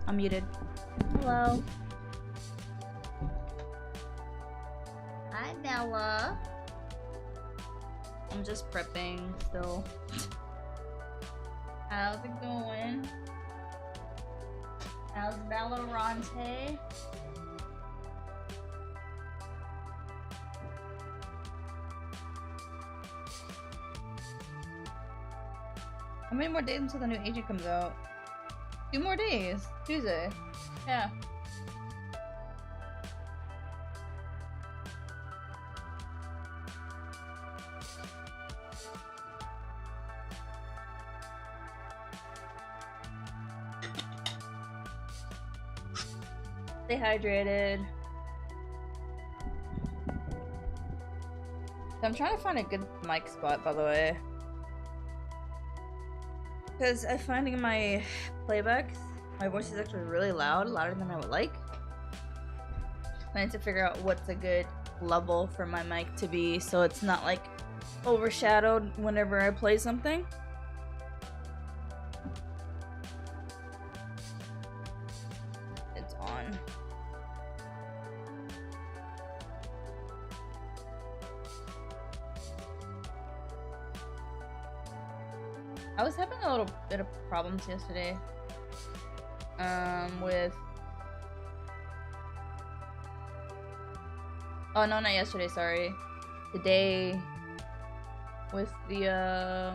I'm muted. Hello. Hi, Bella. I'm just prepping still. How's it going? How's Valorante? How many more days until the new agent comes out? 2 more days. Tuesday. Yeah. Stay hydrated. I'm trying to find a good mic spot, by the way. Because I'm finding my playbacks, my voice is actually really loud, louder than I would like. I need to figure out what's a good level for my mic to be so it's not like overshadowed whenever I play something. It's on. I was having a little bit of problems yesterday. With... Oh, no, not yesterday, sorry. Today, with the,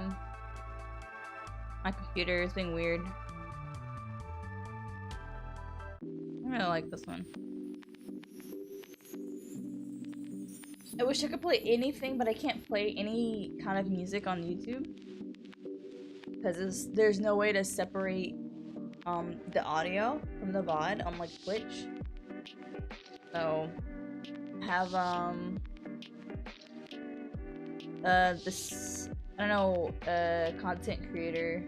my computer is being weird. I really like this one. I wish I could play anything, but I can't play any kind of music on YouTube. Because there's no way to separate the audio from the VOD on like Twitch. So have this, I don't know, content creator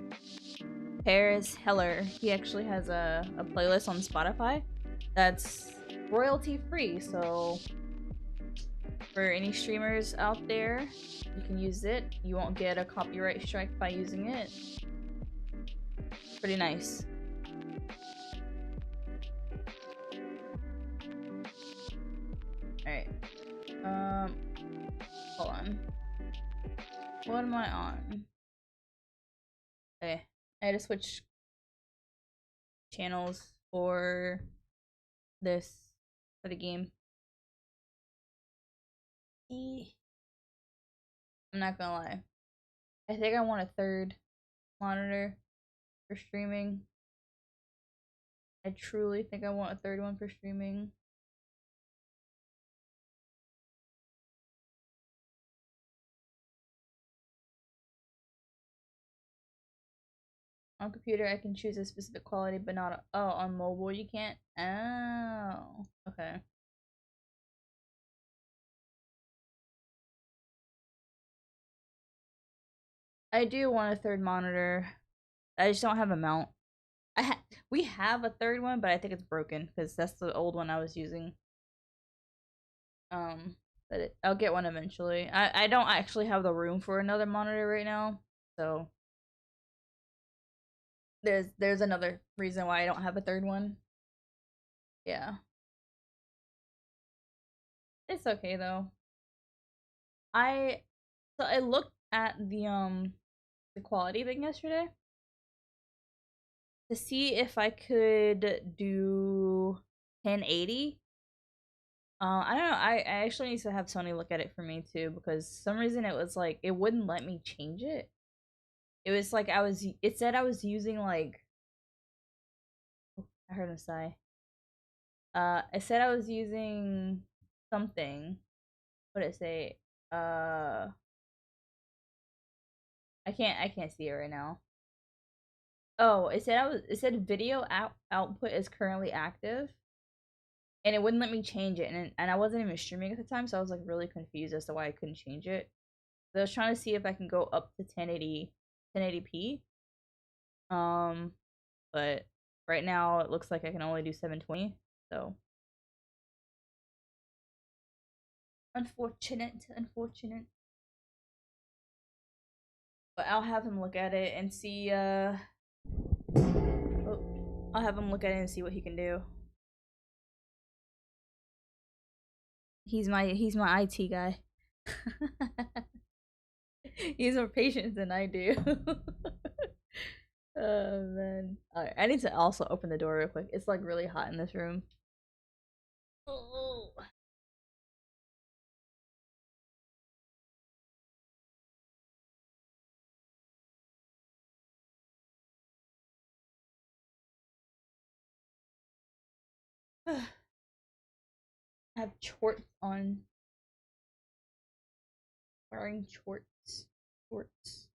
Paris Heller, he actually has a playlist on Spotify that's royalty free, so for any streamers out there, you can use it. You won't get a copyright strike by using it. Pretty nice. Alright. Hold on. What am I on? Okay. I had to switch channels for this, for the game. I'm not gonna lie. I think I want a third monitor for streaming. I truly think I want a third one for streaming. On computer, I can choose a specific quality, but not oh, on mobile you can't. Oh, okay. I do want a third monitor. I just don't have a mount. We have a third one, but I think it's broken because that's the old one I was using. But I'll get one eventually. I don't actually have the room for another monitor right now, so there's another reason why I don't have a third one. Yeah. It's okay though. I looked at the quality thing yesterday to see if I could do 1080. I don't know. I actually need to have Sony look at it for me too because some reason it was like it wouldn't let me change it. It was like it said I was using like I heard him sigh. It said I was using something. What did it say? I can't see it right now. Oh, it said video output is currently active. And it wouldn't let me change it, and I wasn't even streaming at the time, so I was like really confused as to why I couldn't change it. So I was trying to see if I can go up to 1080p. But right now it looks like I can only do 720. So unfortunate. But I'll have him look at it and see. Oh, I'll have him look at it and see what he can do. He's my IT guy. He's more patient than I do. Oh man. Alright, I need to also open the door real quick. It's like really hot in this room. Oh. I have shorts on. Wearing shorts. Shorts.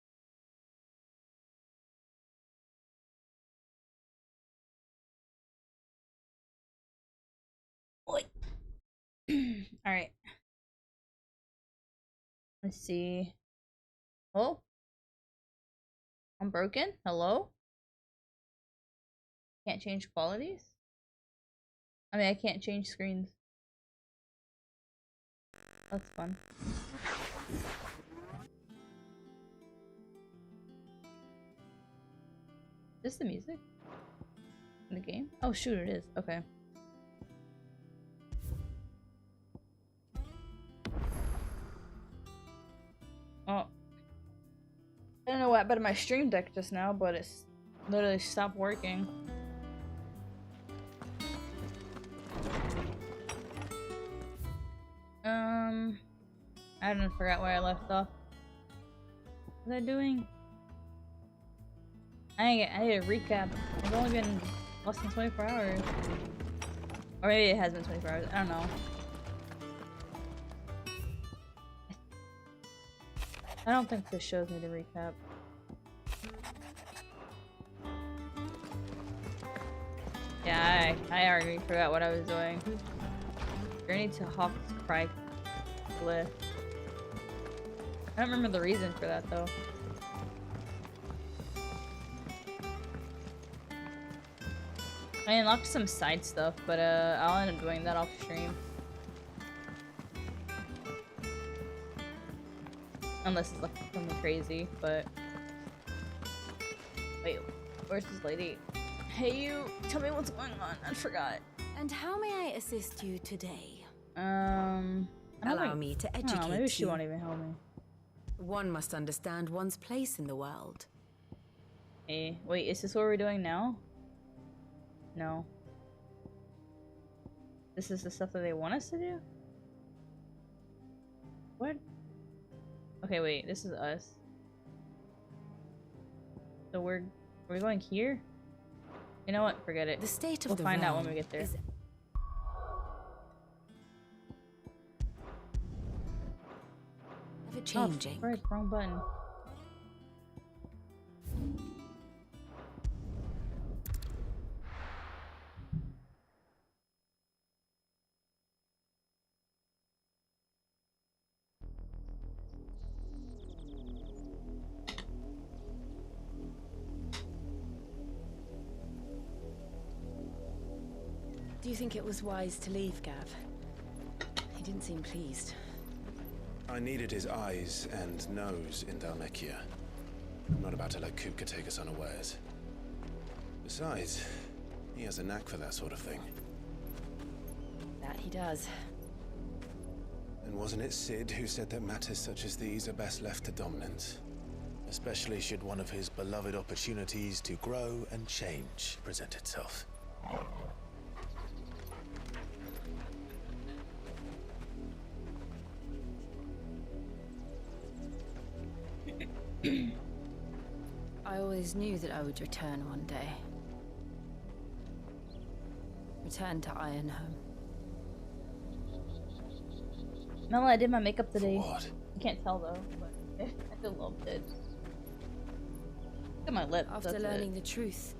Alright. Let's see. Oh? I'm broken? Hello? Can't change qualities? I mean, I can't change screens. That's fun. Is this the music? In the game? Oh shoot, it is. Okay. Oh. I don't know what happened to my stream deck just now, but it's literally stopped working. I don't forgot where I left off. What was I doing? I need a recap. It's only been less than 24 hours. Or maybe it has been 24 hours. I don't know. I don't think this shows me the recap. Yeah, I already forgot what I was doing. Journey to Hawk's Cry Cliff. I don't remember the reason for that though. I unlocked some side stuff, but I'll end up doing that off stream. Unless it's like something crazy, but... Wait, where's this lady? Hey you, tell me what's going on, I forgot. And how may I assist you today? Allow me to educate you. Maybe she won't even help me. One must understand one's place in the world. Hey, wait, is this what we're doing now? No. This is the stuff that they want us to do? What? Okay, wait, this is us. So we're going here? You know what? Forget it. The state of we'll the find out realm when we get there. Is... ever changing. Oh, right, wrong button. Do you think it was wise to leave, Gav? He didn't seem pleased. I needed his eyes and nose in Dhalmekia. I'm not about to let Kupka take us unawares. Besides, he has a knack for that sort of thing. That he does. And wasn't it Sid who said that matters such as these are best left to dominance? Especially should one of his beloved opportunities to grow and change present itself. I always knew that I would return one day. Return to Ironhome. Mela, I did my makeup today. What? You can't tell though, but I feel a little bit. Look at my lips. After learning the truth,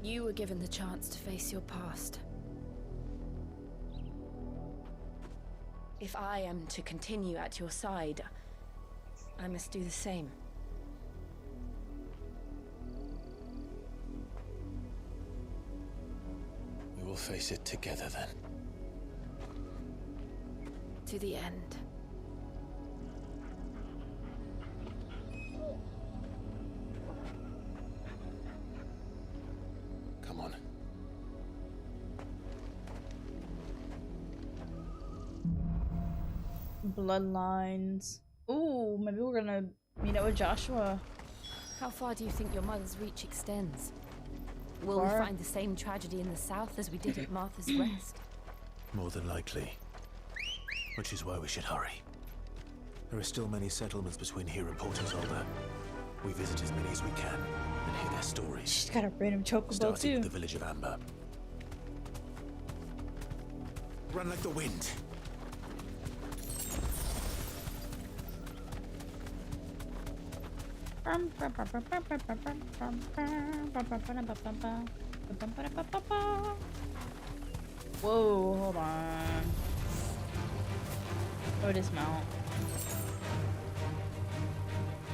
you were given the chance to face your past. If I am to continue at your side, I must do the same. We will face it together then. To the end. Come on. Bloodlines. Ooh, maybe we're gonna meet up with Joshua. How far do you think your mother's reach extends? Will we find the same tragedy in the south as we did at Martha's Rest? More than likely. Which is why we should hurry. There are still many settlements between here and Port Isolde. We visit as many as we can and hear their stories. She's got a random chocobo Starting too. with the village of Amber. Run like the wind. Whoa, hold on. Oh, dismount.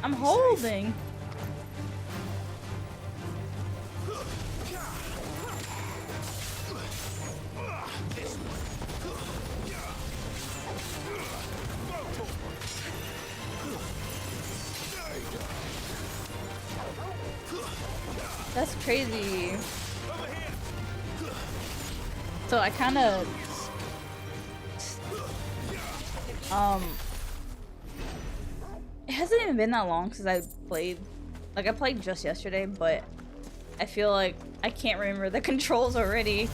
I'm holding. That's crazy. So I kind of it hasn't even been that long since I played. Like I played just yesterday, but I feel like I can't remember the controls already.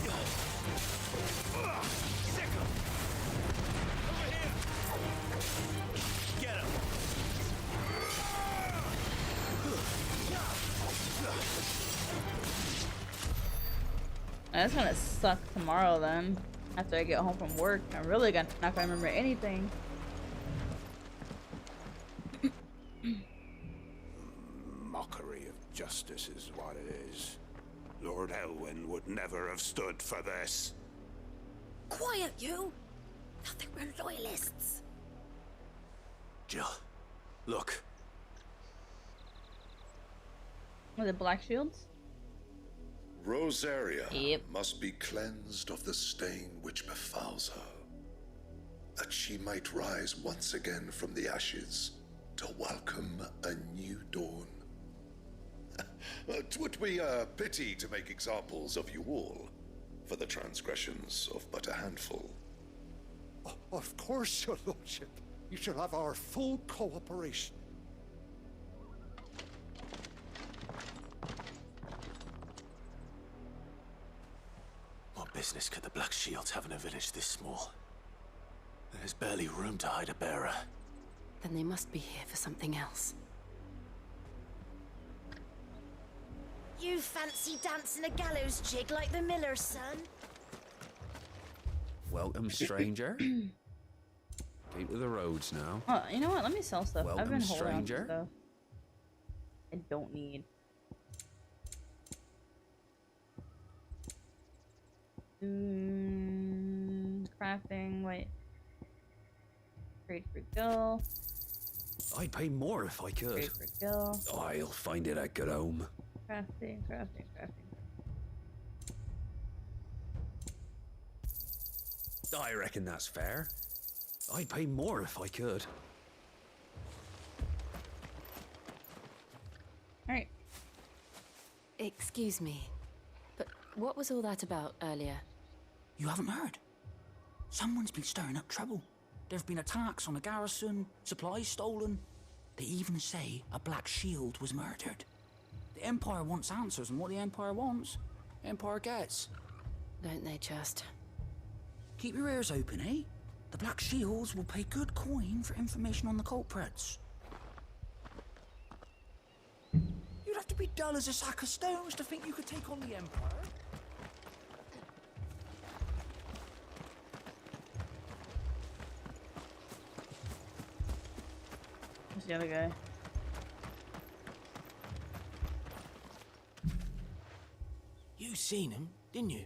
That's gonna suck tomorrow then. After I get home from work, I'm really not gonna remember anything. Mockery of justice is what it is. Lord Elwyn would never have stood for this. Quiet, you! Nothing, we're loyalists. Jill, look. Was it Black Shields? Rosaria Yep. must be cleansed of the stain which befouls her, that she might rise once again from the ashes to welcome a new dawn. 'Twould be a pity to make examples of you all, for the transgressions of but a handful. Of course, your lordship. You shall have our full cooperation. What business could the Black Shields have in a village this small? There's barely room to hide a bearer. Then they must be here for something else. You fancy dancing a gallows jig like the miller's son? Welcome, stranger. Keep to the roads now. Oh, you know what? Let me sell stuff. I've Welcome, been holding on to stranger. stuff I don't need. Crafting, wait. Trade for Gil. I'd pay more if I could. Trade for Gil. I'll find it at good home. Crafting. I reckon that's fair. I'd pay more if I could. Alright. Excuse me, but what was all that about earlier? You haven't heard? Someone's been stirring up trouble. There've been attacks on the garrison, supplies stolen. They even say a Black Shield was murdered. The Empire wants answers, and what the Empire wants, Empire gets. Don't they just? Keep your ears open, eh? The Black Shields will pay good coin for information on the culprits. You'd have to be dull as a sack of stones to think you could take on the Empire. Who's the other guy? You seen him, didn't you?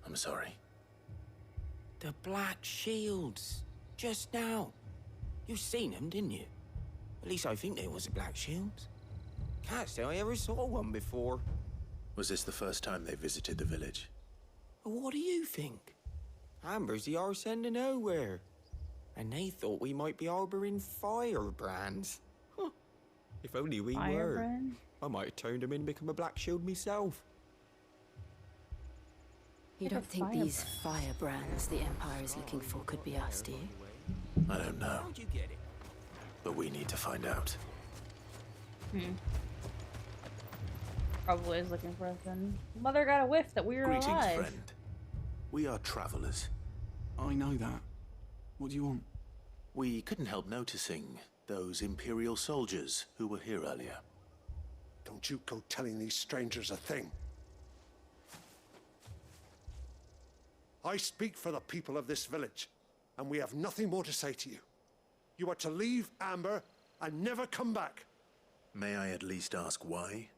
I'm sorry. The Black Shields. Just now. You seen them, didn't you? At least I think there was a Black Shields. Can't say I ever saw one before. Was this the first time they visited the village? But what do you think? Amber's the arse end of nowhere. And they thought we might be harboring firebrands. Huh. If only we were. Firebrand? I might have turned them in and become a Black Shield myself. You don't think these firebrands the Empire is looking for could be us, do you? I don't know. How'd you get it? But we need to find out. Probably is looking for us then. Mother got a whiff that we were Greetings, alive. friend. We are travelers. I know that. What do you want? We couldn't help noticing those Imperial soldiers who were here earlier. Don't you go telling these strangers a thing. I speak for the people of this village, and we have nothing more to say to you. You are to leave Amber and never come back. May I at least ask why?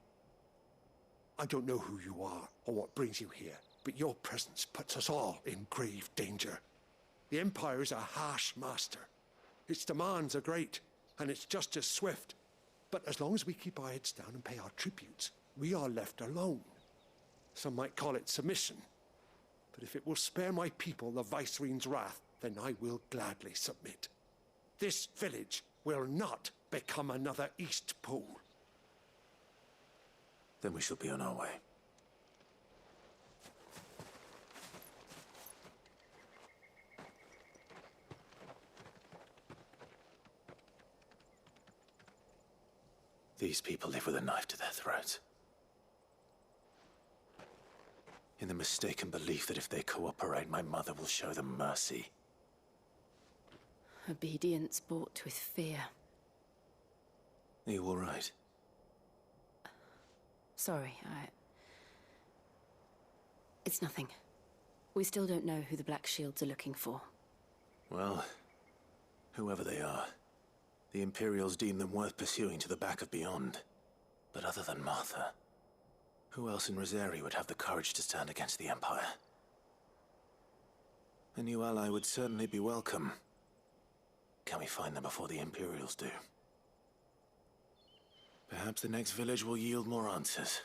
I don't know who you are or what brings you here, but your presence puts us all in grave danger. The Empire is a harsh master. Its demands are great, and its justice swift. But as long as we keep our heads down and pay our tributes, we are left alone. Some might call it submission. But if it will spare my people the Viceroy's wrath, then I will gladly submit. This village will not become another East Pool. Then we shall be on our way. These people live with a knife to their throats. In the mistaken belief that if they cooperate, my mother will show them mercy. Obedience bought with fear. Are you all right? Sorry, It's nothing. We still don't know who the Black Shields are looking for. Well, whoever they are, the Imperials deem them worth pursuing to the back of beyond. But other than Martha, who else in Rosari would have the courage to stand against the Empire? A new ally would certainly be welcome. Can we find them before the Imperials do? Perhaps the next village will yield more answers.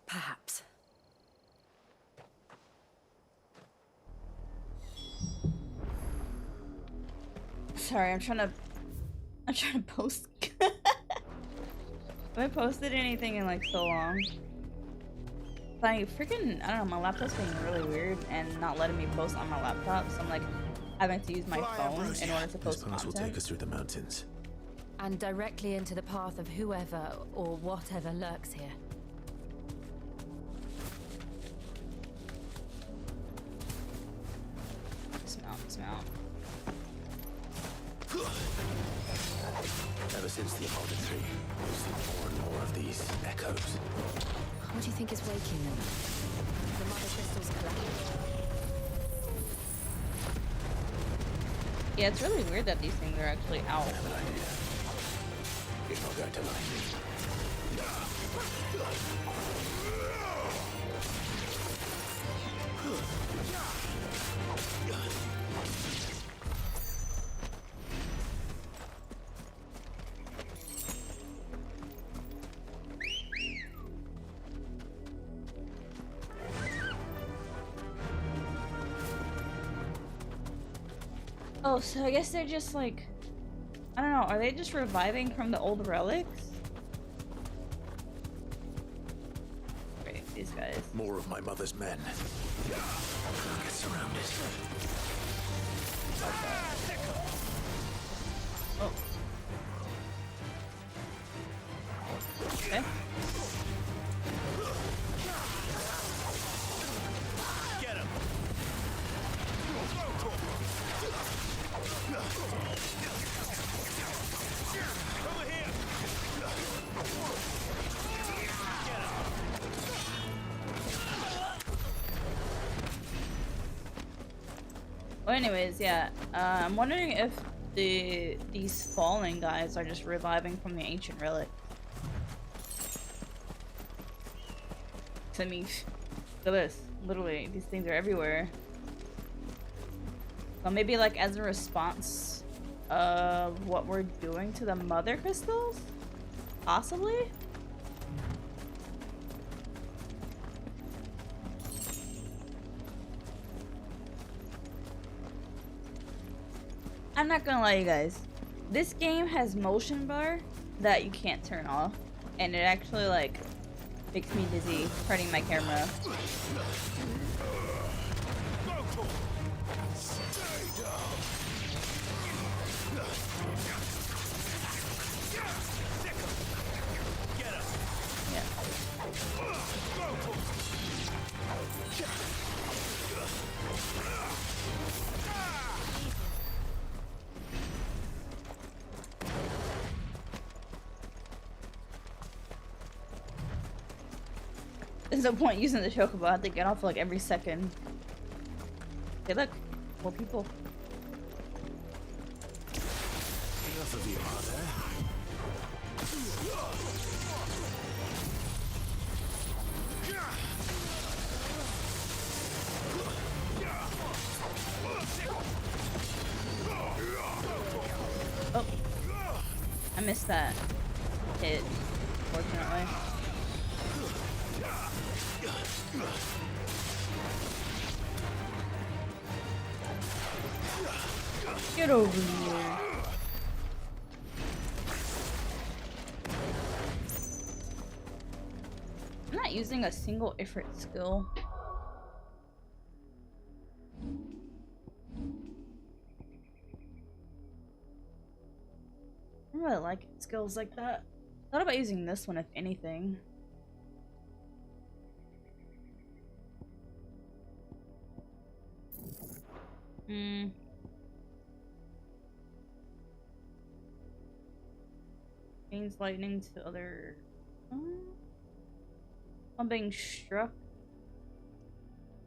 Perhaps. Sorry, I'm trying to post. Have I posted anything in like so long? Like freaking, I don't know, my laptop's being really weird and not letting me post on my laptop, so I'm like having to use my phone in order to post This pass will content. take us through the mountains. And directly into the path of whoever or whatever lurks here. Dismount. Ever since the Immortal Tree, we've seen more and more of these echoes. What do you think is waking them? The mother crystals collapsed. Yeah, it's really weird that these things are actually out. I have an idea. You're not going to like it. Oh, so I guess they're just like, I don't know, are they just reviving from the old relics? Wait, these guys. More of my mother's men. Get surrounded. Oh. Okay. Get him. Over here. Well, anyways, yeah. I'm wondering if these fallen guys are just reviving from the ancient relic. I mean, look at this. Literally, these things are everywhere. So maybe like as a response of what we're doing to the mother crystals? Possibly? I'm not gonna lie, you guys. This game has motion bar that you can't turn off, and it actually like makes me dizzy turning my camera. There's no point using the chocobo. I have to get off like every second. Hey, look, more people. Enough of you, are there? Oh, I missed that hit, fortunately. Get over here. I'm not using a single Ifrit skill. I don't really like skills like that. Thought about using this one if anything. Means lightning to other. I'm being struck.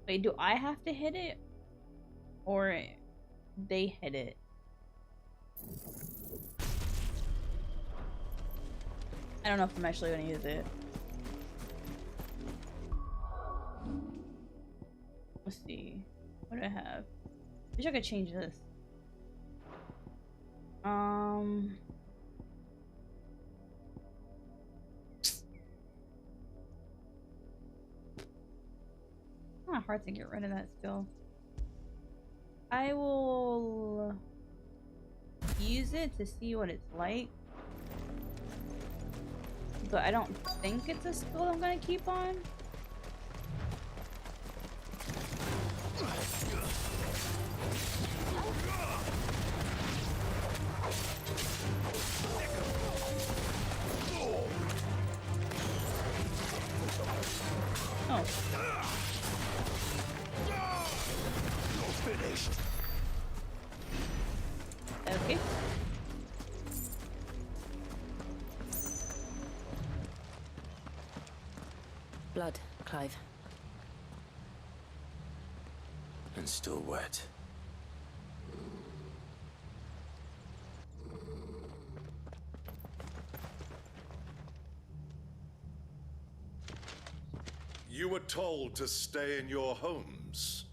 Wait, do I have to hit it? Or they hit it? I don't know if I'm actually gonna use it. Let's see. What do I have? Wish I could change this. Kind of hard to get rid of that skill. I will use it to see what it's like. But I don't think it's a skill I'm gonna keep on. Oh. Finished. Okay. Blood, Clive. And still wet. You were told to stay in your homes.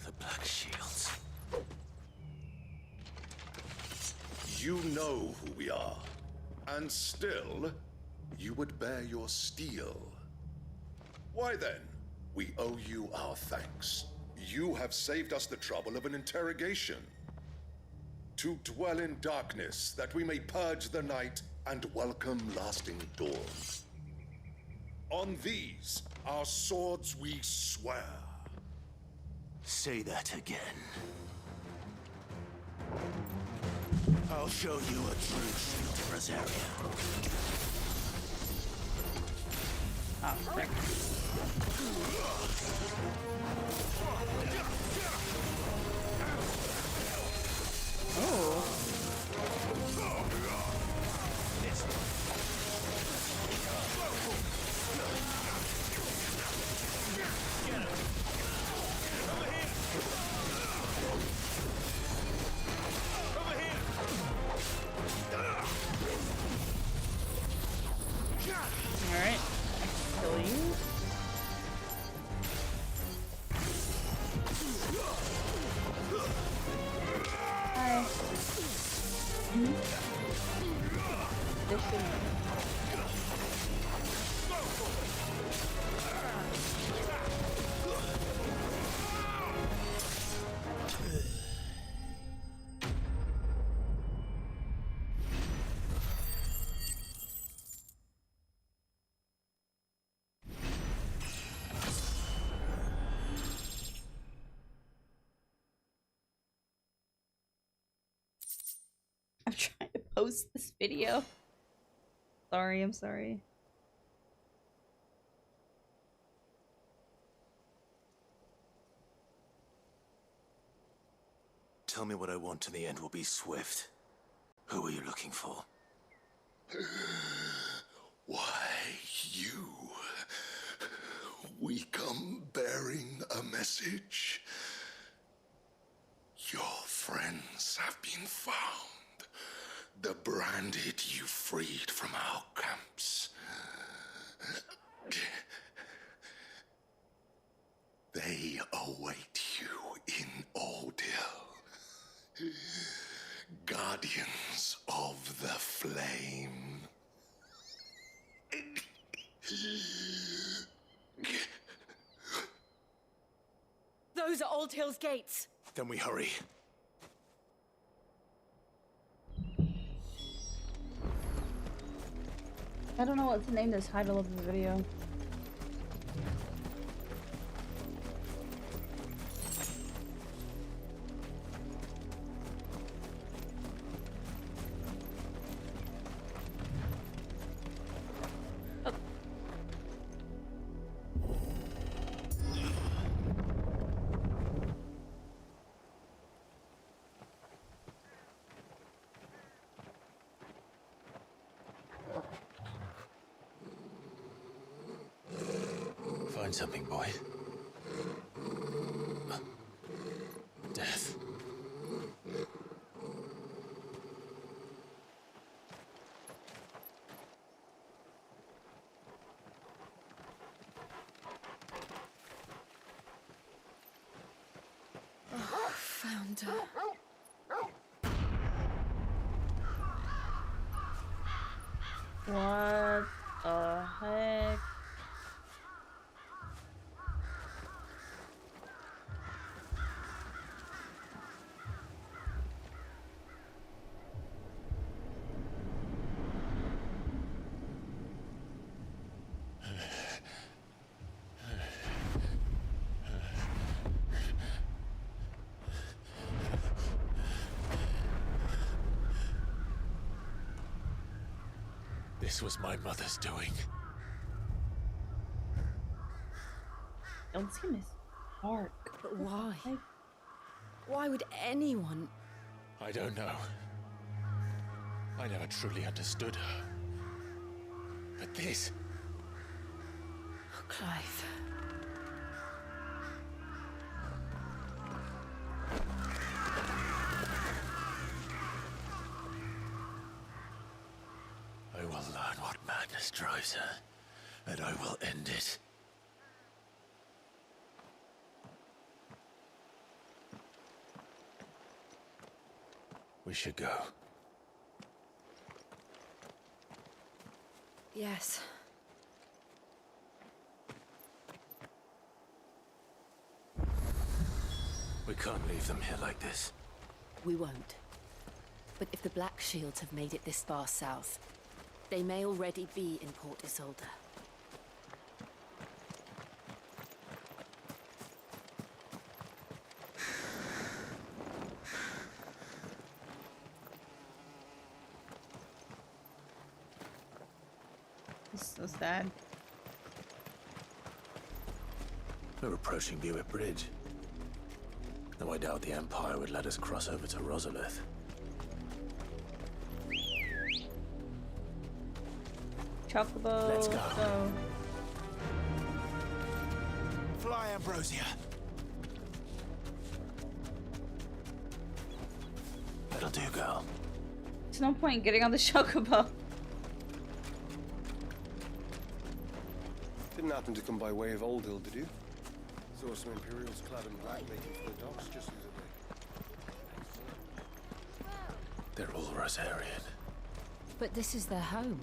The Black Shields. You know who we are. And still, you would bear your steel. Why then? We owe you our thanks. You have saved us the trouble of an interrogation. To dwell in darkness, that we may purge the night and welcome lasting dawn. On these, our swords we swear. Say that again. I'll show you a true shield, Rosaria. Oh, frick. Oh. Alright. Kill you. Hi. This should post this video. Sorry, I'm sorry. Tell me what I want and the end will be swift. Who are you looking for? Why, you. We come bearing a message. Your friends have been found. The branded you freed from our camps. They await you in Ordeal. Guardians of the Flame. Those are Old Hill's gates. Then we hurry. I don't know what to name this title of the video. Find something, boy. Death. Oh, found her. What the heck? This was my mother's doing. Don't seem as dark. But why? Why would anyone? I don't know. I never truly understood her. But this... Oh, Clive. I will learn what madness drives her, and I will end it. We should go. Yes. We can't leave them here like this. We won't. But if the Black Shields have made it this far south, they may already be in Port Isolde. It's so sad. We're approaching Buick Bridge. Though I doubt the Empire would let us cross over to Rosalith. Chocobo. Let's go. Fly, Ambrosia. That'll do, girl. There's no point getting on the chocobo. Didn't happen to come by way of Old Hill, did you? Saw some Imperials clad in black making for the docks just the other day. They're all Rosarian. But this is their home.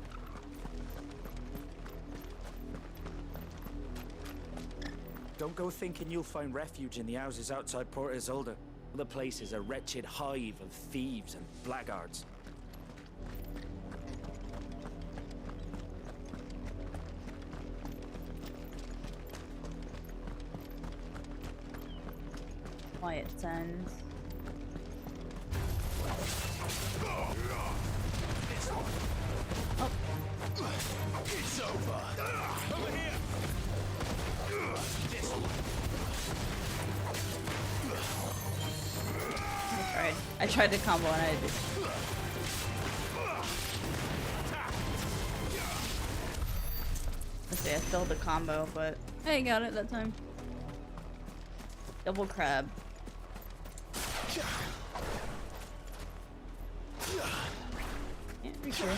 Don't go thinking you'll find refuge in the houses outside Port Isolde. The place is a wretched hive of thieves and blackguards. Quiet Sands. I tried to combo and I just... Let's see, I failed the combo, but I got it that time. Double crab. Yeah, be sure.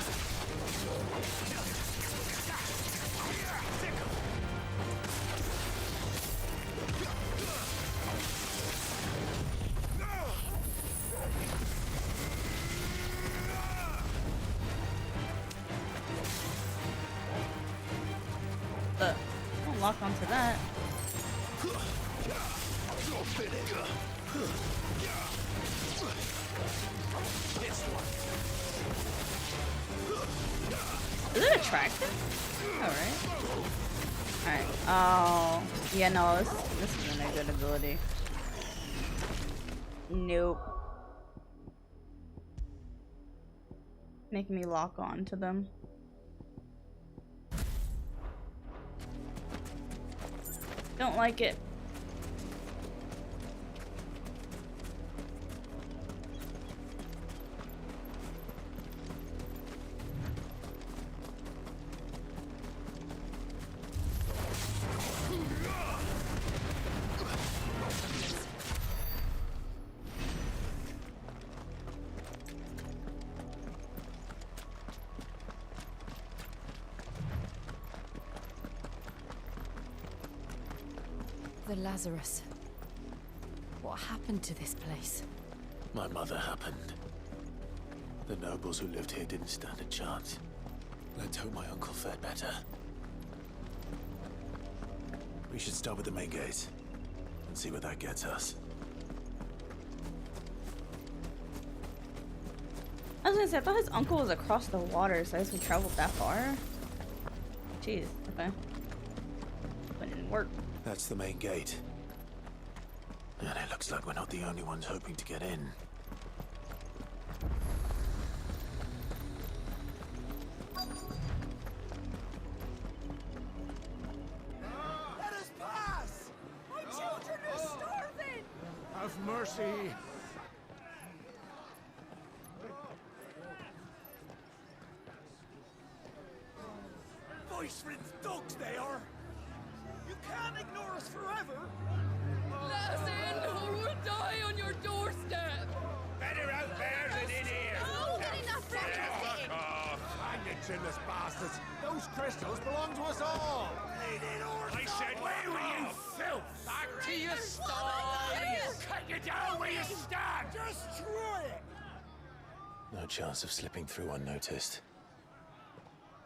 Don't lock onto that. Is it attractive? Alright. Alright. Oh. Yeah, no, this isn't a good ability. Nope. Making me lock on to them. Don't like it. The Lazarus. What happened to this place? My mother happened. The nobles who lived here didn't stand a chance. Let's hope my uncle fared better. We should start with the main gate and see where that gets us. I was gonna say, I thought his uncle was across the water, so I guess we traveled that far. Jeez, okay. But it didn't work. That's the main gate. And it looks like we're not the only ones hoping to get in. Let us pass! My children are starving! Have mercy! Voice-ridden dogs they are! You can't ignore us forever! Let us in or we'll die on your doorstep! Better out there than in here! Oh, good enough for everything! Fuck off! Hang you chinless bastards! Those crystals belong to us all! I said, where were you, filth? Back to your stall! Cut you down where you stand! Just try it! No chance of slipping through unnoticed.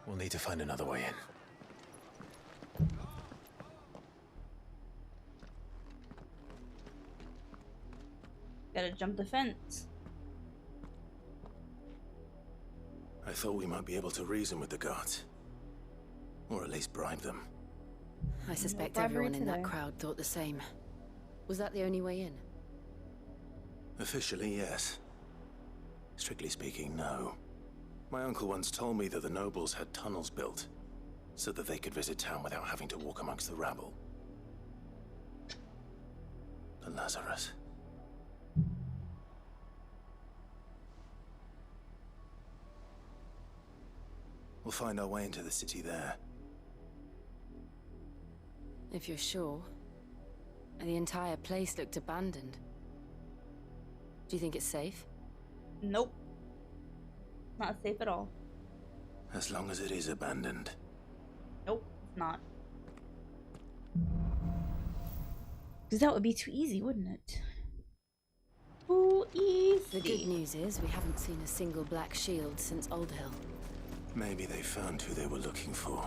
We'll need to find another way in. Gotta jump the fence. I thought we might be able to reason with the guards. Or at least bribe them. I suspect No bribery everyone in that today. crowd thought the same. Was that the only way in? Officially, yes. Strictly speaking, no. My uncle once told me that the nobles had tunnels built, so that they could visit town without having to walk amongst the rabble. The Lazarus. We'll find our way into the city there. If you're sure. The entire place looked abandoned. Do you think it's safe? Nope. Not safe at all. As long as it is abandoned. Nope, it's not. Because that would be too easy, wouldn't it? Too easy. The good news is we haven't seen a single black shield since Old Hill. Maybe they found who they were looking for.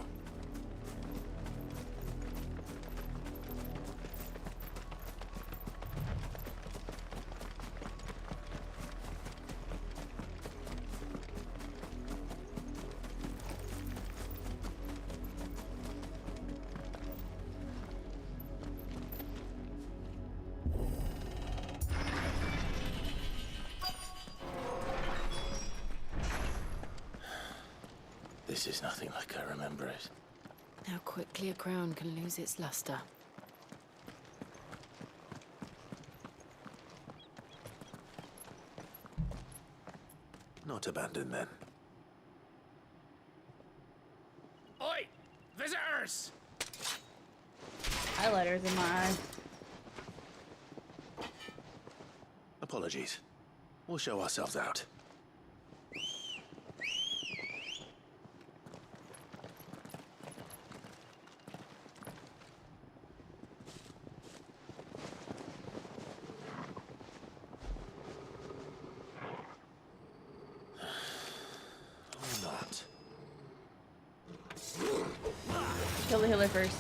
This is nothing like I remember it. How quickly a crown can lose its luster. Not abandoned, then. Oi! Visitors! Highlighters in my eye. Apologies. We'll show ourselves out. Or not. Kill the healer first.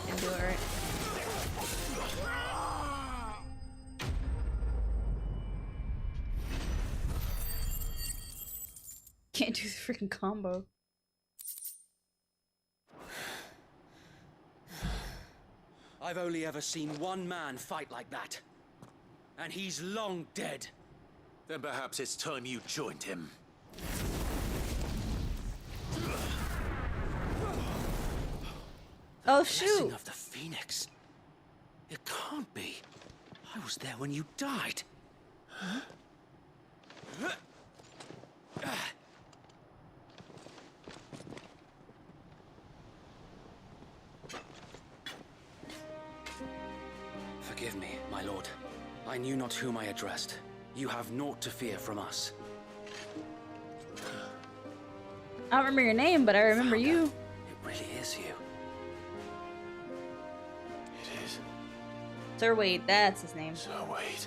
Didn't do it right. Can't do the freaking combo. I've only ever seen one man fight like that. And he's long dead. Then perhaps it's time you joined him. Oh Blessing shoot! of the Phoenix. It can't be. I was there when you died. Huh? Forgive me, my lord. I knew not whom I addressed. You have naught to fear from us. I don't remember your name, but I remember you. It really is you. It is. Sir Wade, that's his name. Sir Wade.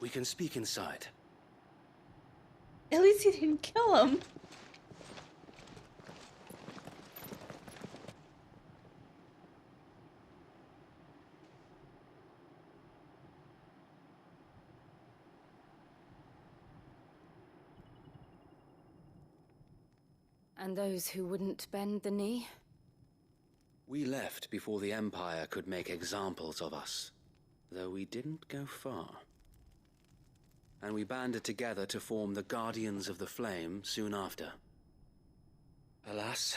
We can speak inside. At least he didn't kill him. And those who wouldn't bend the knee? We left before the Empire could make examples of us, though we didn't go far. And we banded together to form the Guardians of the Flame soon after. Alas,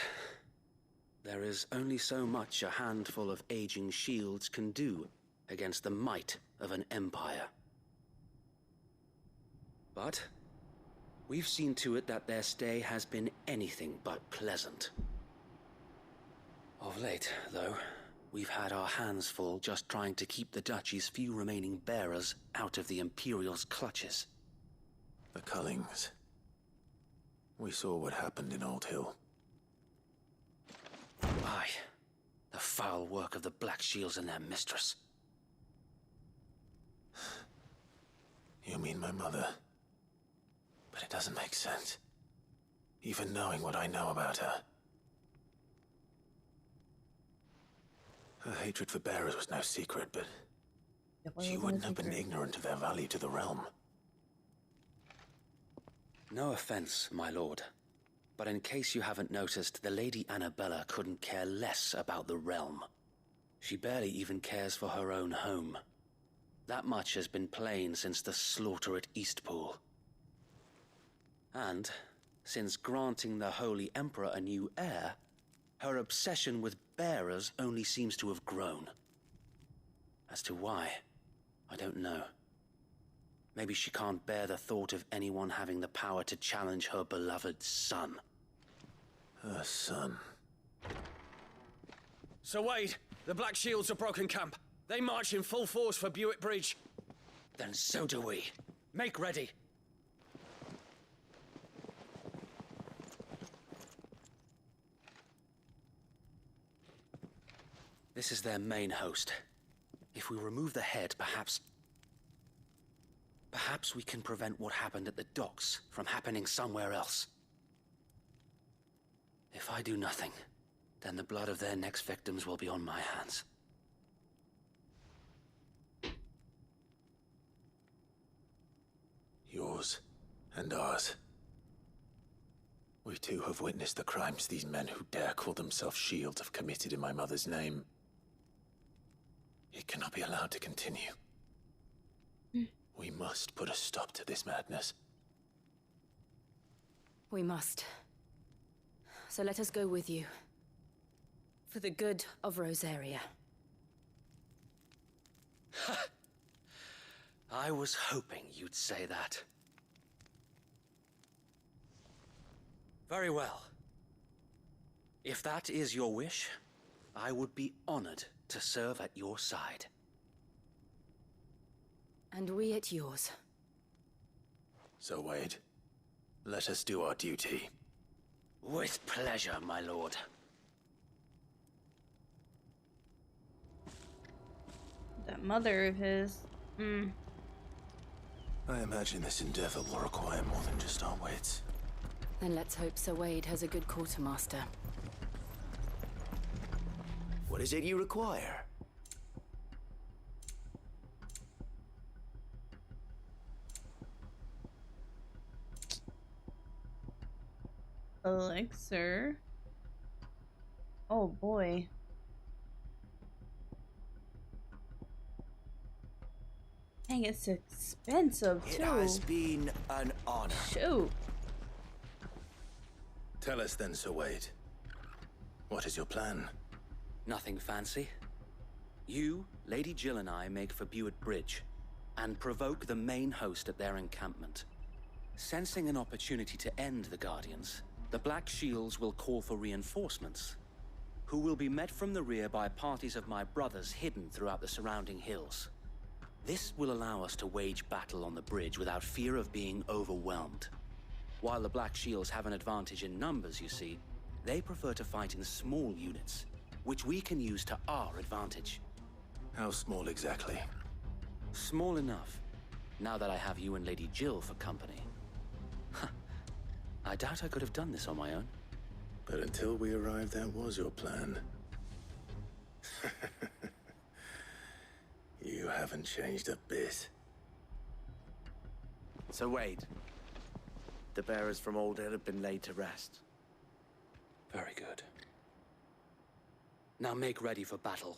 there is only so much a handful of aging shields can do against the might of an empire. But we've seen to it that their stay has been anything but pleasant. Of late, though, we've had our hands full just trying to keep the Duchy's few remaining bearers out of the Imperial's clutches. The Cullings. We saw what happened in Old Hill. Aye, the foul work of the Black Shields and their mistress. You mean my mother? But it doesn't make sense. Even knowing what I know about her. Her hatred for bearers was no secret, but she wouldn't have been ignorant of their value to the realm. No offense, my lord, but in case you haven't noticed, the Lady Annabella couldn't care less about the realm. She barely even cares for her own home. That much has been plain since the slaughter at Eastpool. And, since granting the Holy Emperor a new heir, her obsession with bearers only seems to have grown. As to why, I don't know. Maybe she can't bear the thought of anyone having the power to challenge her beloved son. Her son. Sir Wade, the Black Shields have broken camp. They march in full force for Buick Bridge. Then so do we. Make ready. This is their main host. If we remove the head, perhaps we can prevent what happened at the docks from happening somewhere else. If I do nothing, then the blood of their next victims will be on my hands. Yours and ours. We too have witnessed the crimes these men who dare call themselves shields have committed in my mother's name. It cannot be allowed to continue. We must put a stop to this madness. We must. So let us go with you. For the good of Rosaria. I was hoping you'd say that. Very well. If that is your wish, I would be honored to serve at your side. And we at yours. So, Wade, let us do our duty. With pleasure, my lord. That mother of his. I imagine this endeavor will require more than just our wits. Then let's hope Sir Wade has a good quartermaster. What is it you require? Elixir. Oh boy. Dang, it's expensive too. It has been an honor. Shoot. Tell us then, Sir Wade. What is your plan? Nothing fancy. You, Lady Jill and I make for Buett Bridge and provoke the main host at their encampment. Sensing an opportunity to end the Guardians, the Black Shields will call for reinforcements, who will be met from the rear by parties of my brothers hidden throughout the surrounding hills. This will allow us to wage battle on the bridge without fear of being overwhelmed. While the Black Shields have an advantage in numbers, you see, they prefer to fight in small units, which we can use to our advantage. How small exactly? Small enough, now that I have you and Lady Jill for company. I doubt I could have done this on my own. But until we arrived, that was your plan. You haven't changed a bit. So Wade, the bearers from Old Hill have been laid to rest. Very good. Now make ready for battle.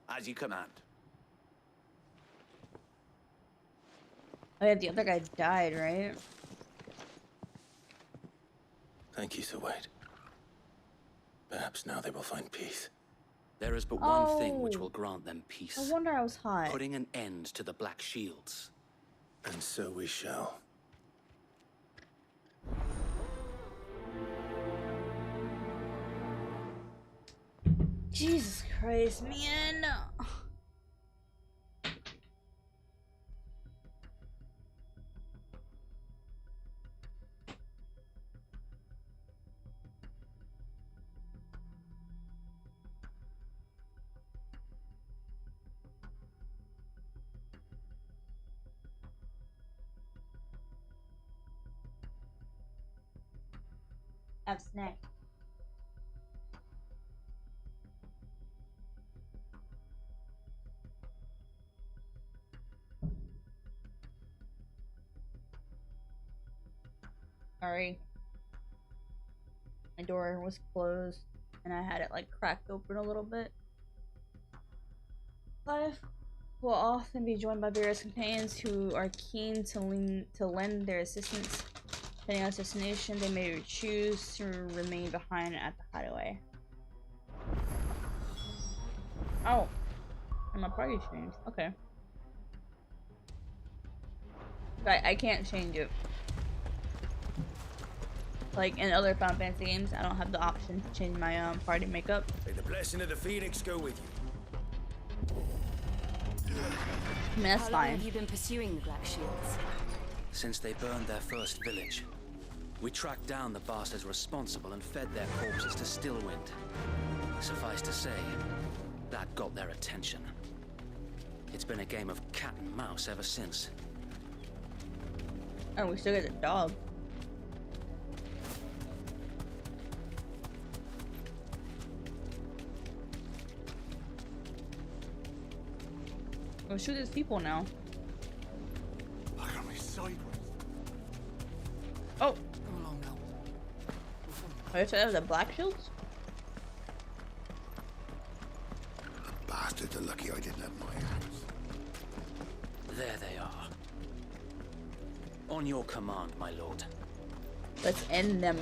As you command. Oh yeah, the other guy died, right? Thank you, Sir Wade. Perhaps now they will find peace. There is but one thing which will grant them peace. No wonder I was hot. Putting an end to the Black Shields. And so we shall. Jesus Christ, man. Have snack. Sorry. My door was closed and I had it like cracked open a little bit. Life will often be joined by various companions who are keen to lend their assistance. Depending on destination, they may choose to remain behind at the hideaway. Oh, and my party changed. Okay. Right, I can't change it. Like in other Final Fantasy games, I don't have the option to change my party makeup. May the blessing of the Phoenix go with you. I mean, that's How long fine. have you been pursuing the Black Shields? Since they burned their first village, we tracked down the bastards responsible and fed their corpses to Stillwind. Suffice to say, That got their attention. It's been a game of cat and mouse ever since. Oh, we still get the dog. We'll shoot these people now. Look at me sideways. Oh! Come along now. Wait, so they have the black shields? Bastards are lucky I didn't have my hands. There they are. On your command, my lord. Let's end them.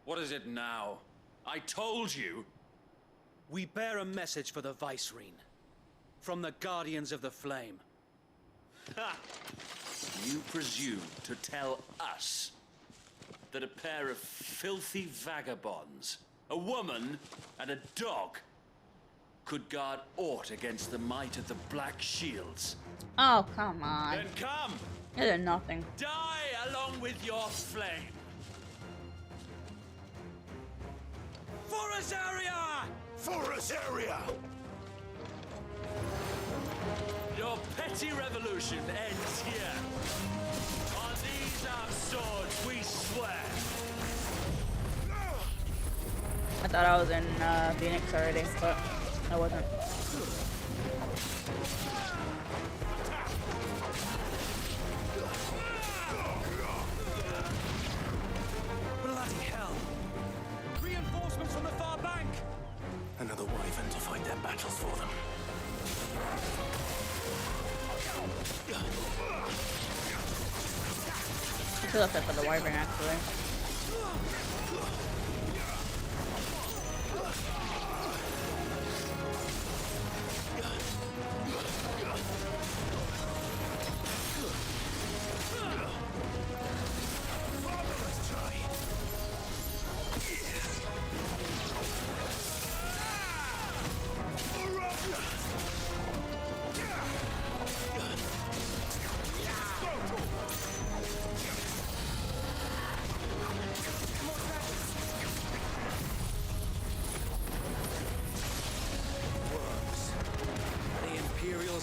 What is it now? I told you! We bear a message for the Vicereine. From the Guardians of the Flame. Ha! You presume to tell us that a pair of filthy vagabonds, a woman and a dog, could guard aught against the might of the Black Shields? Oh, come on. Then come! It did nothing. Die along with your flame! For Azaria! For Azaria! Your petty revolution ends here. On these our swords we swear. I thought I was in Phoenix already, but I wasn't. Bloody hell! Reinforcements from the far bank! Another wyvern to fight their battles for them. I should have fit for the wyvern actually.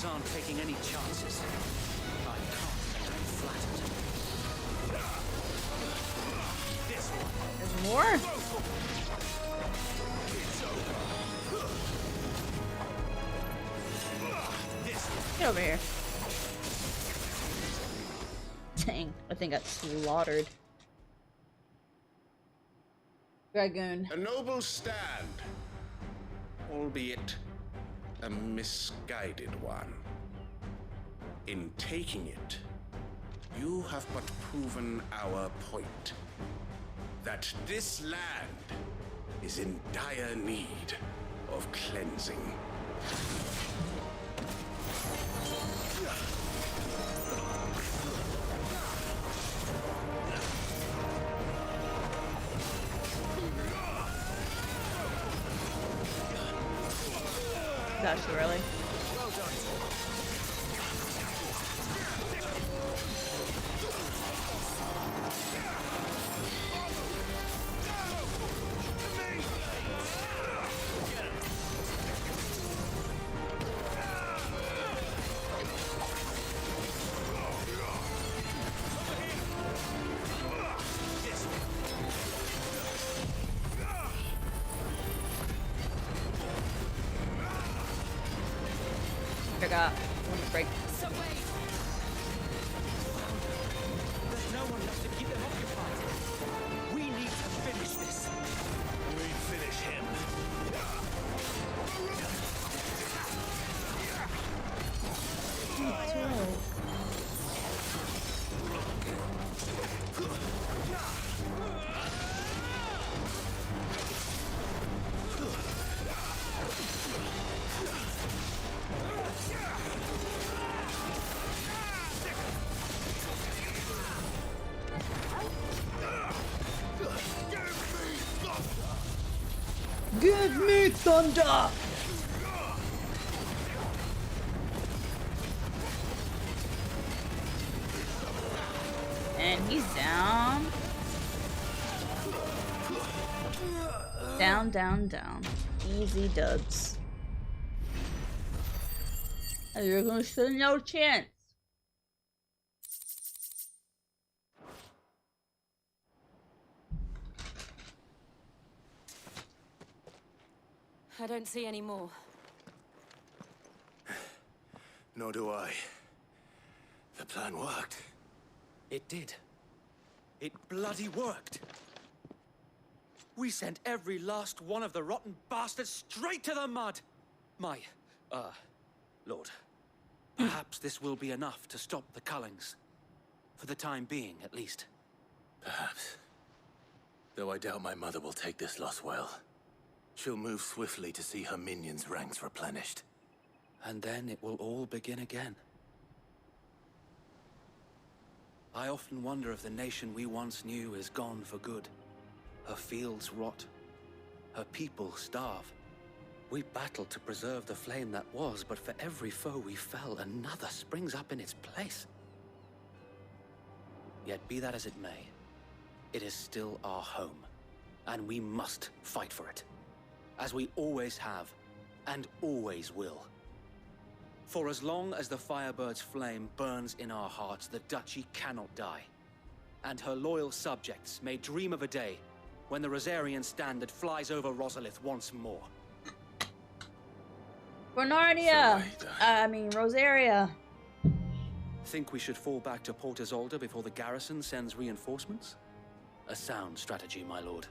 Aren't taking any chances. I can't be flattered. This one. There's more? Get over here. Dang, I think I got slaughtered. Dragoon. A noble stand, albeit a misguided one. In taking it, you have but proven our point. That this land is in dire need of cleansing. Gosh, really? Well done. Forgot. One break. So wait. There's no one left to keep them occupied. We need to finish this. We finish him. Give me thunder! Down, down, down. Easy dubs. You're gonna stand no chance. I don't see any more. Nor do I. The plan worked. It did. It bloody worked. We sent every last one of the rotten bastards straight to the mud! My, Lord, perhaps this will be enough to stop the Cullings. For the time being, at least. Perhaps. Though I doubt my mother will take this loss well. She'll move swiftly to see her minions' ranks replenished. And then it will all begin again. I often wonder if the nation we once knew is gone for good. Her fields rot. Her people starve. We battled to preserve the flame that was, but for every foe we fell, another springs up in its place. Yet be that as it may, it is still our home, and we must fight for it. As we always have, and always will. For as long as the Firebird's flame burns in our hearts, the Duchy cannot die. And her loyal subjects may dream of a day when the Rosarian standard flies over Rosalith once more. Bernardia! Rosaria. Think we should fall back to Port Isolde before the garrison sends reinforcements? A sound strategy, my lord.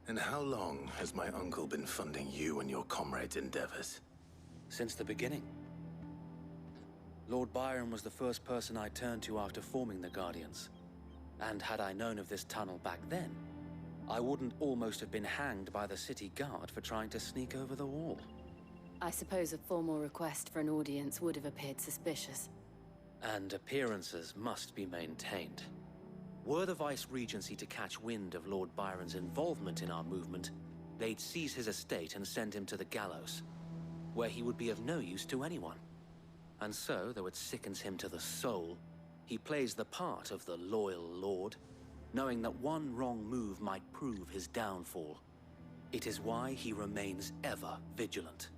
And how long has my uncle been funding you and your comrades' endeavors? Since the beginning. Lord Byron was the first person I turned to after forming the Guardians. And had I known of this tunnel back then, I wouldn't almost have been hanged by the city guard for trying to sneak over the wall. I suppose a formal request for an audience would have appeared suspicious. And appearances must be maintained. Were the Vice-Regency to catch wind of Lord Byron's involvement in our movement, they'd seize his estate and send him to the gallows, where he would be of no use to anyone. And so, though it sickens him to the soul, he plays the part of the loyal lord, knowing that one wrong move might prove his downfall. It is why he remains ever vigilant.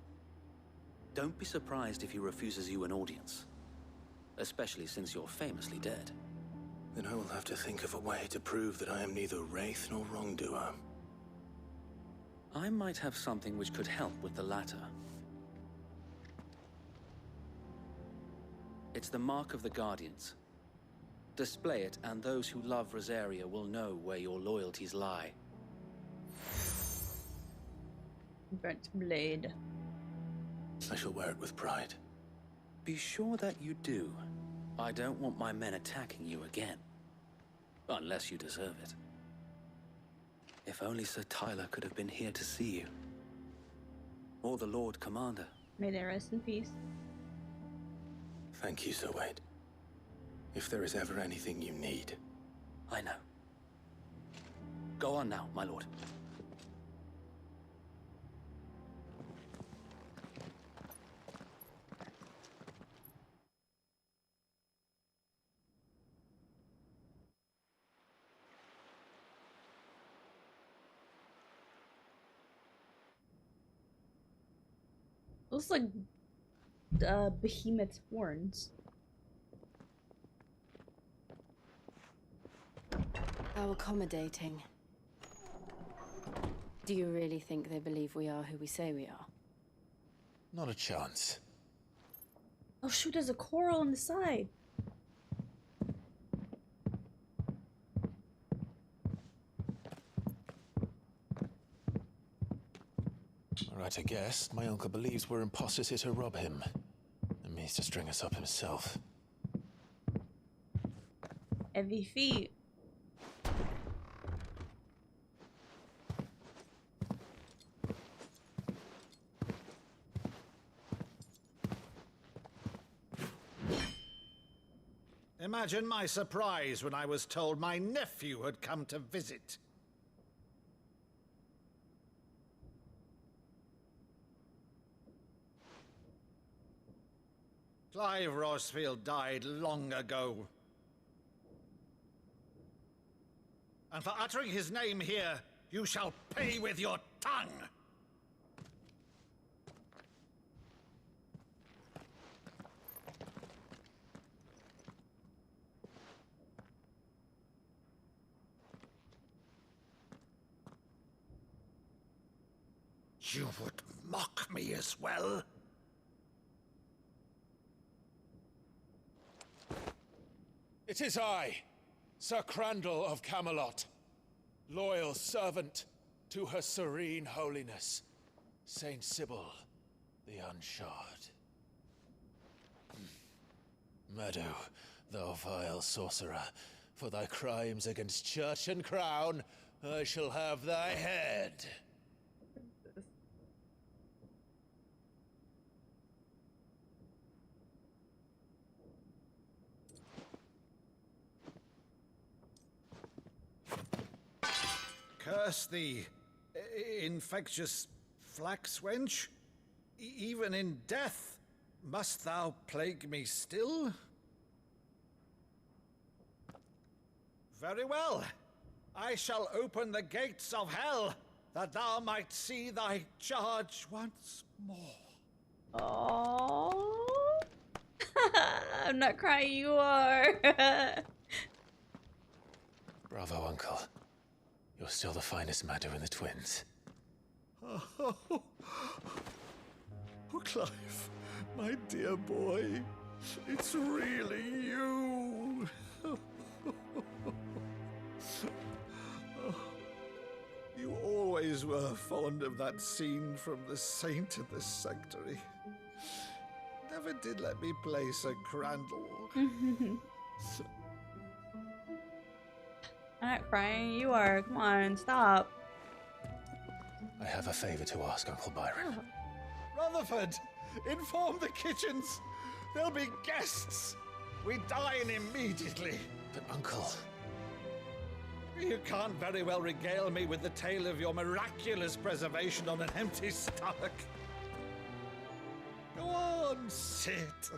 Don't be surprised if he refuses you an audience, especially since you're famously dead. Then I will have to think of a way to prove that I am neither wraith nor wrongdoer. I might have something which could help with the latter. It's the mark of the Guardians. Display it, and those who love Rosaria will know where your loyalties lie. Burnt blade. I shall wear it with pride. Be sure that you do. I don't want my men attacking you again. Unless you deserve it. If only Sir Tyler could have been here to see you. Or the Lord Commander. May they rest in peace. Thank you, Sir Wade. If there is ever anything you need. I know. Go on now, my lord. Looks like behemoth's horns. How accommodating. Do you really think they believe we are who we say we are? Not a chance. Oh shoot, there's a coral on the side. Right, I guess. My uncle believes we're imposters here to rob him. And means to string us up himself. Heavy feet. imagine my surprise when I was told my nephew had come to visit. Clive Rosfield died long ago. And for uttering his name here, you shall pay with your tongue! You would mock me as well? It is I, Sir Crandall of Camelot, loyal servant to Her Serene Holiness, Saint Sybil the Unshod. Meadow, thou vile sorcerer, for thy crimes against church and crown, I shall have thy head. Curse thee, infectious flax wench. Even in death, must thou plague me still? Very well. I shall open the gates of hell, that thou might see thy charge once more. Oh, I'm not crying, you are. Bravo, Uncle. You're still the finest Meadow in the twins. Oh, Clive, my dear boy, it's really you. You always were fond of that scene from The Saint of the Sanctuary. Never did let me play Sir Crandall. I'm not crying, you are. Come on, stop. I have a favor to ask, Uncle Byron. Rutherford, inform the kitchens. There'll be guests. We dine immediately. But, Uncle... You can't very well regale me with the tale of your miraculous preservation on an empty stomach. Go on, sit.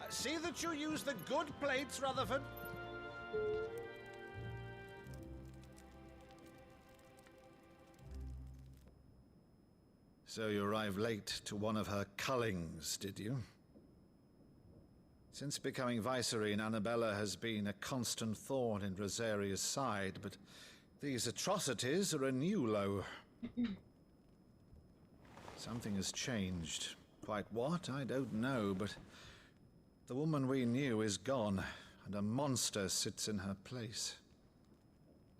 See that you use the good plates, Rutherford. So you arrived late to one of her cullings, did you? Since becoming Vicereine, Annabella has been a constant thorn in Rosaria's side, but these atrocities are a new low. Something has changed. Quite what, I don't know, but the woman we knew is gone, and a monster sits in her place.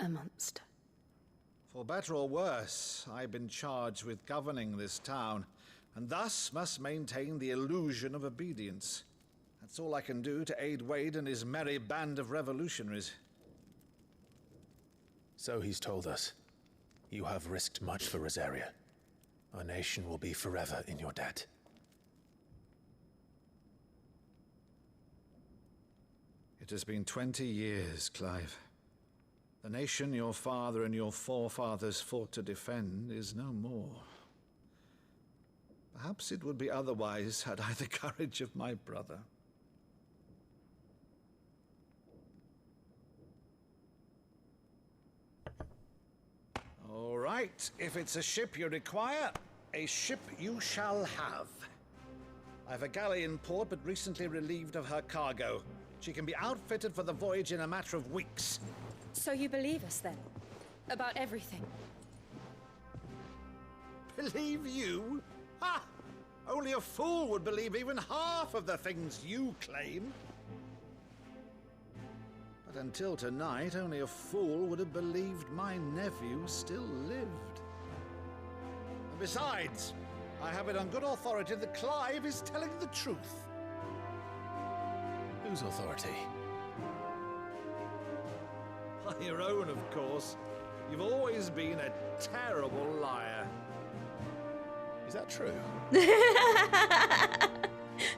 A monster? For better or worse, I've been charged with governing this town, and thus must maintain the illusion of obedience. That's all I can do to aid Wade and his merry band of revolutionaries. So he's told us. You have risked much for Rosaria. Our nation will be forever in your debt. It has been 20 years, Clive. The nation your father and your forefathers fought to defend is no more. Perhaps it would be otherwise had I the courage of my brother. All right, if it's a ship you require, a ship you shall have. I've a galley in port, but recently relieved of her cargo. She can be outfitted for the voyage in a matter of weeks. So you believe us, then? About everything? Believe you? Ha! Only a fool would believe even half of the things you claim. But until tonight, only a fool would have believed my nephew still lived. And besides, I have it on good authority that Clive is telling the truth. Whose authority? By your own, of course. You've always been a terrible liar. Is that true?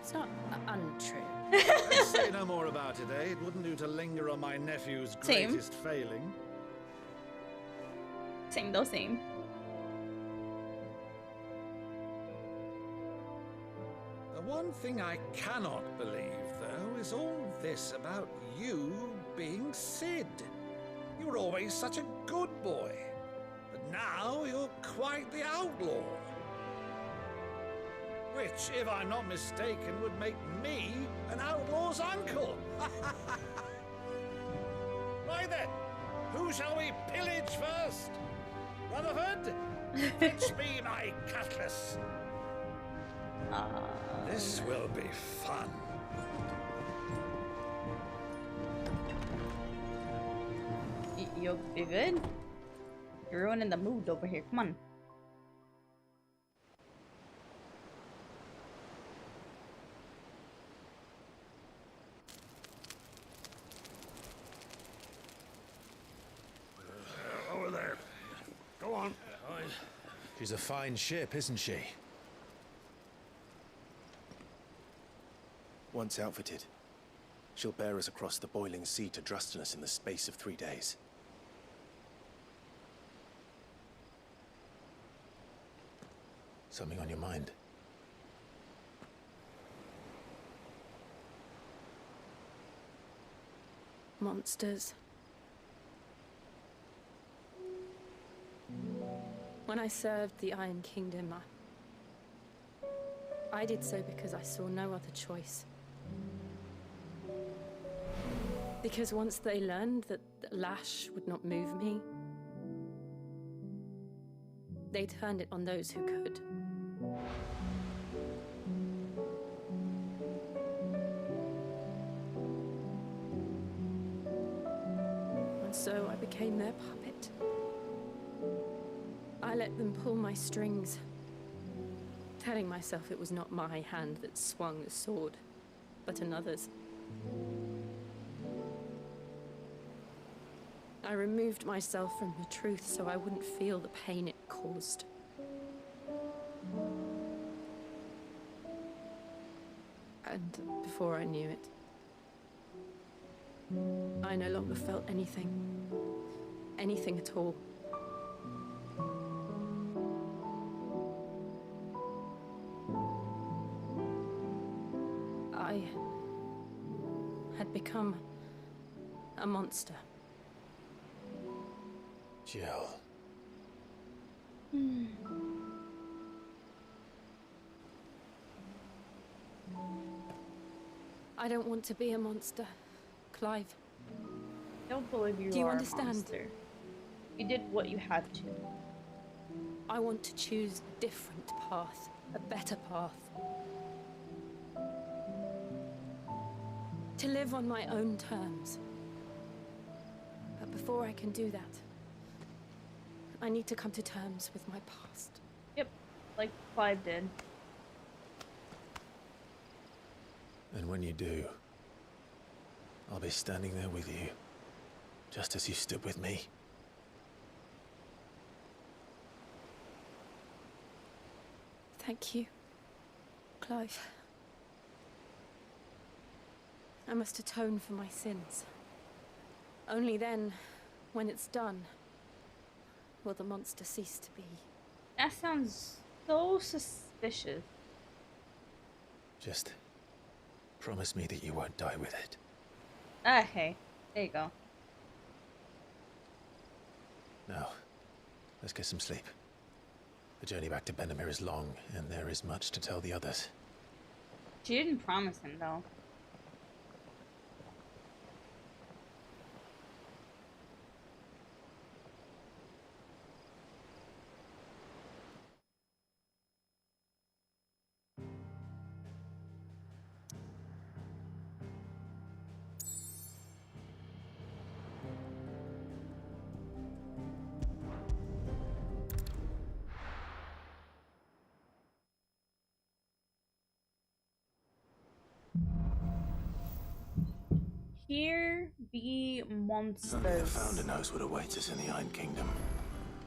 It's not untrue. Let's say no more about it, eh? It wouldn't do to linger on my nephew's Same. greatest failing. Same though, same. The one thing I cannot believe, though, is all this about you being Sid. You were always such a good boy, but now you're quite the outlaw. Which, if I'm not mistaken, would make me an outlaw's uncle. Right then, who shall we pillage first? Rutherford, fetch me my cutlass. This will be fun. You good? You're ruining the mood over here. Come on. Over there. Go on. She's a fine ship, isn't she? Once outfitted, she'll bear us across the boiling sea to Drustinus in the space of 3 days. Something on your mind? Monsters. When I served the Iron Kingdom, I did so because I saw no other choice. Because once they learned that Lash would not move me, they turned it on those who could. And so I became their puppet. I let them pull my strings, telling myself it was not my hand that swung the sword, but another's. I removed myself from the truth so I wouldn't feel the pain it caused. And before I knew it, I no longer felt anything. Anything at all. I had become a monster. Jill. I don't want to be a monster, Clive. Don't believe you. Do you are understand? A monster. You did what you had to. I want to choose a different path, a better path. To live on my own terms. But before I can do that, I need to come to terms with my past. Yep, like Clive did. And when you do, I'll be standing there with you, just as you stood with me. Thank you, Clive. I must atone for my sins. Only then, when it's done, will the monster cease to be. That sounds so suspicious. Just promise me that you won't die with it. Okay, there you go. Now, let's get some sleep. The journey back to Benamir is long, and there is much to tell the others. She didn't promise him, though. Here be monsters. Only the Founder knows what awaits us in the Iron Kingdom.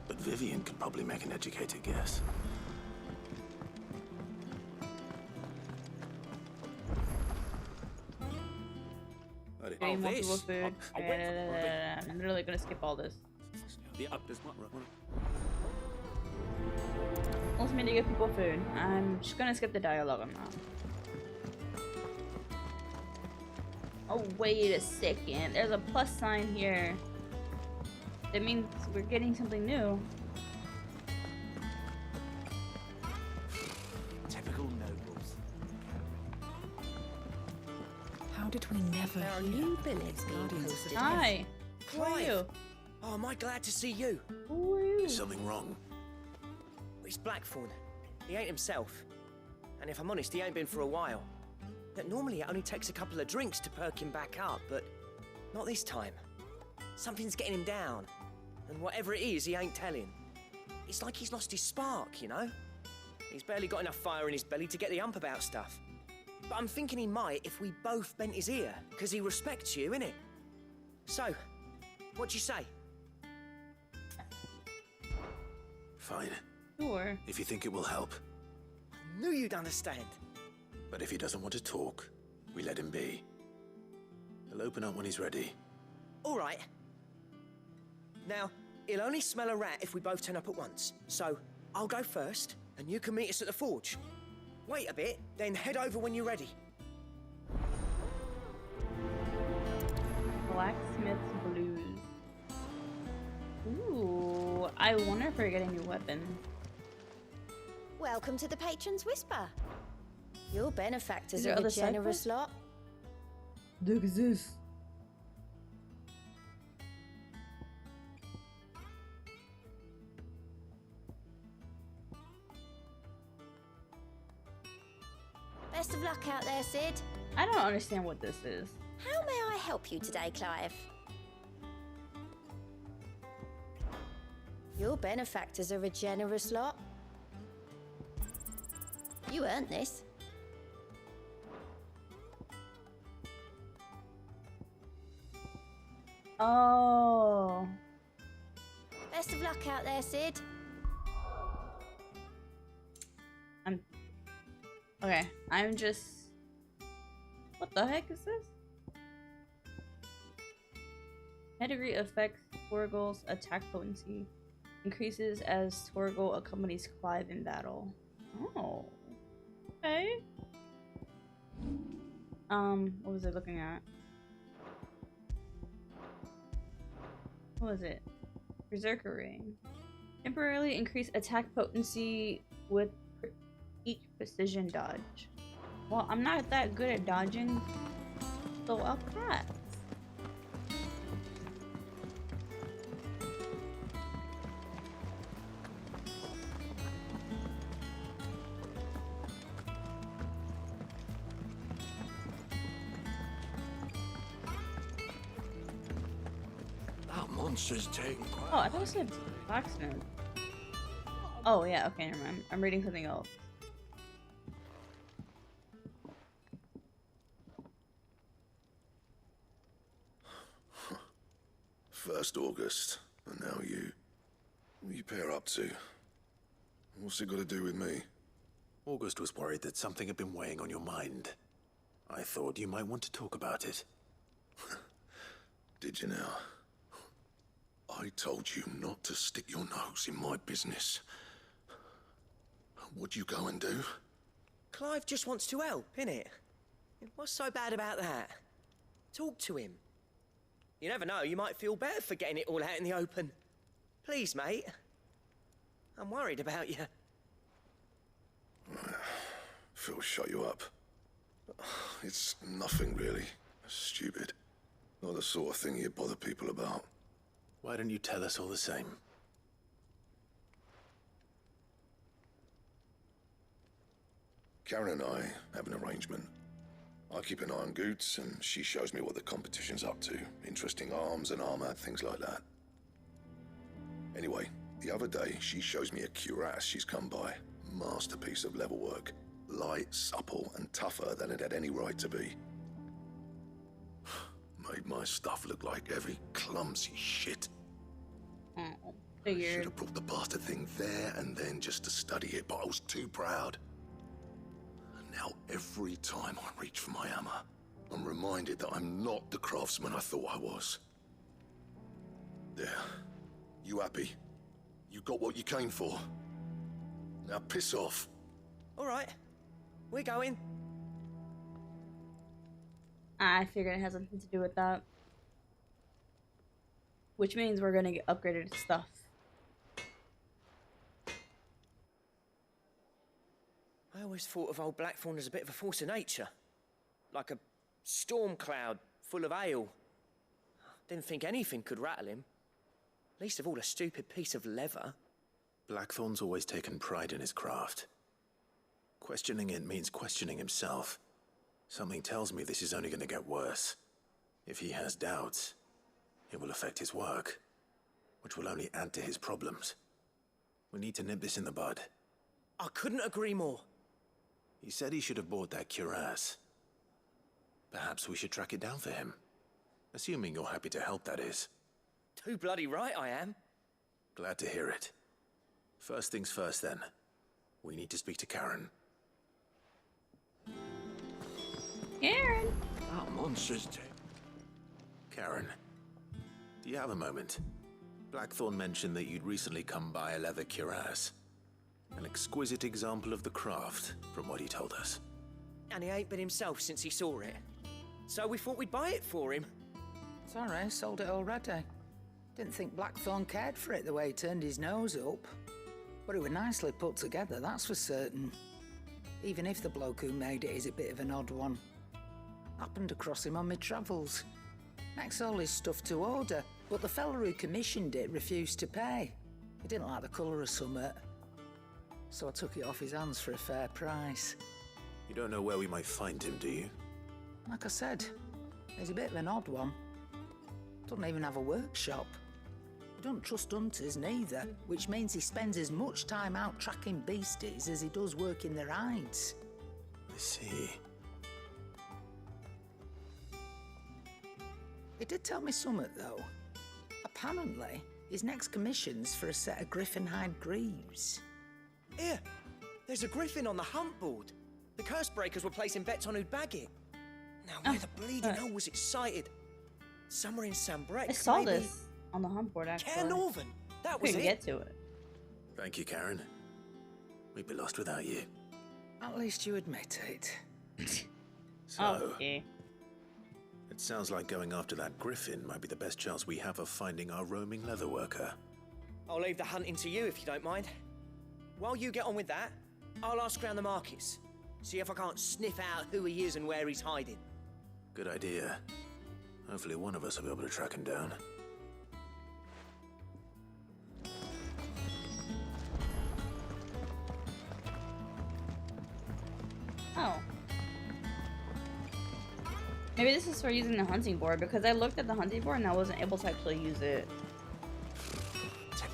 But Vivian could probably make an educated guess. Getting more people food. I'm literally gonna skip all this. Wants me to give people food. I'm just gonna skip the dialogue on that. Oh, wait a second. There's a plus sign here. That means we're getting something new. Typical nobles. How did we never There are hear new of billets being Guardians of the posted. Hi. Who are Clive. you? Oh, am I glad to see you? Who are you? Is something wrong? It's Blackthorn. He ain't himself. And if I'm honest, he ain't been for a while. That normally it only takes a couple of drinks to perk him back up, but not this time. Something's getting him down. And whatever it is, he ain't telling. It's like he's lost his spark, you know? He's barely got enough fire in his belly to get the ump about stuff. But I'm thinking he might if we both bent his ear, because he respects you, innit? So, what do you say? Fine. Sure. If you think it will help. I knew you'd understand. But if he doesn't want to talk, we let him be. He'll open up when he's ready. All right. Now, he'll only smell a rat if we both turn up at once. So, I'll go first, and you can meet us at the forge. Wait a bit, then head over when you're ready. Blacksmith's Blues. Ooh, I wonder if we're getting new weapons. Welcome to the Patron's Whisper. Your benefactors Is there are a other side generous quests? lot. Look at this. Best of luck out there, Sid. I don't understand what this is. How may I help you today, Clive? Your benefactors are a generous lot. You earned this. Oh. Best of luck out there, Sid. Okay, I'm just... What the heck is this? Pedigree affects Torgal's attack potency. Increases as Torgal accompanies Clive in battle. Oh. Okay. What was I looking at? What was it? Berserker Ring. Temporarily increase attack potency with each precision dodge. Well, I'm not that good at dodging, so I'll pass. That monster's taking quite. Oh, I thought it said blacksmith. Oh yeah, okay, never mind. I'm reading something else. First August, and now you. What you pair up to? What's it got to do with me? August was worried that something had been weighing on your mind. I thought you might want to talk about it. Did you now? I told you not to stick your nose in my business. What'd you go and do? Clive just wants to help, innit? What's so bad about that? Talk to him. You never know, you might feel better for getting it all out in the open. Please, mate. I'm worried about you. Phil shut you up. It's nothing really. Stupid. Not the sort of thing you bother people about. Why don't you tell us all the same? Karen and I have an arrangement. I keep an eye on Goots, and she shows me what the competition's up to. Interesting arms and armor, things like that. Anyway, the other day, she shows me a cuirass she's come by. Masterpiece of level work. Light, supple, and tougher than it had any right to be. Made my stuff look like heavy, clumsy shit. I should have brought the bastard thing there and then just to study it, but I was too proud. And now every time I reach for my hammer, I'm reminded that I'm not the craftsman I thought I was. There. You happy? You got what you came for. Now piss off. All right. We're going. I figured it has something to do with that. Which means we're gonna get upgraded stuff. I always thought of old Blackthorn as a bit of a force of nature. Like a storm cloud full of ale. Didn't think anything could rattle him. Least of all a stupid piece of leather. Blackthorn's always taken pride in his craft. Questioning it means questioning himself. Something tells me this is only going to get worse. If he has doubts, it will affect his work, which will only add to his problems. We need to nip this in the bud. I couldn't agree more. He said he should have bought that cuirass. Perhaps we should track it down for him. Assuming you're happy to help, that is. Too bloody right I am. Glad to hear it. First things first, then. We need to speak to Karen. Karen! That monster's dead. Karen, do you have a moment? Blackthorn mentioned that you'd recently come by a leather cuirass. An exquisite example of the craft, from what he told us. And he ain't been himself since he saw it. So we thought we'd buy it for him. Sorry, sold it already. Didn't think Blackthorn cared for it the way he turned his nose up. But it was nicely put together, that's for certain. Even if the bloke who made it is a bit of an odd one. Happened across him on my travels. Next all his stuff to order, but the fella who commissioned it refused to pay. He didn't like the colour of summit. So I took it off his hands for a fair price. You don't know where we might find him, do you? Like I said, he's a bit of an odd one. Doesn't even have a workshop. He don't trust hunters neither, which means he spends as much time out tracking beasties as he does working their hides. I see. He did tell me something, though. Apparently, his next commission's for a set of griffin hide greaves. Here, there's a griffin on the hunt board. The curse breakers were placing bets on who'd bag it. Now, where the bleeding hell was it sighted? Somewhere in Sambrec, I saw maybe? this on the hunt board, actually. Care Northern, that was Couldn't it. get to it. Thank you, Karen. We'd be lost without you. At least you admit it. So, okay. It sounds like going after that griffin might be the best chance we have of finding our roaming leather worker. I'll leave the hunting to you if you don't mind. While you get on with that, I'll ask around the markets. See if I can't sniff out who he is and where he's hiding. Good idea. Hopefully one of us will be able to track him down. Oh. Maybe this is for using the hunting board, because I looked at the hunting board and I wasn't able to actually use it.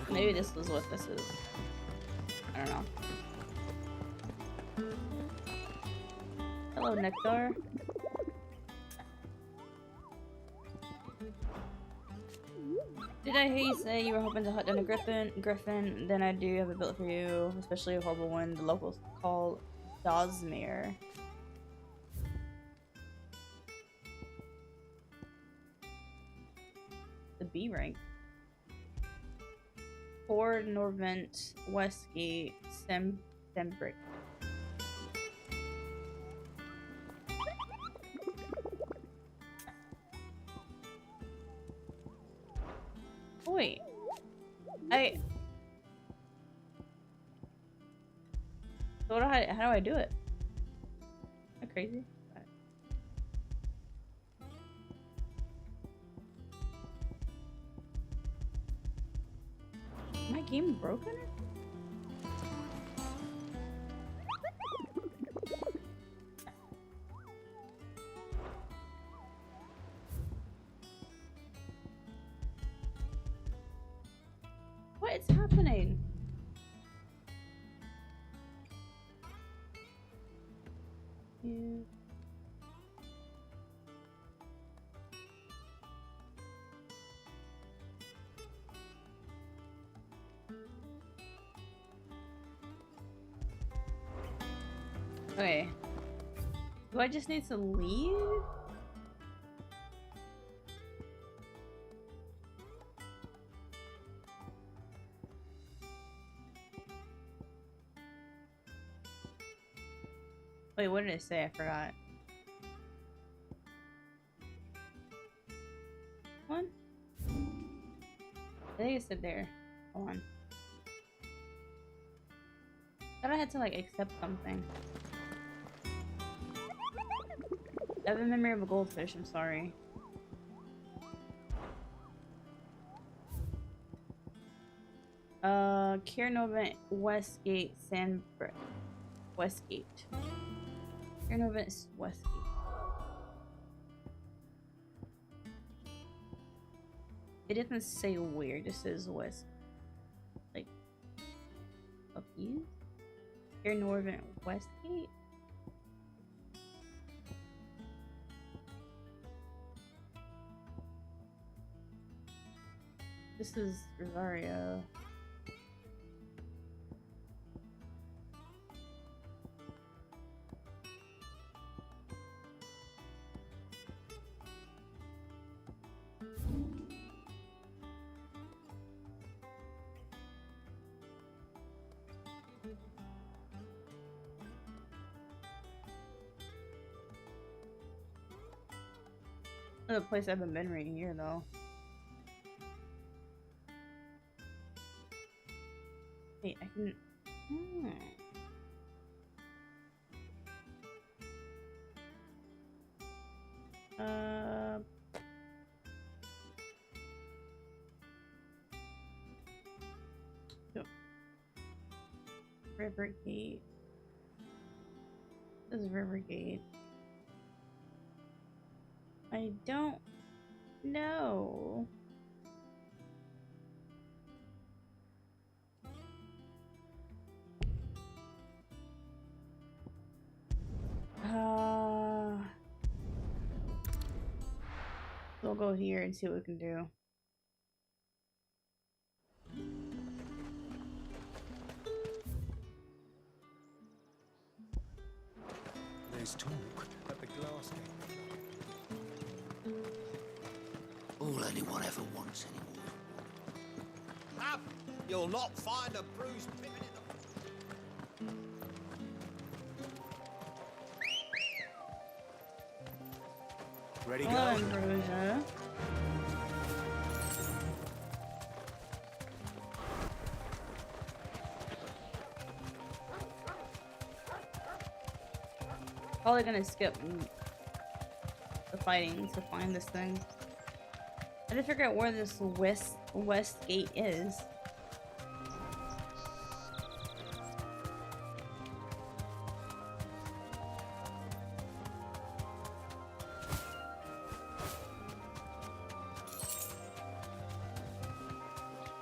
Maybe this was what this is. I don't know. Hello, Nectar. Did I hear you say you were hoping to hunt down a griffin? Then I do have a build for you, especially a horrible one the locals call Dosmere. The B rank. Ford, Norvent, Westgate, Sembrick. Wait. So how do I do it? Am I crazy? My game broken? What is happening? Okay. Do I just need to leave? Wait, what did it say? I forgot. One? I think it said there. Hold on. I thought I had to like accept something. I have a memory of a goldfish, I'm sorry. Kiernovent Westgate Sandbrook. Westgate. Kiernovent Westgate. It doesn't say where, it just says west. Like up east? Kiernovent Westgate? This is Rosario. Another place I haven't been right here though. Wait, I can. Yep. Rivergate. This is Rivergate. I don't know. We'll go here and see what we can do. There's talk at the glass gate. All anyone ever wants anymore. Up! You'll not find a bruised pippin in the... Ready, Hello, go? Ambrosia. Probably gonna skip the fighting to find this thing. I didn't figure out where this west gate is.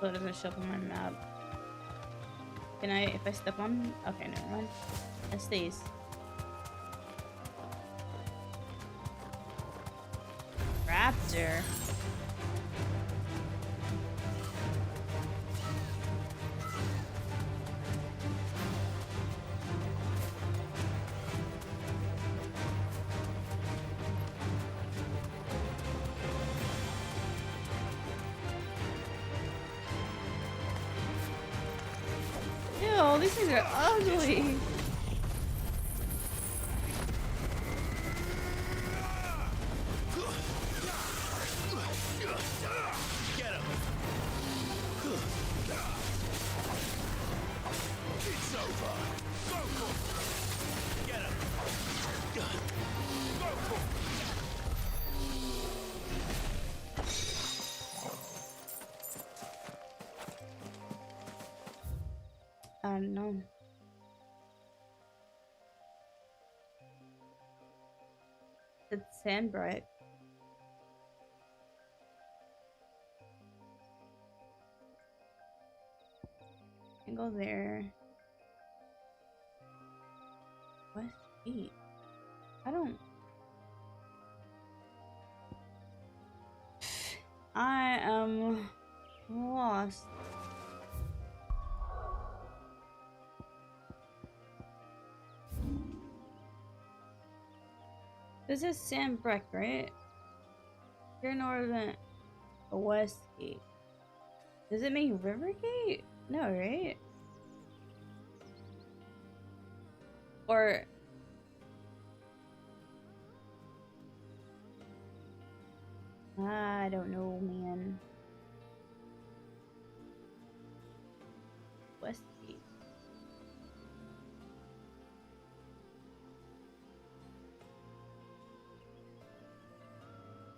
So it doesn't show up on my map. Can I, if I step on? Okay, never mind. It stays. Raptor. Ew, these things are ugly. I don't know. It's Sandbright. Can go there. West Gate. I don't. I am lost. This is Sandbreck, right? You're northern West Gate. Does it mean Rivergate? No, right? Or I don't know, man. Westgate.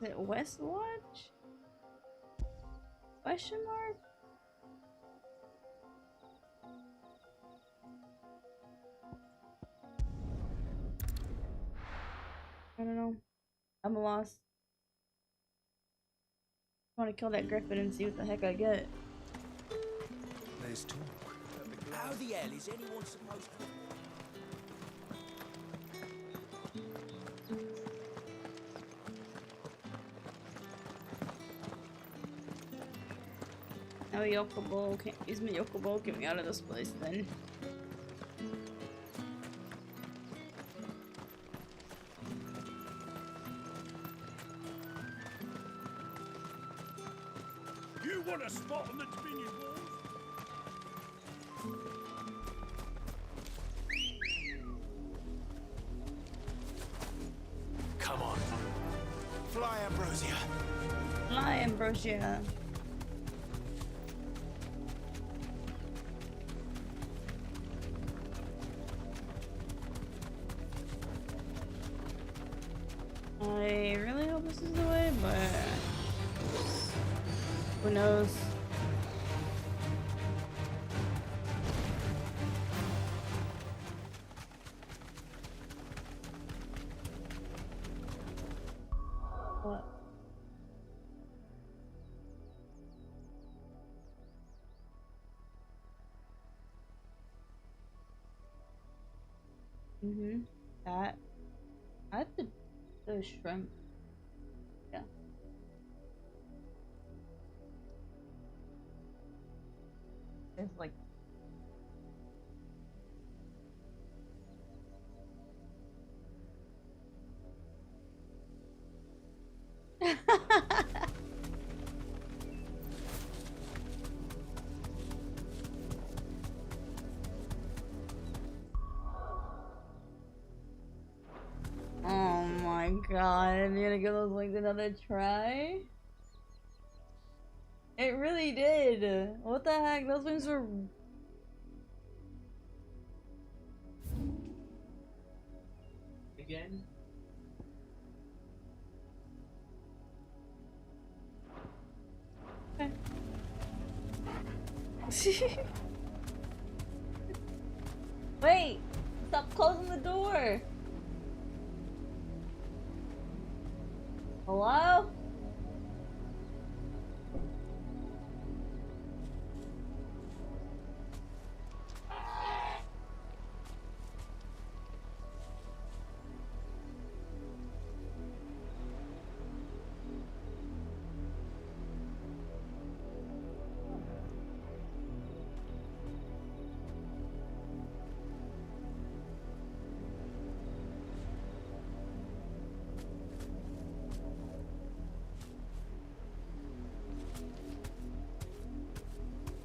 Is it Westwatch? Question mark? I don't know. I'm lost. I want to kill that griffin and see what the heck I get. There's talk. How the hell is anyone supposed to... Now Yokobo can't use my Yokobo. Get me out of this place then. You want a spot on the Dominion walls? Come on. Fly, Ambrosia. Fly, Ambrosia. I really hope this is the way, but who knows? What? That. I have the shrimp. Yeah. It's like oh my god, I'm gonna give those wings another try. It really did. What the heck? Those wings were again. okay. Wait! Stop closing the door! Hello?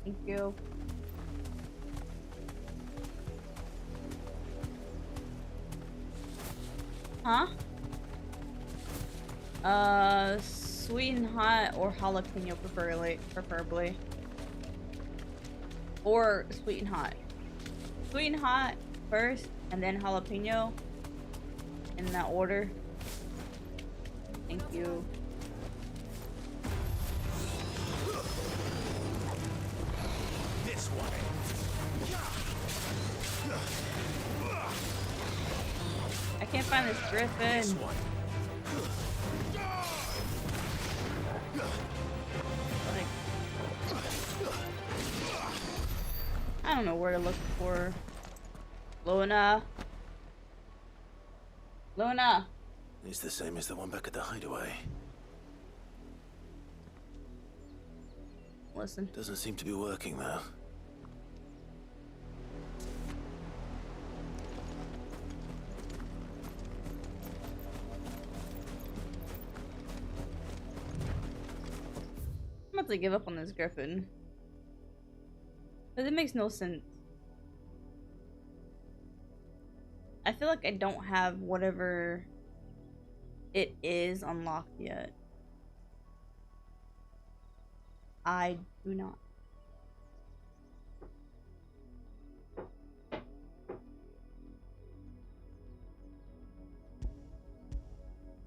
Thank you. Huh? Sweet and hot or jalapeno preferably. Or sweet and hot. Sweet and hot first, and then jalapeno. In that order. Thank you. This way. I can't find this griffin. This one. Like, I don't know where to look for Luna. Luna. It's the same as the one back at the hideaway. Listen. Doesn't seem to be working though. I'm about to give up on this griffin. But it makes no sense. I feel like I don't have whatever it is unlocked yet. I do not.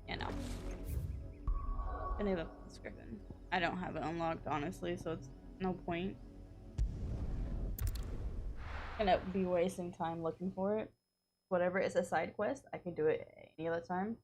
Yeah, no. Gonna have a Griffin. I don't have it unlocked, honestly, so it's no point. Gonna be wasting time looking for it. Whatever is a side quest, I can do it any other time.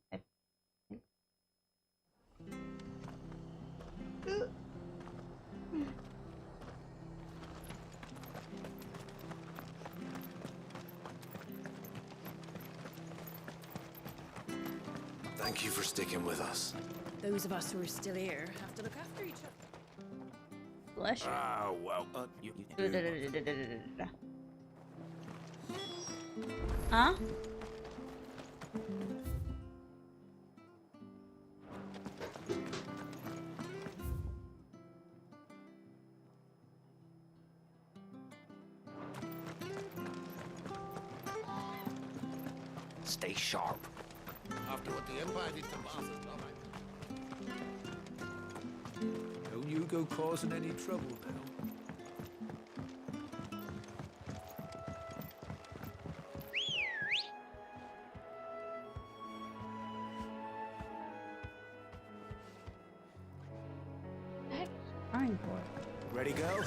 Thank you for sticking with us. Those of us who are still here have to look after each other. Bless you. Ah, well, Huh? Stay sharp. After what the Empire did to Martha's don't you go causing any trouble now. Trying for it. Ready, go?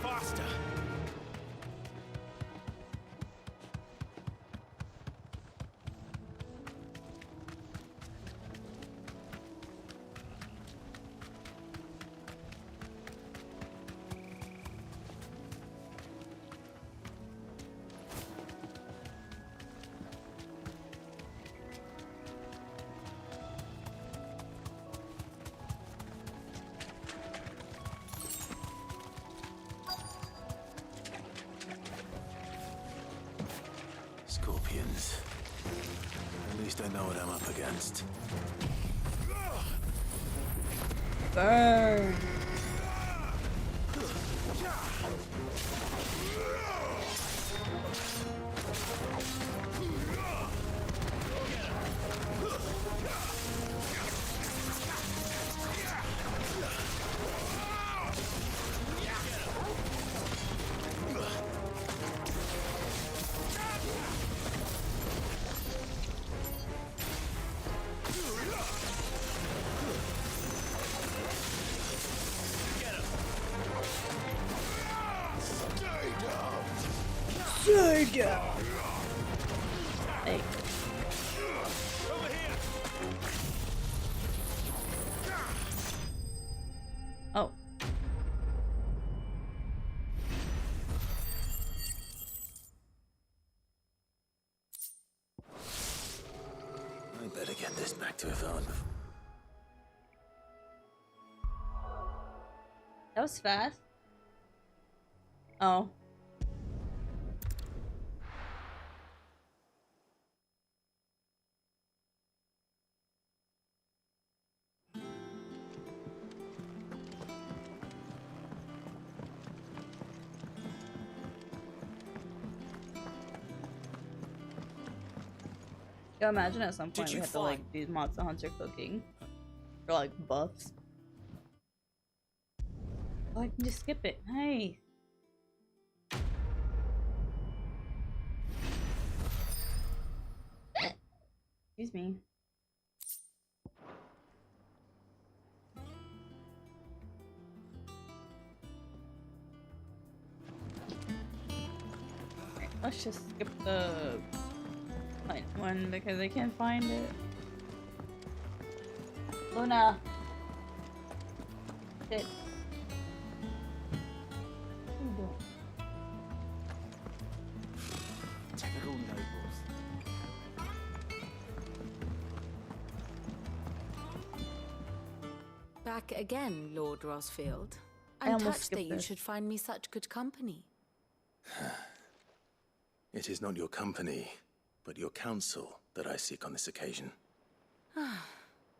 Faster! Scorpions. At least I know what I'm up against. Burn. Stay down. Hey. Oh. I better get this back to Yvonne. That was fast. Oh. Yeah, imagine at some point we had to like do Monster Hunter cooking. Or like buffs. Oh, I can just skip it. Hey. Excuse me. Alright, let's just skip the one because I can't find it. Luna. Sit. What are you doing? Typical nobles. Back again, Lord Rosfield. I I'm almost touched that skipped you this. should find me such good company. It is not your company, but your counsel that I seek on this occasion.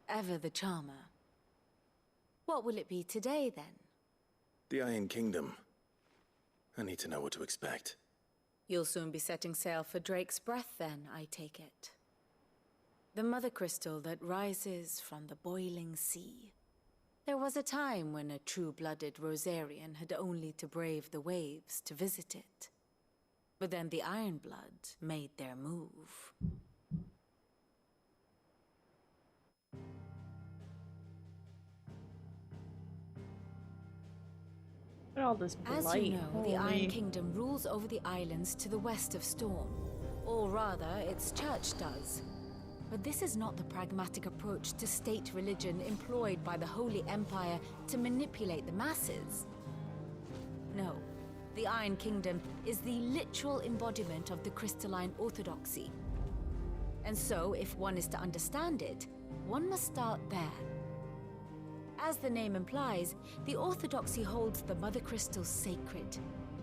Ever the charmer. What will it be today, then? The Iron Kingdom. I need to know what to expect. You'll soon be setting sail for Drake's Breath, then, I take it. The mother crystal that rises from the boiling sea. There was a time when a true-blooded Rosarian had only to brave the waves to visit it. But then the Ironblood made their move. Look at all this blight. As you know, the Iron Holy. Kingdom rules over the islands to the west of Storm. Or rather, its church does. But this is not the pragmatic approach to state religion employed by the Holy Empire to manipulate the masses. No, the Iron Kingdom is the literal embodiment of the crystalline orthodoxy. And so, if one is to understand it, one must start there. As the name implies, the orthodoxy holds the Mother Crystals sacred,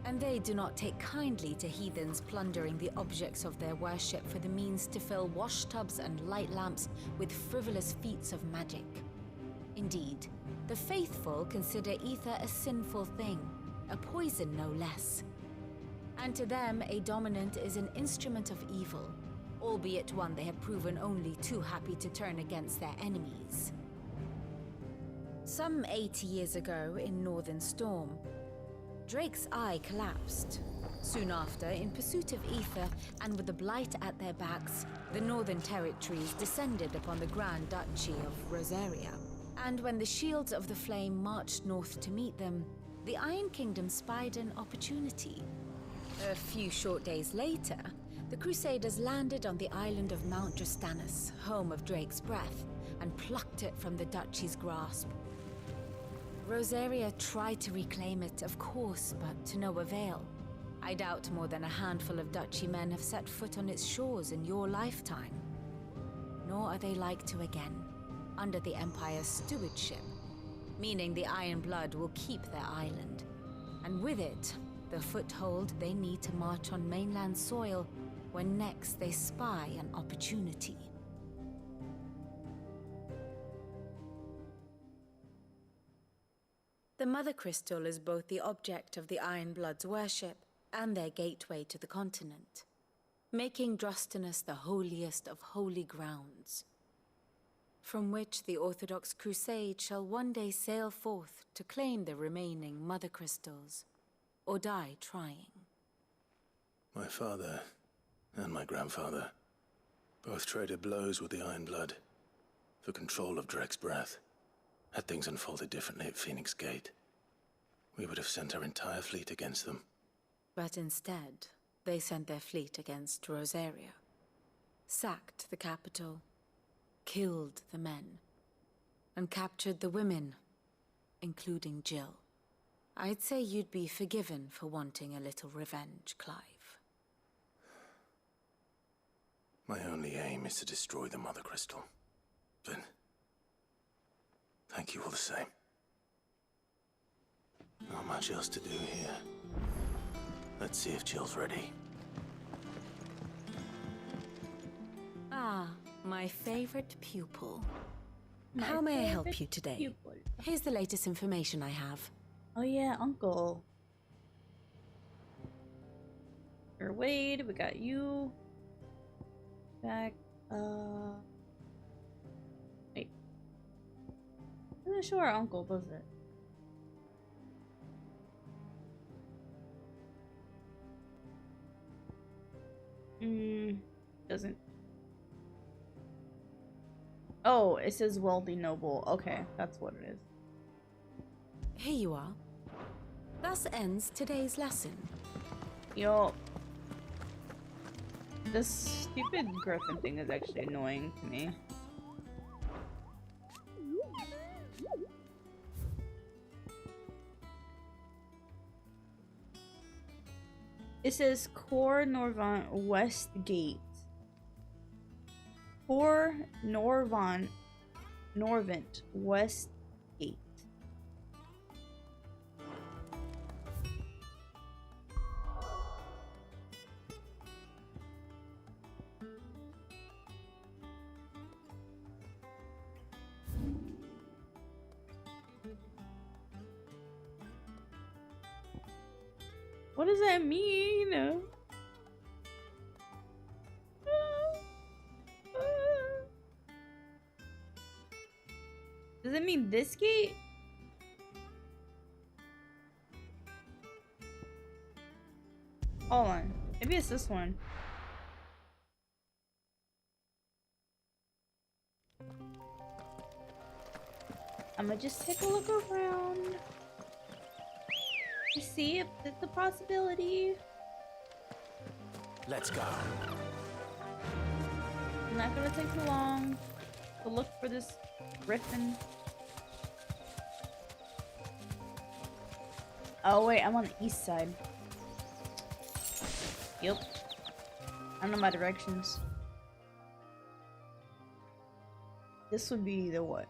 and they do not take kindly to heathens plundering the objects of their worship for the means to fill washtubs and light lamps with frivolous feats of magic. Indeed, the faithful consider ether a sinful thing, a poison no less. And to them, a dominant is an instrument of evil, albeit one they have proven only too happy to turn against their enemies. Some 80 years ago in Northern Storm, Drake's eye collapsed. Soon after, in pursuit of ether and with the blight at their backs, the Northern Territories descended upon the Grand Duchy of Rosaria. And when the Shields of the Flame marched north to meet them, the Iron Kingdom spied an opportunity. A few short days later, the Crusaders landed on the island of Mount Justanus, home of Drake's breath, and plucked it from the duchy's grasp. Rosaria tried to reclaim it, of course, but to no avail. I doubt more than a handful of duchy men have set foot on its shores in your lifetime. Nor are they like to again, under the Empire's stewardship, meaning the Iron Blood will keep their island, and with it, the foothold they need to march on mainland soil when next they spy an opportunity. The Mother Crystal is both the object of the Iron Blood's worship and their gateway to the continent, making Drostanus the holiest of holy grounds, from which the Orthodox Crusade shall one day sail forth to claim the remaining Mother Crystals, or die trying. My father and my grandfather both traded blows with the Iron Blood for control of Drake's breath. Had things unfolded differently at Phoenix Gate, we would have sent our entire fleet against them. But instead, they sent their fleet against Rosaria, sacked the capital, killed the men, and captured the women, including Jill. I'd say you'd be forgiven for wanting a little revenge, Clive. My only aim is to destroy the Mother Crystal. But thank you all the same. Not much else to do here. Let's see if Jill's ready. Ah, my favorite pupil. How may I help you today? Here's the latest information I have. Oh yeah, Uncle. Or Wade, we got you. Back, wait. I'm not sure our uncle does it. Doesn't. Oh, it says wealthy noble. Okay, that's what it is. Here you are. Thus ends today's lesson. Yo. This stupid griffin thing is actually annoying to me. It says Cor Norvant West Gate. Cor Norvant West Gate. What does that mean? Does it mean this gate? Hold on. Maybe it's this one. I'ma just take a look around to see if it's a possibility. Let's go. Not gonna take too long to look for this griffin. Oh wait, I'm on the east side. Yep. I don't know my directions. This would be the what?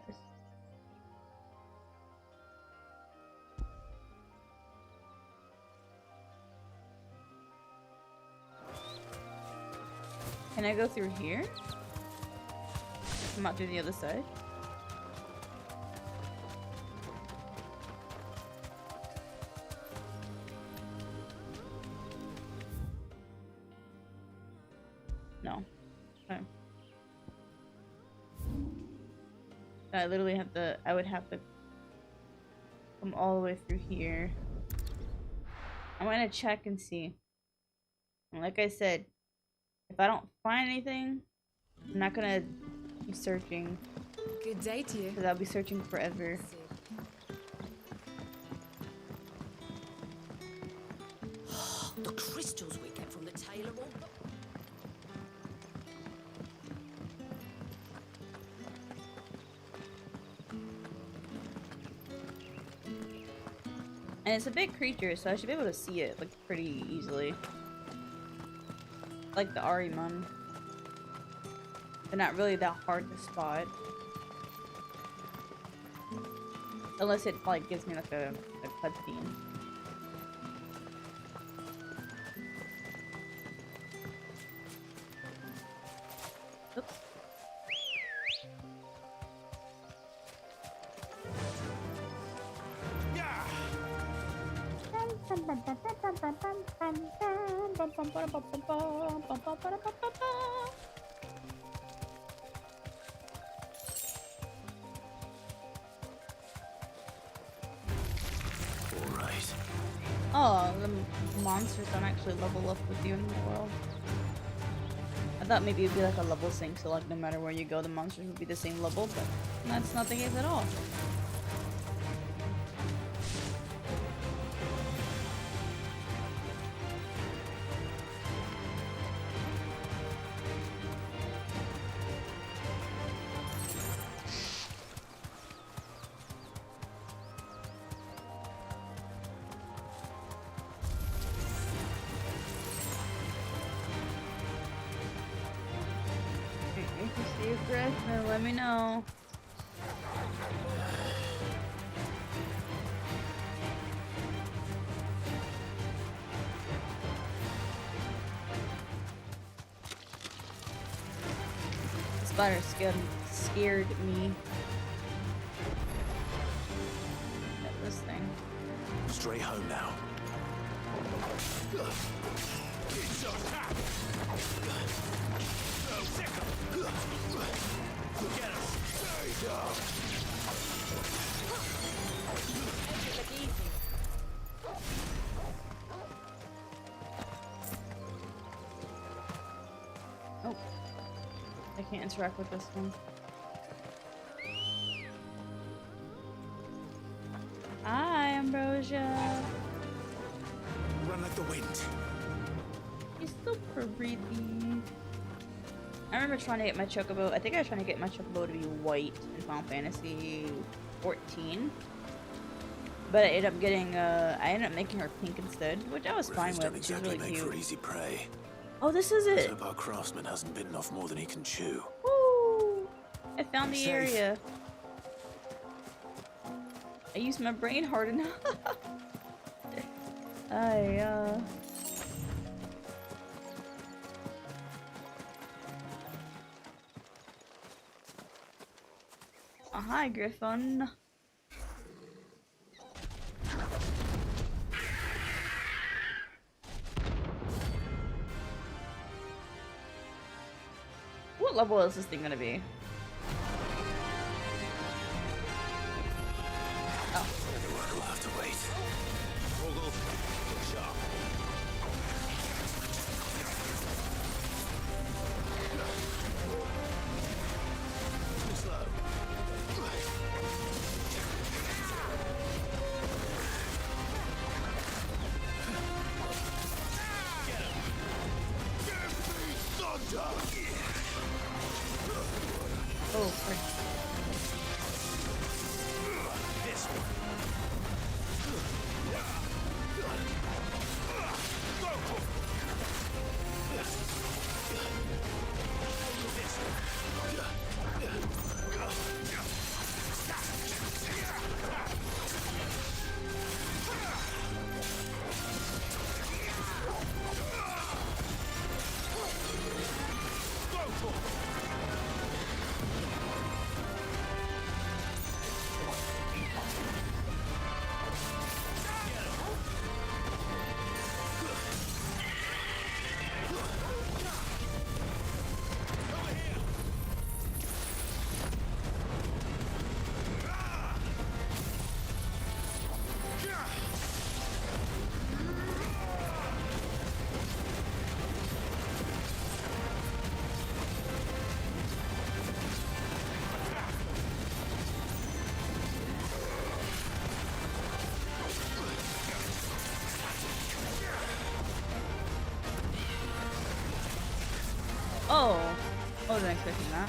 Can I go through here? Come out through the other side? No. Okay. I literally have to, I would have to come all the way through here. I'm gonna check and see. And like I said, if I don't find anything, I'm not gonna keep searching. Good day to you. Because I'll be searching forever. The crystals we get from the tailor all. And it's a big creature, so I should be able to see it like pretty easily. Like the Ariman. They're not really that hard to spot. Unless it like gives me like a cutscene. Oops. Alright. Oh, the monsters don't actually level up with you in the world. I thought maybe it'd be like a level sync, so like no matter where you go, the monsters would be the same level, but that's not the case at all. If you see a griffin, let me know. The spider scared me. At this thing. Straight home now. Oh, I can't interact with this one. Hi, Ambrosia. Run like the wind. He's so pretty. I remember trying to get my chocobo. I think I was trying to get my chocobo to be white in Final Fantasy 14. But I ended up getting, I ended up making her pink instead, which I was fine with. Don't She's exactly really make for cute. easy prey. Oh, this is Let's it. hope our craftsman hasn't bitten off more than he can chew. Woo! I found the Safe. area. I used my brain hard enough. Hi, Griffin. What level is this thing gonna be? Oh. The work will have to wait. Oh, frick. This one. Oh, I wasn't expecting that.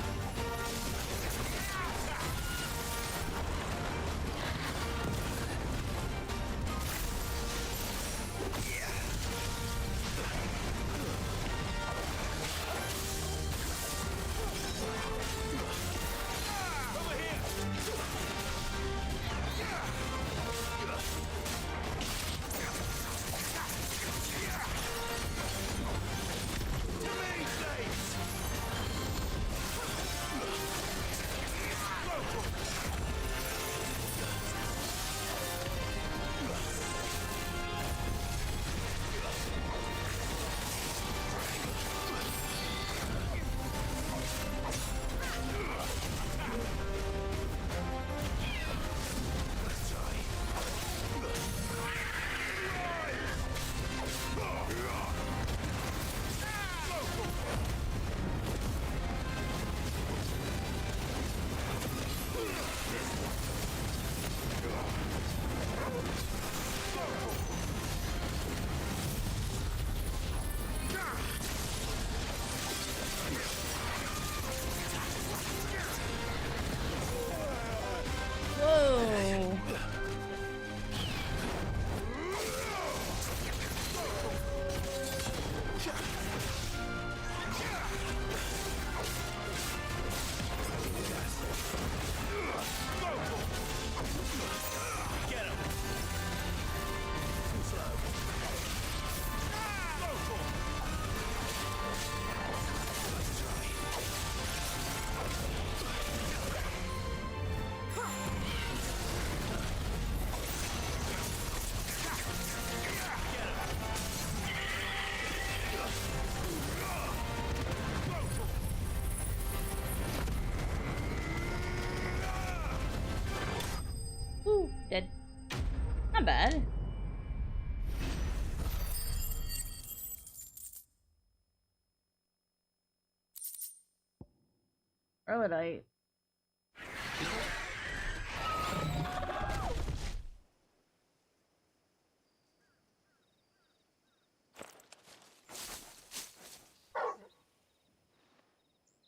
Whoa. Ooh, dead. Not bad. Erlodite.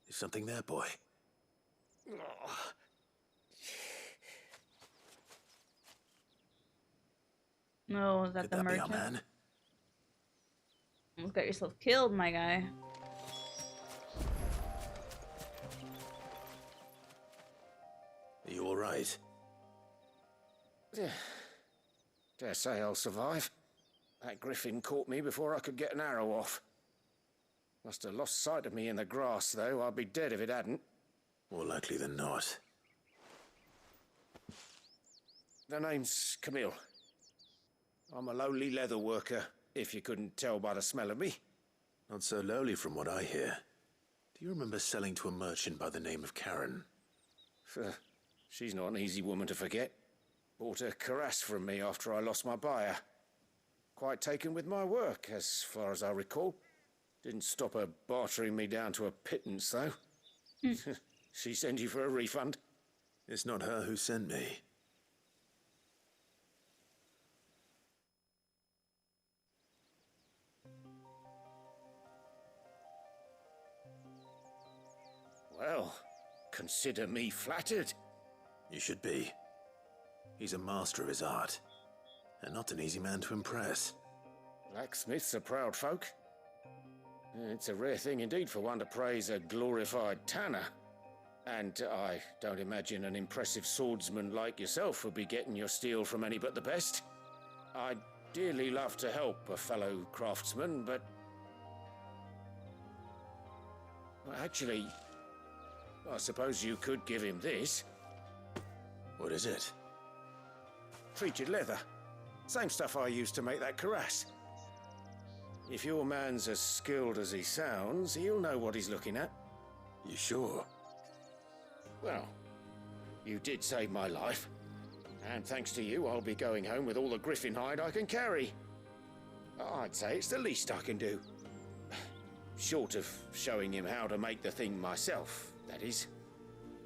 Is something there, boy? No, is that Could the that be merchant? our man? Almost got yourself killed, my guy. Are you all right? Dare say I'll survive. That griffin caught me before I could get an arrow off. Must have lost sight of me in the grass, though. I'd be dead if it hadn't. More likely than not. The name's Camille. I'm a lowly leather worker, if you couldn't tell by the smell of me. Not so lowly from what I hear. Do you remember selling to a merchant by the name of Karen? She's not an easy woman to forget. Bought a cuirass from me after I lost my buyer. Quite taken with my work, as far as I recall. Didn't stop her bartering me down to a pittance, though. She sent you for a refund? It's not her who sent me. Well, consider me flattered. You should be. He's a master of his art, and not an easy man to impress. Blacksmiths are proud folk. It's a rare thing indeed for one to praise a glorified tanner. And I don't imagine an impressive swordsman like yourself would be getting your steel from any but the best. I'd dearly love to help a fellow craftsman, but... well, actually, I suppose you could give him this. What is it? Treated leather. Same stuff I used to make that cuirass. If your man's as skilled as he sounds, he'll know what he's looking at. You sure? Well, you did save my life. And thanks to you, I'll be going home with all the griffin hide I can carry. I'd say it's the least I can do. Short of showing him how to make the thing myself, that is.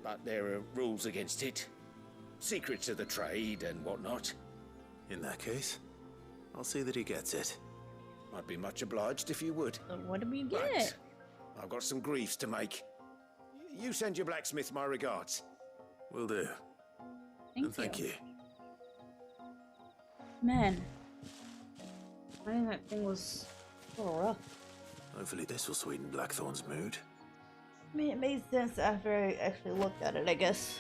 But there are rules against it. Secrets of the trade and whatnot. In that case, I'll see that he gets it. I'd be much obliged if you would. So what do we get? But I've got some griefs to make. You send your blacksmith my regards. Will do. Thank you. Man, I think that thing was a little rough. Hopefully this will sweeten Blackthorn's mood. I mean, it made sense after I actually looked at it, I guess.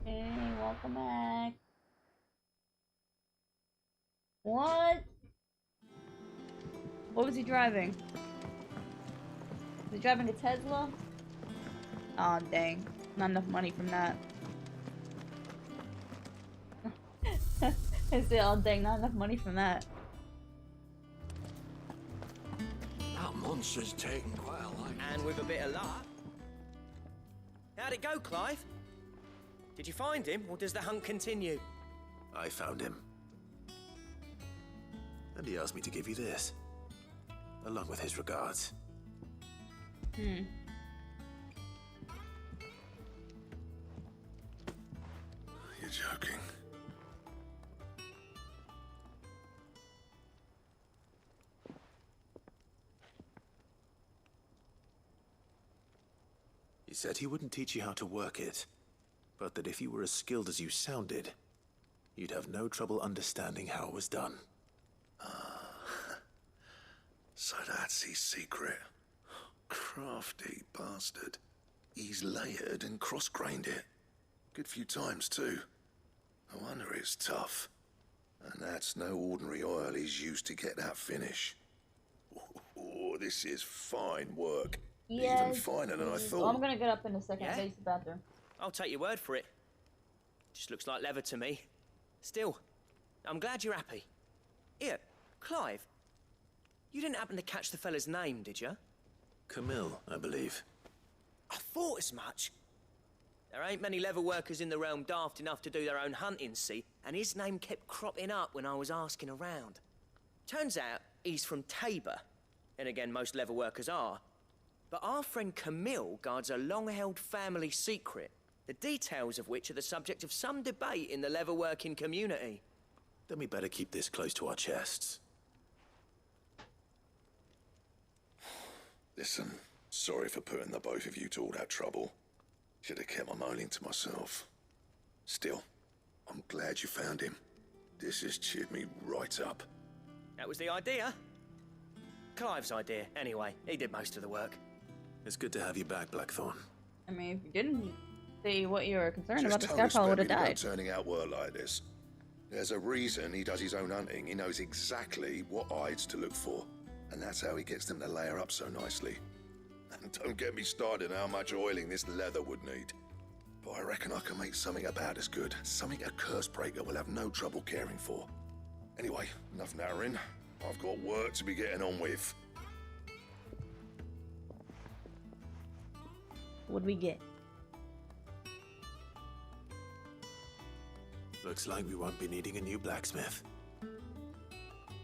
Hey, welcome back. What? What was he driving? Was he driving a Tesla? Aw, dang. Not enough money from that. I say, oh dang, not enough money from that. That monster's taken quite a life. And with a bit of luck. How'd it go, Clive? Did you find him, or does the hunt continue? I found him. And he asked me to give you this, along with his regards. Hmm. You're joking. He said he wouldn't teach you how to work it, but that if you were as skilled as you sounded, you'd have no trouble understanding how it was done. So that's his secret. Crafty bastard. He's layered and cross-grained it. Good few times, too. No wonder it's tough. And that's no ordinary oil he's used to get that finish. Oh, this is fine work. Yes, Even finer than I thought. Well, I'm gonna get up in a second. Yeah? I gotta use the bathroom. I'll take your word for it. Just looks like leather to me. Still, I'm glad you're happy. Here, Clive. You didn't happen to catch the fella's name, did you? Camille, I believe. I thought as much. There ain't many leather workers in the realm daft enough to do their own hunting, see? And his name kept cropping up when I was asking around. Turns out he's from Tabor. And again, most leather workers are. But our friend Camille guards a long-held family secret, the details of which are the subject of some debate in the leather-working community. Then we better keep this close to our chests. Listen, sorry for putting the both of you to all that trouble. Should have kept my moaning to myself. Still, I'm glad you found him. This has cheered me right up. That was the idea. Clive's idea, anyway. He did most of the work. It's good to have you back, Blackthorn. I mean, if you didn't say what you were concerned Just about, this tell guy probably would have respect me died. for turning out work like this. There's a reason he does his own hunting. He knows exactly what hides to look for. And that's how he gets them to layer up so nicely. And don't get me started on how much oiling this leather would need. But I reckon I can make something about as good. Something a Cursebreaker will have no trouble caring for. Anyway, enough narrowing. I've got work to be getting on with. What'd we get? Looks like we won't be needing a new blacksmith.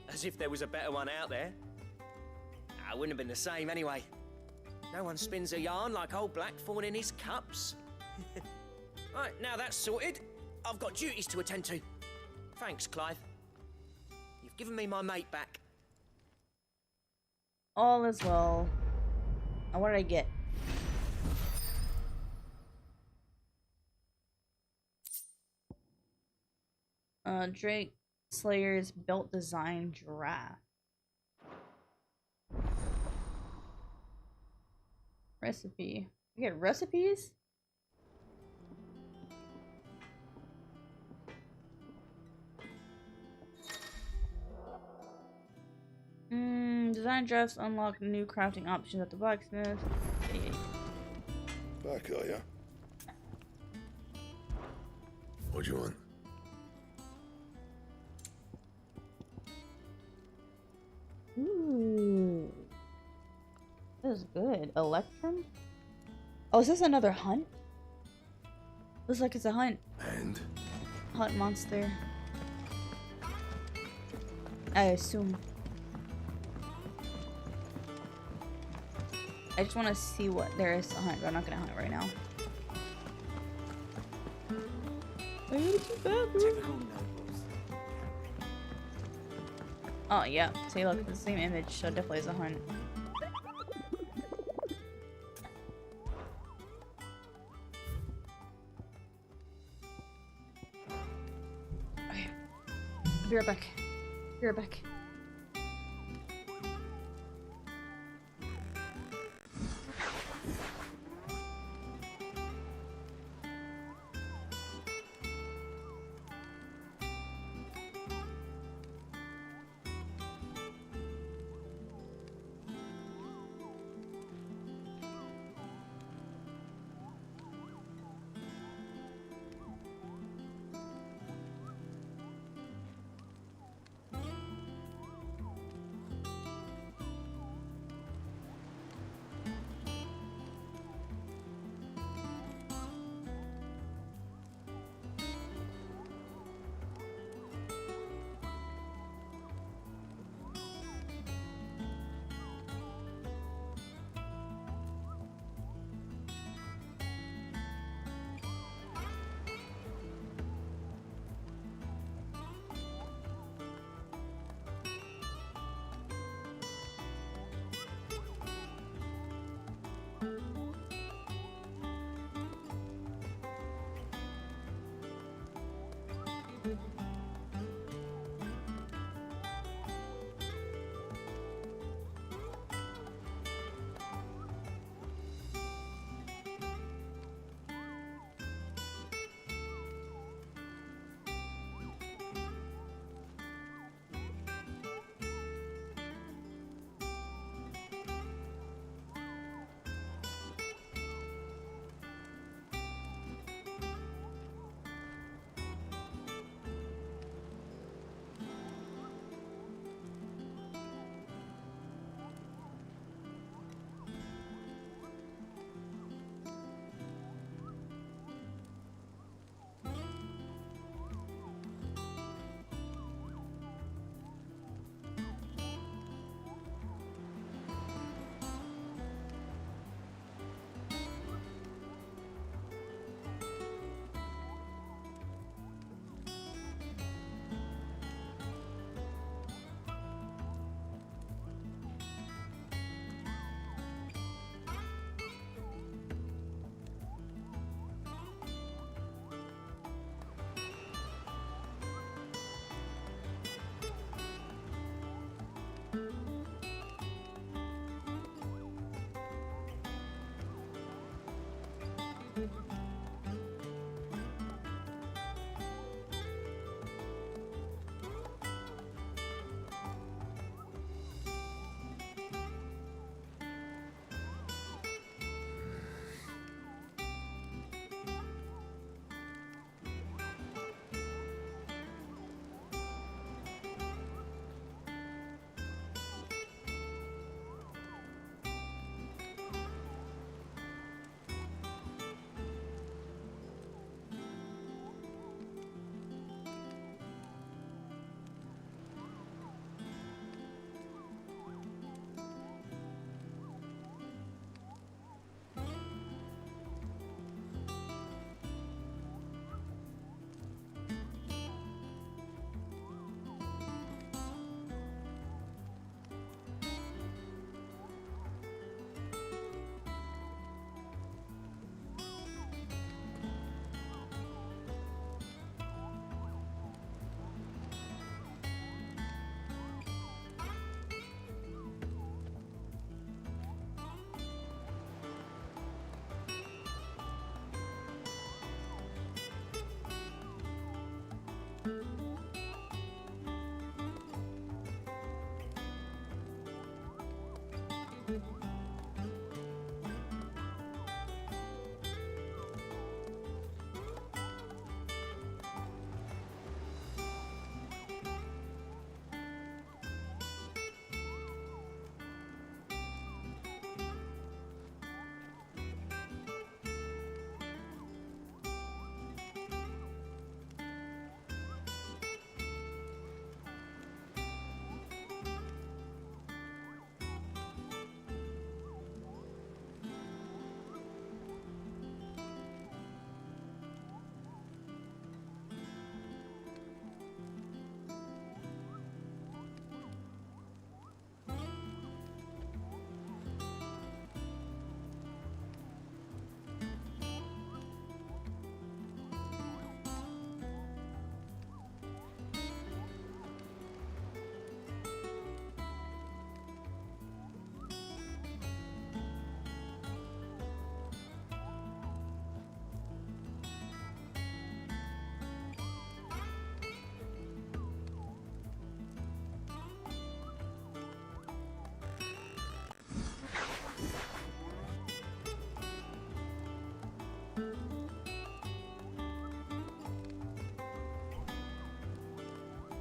As if there was a better one out there. I wouldn't have been the same anyway. No one spins a yarn like old Blackthorn in his cups. Right, now that's sorted, I've got duties to attend to. Thanks, Clive. You've given me my mate back. All is well. And what did I get? Drake Slayer's belt design draft. Recipe. You get recipes? Design drafts unlock new crafting options at the blacksmith. Back, are ya? What do you want? Ooh. This is good. Electrum? Oh, is this another hunt? Looks like it's a hunt. And? Hunt monster. I assume. I just want to see what there is to hunt, but I'm not gonna hunt right now. I gotta keep that, bro. Oh, yeah. See, look, it's the same image, so it definitely is a hunt. Okay. Be right back. Be right back.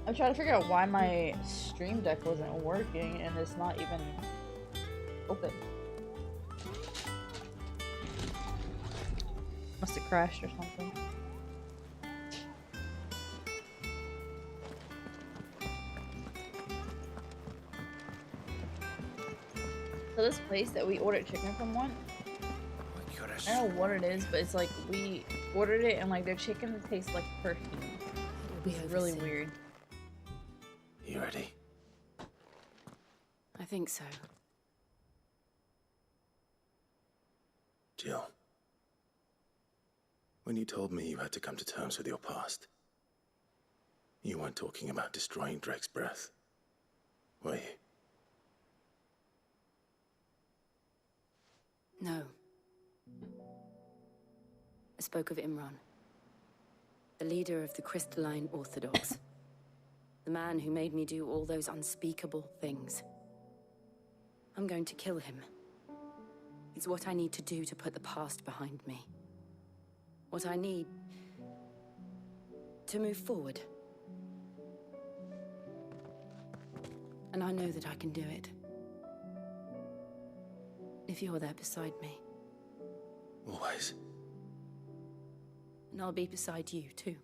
I'm trying to figure out why my stream deck wasn't working and it's not even open. Must have crashed or something. So this place that we ordered chicken from one, I don't know what it is, but it's like we ordered it and like their chicken tastes like perfume. It's really weird. You ready? I think so. Jill, when you told me you had to come to terms with your past, you weren't talking about destroying Drake's breath, were you? No. I spoke of Imran, the leader of the Crystalline Orthodox. The man who made me do all those unspeakable things. I'm going to kill him. It's what I need to do to put the past behind me. What I need to move forward. And I know that I can do it. If you're there beside me. Always. And I'll be beside you, too.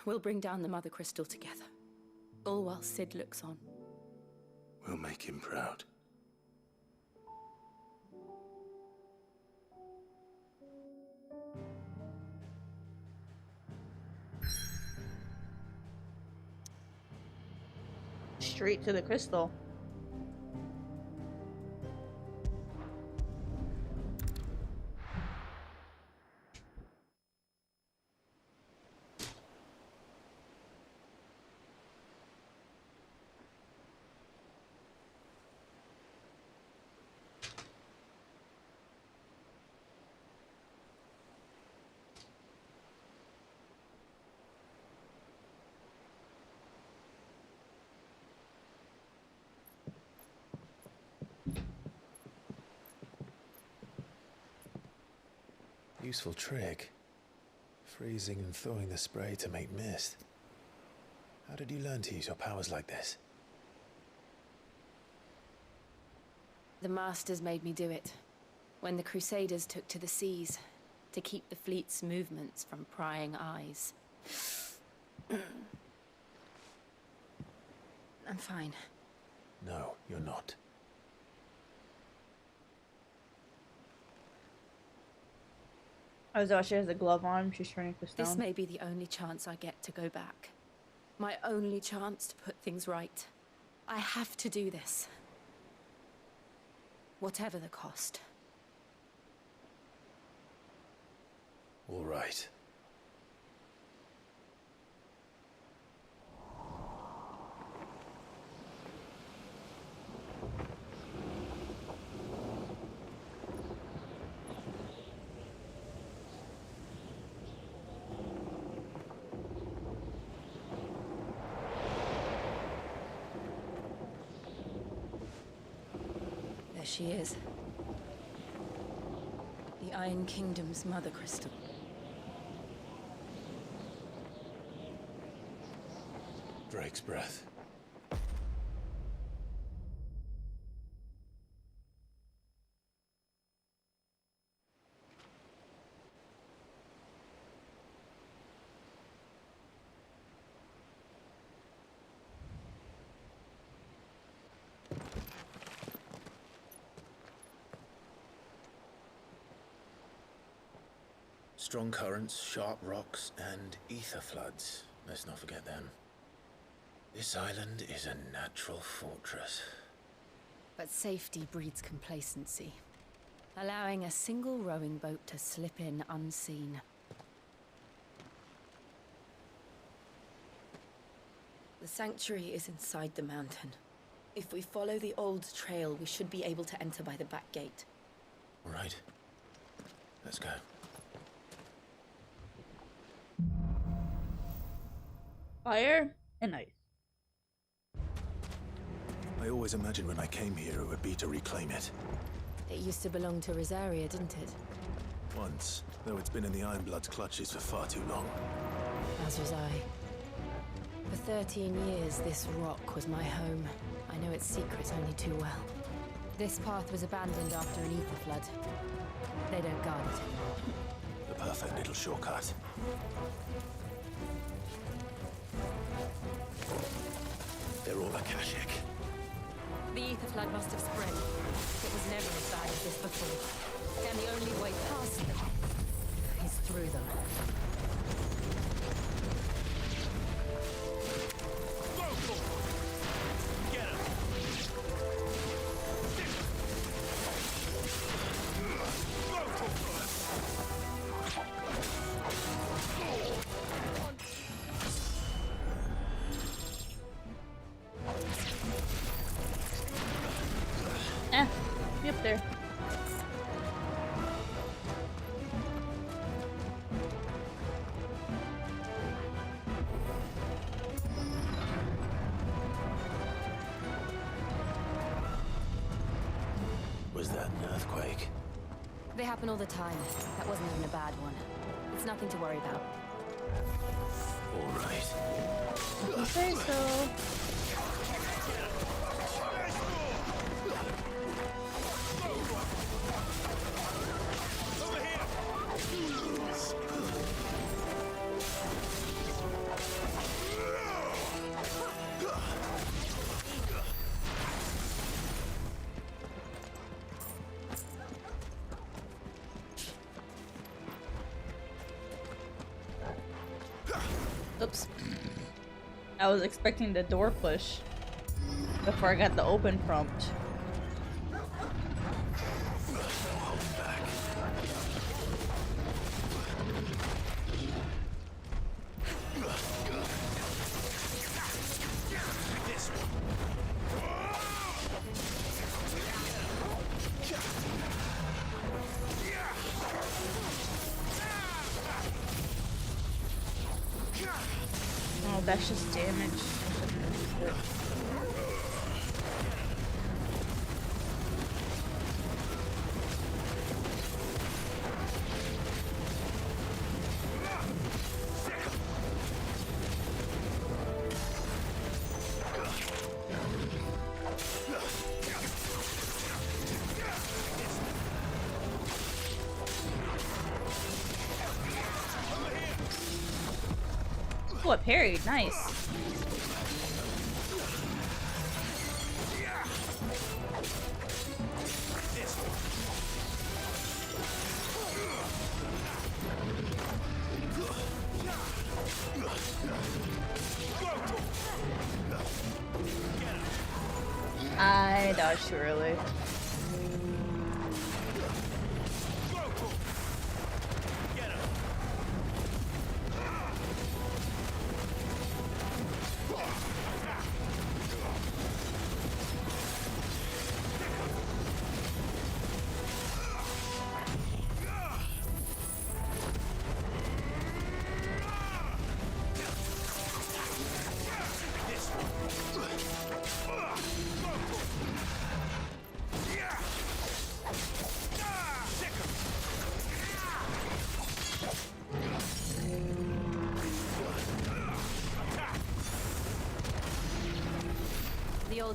We'll bring down the Mother Crystal together. All while Sid looks on. We'll make him proud. Straight to the crystal. Useful trick. Freezing and thawing the spray to make mist. How did you learn to use your powers like this? The Masters made me do it. When the Crusaders took to the seas, to keep the fleet's movements from prying eyes. I'm fine. No, you're not. Oh, she has a glove on. She's turning to stone. This may be the only chance I get to go back. My only chance to put things right. I have to do this. Whatever the cost. All right. There she is. The Iron Kingdom's mother crystal. Drake's breath. Strong currents, sharp rocks, and ether floods. Let's not forget them. This island is a natural fortress. But safety breeds complacency, allowing a single rowing boat to slip in unseen. The sanctuary is inside the mountain. If we follow the old trail, we should be able to enter by the back gate. All right. Let's go. Fire and ice. I always imagined when I came here it would be to reclaim it. It used to belong to Rosaria, didn't it? Once, though it's been in the Ironblood's clutches for far too long. As was I. For 13 years, this rock was my home. I know its secrets only too well. This path was abandoned after an ether flood. They don't guard it anymore. The perfect little shortcut. They're all Akashic. The ether flood must have spread. It was never as bad as this before. And the only way past them is through them. Be up there. Was that an earthquake? They happen all the time. That wasn't even a bad one. It's nothing to worry about. All right. You say so. Oops. I was expecting the door push before I got the open prompt. Oh, that's just damage. Oh, it parried. Nice. I dodged too early.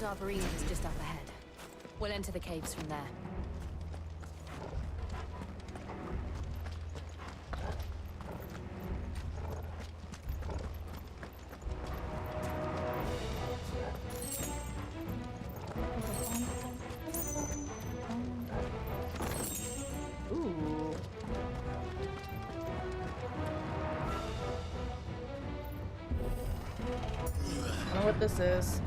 Old Arboretum is just up ahead. We'll enter the caves from there. Ooh. I don't know what this is.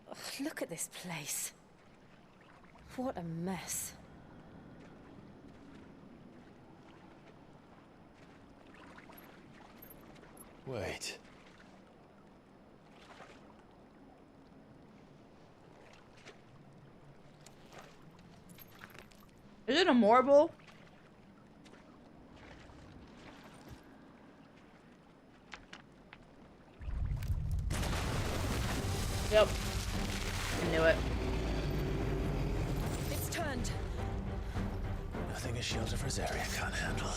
Ugh, look at this place. What a mess. Wait. Is it a marble? Yep. I knew it. It's turned. Nothing a shield of Rosaria can't handle.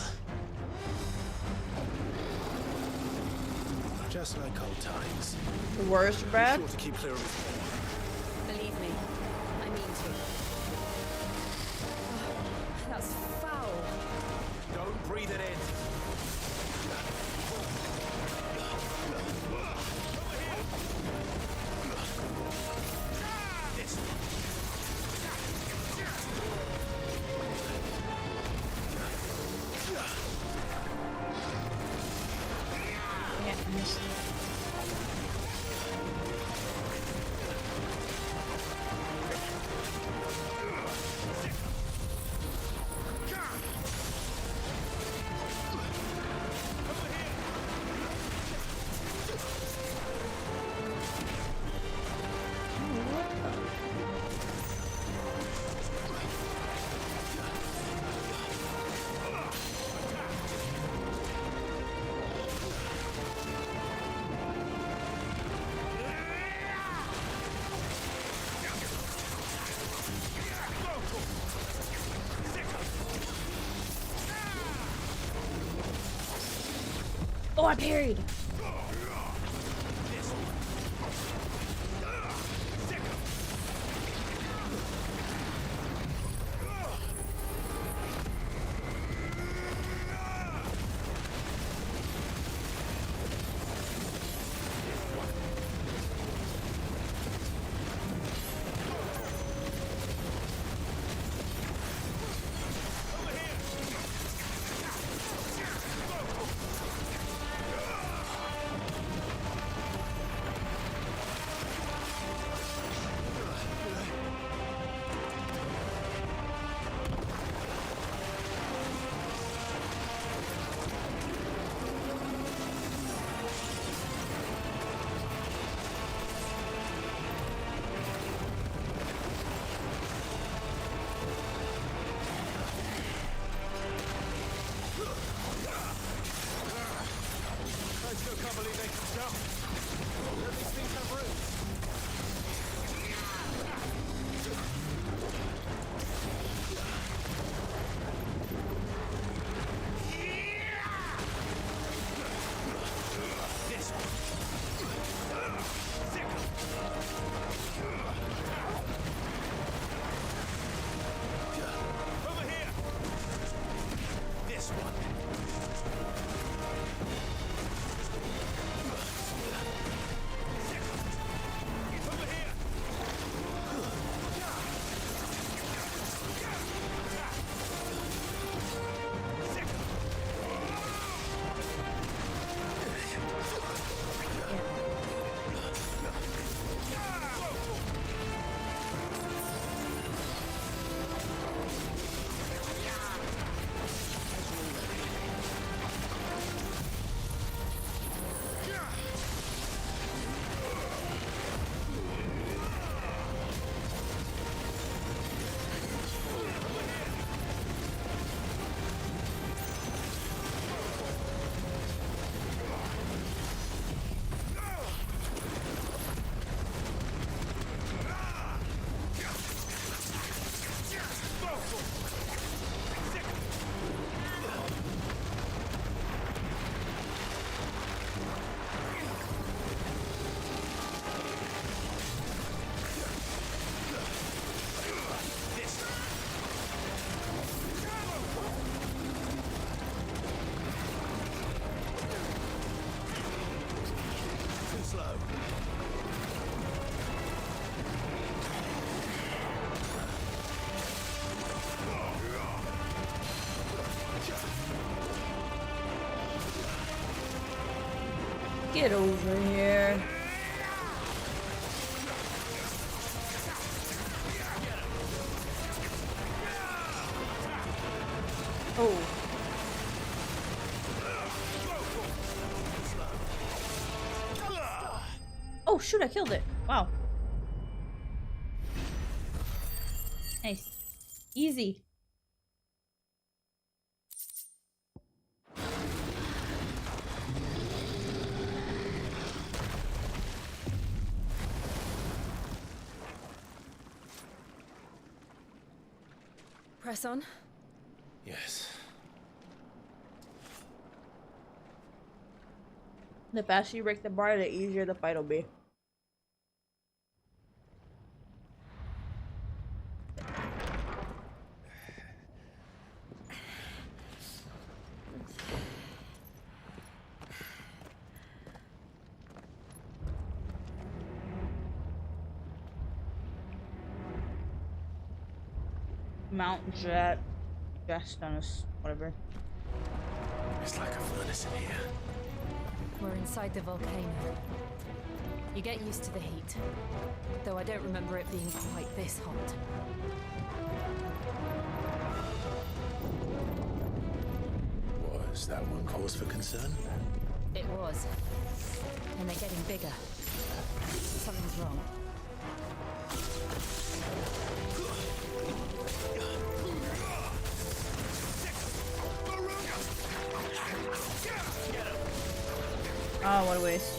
Just like old times. The worst, Brad? Be sure to keep clear of his Believe me, I mean to. Oh, that's foul. Don't breathe it in. Oh, I parried. Get over here. Oh. Oh shoot, I killed it. Wow. Nice. Easy. Press on. Yes. The faster you break the bar, the easier the fight will be. Mount Jet. Gastonus, whatever. It's like a furnace in here. We're inside the volcano. You get used to the heat. Though I don't remember it being quite this hot. Was that one cause for concern? It was. And they're getting bigger. Something's wrong. Oh, what a waste.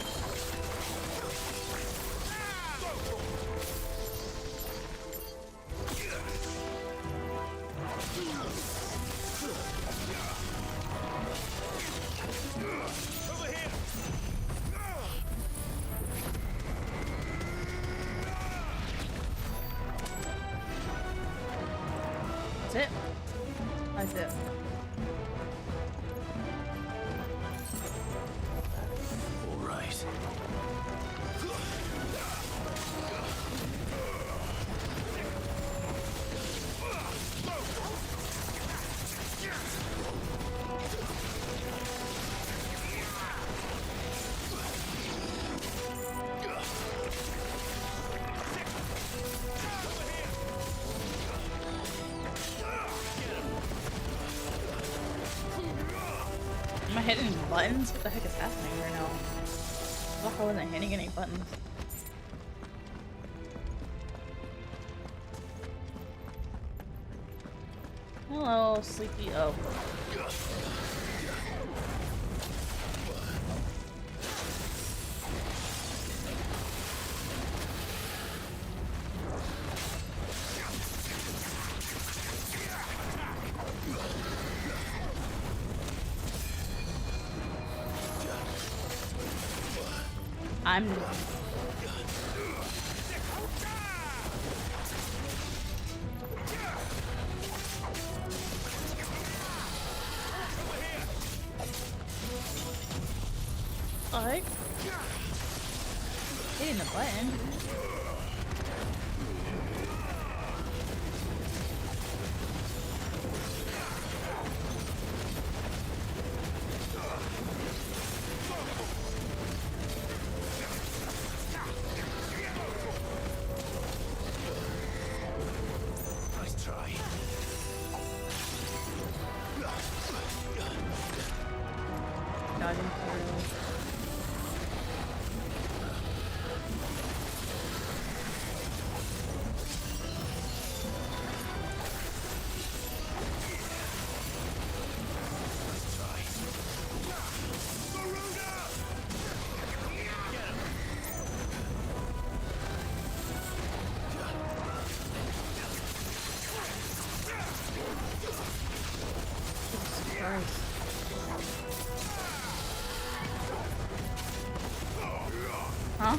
That's it. That's it. All right. Am I hitting buttons? What the heck is happening right now? I thought I wasn't hitting any buttons. Hello, sleepy. Oh. I'm Alright. Hitting the button. Nice try. Dodging through. Huh?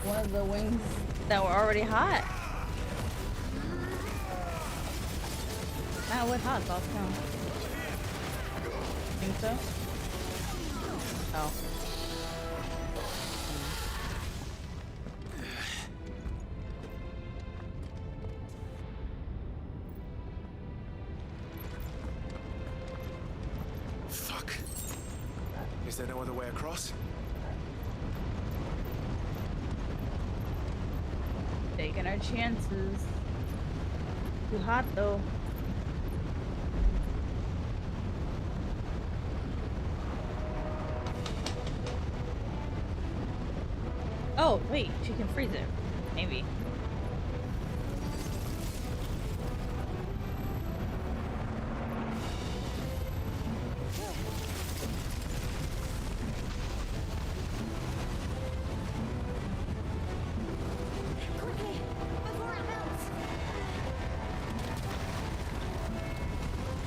One of the wings that were already hot. Not with hot sauce, no. Think so? Oh. Is there no other way across? Taking our chances. Too hot though. Oh, wait, she can freeze it. Maybe.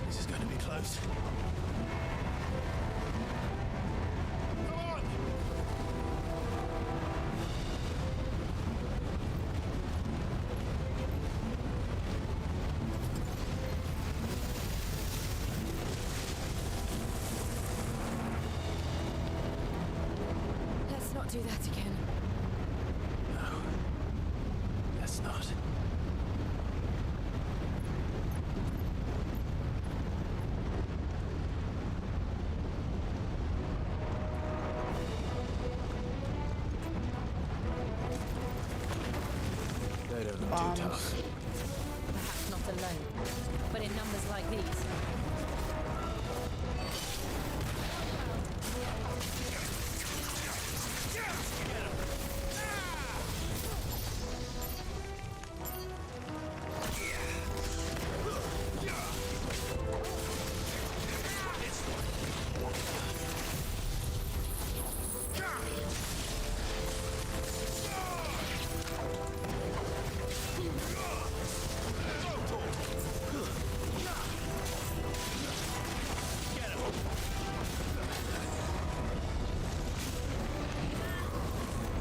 This is going to be close. Let's not do that again. No. Let's not. They don't look too tough. Perhaps not alone, but in numbers like these.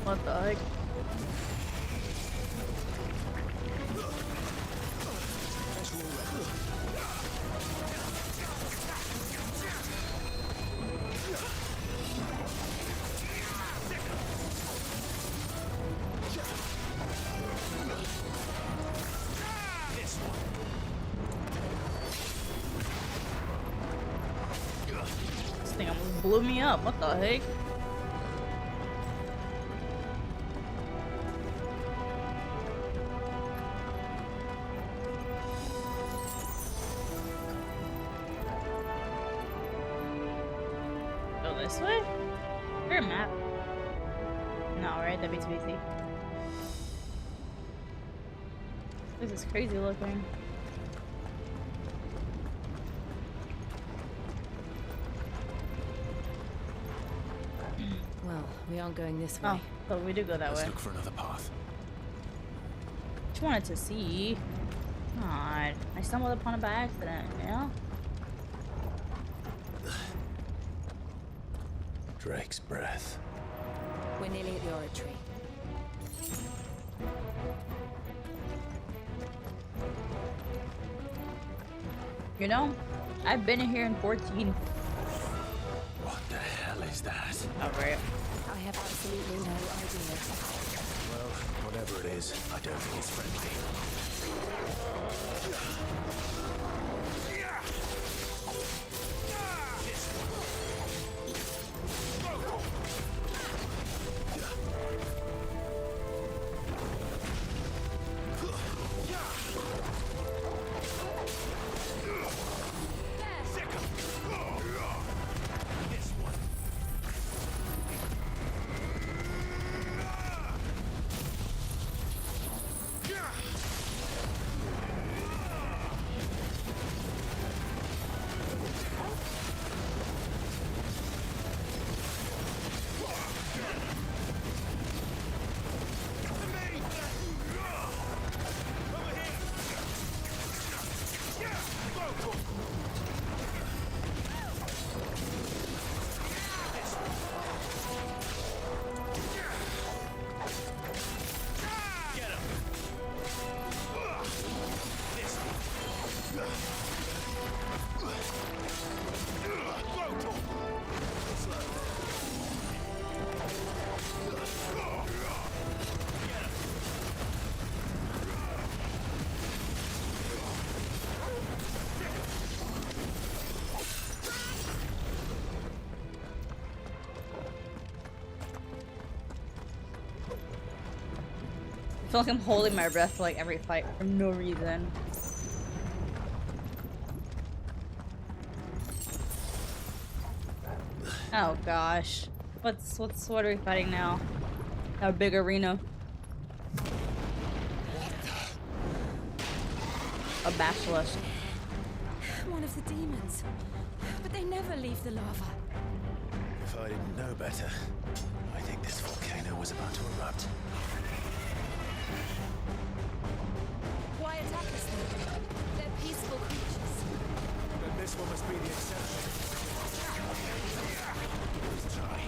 What the heck? This thing almost blew me up. What the heck? Go this way? Is there a map? No, right? That'd be too easy. This is crazy looking. Well, we aren't going this way. Oh, but we do go that Let's way. look for another path. Just wanted to see. God, I stumbled upon it by accident, you know? Drake's breath. We're nearly at the oratory. You know, I've been in here in 14. What the hell is that? Alright. I have absolutely no idea. Well, whatever it is, I don't think it's friendly. feel like I'm holding my breath for like every fight for no reason. Oh gosh. What are we fighting now? A big arena. A basilisk. One of the demons. But they never leave the lava. If I didn't know better, I think this volcano was about to erupt. Why attack us then? They're peaceful creatures. Then this one must be the exception. Let's try.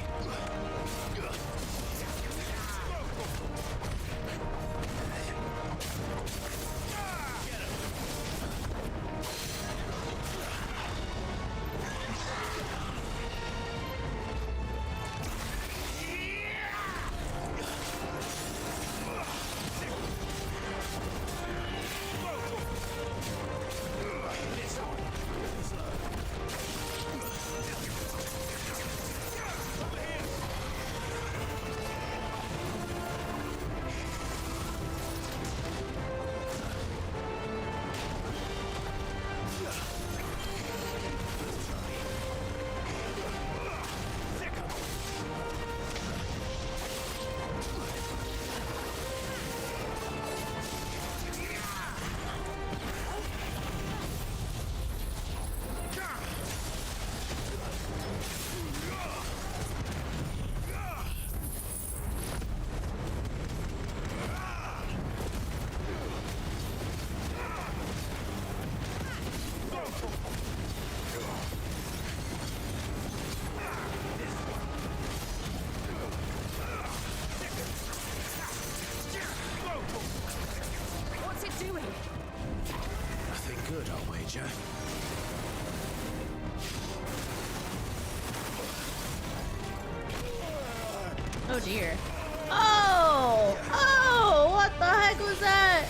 What's it doing? Nothing good, I'll wager. Oh dear. Oh! Oh! What the heck was that?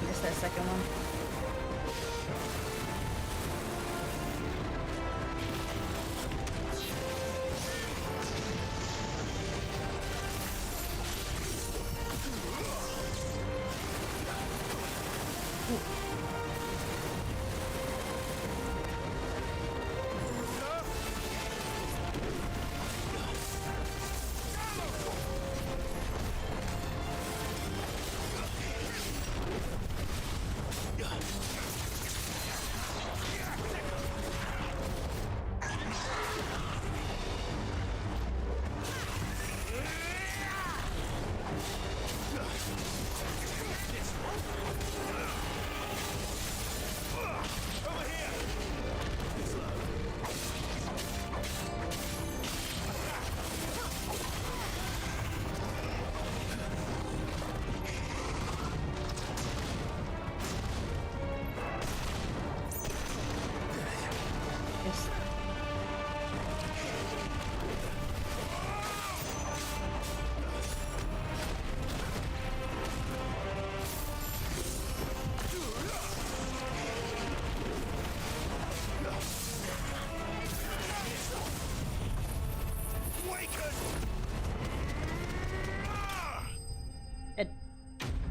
Missed that second one.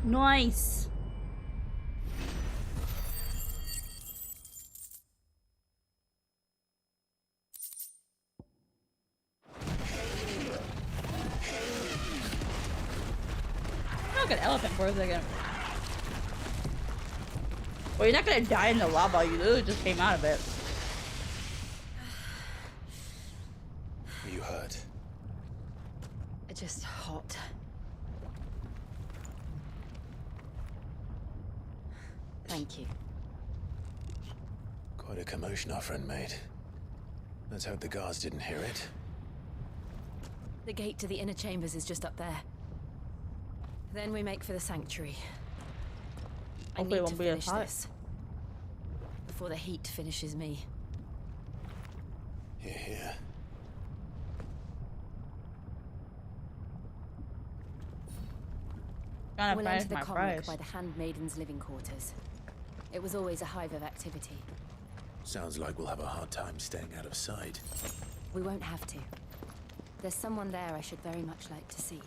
Nice. Look at elephant for a second. Well, you're not gonna die in the lava. You literally just came out of it. You hurt? Just hot. Thank you. Quite a commotion our friend made. Let's hope the guards didn't hear it. The gate to the inner chambers is just up there. Then we make for the sanctuary. Hopefully it won't be as finish hot. this before the heat finishes me. Here, here. We'll enter the Comric by the Handmaiden's living quarters. It was always a hive of activity. Sounds like we'll have a hard time staying out of sight. We won't have to. There's someone there I should very much like to see.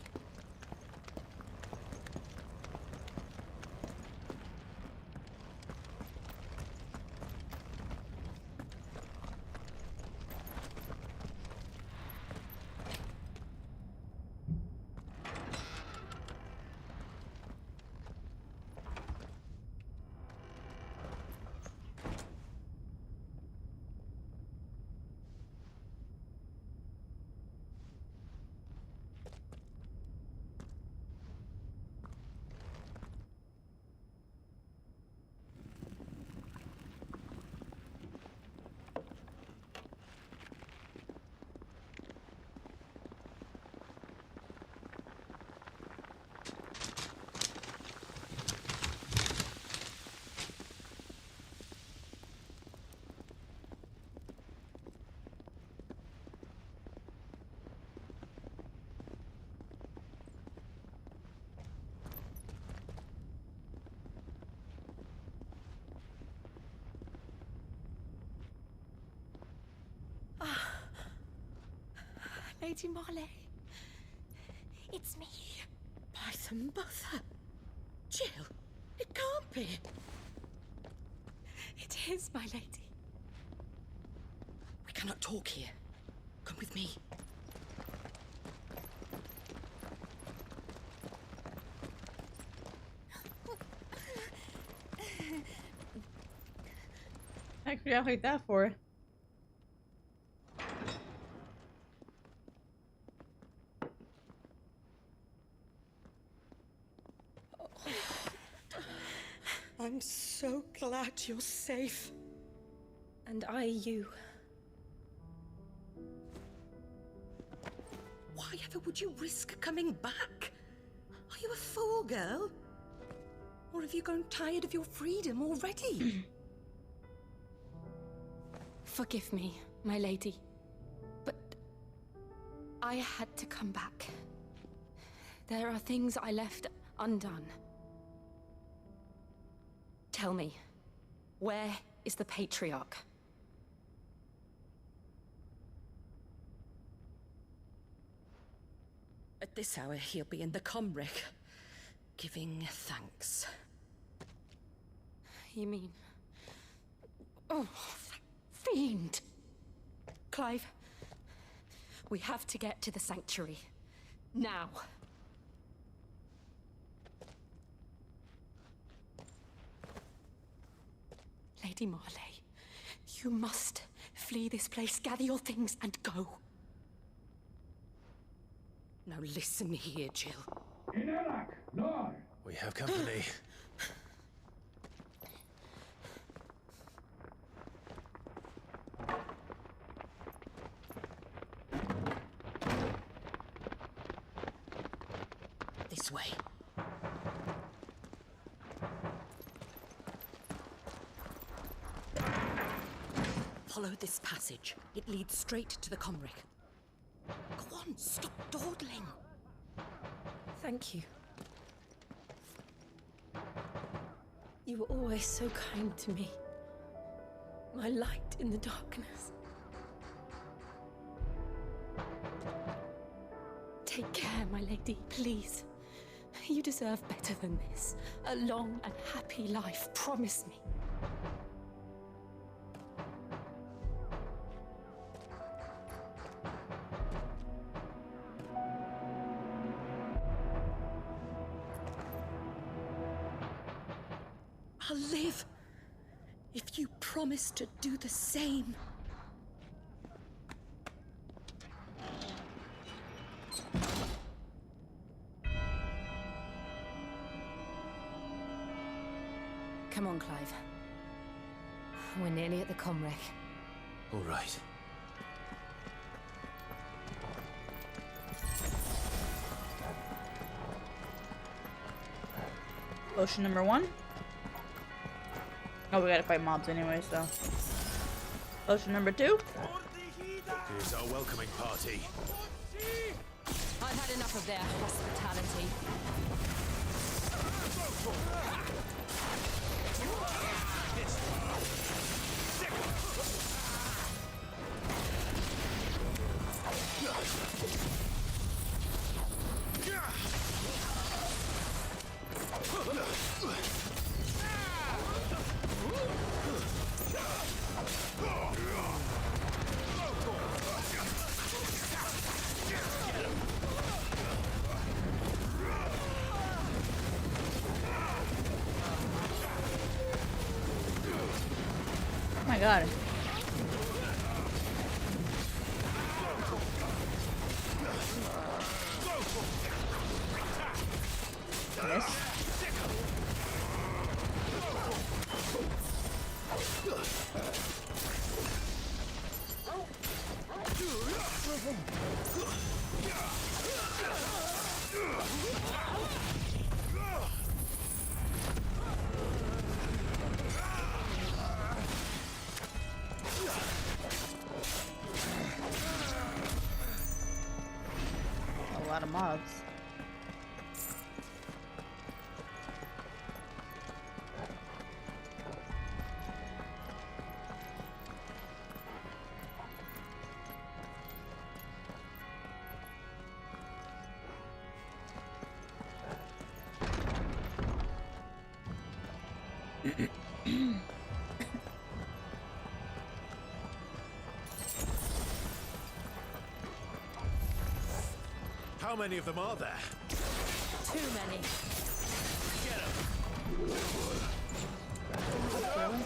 Lady Marley. It's me. By the mother. Jill, it can't be. It is, my lady. We cannot talk here. Come with me. Actually, I'll hate that for. I'm so glad you're safe. And I you. Why ever would you risk coming back? Are you a fool, girl? Or have you grown tired of your freedom already? Forgive me, my lady. But I had to come back. There are things I left undone. Tell me, where is the Patriarch? At this hour, he'll be in the Comric, giving thanks. You mean... Oh, that fiend! Clive, we have to get to the sanctuary. Now. Lady Marley, you must flee this place, gather your things, and go. Now listen here, Jill. We have company. This way. Follow this passage. It leads straight to the Comric. Go on, stop dawdling. Thank you. You were always so kind to me. My light in the darkness. Take care, my lady, please. You deserve better than this. A long and happy life, promise me. I'll live if you promise to do the same. Come on, Clive. We're nearly at the comwreck. All right. Potion number 1. Oh, we gotta fight mobs anyway, so. Potion number 2. Here's our welcoming party. I've had enough of their hospitality. Oh my god. Miss. A lot of mobs. How many of them are there? Too many. Get 'em.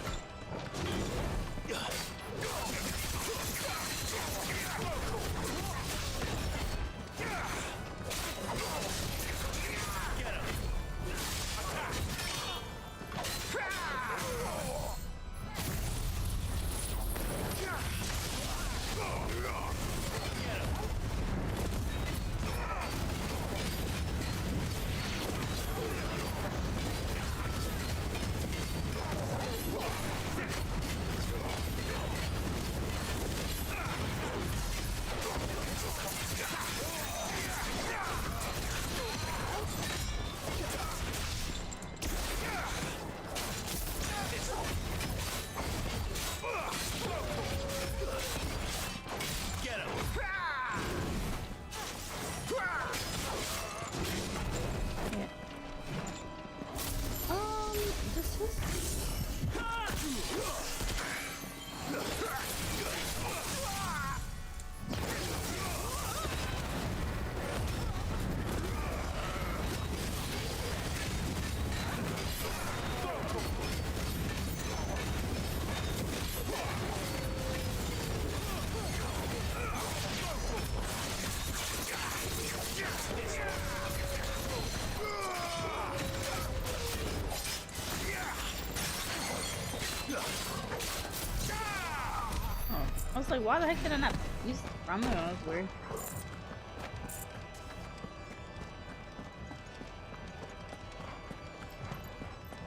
I was like, why the heck did I not use the Rambo? That was weird.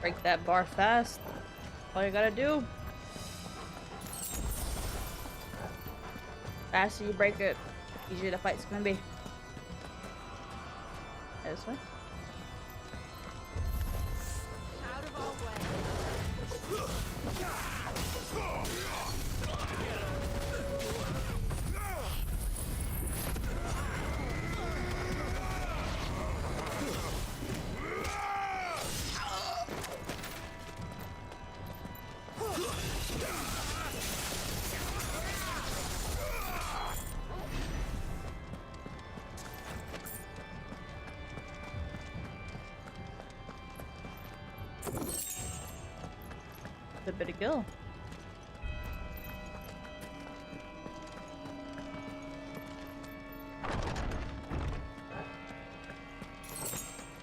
Break that bar fast. All you gotta do. Faster you break it, easier the fight's gonna be. This way. Out of our way. bit of gil.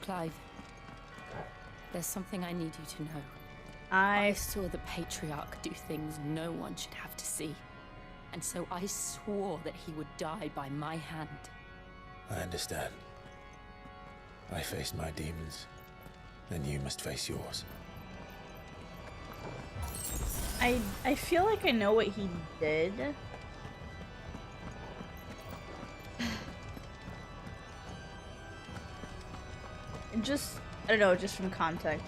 Clive, there's something I need you to know. I saw the Patriarch do things no one should have to see. And so I swore that he would die by my hand. I understand. I faced my demons, then you must face yours. I feel like I know what he did. And just, I don't know, just from context,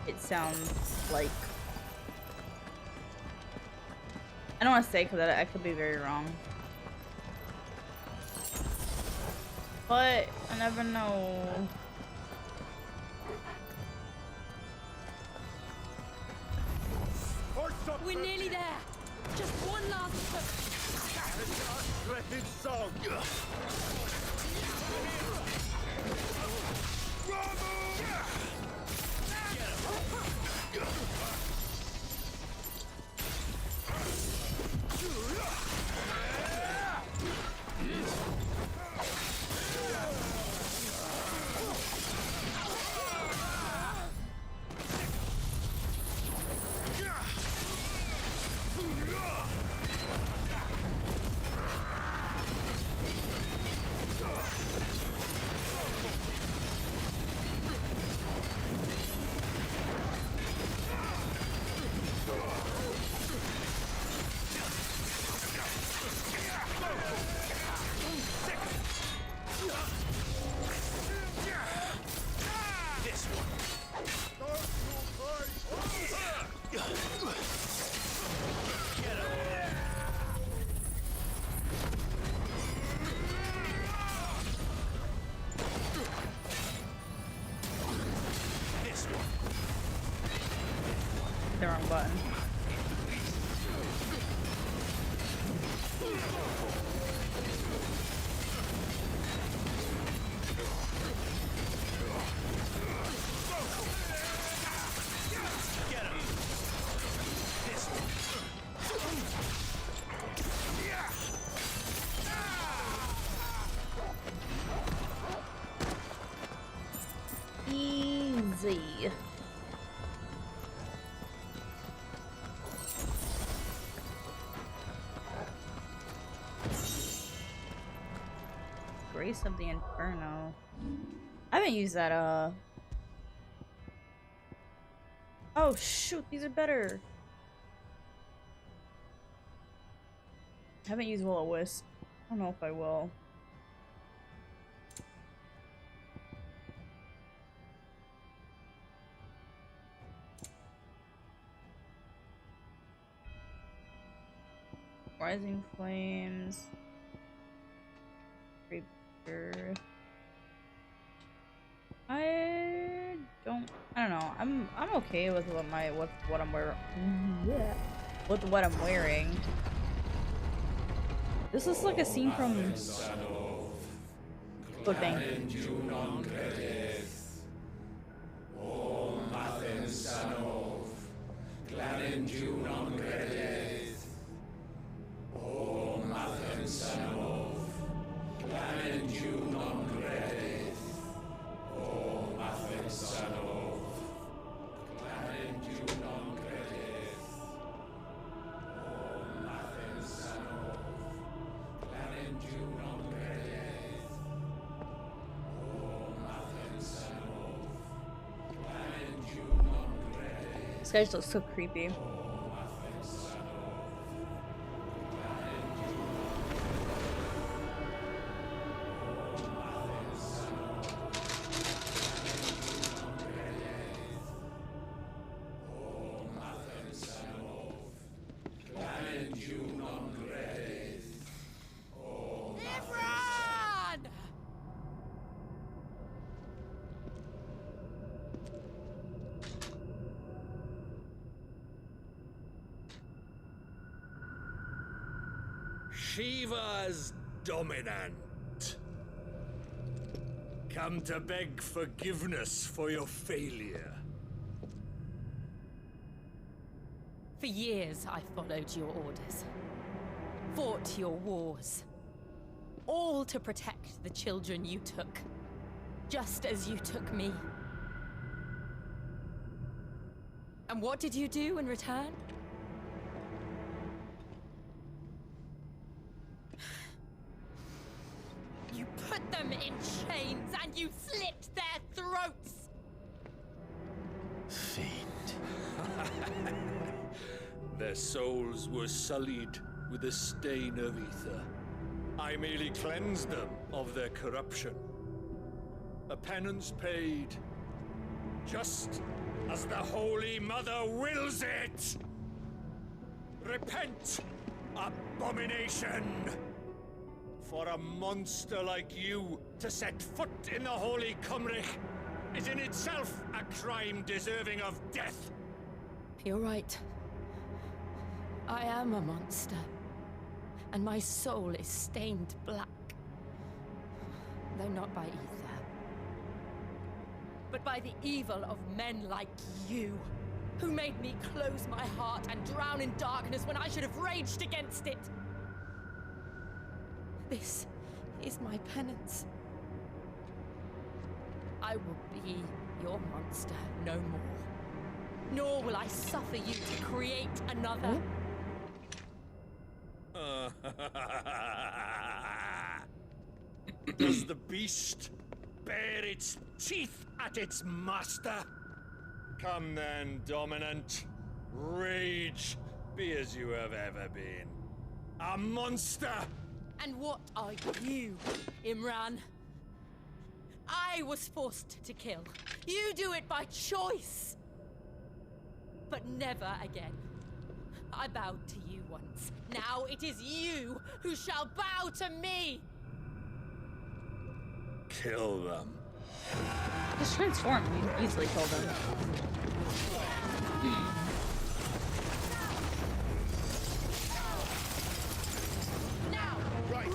it sounds like... I don't want to say because I could be very wrong. But I never know. We're nearly there. Just one last Dreaded song. The wrong button. Easy. Grace of the Inferno. I haven't used that, Oh shoot, these are better. I haven't used Will-O-Wisp. I don't know if I will. Rising Flames. Reaper. I don't know. I'm okay with what I'm wearing. Yeah. With what I'm wearing. This is like a scene from Good Bang. This guy just looks so creepy. Shiva's dominant. Come to beg forgiveness for your failure. For years, I followed your orders. Fought your wars. All to protect the children you took. Just as you took me. And what did you do in return? You put them in chains and you slit their throats! Fiend. Their souls were sullied with a stain of ether. I merely cleansed them of their corruption. A penance paid, just as the Holy Mother wills it! Repent, abomination! For a monster like you to set foot in the Holy Cymric is in itself a crime deserving of death. You're right. I am a monster. And my soul is stained black. Though not by ether. But by the evil of men like you, who made me close my heart and drown in darkness when I should have raged against it. This is my penance. I will be your monster no more. Nor will I suffer you to create another. Does the beast bare its teeth at its master? Come then, Dominant. Rage, be as you have ever been. A monster! And what are you, Imran? I was forced to kill. You do it by choice. But never again. I bowed to you once. Now it is you who shall bow to me! Kill them. Just transform. You can easily kill them. Right.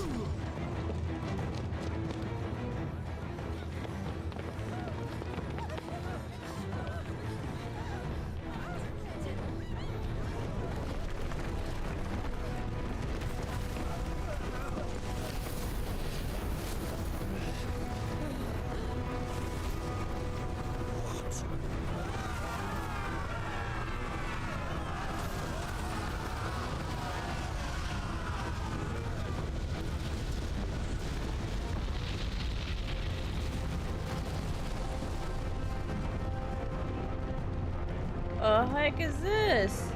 The heck is this?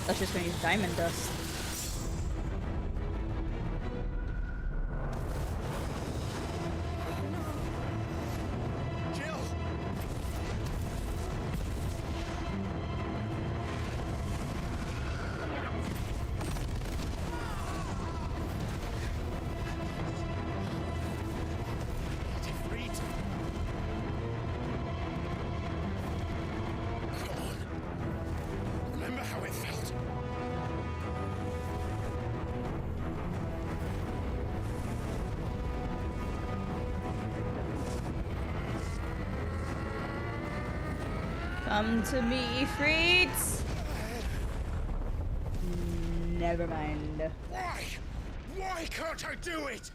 That's just gonna use diamond dust. Come to me, Ifrits! Never mind. Why? Why can't I do it?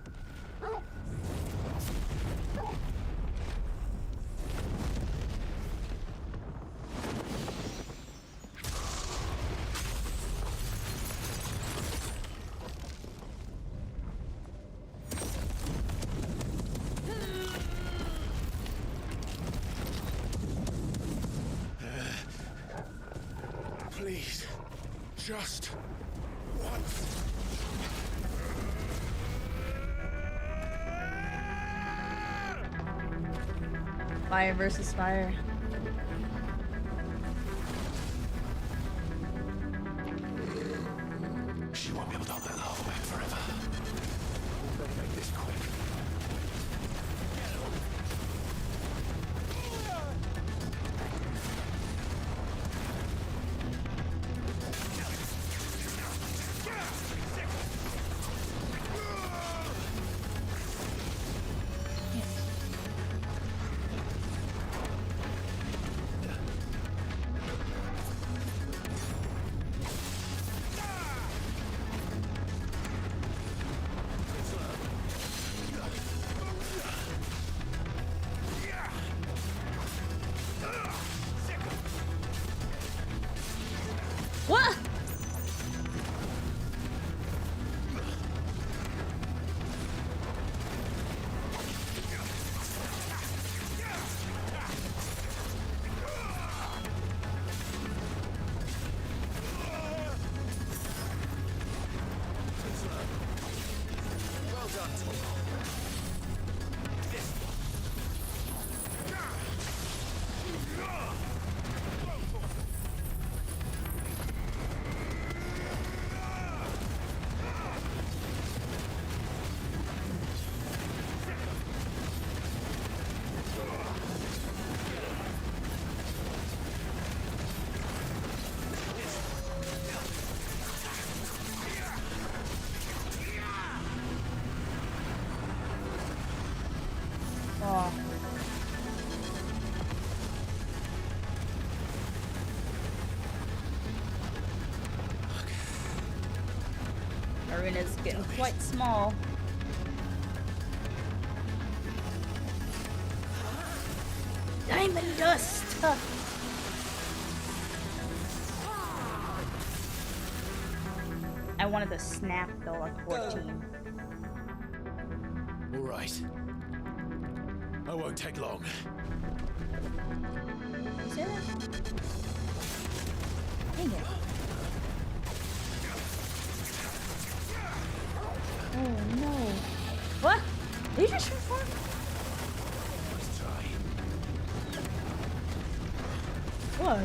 Please, just once. Fire versus fire. won't be able to hold that lava back forever. We better make this quick. What? Well done. Oh. Arena's getting quite small. Diamond dust! Huh. I wanted to snap though, like 14. All right. I won't take long. You say that? Dang it. Oh no. What? Did you just transform? Let's try. What?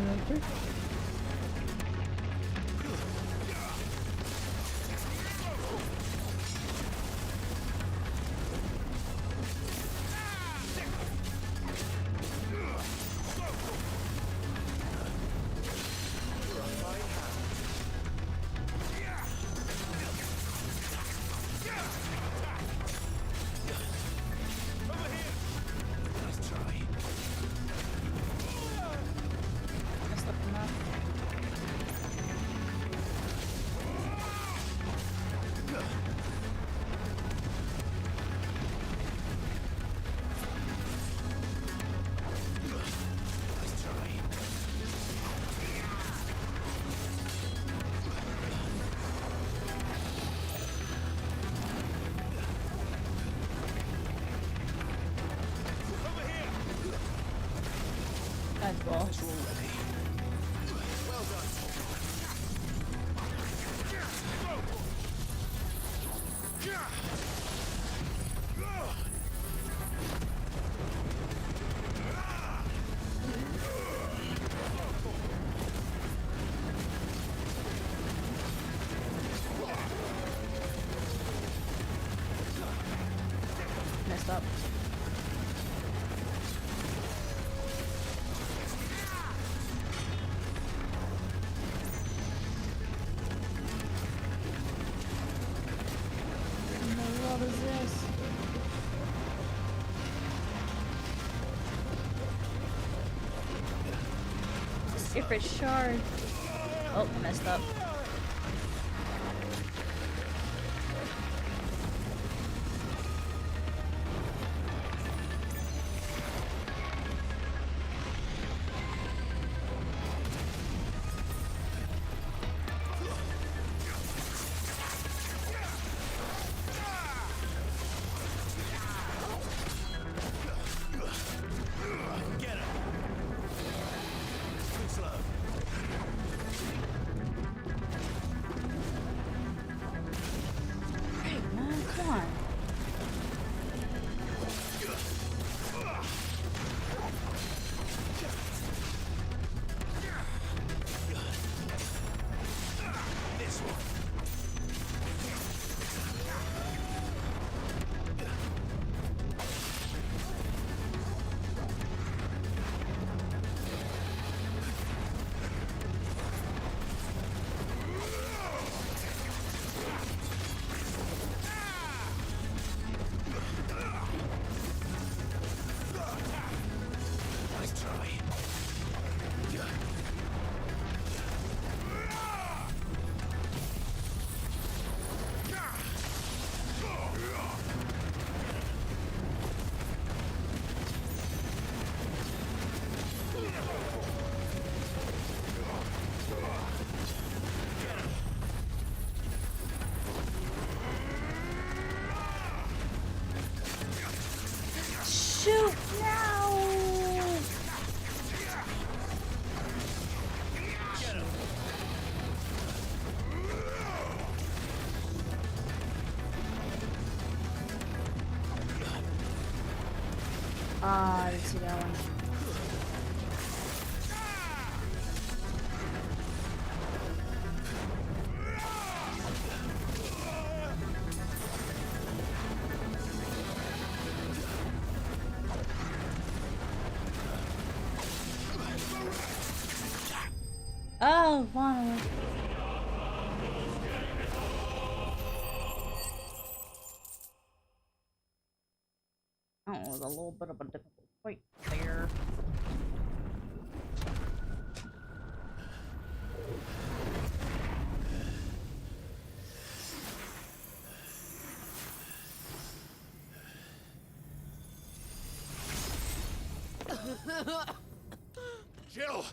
That's cool. Well done. Messed up. What is this? Skipper shard. Oh, messed up. shoot now. Ah, I didn't see that one. Oh, finally. Oh, it was a little bit of a difficult fight there. Jill!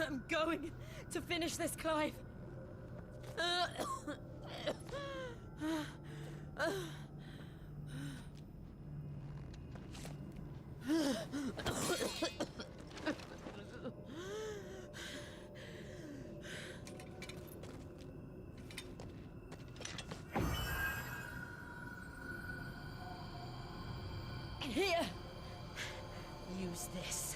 I'm going to finish this, Clive. Here, use this.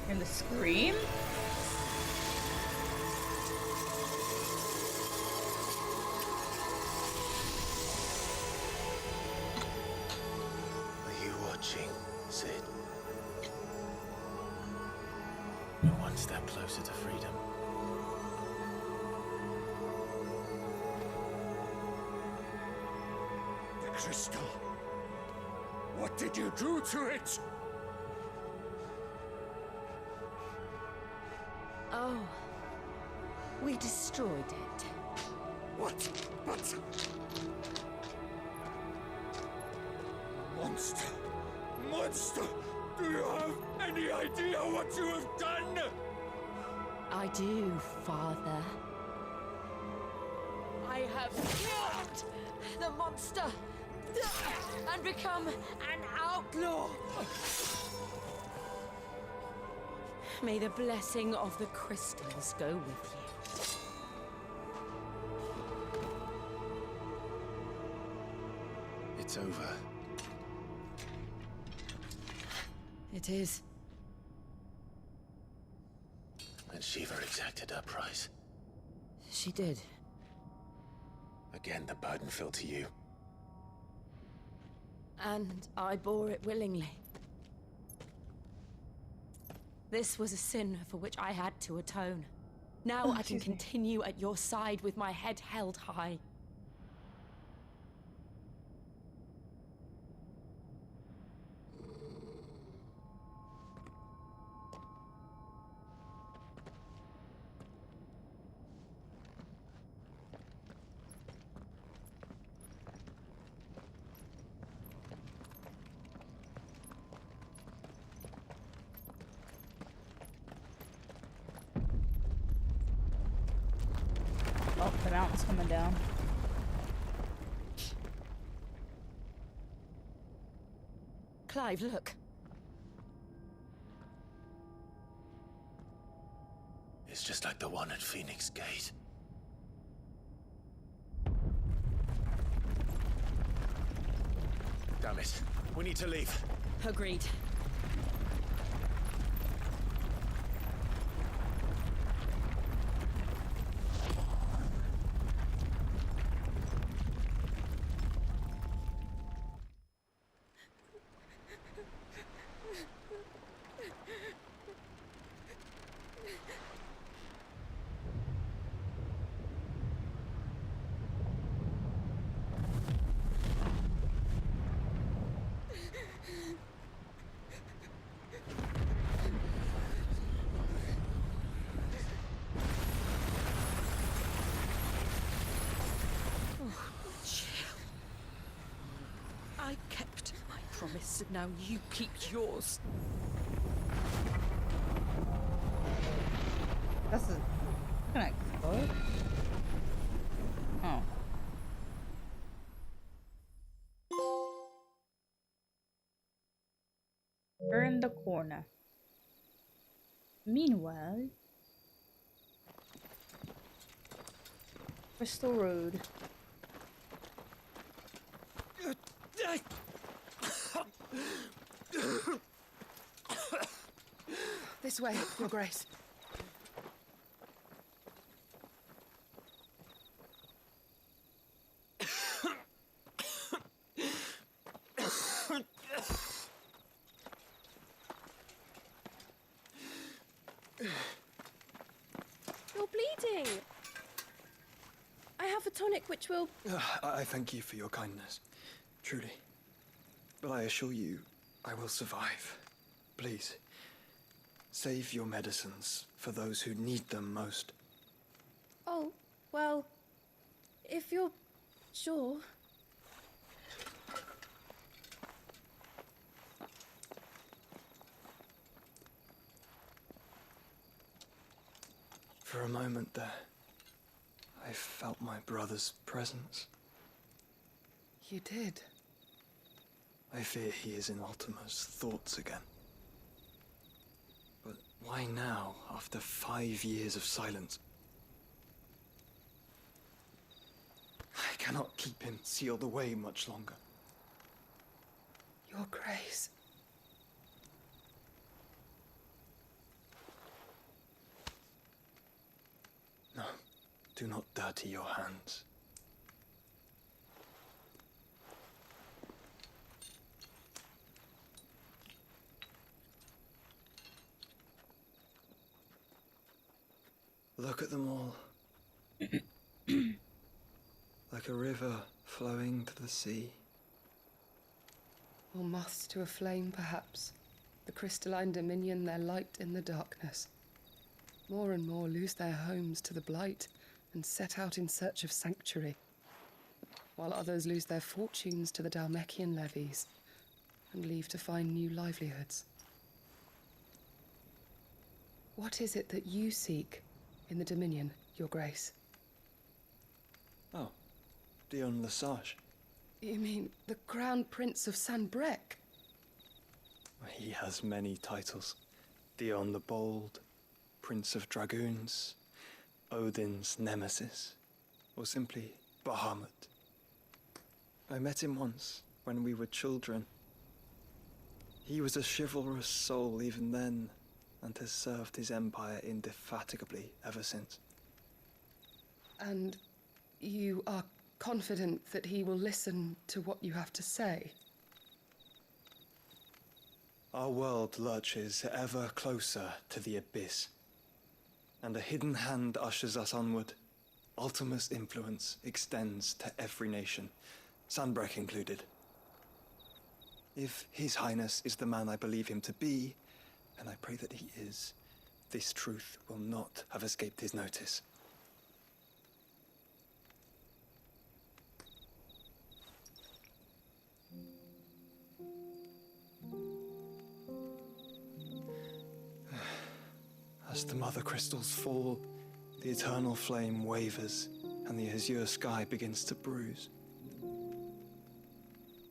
And the scream? Are you watching, Sid? You're one step closer to freedom. The crystal. What did you do to it? Oh, we destroyed it. What? But... Monster! Monster! Do you have any idea what you have done? I do, Father. I have killed the monster and become an outlaw. May the blessing of the crystals go with you. It's over. It is. And Shiva exacted her price. She did. Again, the burden fell to you. And I bore it willingly. This was a sin for which I had to atone. Now I can continue at your side with my head held high. Oh, the mountain's coming down. Clive, look. It's just like the one at Phoenix Gate. Damn it. We need to leave. Agreed. promise, and now you keep yours. That's a... Can I explode? Oh. Turn the corner. Meanwhile... Crystal Road. This way, Your Grace. You're bleeding. I have a tonic which will... I thank you for your kindness, truly. But I assure you, I will survive. Please, save your medicines for those who need them most. Oh, well, if you're sure. For a moment there, I felt my brother's presence. You did? I fear he is in Ultima's thoughts again. But why now, after 5 years of silence? I cannot keep him sealed away much longer. Your Grace. No, do not dirty your hands. Look at them all. Like a river flowing to the sea. Or moths to a flame, perhaps. The crystalline dominion their light in the darkness. More and more lose their homes to the blight and set out in search of sanctuary, while others lose their fortunes to the Dhalmekian levies and leave to find new livelihoods. What is it that you seek in the Dominion, Your Grace? Oh, Dion Lesage. You mean the Crown Prince of Sanbreque? He has many titles. Dion the Bold, Prince of Dragoons, Odin's Nemesis, or simply Bahamut. I met him once, when we were children. He was a chivalrous soul even then, and has served his empire indefatigably ever since. And you are confident that he will listen to what you have to say? Our world lurches ever closer to the abyss, and a hidden hand ushers us onward. Ultima's influence extends to every nation, Sanbreque included. If His Highness is the man I believe him to be, and I pray that he is, this truth will not have escaped his notice. As the mother crystals fall, the eternal flame wavers, and the azure sky begins to bruise.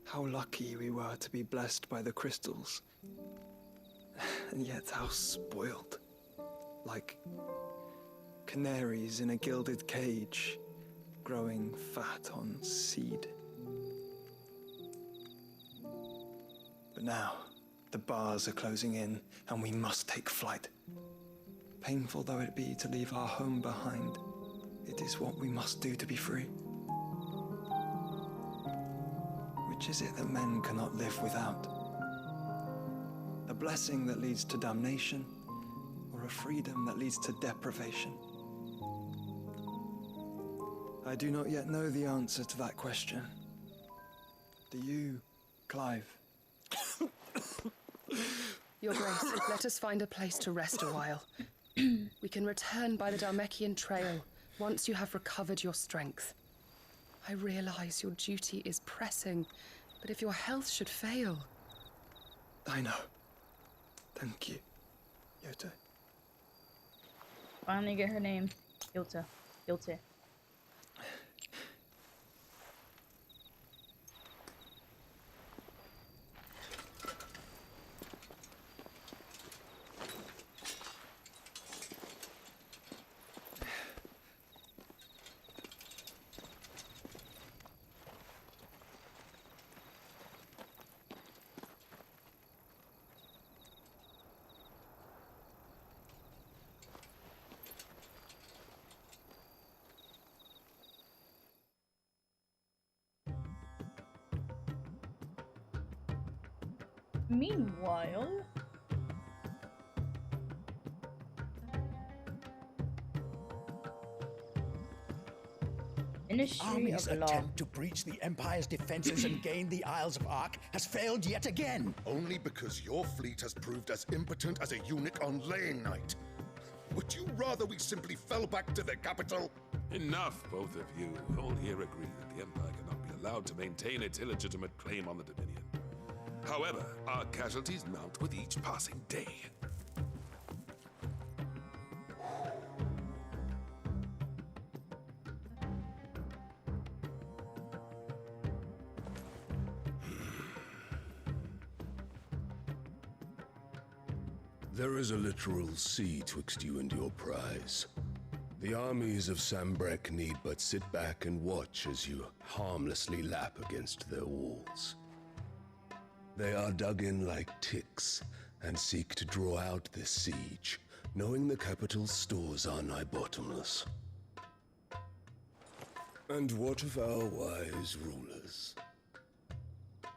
How lucky we were to be blessed by the crystals, and yet how spoiled. Like canaries in a gilded cage, growing fat on seed. But now, the bars are closing in, and we must take flight. Painful though it be to leave our home behind, it is what we must do to be free. Which is it that men cannot live without? A blessing that leads to damnation, or a freedom that leads to deprivation? I do not yet know the answer to that question. Do you, Clive? Your Grace, let us find a place to rest a while. We can return by the Dhalmekian trail once you have recovered your strength. I realize your duty is pressing, but if your health should fail... I know. Thank you, Yote. Finally get her name. Yote. Yote. Meanwhile, Ministry Army's of Law. attempt to breach the Empire's defenses and gain the Isles of Ark has failed yet again. Only because your fleet has proved as impotent as a eunuch on laying night. Would you rather we simply fell back to the capital? Enough, both of you. All here agree that the Empire cannot be allowed to maintain its illegitimate claim on the Dominion. However, our casualties mount with each passing day. There is a literal sea twixt you and your prize. The armies of Sambrek need but sit back and watch as you harmlessly lap against their walls. They are dug in like ticks and seek to draw out this siege, knowing the capital's stores are nigh bottomless. And what of our wise rulers?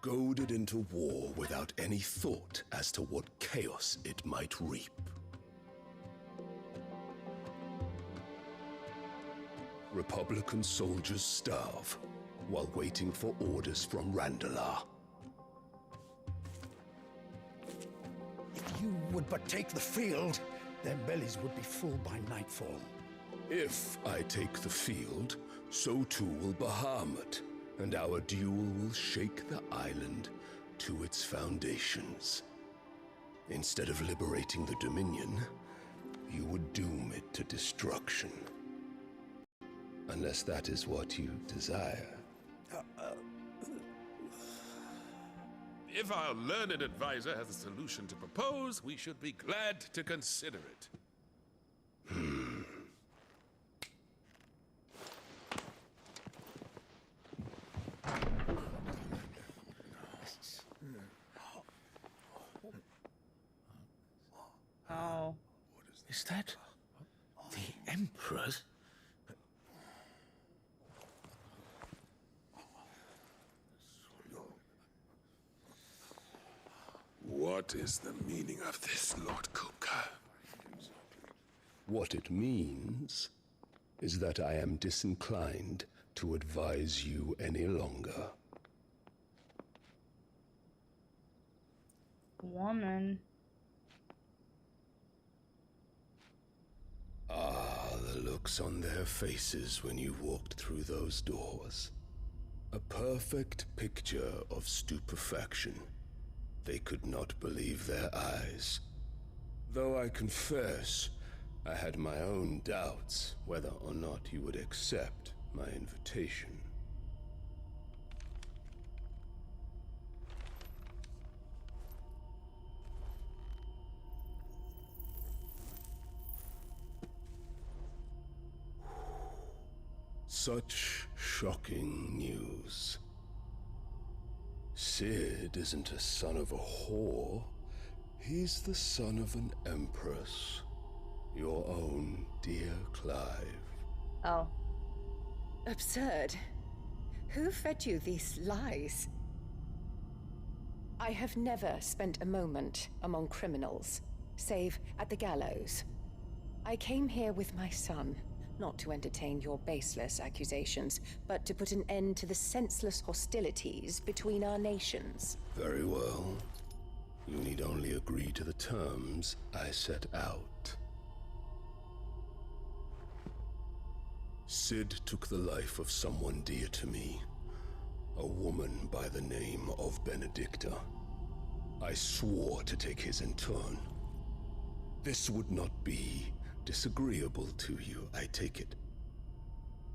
Goaded into war without any thought as to what chaos it might reap. Republican soldiers starve while waiting for orders from Randalar. If you would but take the field, their bellies would be full by nightfall. If I take the field, so too will Bahamut, and our duel will shake the island to its foundations. Instead of liberating the Dominion, you would doom it to destruction. Unless that is what you desire. If our learned advisor has a solution to propose, we should be glad to consider it. Oh. Is that the Emperor's? What is the meaning of this, Lord Kupka? What it means is that I am disinclined to advise you any longer. Woman. Ah, the looks on their faces when you walked through those doors. A perfect picture of stupefaction. They could not believe their eyes. Though I confess, I had my own doubts whether or not you would accept my invitation. Such shocking news. Sid isn't a son of a whore. He's the son of an empress. Your own dear Clive. Oh. Absurd. Who fed you these lies? I have never spent a moment among criminals, save at the gallows. I came here with my son, not to entertain your baseless accusations, but to put an end to the senseless hostilities between our nations. Very well. You need only agree to the terms I set out. Sid took the life of someone dear to me, a woman by the name of Benedicta. I swore to take his in turn. This would not be disagreeable to you, I take it.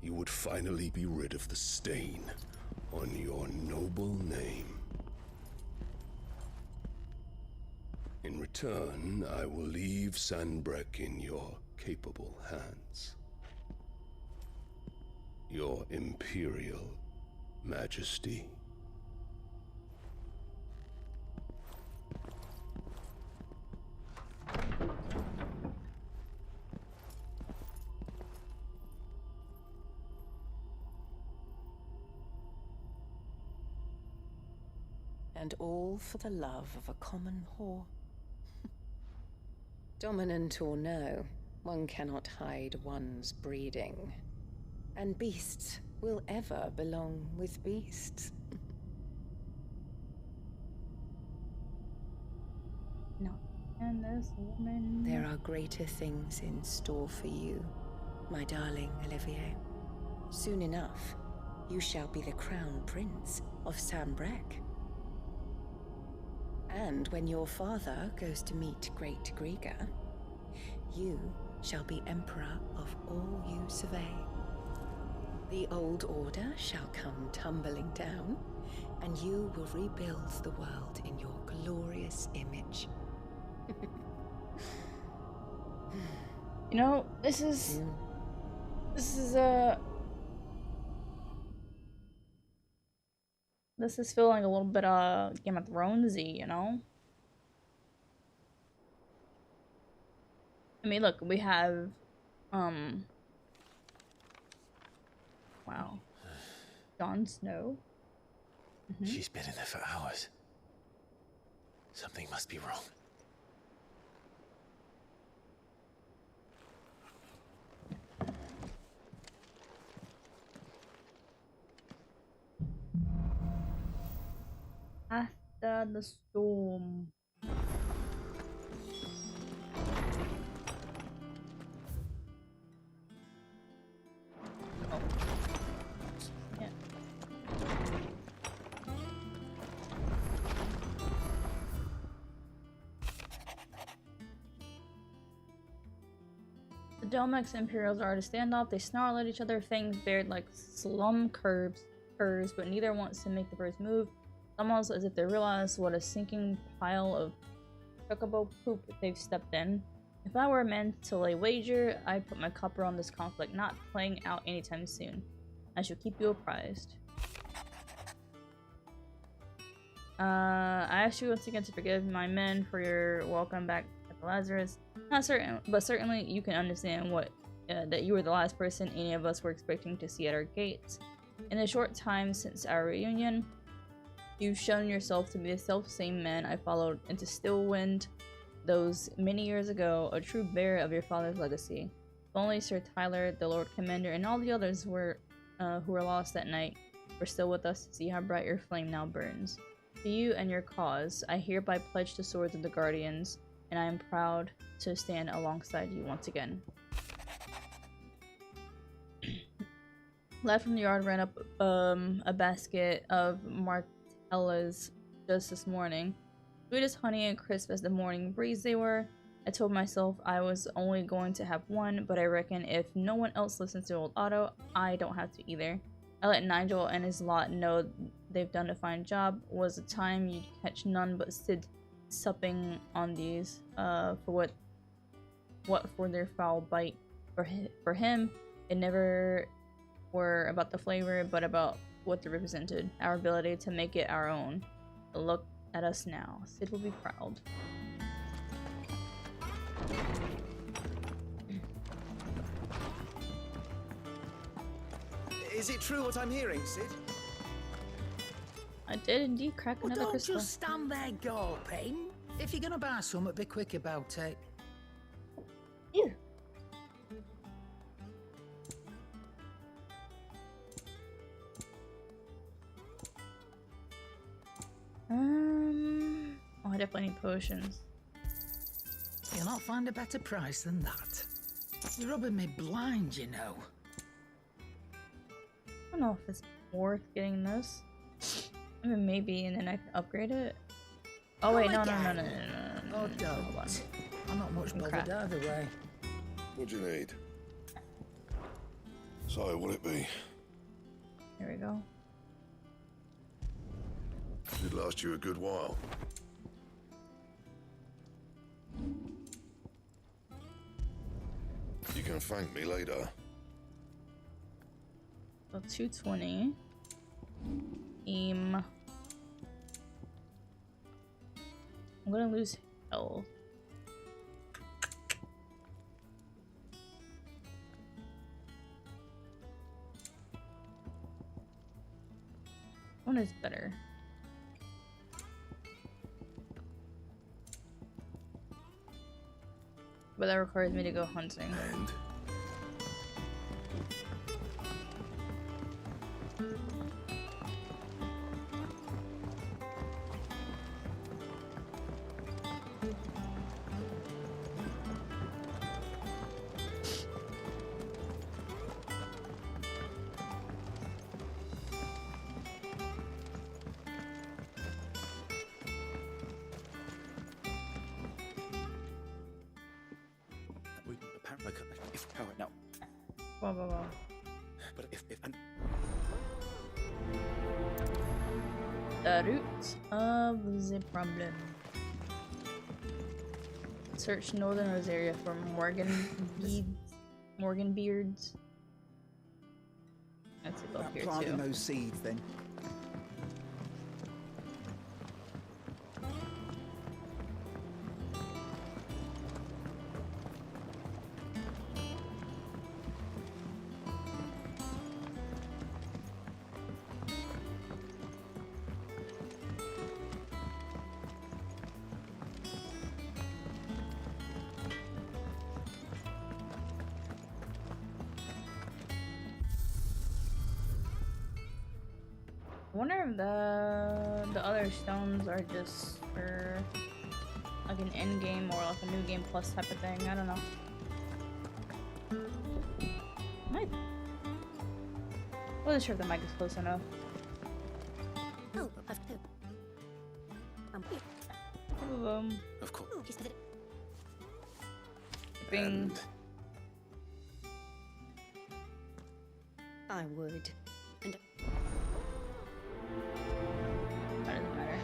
You would finally be rid of the stain on your noble name. In return, I will leave Sanbreque in your capable hands. Your Imperial Majesty. And all for the love of a common whore. Dominant or no, one cannot hide one's breeding. And beasts will ever belong with beasts. No. And this woman... There are greater things in store for you, my darling Olivier. Soon enough, you shall be the crown prince of Sanbreque. And when your father goes to meet Great Grieger, you shall be emperor of all you survey. The old order shall come tumbling down, and you will rebuild the world in your glorious image. You know, this is feeling a little bit Game of Thronesy, you know? I mean, look, we have wow. Jon Snow. She's been in there for hours. Something must be wrong. After the storm. Oh. Yeah. The Domex Imperials are at a standoff. They snarl at each other, fangs bared like slum curs, but neither wants to make the first move. Almost as if they realize what a sinking pile of chocobo poop they've stepped in. If I were meant to lay wager, I'd put my copper on this conflict not playing out anytime soon. I shall keep you apprised. I ask you once again to forgive my men for your welcome back at the Lazarus. Not certain, but certainly you can understand what that you were the last person any of us were expecting to see at our gates. In the short time since our reunion, you've shown yourself to be the self-same man I followed into Stillwind those many years ago, a true bearer of your father's legacy. If only Sir Tyler, the Lord Commander, and all the others who were lost that night were still with us to see how bright your flame now burns. To you and your cause, I hereby pledge the swords of the Guardians, and I am proud to stand alongside you once again. Lad from the yard ran up a basket of Martellas just this morning. Sweet as honey and crisp as the morning breeze they were. I told myself I was only going to have one, but I reckon if no one else listens to old Otto, I don't have to either. I let Nigel and his lot know they've done a fine job. Was a time you'd catch none but Sid supping on these, for what for their foul bite. For him, it never were about the flavor, but about what they represented, our ability to make it our own. Look at us now. Sid will be proud. Is it true what I'm hearing, Sid? I did indeed crack another Don't crystal. just stand there gawping. If you're gonna buy something, be quick about it. Ew. Oh, I definitely need potions. You'll not find a better price than that. You're rubbing me blind, you know. I don't know if it's worth getting this. I mean, maybe, and then I can upgrade it. Oh wait, Come no. Oh, don't. I'm not much bothered Crap. either way. What do you need? So, what'll it be? Here we go. Should last you a good while. You can thank me later. So 220. I'm gonna lose health. One is better. But that requires me to go hunting. And? If power no. Wow. But if and the root of the problem. Search Northern Rosaria for Morgan beards. Let's go here planting too. those seeds then. I wonder if the other stones are just for like an end game or like a new game plus type of thing. I don't know. Might. Wasn't sure if the mic is close enough. Oh, I've two. Of course. Bing. I would. And That doesn't matter.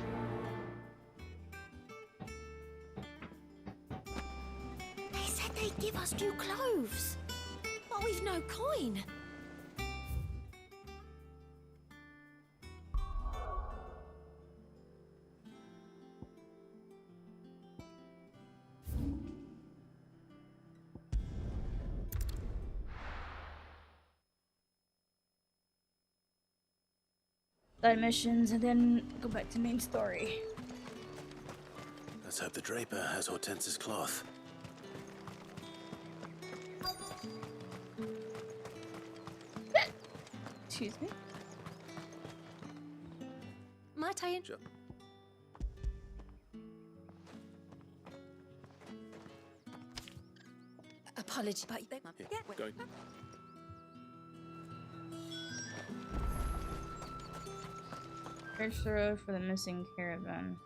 they said they'd give us new clothes, but we've no coin. Side missions and then go back to main story. Let's hope the Draper has Hortense's cloth. Excuse me. My turn. Sure. Apology, but Here, go. Search the road for the missing caravan.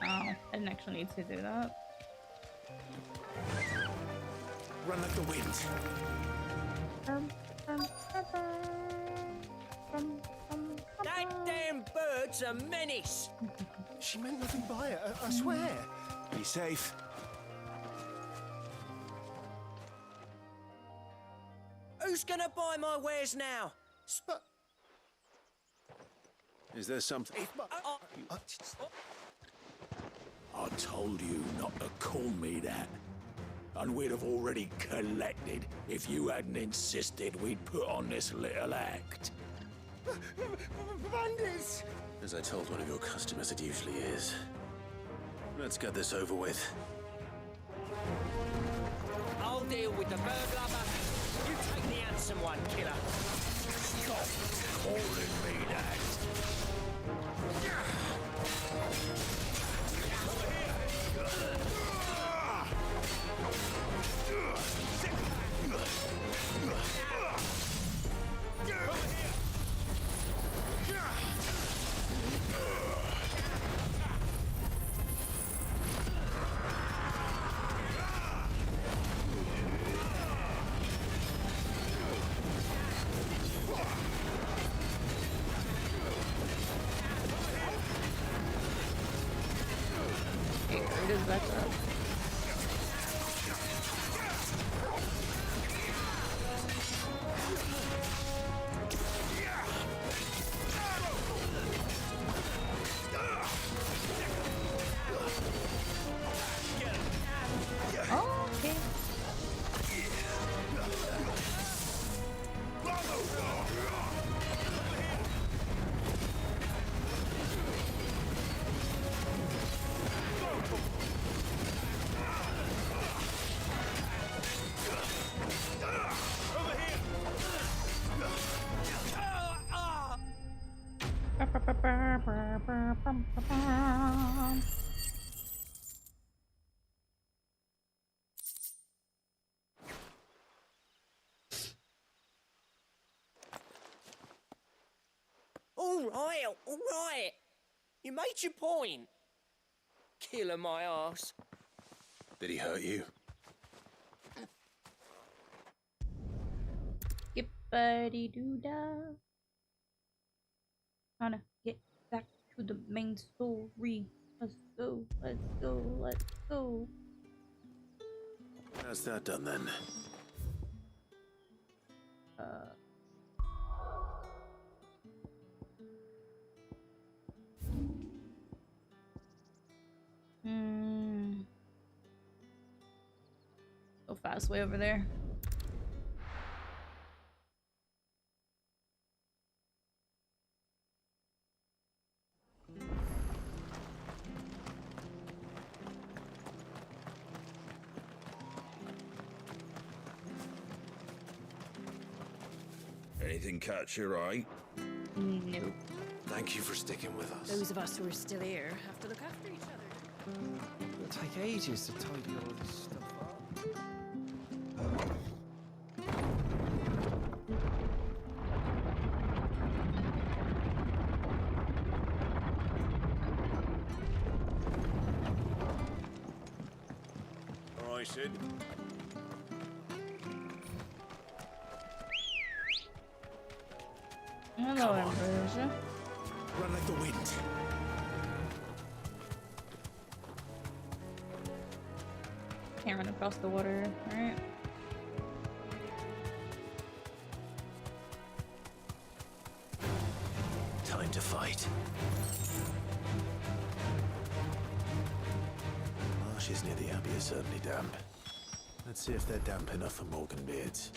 Oh, I didn't actually need to do that. Run like the wind. That damn bird's a menace! She meant nothing by it, I swear. Be safe. Who's gonna buy my wares now? Is there something? I told you not to call me that. And we'd have already collected if you hadn't insisted we'd put on this little act. Bandits! As I told one of your customers, it usually is. Let's get this over with. I'll deal with the bird lover. You take the handsome one, killer. Stop calling me that. It is back up. Oh, okay. All right. You made your point. Killing my ass. Did he hurt you? Skippity doo dah. Trying to get back to the main story. Let's go, let's go, let's go. How's that done then? Go fast way over there. Anything catch your eye? Nope. Thank you for sticking with us. Those of us who are still here have to look after each other. It'll take ages to tidy all this stuff up. All right, Sid. Hello, Ambrosia. Run like the wind. Can't run across the water, right? Time to fight. Marshes near the Abbey are certainly damp. Let's see if they're damp enough for Morgan beards.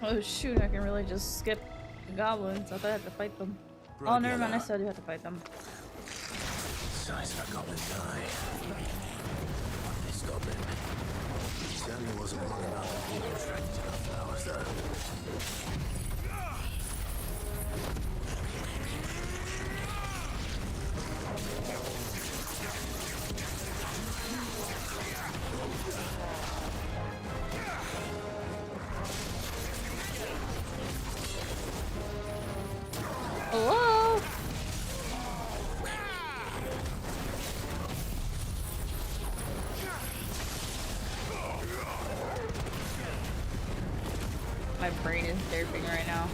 Oh shoot, I can really just skip the goblins. I thought I had to fight them. Oh, never mind, I still do have to fight them. Size of a goblin's eye. This goblin certainly wasn't long enough to be attracted to the flowers, though. Hello? My brain is derping right now.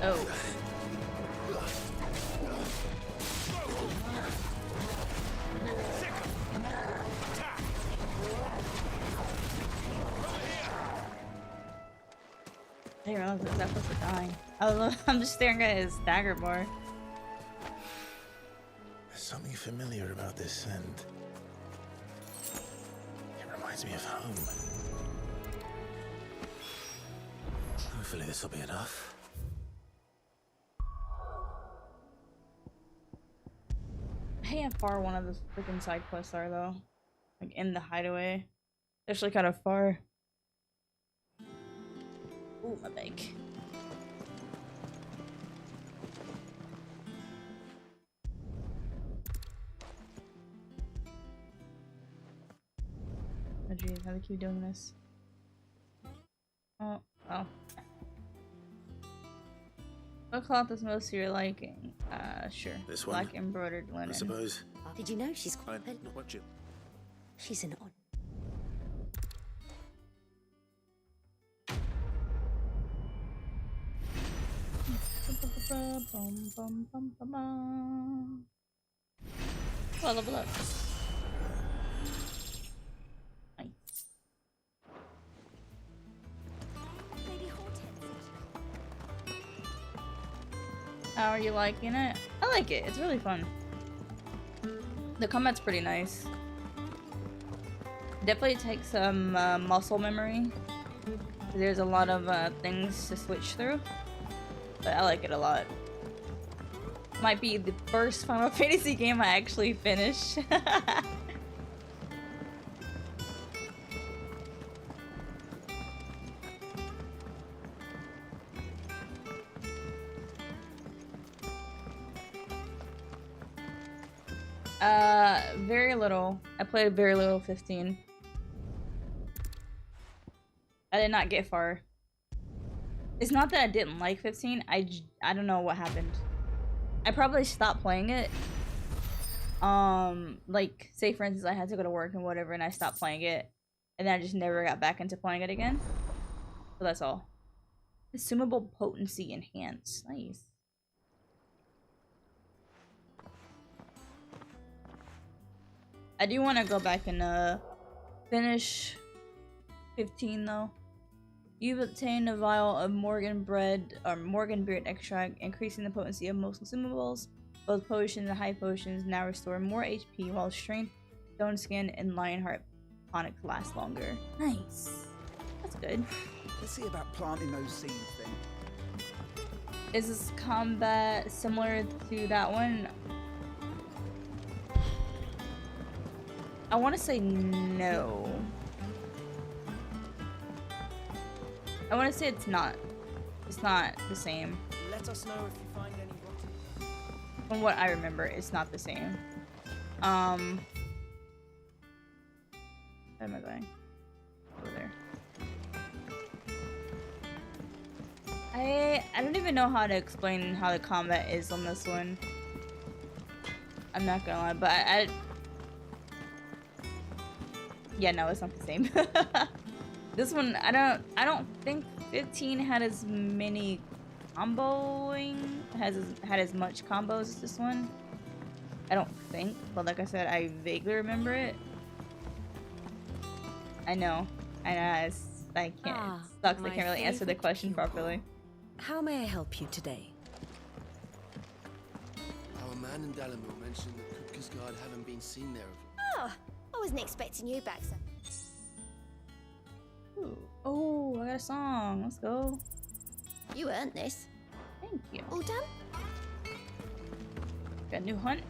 Oh. I didn't realize that was dying. I'm just staring at his dagger bar. There's something familiar about this scent. It reminds me of home. Hopefully this will be enough. I hate how far one of the freaking side quests are though. Like in the hideaway. They're actually kind of far. Ooh, my bag. Oh geez, how do they keep doing this? Oh. What cloth is most to your liking? Sure. This one? Black embroidered linen. I suppose. Did you know she's quite Not much. She's an odd. Oh, level up. Nice. How are you liking it? I like it. It's really fun. The combat's pretty nice. Definitely takes some muscle memory. There's a lot of things to switch through. But I like it a lot. Might be the first Final Fantasy game I actually finish. Very little. I played very little 15. I did not get far. It's not that I didn't like 15, I don't know what happened. I probably stopped playing it. Like, say for instance I had to go to work and whatever and I stopped playing it. And then I just never got back into playing it again. So that's all. Consumable potency enhanced. Nice. I do want to go back and finish 15 though. You've obtained a vial of Morgan beard extract, increasing the potency of most consumables. Both potions and high potions now restore more HP, while strength, stone skin, and lionheart tonics last longer. Nice. That's good. Let's see about planting those seeds then. Is this combat similar to that one? I want to say no. I want to say it's not. It's not the same. Let us know if you find any rotten. From what I remember, it's not the same. Where am I going? Over there. I don't even know how to explain how the combat is on this one. I'm not gonna lie, but yeah, no, it's not the same. This one, I don't think 15 had as many had as much combos as this one. I don't think, but like I said, I vaguely remember it. I know, I can't. It sucks. I can't really answer the question properly. How may I help you today? Our man in Dalamore mentioned that Kupka's guard haven't been seen there. Oh, I wasn't expecting you back, sir. Ooh. Oh, I got a song. Let's go. You earned this. Thank you. All done? Got a new hunt.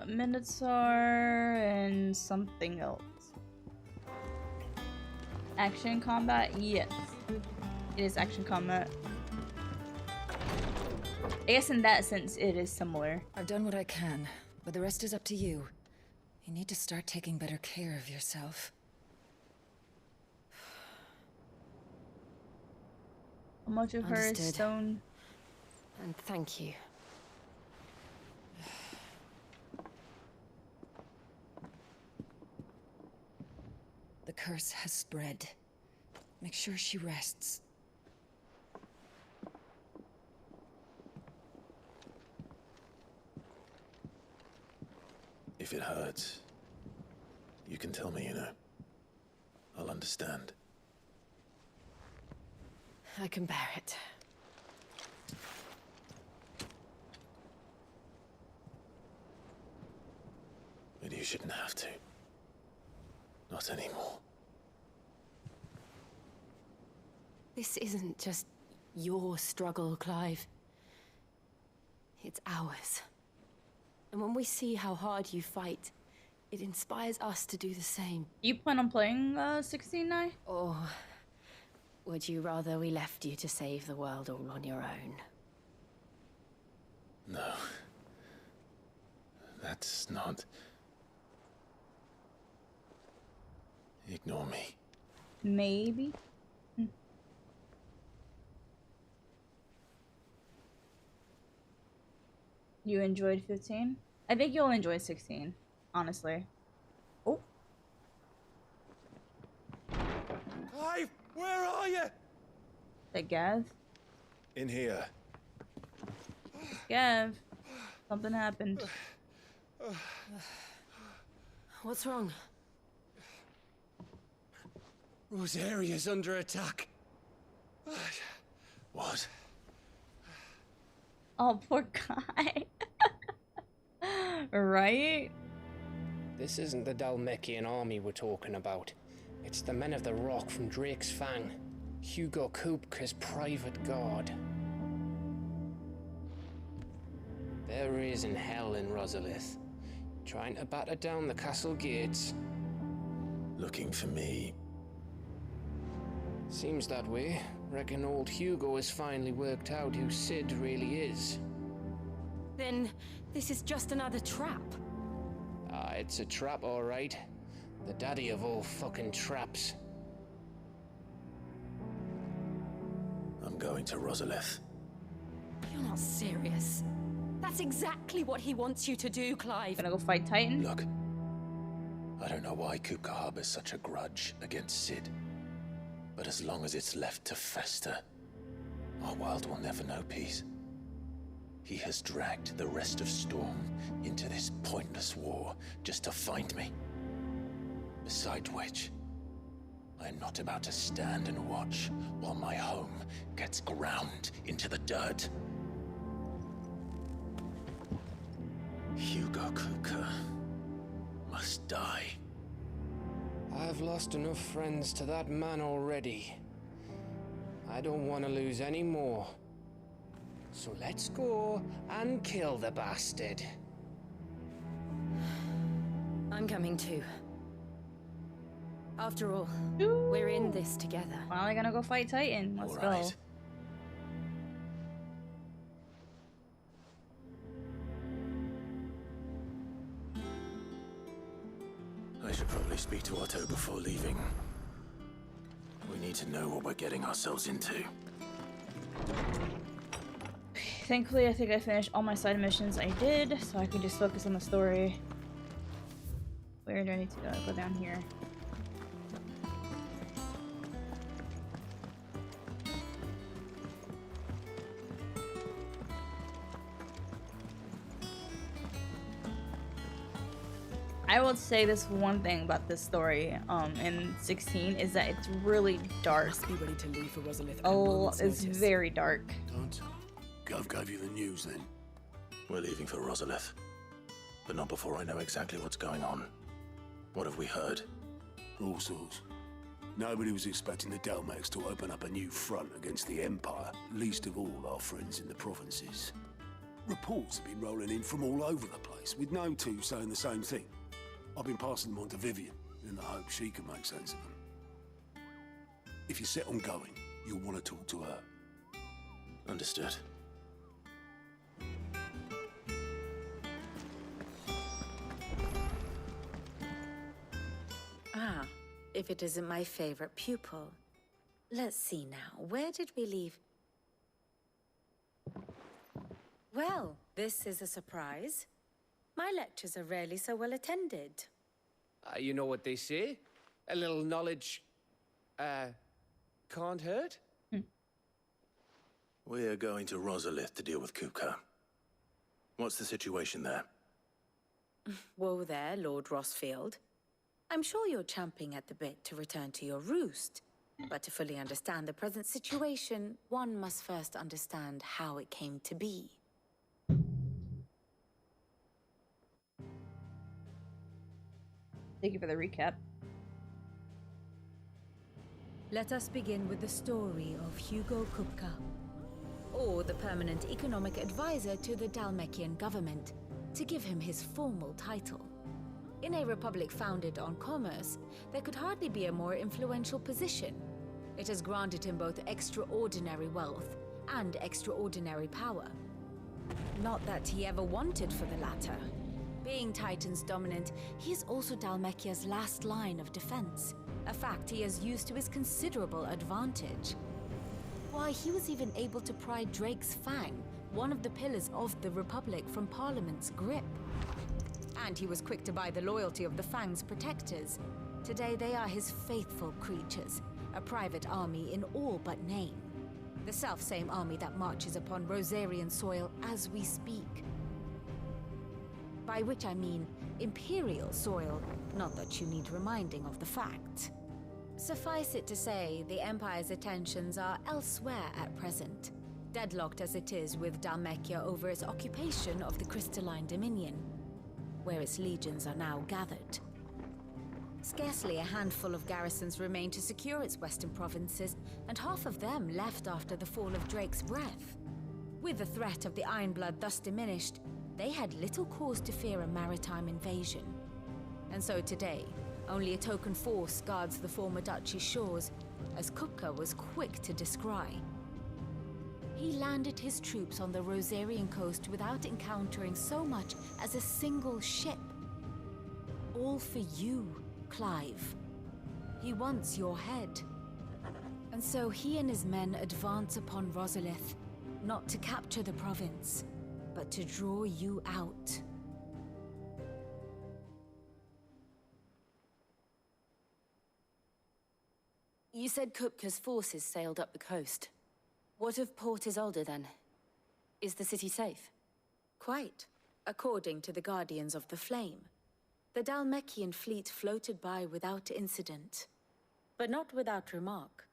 Minotaur and something else. Action combat? Yes. It is action combat. I guess in that sense it is similar. I've done what I can, but the rest is up to you. You need to start taking better care of yourself. How much of her is Understood. stone? And thank you. curse has spread. Make sure she rests. If it hurts, you can tell me, you know. I'll understand. I can bear it. But you shouldn't have to. Not anymore. This isn't just your struggle, Clive. It's ours. And when we see how hard you fight, it inspires us to do the same. You plan on playing 16 now? Or would you rather we left you to save the world all on your own? No. That's not... Ignore me. Maybe. You enjoyed 15? I think you'll enjoy 16, honestly. Oh. Clive, where are you? Hey, Gav. In here. Gav. Something happened. What's wrong? Rosaria's under attack. What? Oh, poor guy. Right? This isn't the Dalmekian army we're talking about. It's the men of the Rock from Drake's Fang. Hugo Kupka's private guard. There is in hell in Rosalith, trying to batter down the castle gates. Looking for me. Seems that way. Reckon old Hugo has finally worked out who Sid really is. Then this is just another trap. Ah, it's a trap, all right. The daddy of all fucking traps. I'm going to Rosalith. You're not serious. That's exactly what he wants you to do, Clive. Gonna go fight Titan? Look, I don't know why Kupka harbors such a grudge against Sid. But as long as it's left to fester, our world will never know peace. He has dragged the rest of Storm into this pointless war just to find me. Besides which, I am not about to stand and watch while my home gets ground into the dirt. Hugo Kupka must die. I've lost enough friends to that man already. I don't want to lose any more. So let's go and kill the bastard. I'm coming too. After all, we're in this together. Finally gonna go fight Titan. Let's go. I should probably speak to Otto before leaving. We need to know what we're getting ourselves into. Thankfully, I think I finished all my side missions I did, so I can just focus on the story. Where do I need to go? Go down here. I will say this one thing about this story in 16 is that it's really dark. Must be ready to leave for Rosalith. Oh, it's very dark. Don't. Gov gave you the news then? We're leaving for Rosalith. But not before I know exactly what's going on. What have we heard? All sorts. Nobody was expecting the Dalmeks to open up a new front against the Empire, least of all our friends in the provinces. Reports have been rolling in from all over the place, with no two saying the same thing. I've been passing them on to Vivian, in the hope she can make sense of them. If you're set on going, you'll want to talk to her. Understood. Ah, if it isn't my favorite pupil. Let's see now, where did we leave? Well, this is a surprise. My lectures are rarely so well attended. You know what they say? A little knowledge, can't hurt? We're going to Rosalith to deal with Kupka. What's the situation there? Whoa there, Lord Rossfield. I'm sure you're champing at the bit to return to your roost. But to fully understand the present situation, one must first understand how it came to be. Thank you for the recap. Let us begin with the story of Hugo Kupka, or the permanent economic advisor to the Dhalmekian government, to give him his formal title. In a republic founded on commerce, there could hardly be a more influential position. It has granted him both extraordinary wealth and extraordinary power. Not that he ever wanted for the latter. Being Titan's dominant, he is also Dhalmekia's last line of defense, a fact he has used to his considerable advantage. Why, he was even able to pry Drake's Fang, one of the pillars of the Republic, from Parliament's grip. And he was quick to buy the loyalty of the Fang's protectors. Today they are his faithful creatures, a private army in all but name. The self-same army that marches upon Rosarian soil as we speak. By which I mean Imperial soil, not that you need reminding of the fact. Suffice it to say, the Empire's attentions are elsewhere at present, deadlocked as it is with Dhalmekia over its occupation of the Crystalline Dominion, where its legions are now gathered. Scarcely a handful of garrisons remain to secure its western provinces, and half of them left after the fall of Drake's Breath. With the threat of the Ironblood thus diminished, they had little cause to fear a maritime invasion. And so today, only a token force guards the former duchy's shores, as Kupka was quick to descry. He landed his troops on the Rosarian coast without encountering so much as a single ship. All for you, Clive. He wants your head. And so he and his men advance upon Rosalith, not to capture the province, but to draw you out. You said Kupka's forces sailed up the coast. What of Port Isolde, then? Is the city safe? Quite, according to the Guardians of the Flame. The Dhalmekian fleet floated by without incident. But not without remark.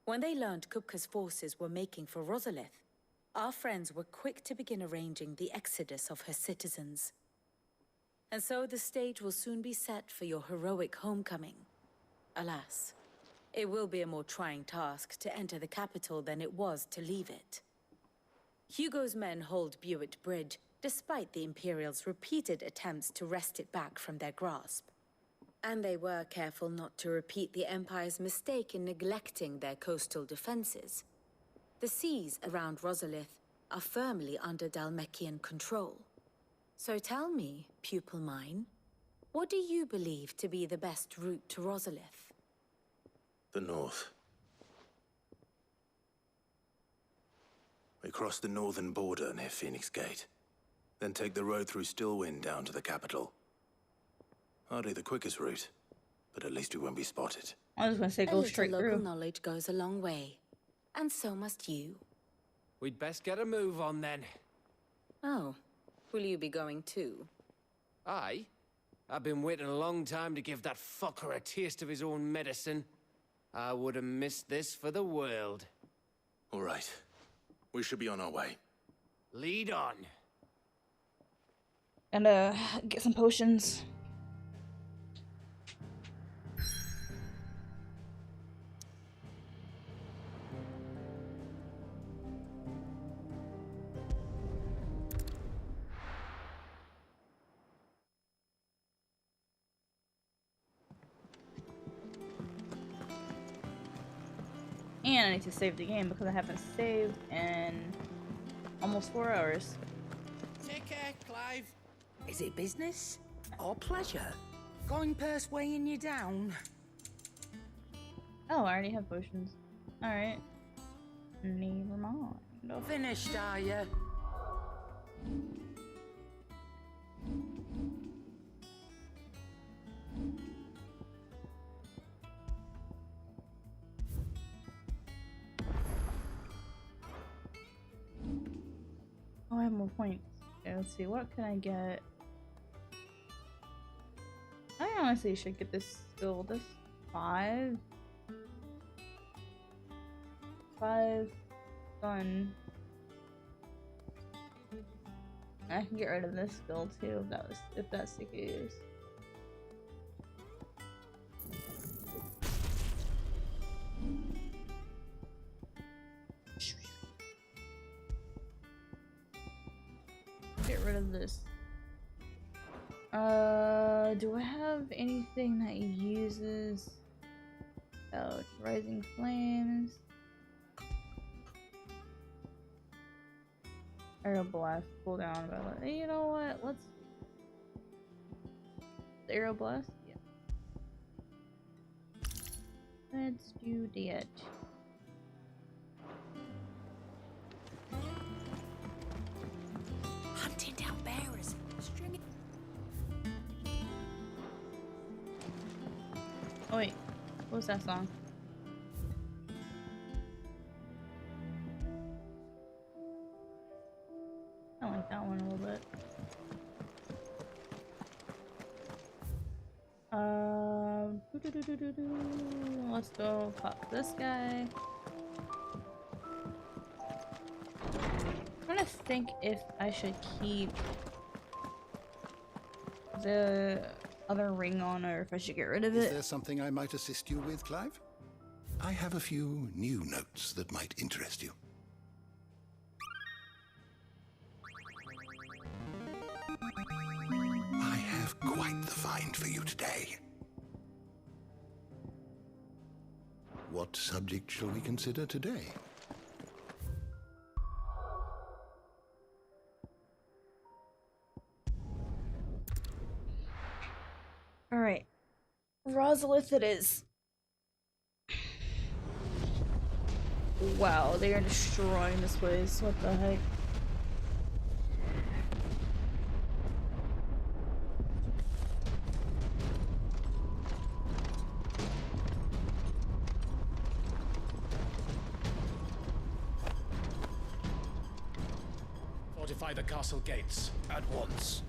When they learned Kupka's forces were making for Rosalith, our friends were quick to begin arranging the exodus of her citizens. And so the stage will soon be set for your heroic homecoming. Alas, it will be a more trying task to enter the capital than it was to leave it. Hugo's men hold Buett Bridge, despite the Imperials' repeated attempts to wrest it back from their grasp. And they were careful not to repeat the Empire's mistake in neglecting their coastal defenses. The seas around Rosalith are firmly under Dhalmekian control. So tell me, pupil mine, what do you believe to be the best route to Rosalith? The north. We cross the northern border near Phoenix Gate, then take the road through Stillwind down to the capital. Hardly the quickest route, but at least we won't be spotted. I was gonna say go straight through. Local knowledge goes a long way, and so must you. We'd best get a move on then. Oh, will you be going too? Aye. I've been waiting a long time to give that fucker a taste of his own medicine. I would have missed this for the world. All right. We should be on our way. Lead on. And get some potions. And I need to save the game because I haven't saved in almost 4 hours. Take care, Clive. Is it business or pleasure? Going purse weighing you down? Oh, I already have potions. Alright. Never mind. Finished, are you? points. Okay, let's see, what can I get? I honestly should get this skill. This 5 gun. I can get rid of this skill too if that's the case. Get rid of this. Do I have anything that uses rising flames? Aerial blast cooldown. You know what? Let's aerial blast. Yeah. Let's do that. Hunting down bearers. Stringing. Oh wait, what was that song? I like that one a little bit. Let's go pop this guy. I'm trying to think if I should keep the other ring on or if I should get rid of it. Is there something I might assist you with, Clive? I have a few new notes that might interest you. I have quite the find for you today. What subject shall we consider today? Alright. Rosalith it is. Wow, they are destroying this place. What the heck? Fortify the castle gates at once.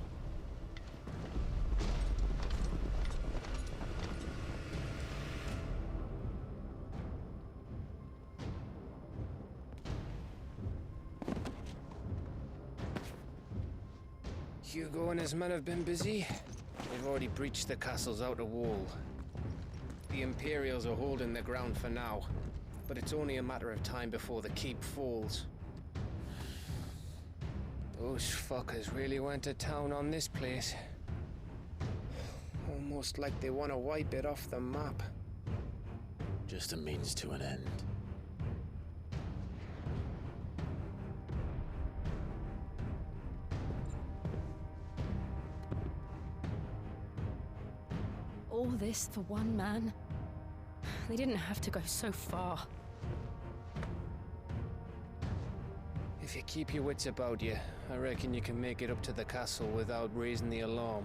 Hugo and his men have been busy. They've already breached the castle's outer wall. The Imperials are holding the ground for now, but it's only a matter of time before the keep falls. Those fuckers really went to town on this place. Almost like they want to wipe it off the map. Just a means to an end. All this for one man? They didn't have to go so far. If you keep your wits about you, I reckon you can make it up to the castle without raising the alarm.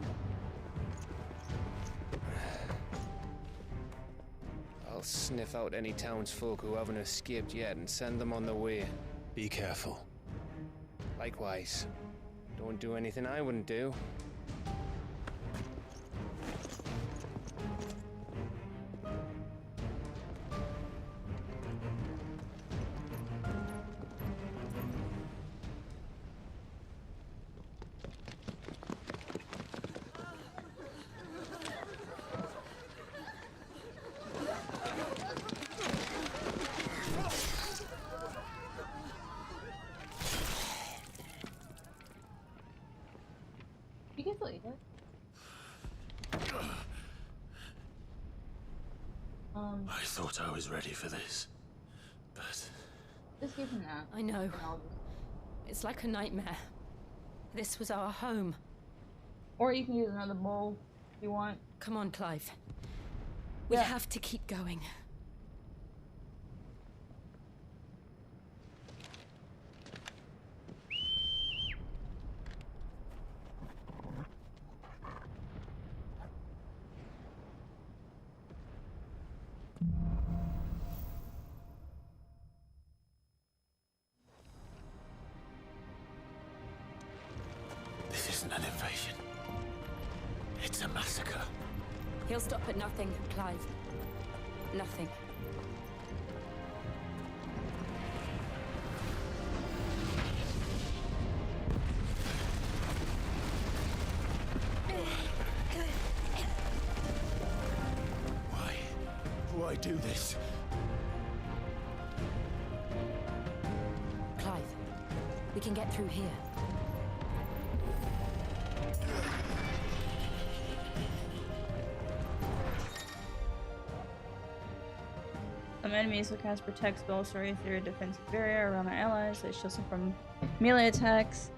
I'll sniff out any townsfolk who haven't escaped yet and send them on their way. Be careful. Likewise. Don't do anything I wouldn't do. You can still eat it. I thought I was ready for this, but... Just give him that. I know. It's like a nightmare. This was our home. Or you can use another bowl if you want. Come on, Clive. We have to keep going. This isn't an invasion. It's a massacre. He'll stop at nothing, Clive. Nothing. Why do this? Clive, we can get through here. Some enemies will cast Protect spell through a defensive barrier around our allies that shields them from melee attacks.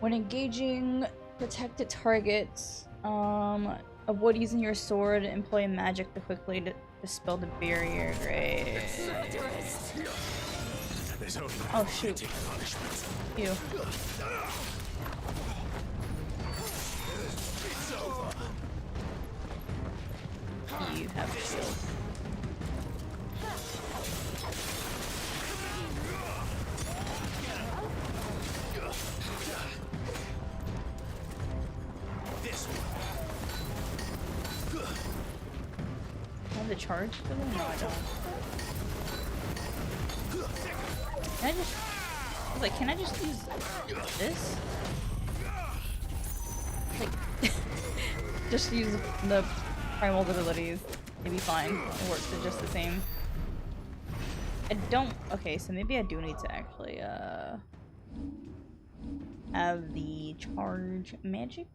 When engaging protected targets, avoid using your sword and employ magic to quickly dispel the barrier. Great. Oh shoot. Ew. You have shield. I have the charge for them? No, I don't. Can I just... I was like, can I just use this? Like, just use the primal abilities. It'd be fine. It works just the same. I don't... Okay, so maybe I do need to actually, have the charge magic?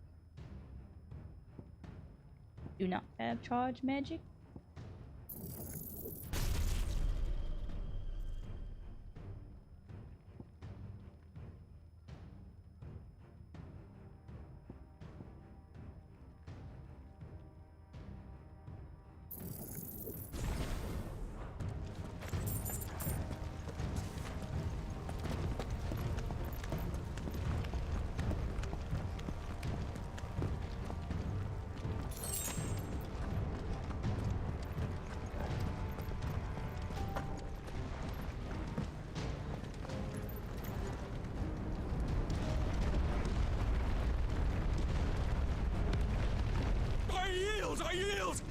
Do not have charge magic? I yield!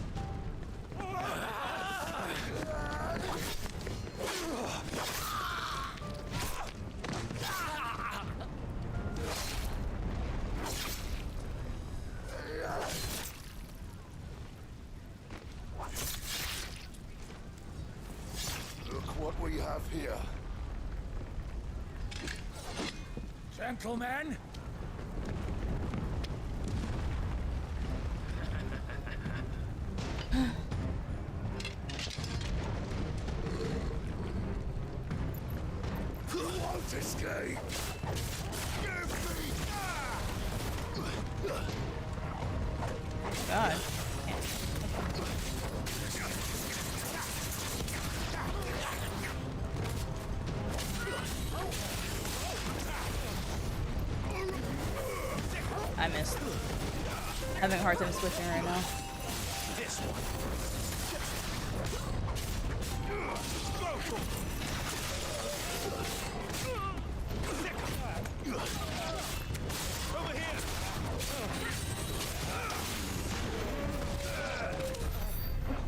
Look what we have here. Gentlemen! Escape. God. I missed. Having a hard time switching right now. This one.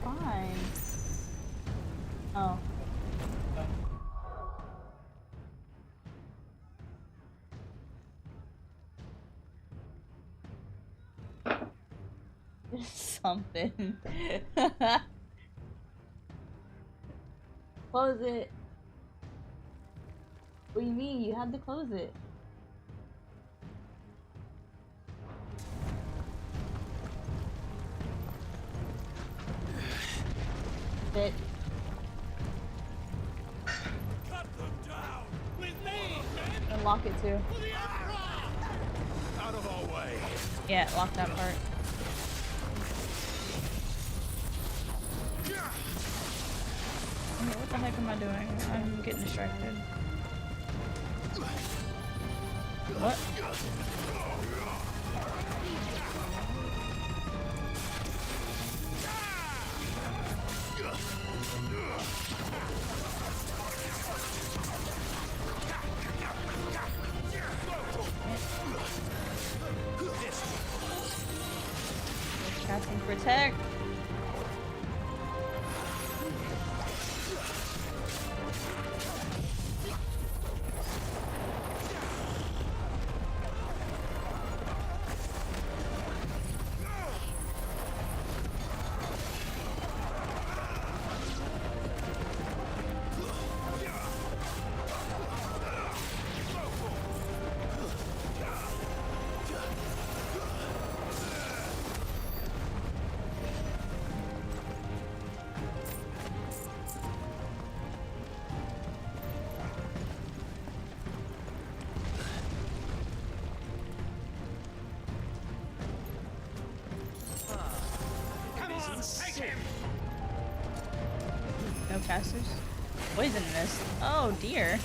Fine. Oh. There's something. Close it. What do you mean? You have to close it. It. Cut them down! With me! And lock it too. Out of our way! Yeah, lock that part. Okay, what the heck am I doing? I'm getting distracted. What? Casting Protect. No casters? Poisonous. Oh dear.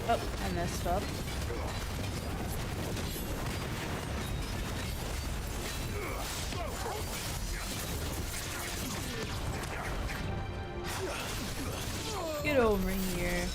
Oh, I messed up. Get over here.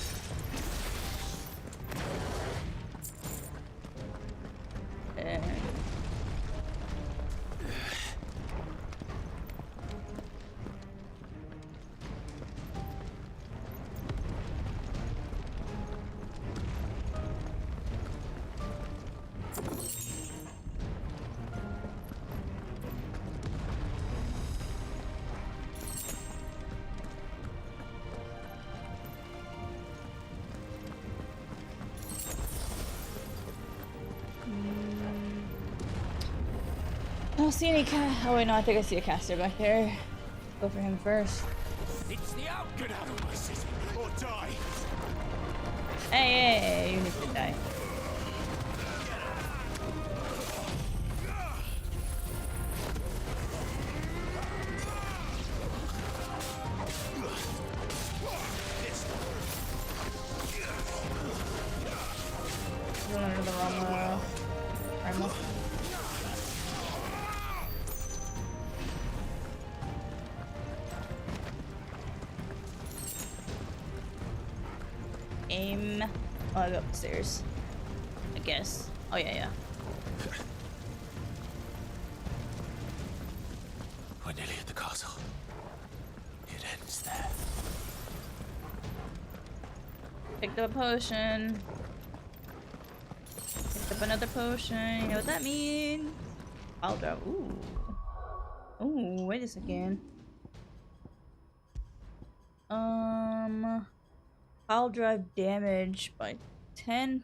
I don't see any oh wait, no, I think I see a caster back there. Go for him first. It's the out. Get out of my city or die. Hey, you need to die. Going under the wrong primal. Aim. Oh, I go upstairs. I guess. Oh yeah, yeah. We're nearly at the castle. It ends there. Picked up a potion. Picked up another potion. You know what that means? I'll drop. Ooh. Ooh, wait a second. I'll drive damage by 10%.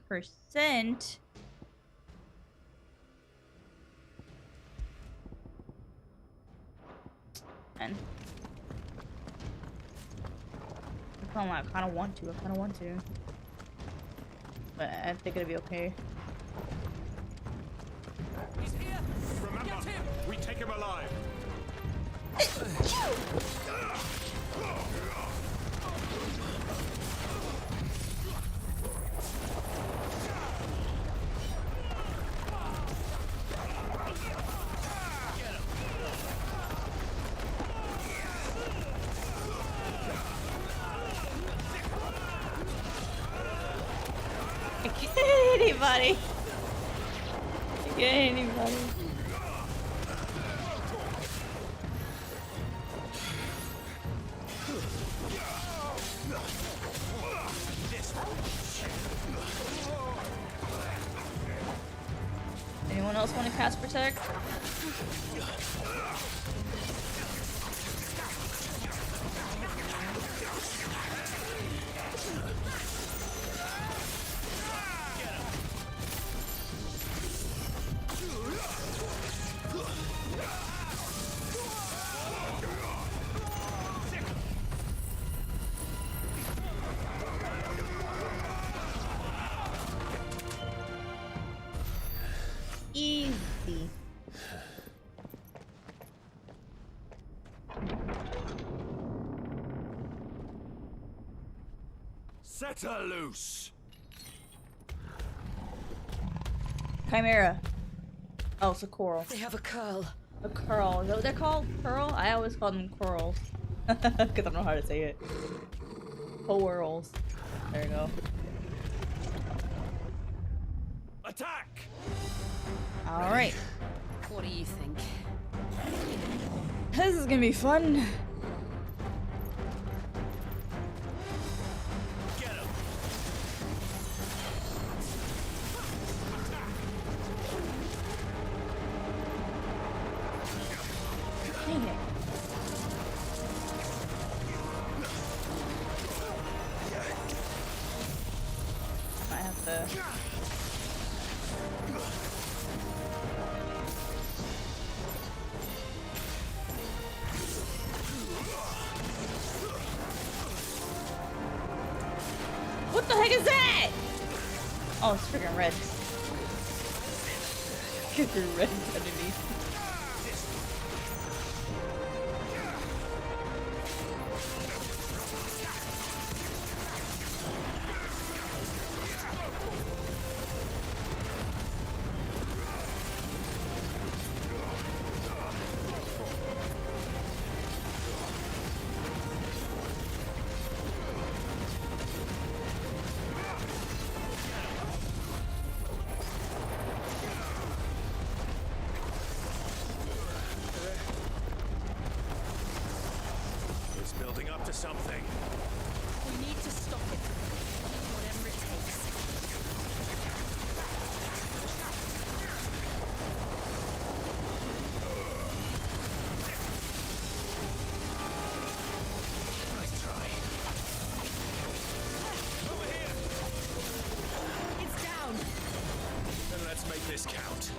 And I kind of want to. But I think it'll be okay. He's here. Remember, get him. We take him alive. Anybody? Get anybody? protect. Easy. Set her loose. Chimera. Oh, it's a coral. They have a curl. A curl. Is that what they're called? Curl? I always call them corals. Because I don't know how to say it. Corals. There you go. Attack! Alright. What do you think? This is gonna be fun. Dang it. I have to... What the heck is that? Oh, it's freaking red. Get your red underneath. It's building up to something. We need to stop it. Whatever it takes. Nice try. Over here. It's down. Then let's make this count.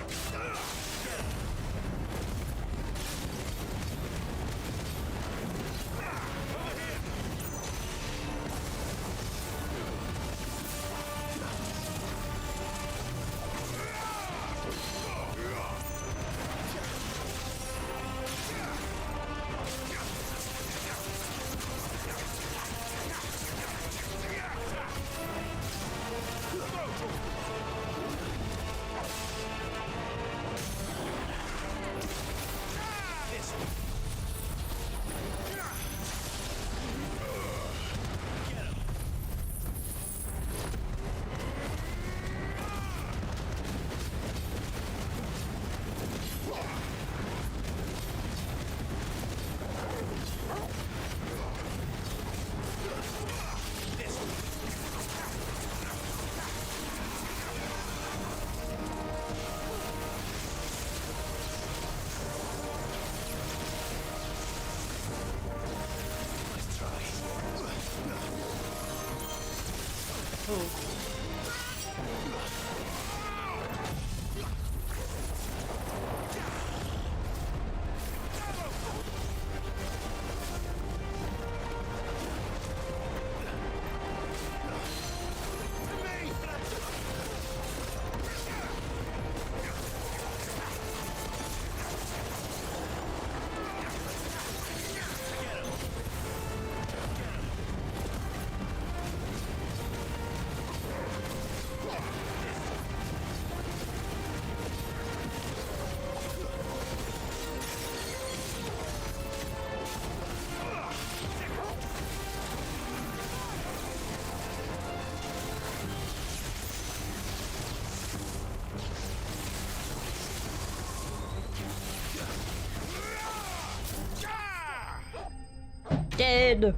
Dead.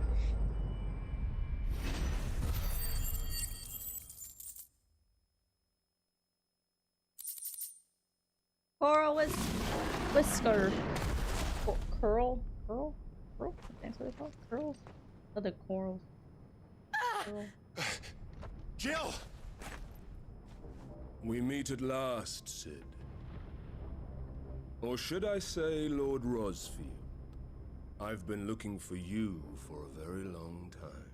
Coral was or curl? That's what they're called? Curls? Oh, the corals. Curl. Jill! We meet at last, Sid. Or should I say, Lord Rosfield? I've been looking for you for a very long time.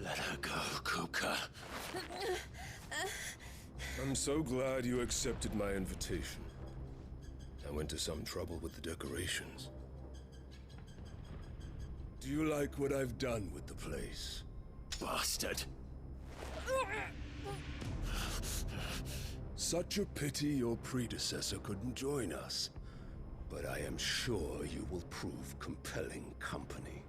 Let her go, Kupka. I'm so glad you accepted my invitation. I went to some trouble with the decorations. Do you like what I've done with the place? Bastard. Such a pity your predecessor couldn't join us. But I am sure you will prove compelling company.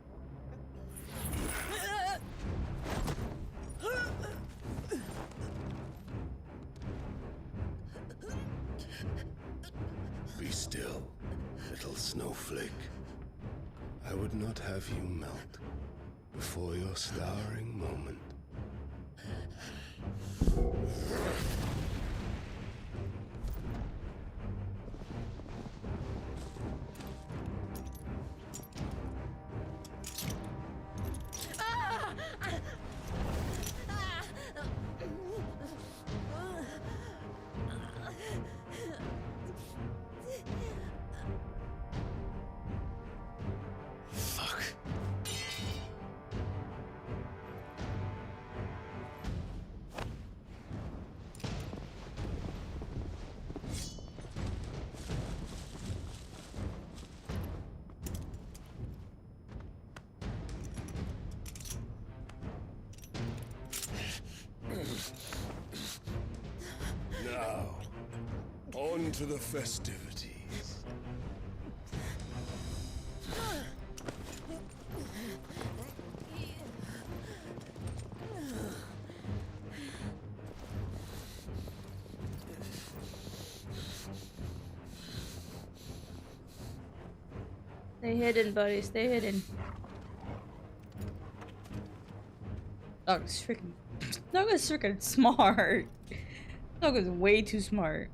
Be still, little snowflake. I would not have you melt before your starring moment. Now, on to the festivities. Stay hidden, buddy. Stay hidden. Dog is freaking smart. Dog is way too smart.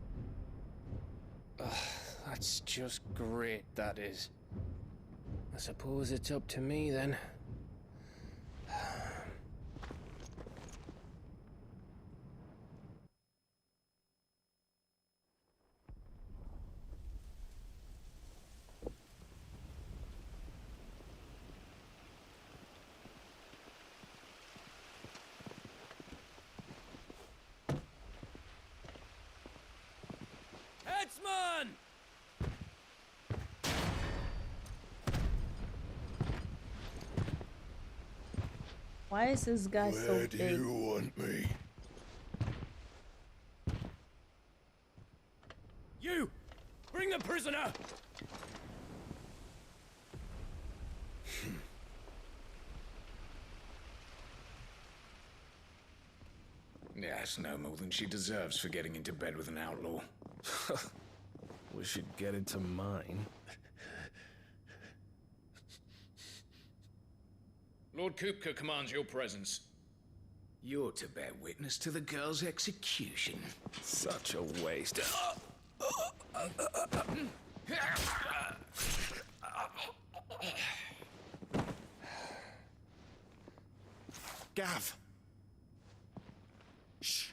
That's just great, that is. I suppose it's up to me then. Headsman! Why is this guy so Where big? do you want me? You! Bring the prisoner! Yes, no more than she deserves for getting into bed with an outlaw. We should get into mine. Lord Kupka commands your presence. You're to bear witness to the girl's execution. Such a waste. Gav. Shh.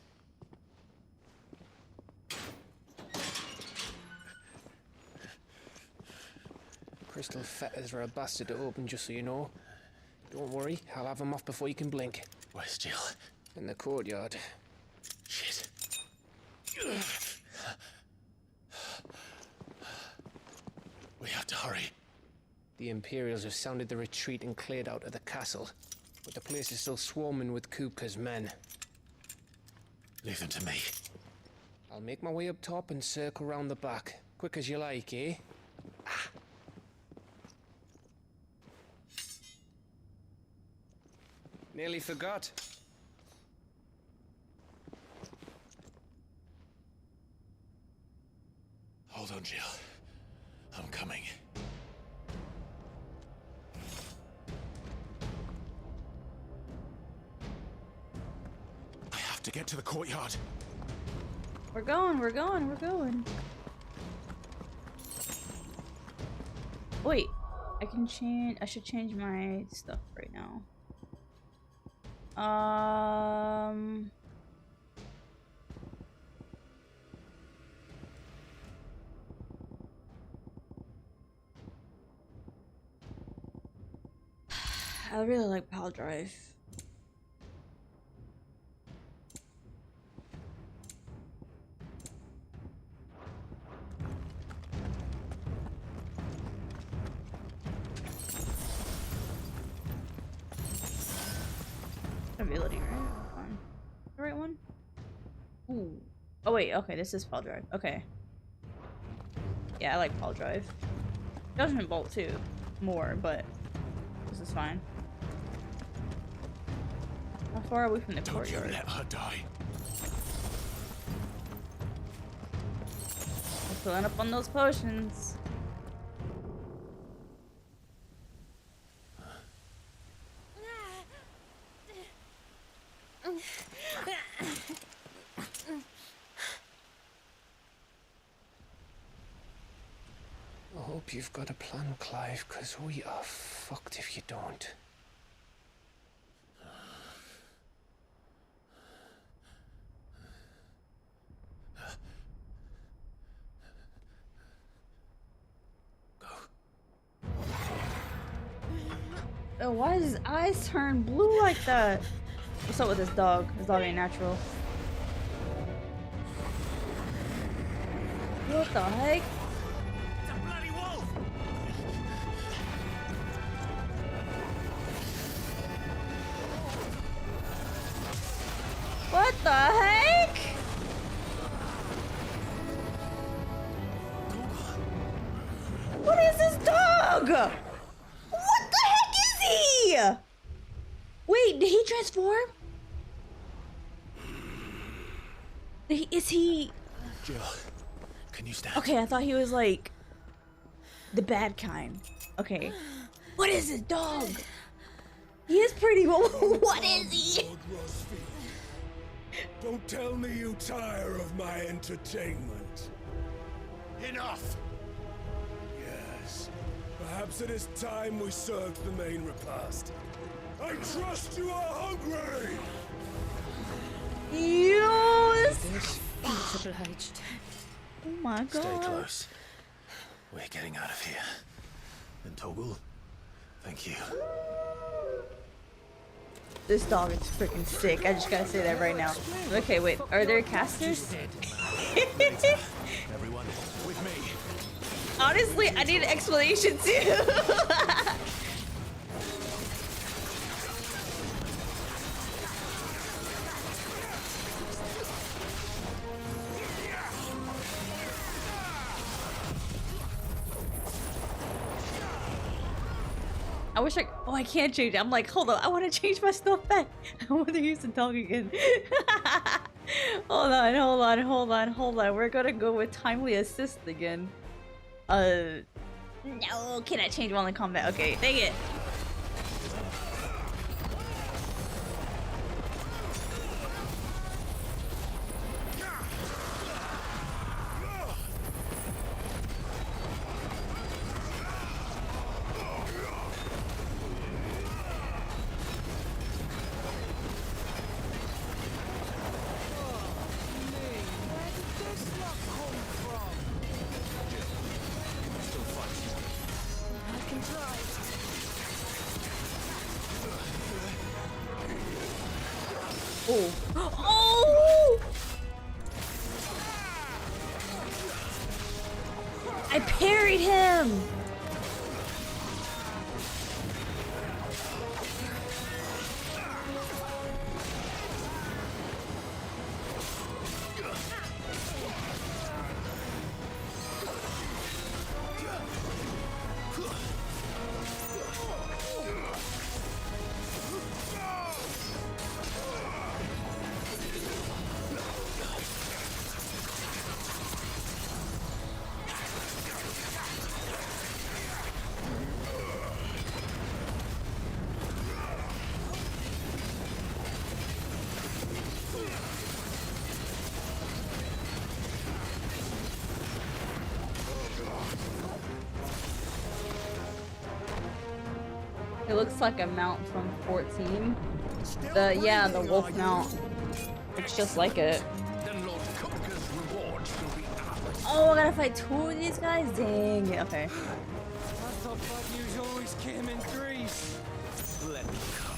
Crystal fetters are a bastard to open, just so you know. Don't worry, I'll have them off before you can blink. Where's Jill? In the courtyard. Shit. We have to hurry. The Imperials have sounded the retreat and cleared out of the castle. But the place is still swarming with Kupka's men. Leave them to me. I'll make my way up top and circle round the back. Quick as you like, eh? Nearly forgot. Hold on, Jill. I'm coming. I have to get to the courtyard. We're going. Wait, I can change. I should change my stuff right now. I really like Pal Drive. Ability, right? Fine. The right one? Ooh. Oh wait, okay, this is Pal Drive. Okay. Yeah, I like Pal Drive. Judgment Bolt too. More, but this is fine. How far are we from the courtyard? Don't you let her die. I'm filling up on those potions. I hope you've got a plan, Clive, because we are fucked if you don't. Oh, why does his eyes turn blue like that? What's up with this dog? This dog ain't natural. What the heck? It's a bloody wolf! What the heck? What is this dog? What the heck is he? Wait, did he transform? Is he? Jill, can you stand? Okay, I thought he was like the bad kind. Okay. What is this dog? He is pretty, but what is he? Don't tell me you tire of my entertainment. Enough! Yes. Perhaps it is time we served the main repast. I trust you are hungry! Yes! Obliged. Oh my god. Stay close. We're getting out of here. And Toggle, thank you. This dog is freaking sick. I just gotta say that right now. Okay, wait. Are there casters? Everyone, with me. Honestly, I need an explanation too. I wish oh, I can't change it. I'm like, hold on, I want to change my stuff back. I want to use the dog again. Hold on. We're gonna go with timely assist again. No, can I change while in combat? Okay, dang it. Oh! Oh! I parried him! It looks like a mount from 14. The wolf mount. Looks just like it. Oh, I gotta fight two of these guys? Dang it, okay. I thought bad news always came in threes. Let me come.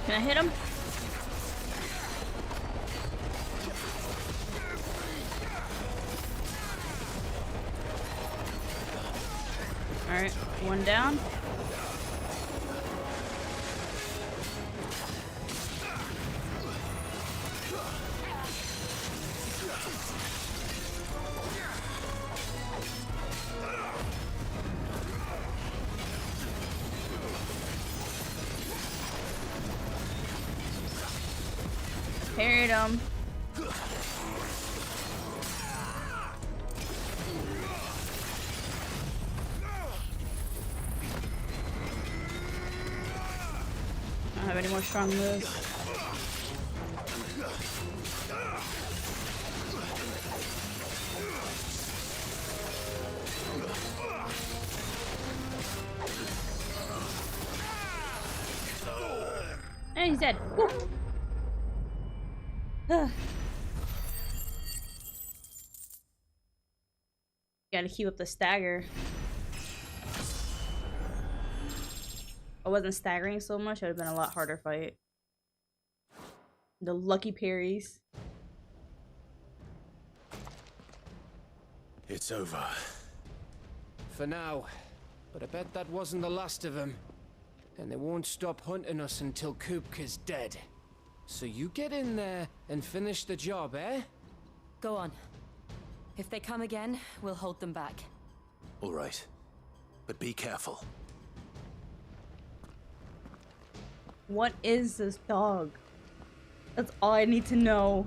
Can I hit him? Alright, one down. Parried him. I don't have any more strong moves. And he's dead. Woo. Gotta keep up the stagger. I wasn't staggering so much, it would have been a lot harder fight. The lucky parries. It's over. For now. But I bet that wasn't the last of them. And they won't stop hunting us until Kupka's dead. So you get in there and finish the job, eh? Go on. If they come again, we'll hold them back. All right. But be careful. What is this dog? That's all I need to know.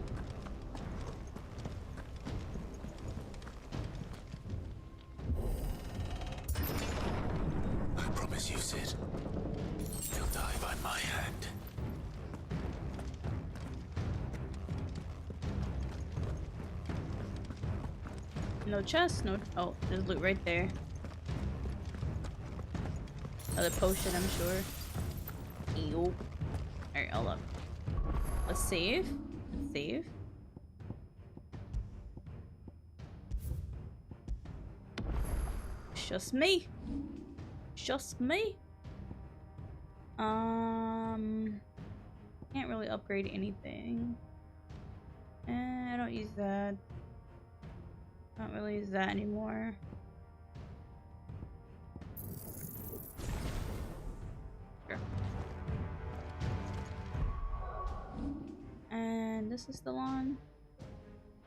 I promise you, Sid. He'll die by my hand. No chest, no. Oh, there's loot right there. Another potion, I'm sure. Ew. Alright, hold up. Let's save. Let's save. It's just me. Just me. Can't really upgrade anything. I don't use that. I don't really use that anymore. Sure. And this is still on.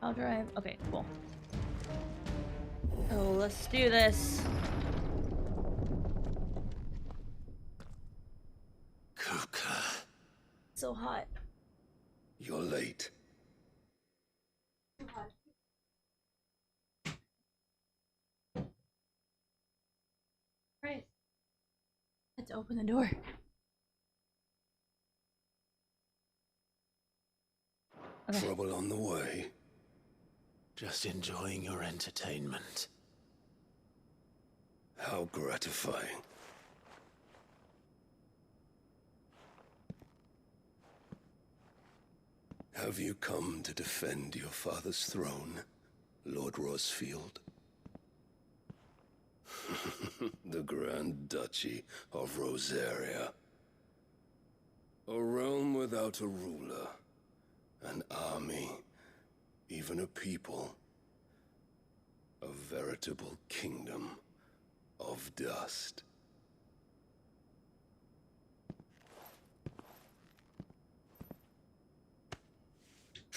I'll drive. Okay, cool. Oh, let's do this. Kupka. So hot. You're late. Too hot. Right. Let's open the door. Okay. Trouble on the way. Just enjoying your entertainment. How gratifying. Have you come to defend your father's throne, Lord Rosfield? The Grand Duchy of Rosaria. A realm without a ruler, an army, even a people. A veritable kingdom of dust.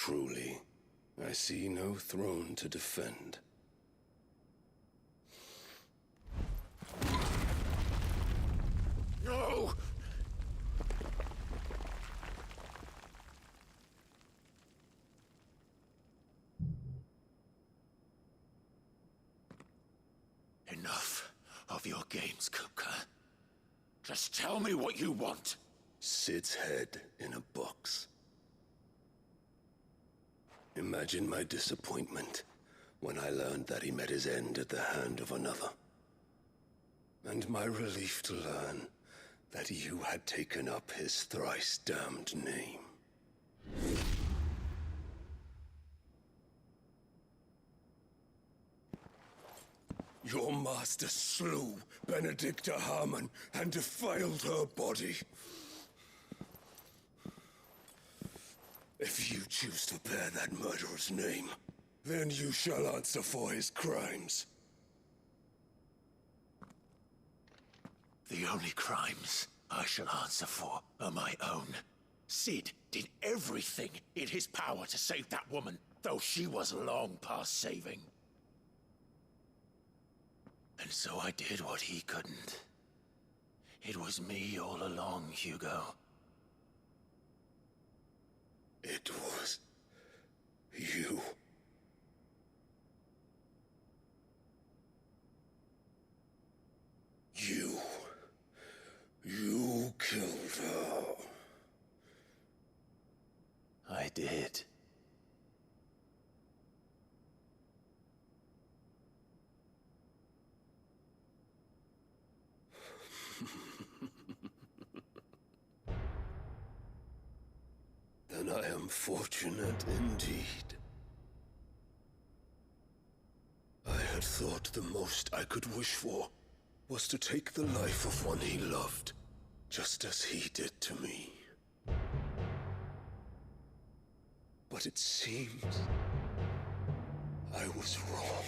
Truly, I see no throne to defend. No! Enough of your games, Kupka. Just tell me what you want. Sid's head in a box. Imagine my disappointment when I learned that he met his end at the hand of another. And my relief to learn that you had taken up his thrice damned name. Your master slew Benedicta Harmon and defiled her body. If you choose to bear that murderer's name, then you shall answer for his crimes. The only crimes I shall answer for are my own. Sid did everything in his power to save that woman, though she was long past saving. And so I did what he couldn't. It was me all along, Hugo. It was you. You killed her. I did. Then I am fortunate indeed. I had thought the most I could wish for was to take the life of one he loved, just as he did to me. But it seems I was wrong.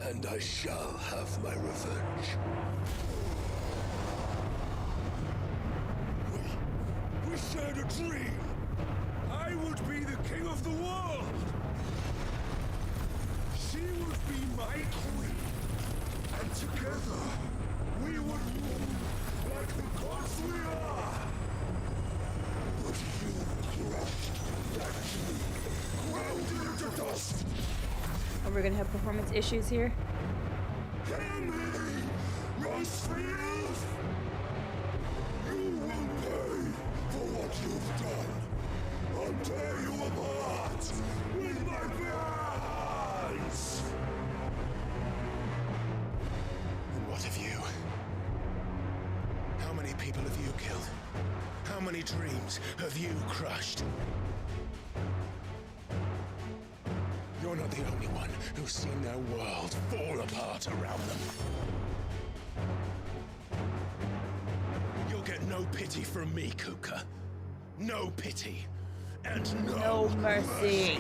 And I shall have my revenge. We shared a dream. I would be the king of the world. She would be my queen. And together, we would rule like the gods we are. But you crushed that dream, ground it into dust. Oh, we're gonna have performance issues here. Hear me, Rosefield! You will pay for what you've done. I'll tear you apart with my bare hands. And what of you? How many people have you killed? How many dreams have you crushed? You're not the only one who's seen their world fall apart around them. You'll get no pity from me, Kuka. No pity. And no mercy.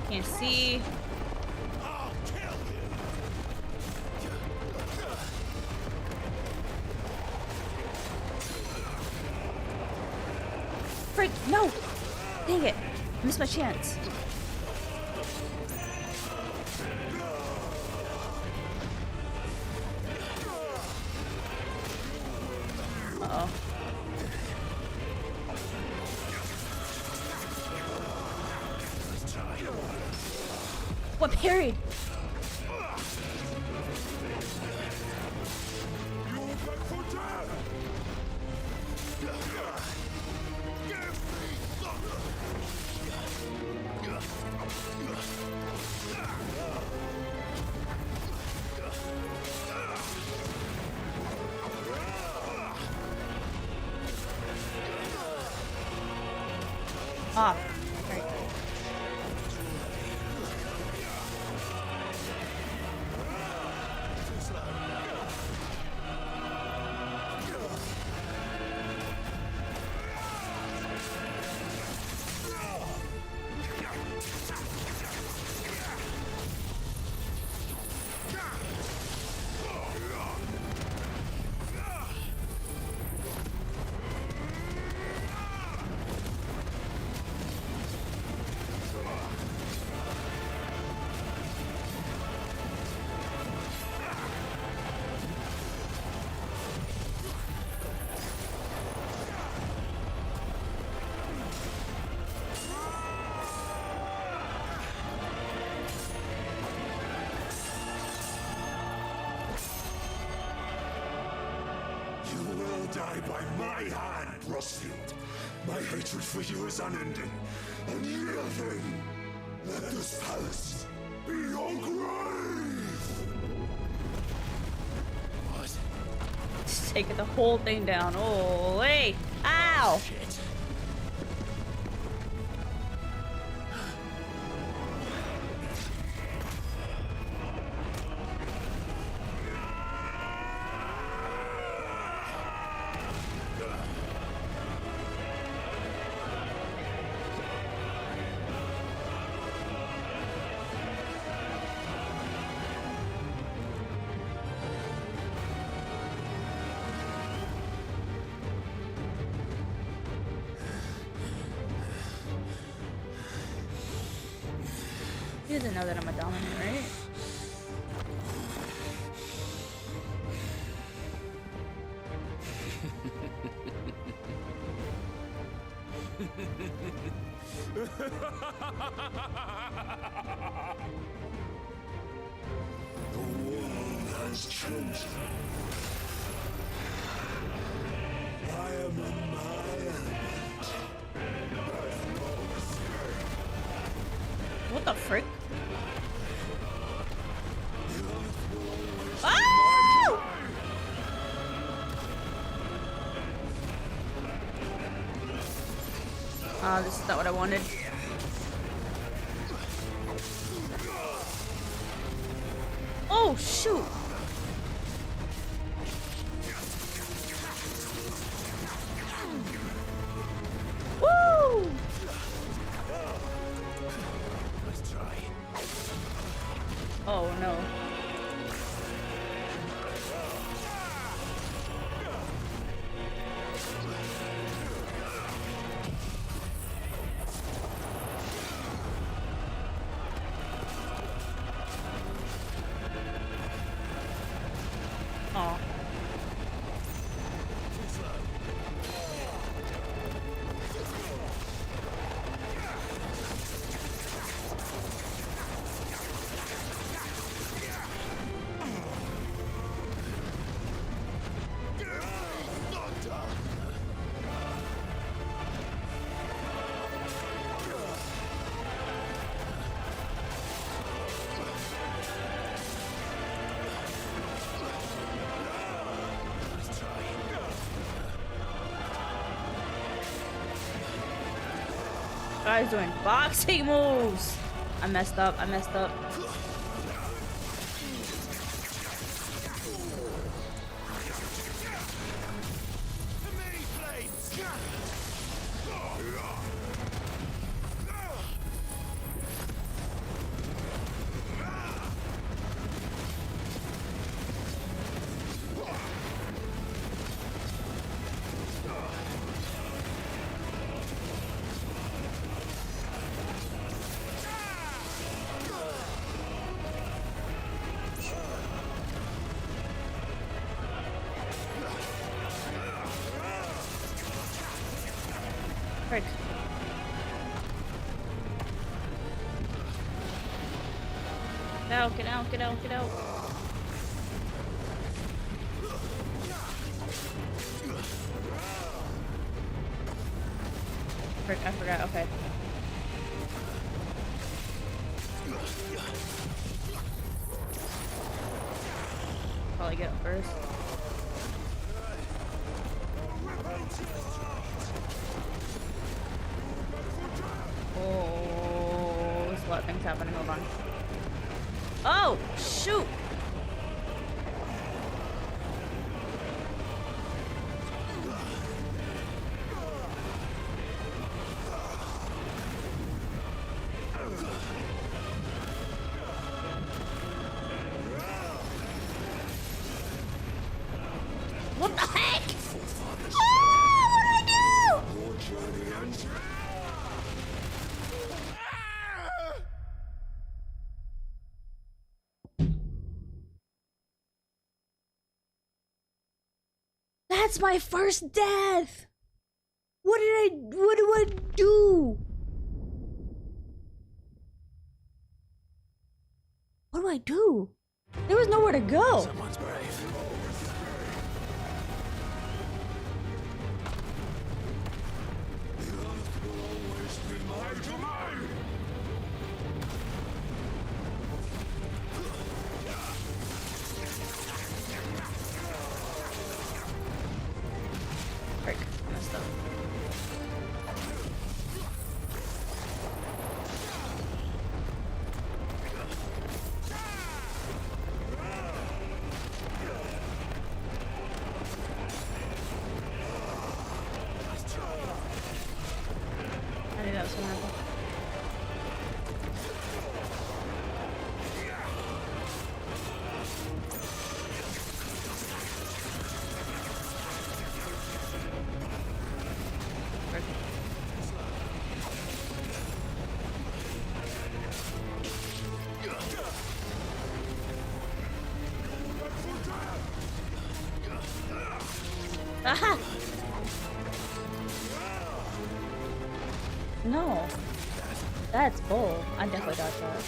Can't see. Frick, no! Dang it! I missed my chance. Uh-oh. What parried? Ah, right. die by my hand, Rosfield. My hatred for you is unending, unyielding. Let this palace be your grave! What? Just taking the whole thing down. Oh, wait! Ow! Shit. He doesn't know that I'm a dominant, right? The world has chosen. I am in my element. There's no escape. What the frick? Oh! Oh, this is not what I wanted. Oh, shoot! Woo! Let's try. Oh, no. Oh. Guy's doing boxing moves. I messed up. I messed up. Frick. Get out, get out, get out, get out. Frick, I forgot, okay. Probably get up first. Oh, there's a lot of things happening. Hold on. Oh, shoot! What the heck? Oh, what did I do? That's my first death! What do I do? What do I do? There was nowhere to go. Someone's brave. No. That's bull. I definitely dodged that.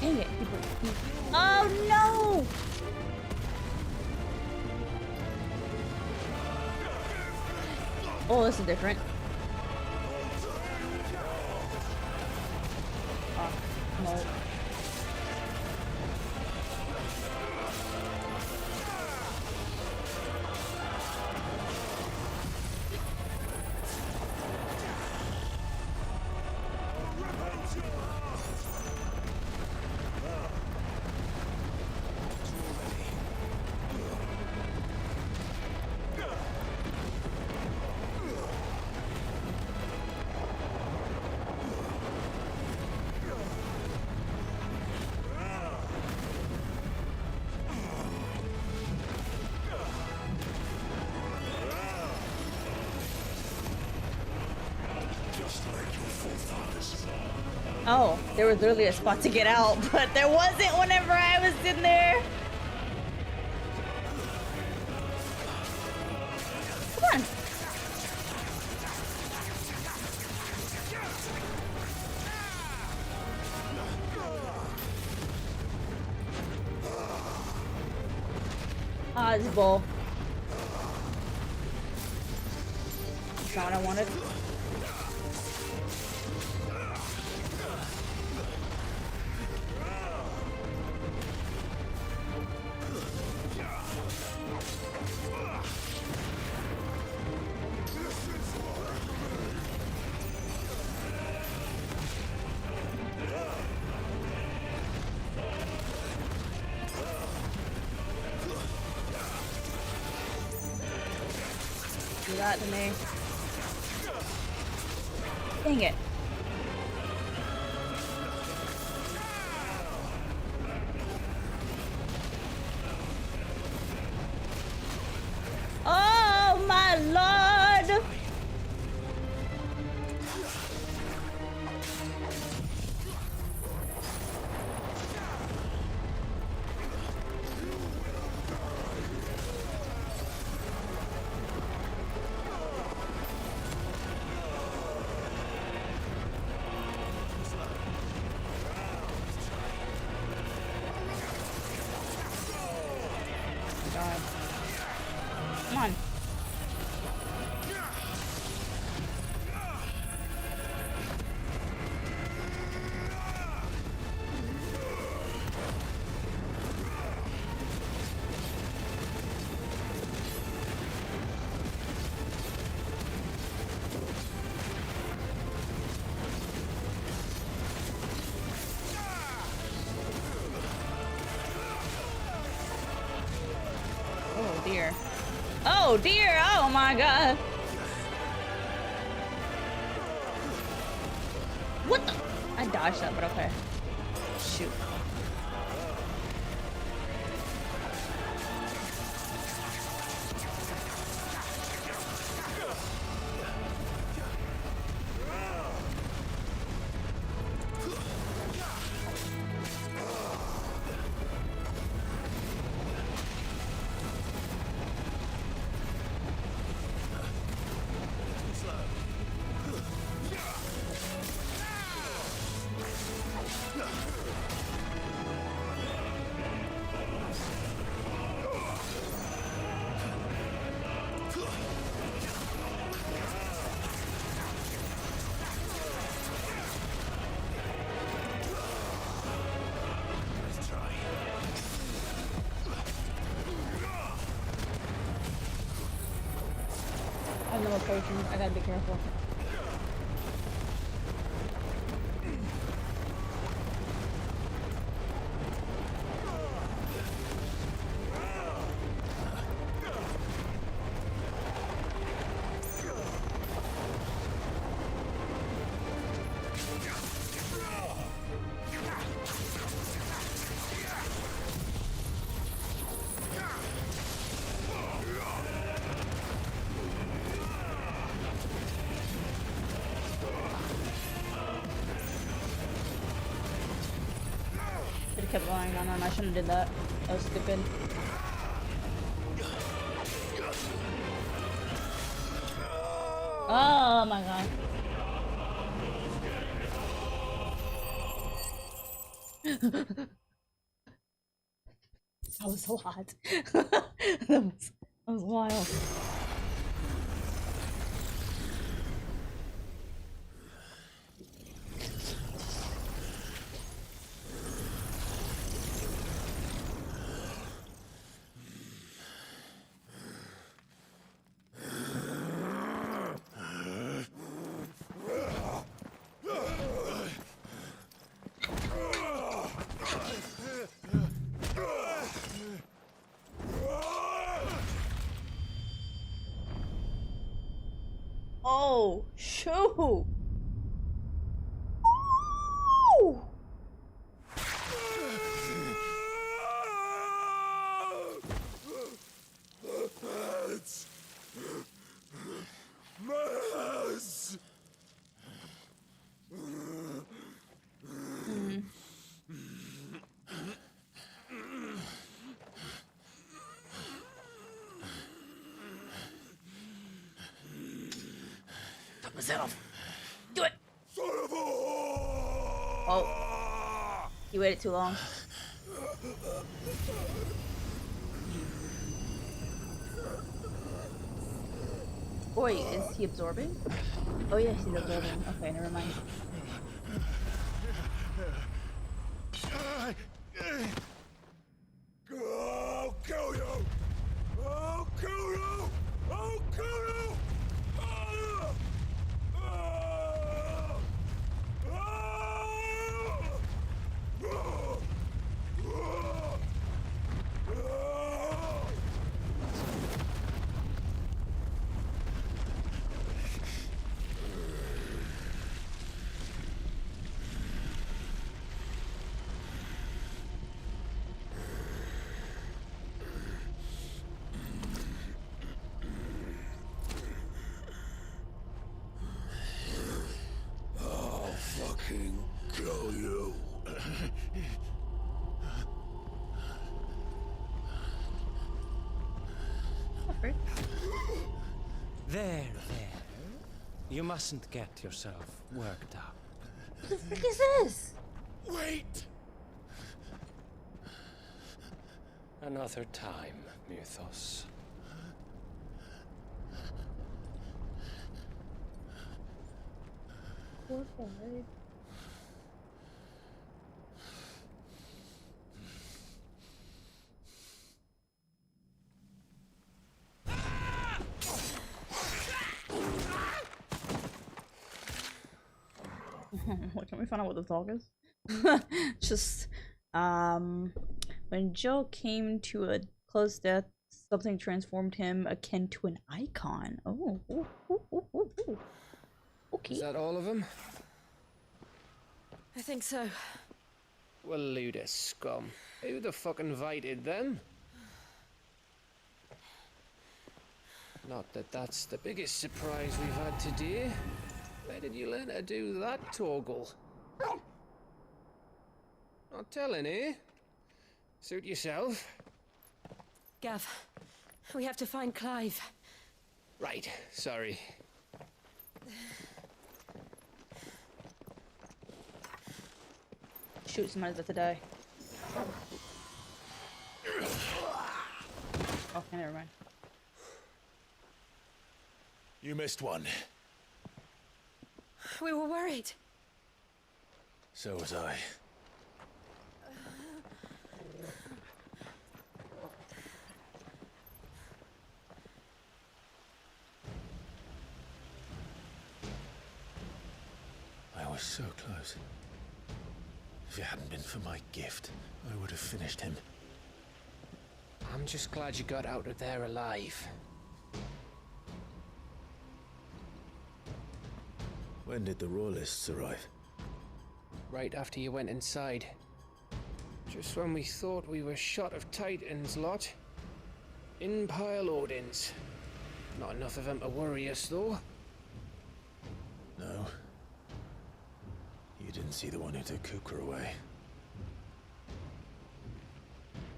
Dang it. Oh no! Oh, this is different. Oh, no. Oh, there was literally a spot to get out, but there wasn't whenever I was in there. Come on. Ah, this bull. That's not what I wanted. Do that to me. Dang it. Oh my lord! God. Come on. Oh dear. Oh dear! Oh my god! What the? I dodged that, but okay. Shoot. I have no more potions. I gotta be careful. kept going on and I shouldn't have did that. That was stupid. Oh my god. That was a lot. that was wild. Oh, shoot! Ooh. Talk myself. Do it. Oh, you waited too long. Wait, is he absorbing? Oh yes, he's absorbing. Okay, never mind. I'll kill you! I'll kill you! I'll kill you! Kill you. There. You mustn't get yourself worked up. What the frick is this? Wait! Another time, Mythos. Poor guy. What, can we find out what the talk is? Just, when Joe came to a close death, something transformed him akin to an icon. Oh, okay. Is that all of them? I think so. Well, load of scum. Who the fuck invited them? Not that that's the biggest surprise we've had today. Where did you learn to do that, Torgal? Not telling, eh? Suit yourself. Gav, we have to find Clive. Right, sorry. Shoot somebody to die. Okay, never mind. You missed one. We were worried. So was I. I was so close. If it hadn't been for my gift, I would have finished him. I'm just glad you got out of there alive. When did the Royalists arrive? Right after you went inside. Just when we thought we were shot of Titans, lot. In pile Odins. Not enough of them to worry us, though. No. You didn't see the one who took Kukra away.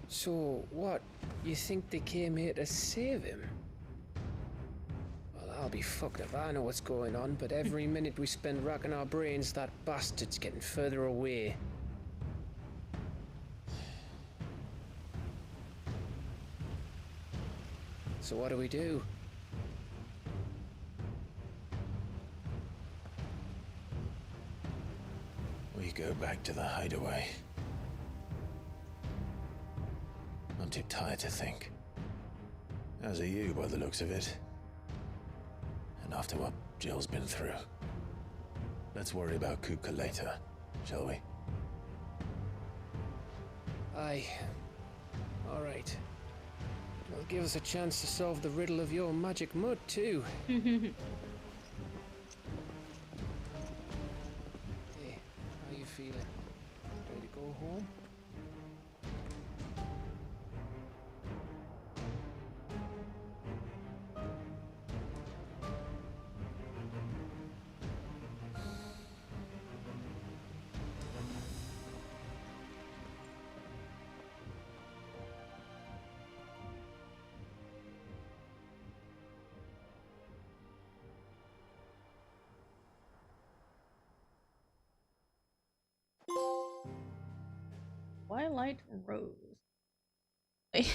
So, what? You think they came here to save him? Well, I'll be fucked if I know what's going on, but every minute we spend racking our brains, that bastard's getting further away. So what do we do? We go back to the hideaway. I'm too tired to think. As are you, by the looks of it. And after what Jill's been through. Let's worry about Kupka later, shall we? Aye. All right. It'll give us a chance to solve the riddle of your magic mud, too. Hey, how you feeling? Ready to go home? Twilight Rose. Wait.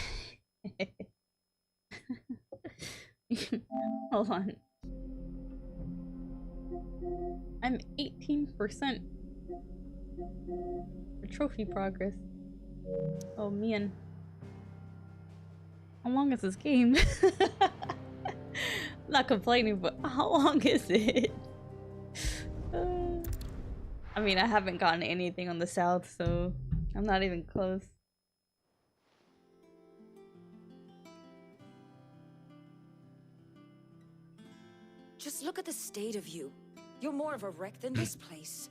Hold on. I'm 18% for trophy progress. Oh man. How long is this game? Not complaining, but how long is it? I mean, I haven't gotten anything on the south, so I'm not even close. Just look at the state of you. You're more of a wreck than this place.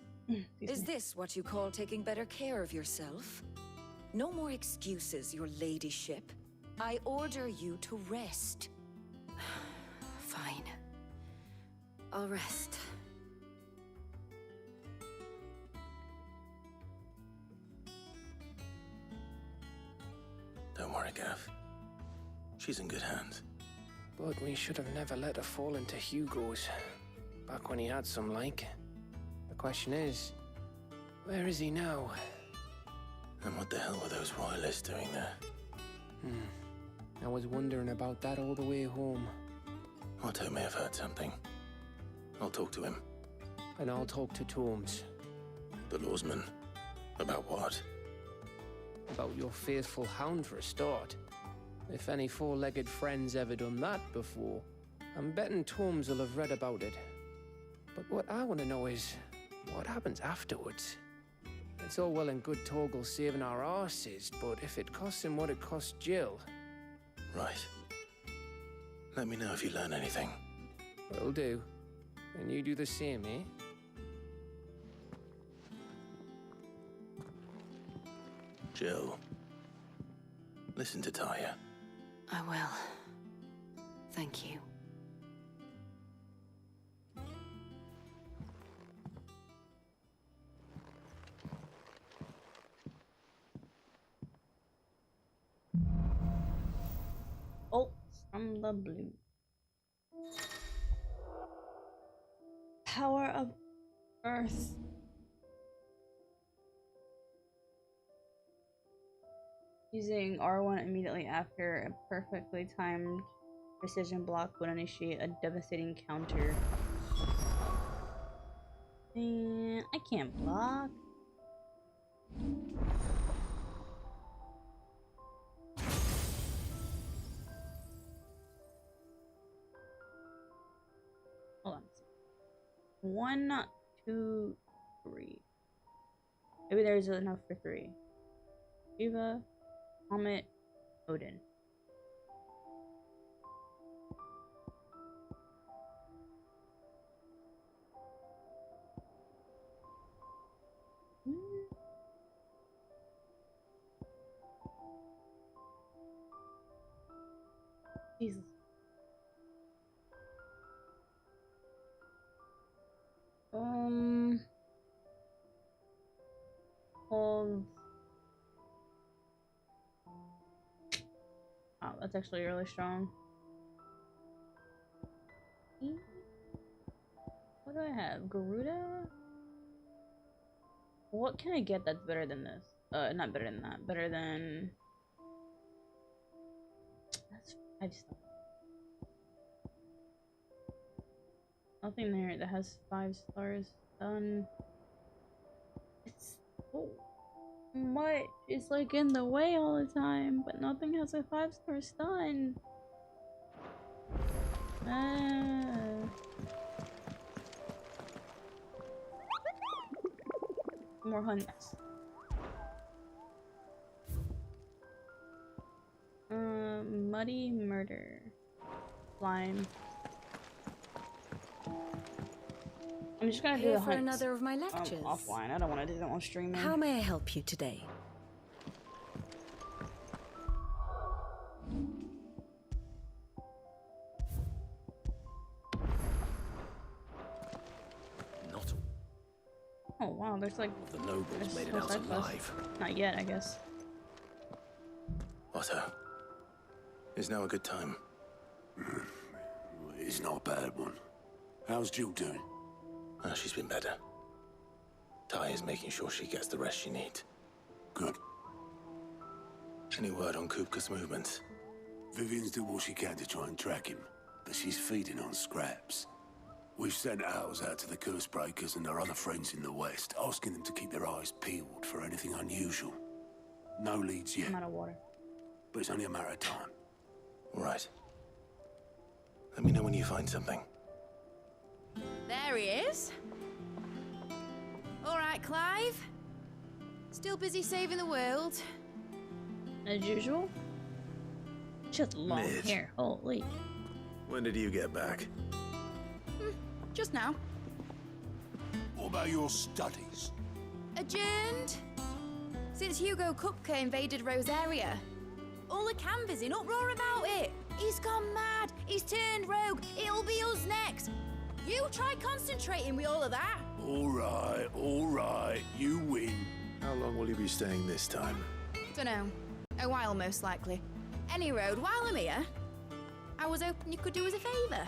Is this what you call taking better care of yourself? No more excuses, your ladyship. I order you to rest. Fine. I'll rest. Don't worry, Gav. She's in good hands. But we should have never let her fall into Hugo's. Back when he had some like. The question is, where is he now? And what the hell were those royalists doing there? I was wondering about that all the way home. Otto may have heard something. I'll talk to him. And I'll talk to Torms. The lawsman? About what? About your faithful hound for a start. If any four-legged friend's ever done that before, I'm betting Torms will have read about it. But what I want to know is, what happens afterwards? It's all well and good Torgal saving our arses, but if it costs him what it cost Jill... Right. Let me know if you learn anything. Will do. And you do the same, eh? Jill. Listen to Taya. I will. Thank you. Bolts from the blue. Power of Earth. Using R1 immediately after a perfectly timed precision block would initiate a devastating counter. And I can't block. Hold on. 1, 2, 3. Maybe there's enough for 3. Eva, Comet, Odin. Jesus. Hold. That's actually really strong. What do I have? Garuda? What can I get that's better than this? Not better than that. Better than... That's 5 stars. Nothing there that has 5 stars done. It's so much. It's like in the way all the time, but nothing has a 5-star stun. More hunts. Muddy murder. Slime. I'm just gonna do Here the for hunts another of my lectures. Offline. I don't want to do them on stream. How may I help you today? Not Oh wow, there's like the nobles there's made it no out side quests. alive. Not yet, I guess. Otto, is now a good time? It's not a bad one. How's Jill doing? Oh, she's been better. Ty is making sure she gets the rest she needs. Good. Any word on Kupka's movements? Vivian's did what she can to try and track him, but she's feeding on scraps. We've sent ours out to the curse breakers and their other friends in the west, asking them to keep their eyes peeled for anything unusual. No leads yet. I'm out of water. But it's only a matter of time. Right. Let me know when you find something. There he is. All right, Clive. Still busy saving the world. As usual. Just long Mid. hair. Holy. When did you get back? Just now. What about your studies? Adjourned. Since Hugo Kupka invaded Rosaria. All the canvas in uproar about it. He's gone mad. He's turned rogue. It'll be us next. You try concentrating with all of that. All right. You win. How long will you be staying this time? Dunno. A while, most likely. Any road, while I'm here, I was hoping you could do us a favour.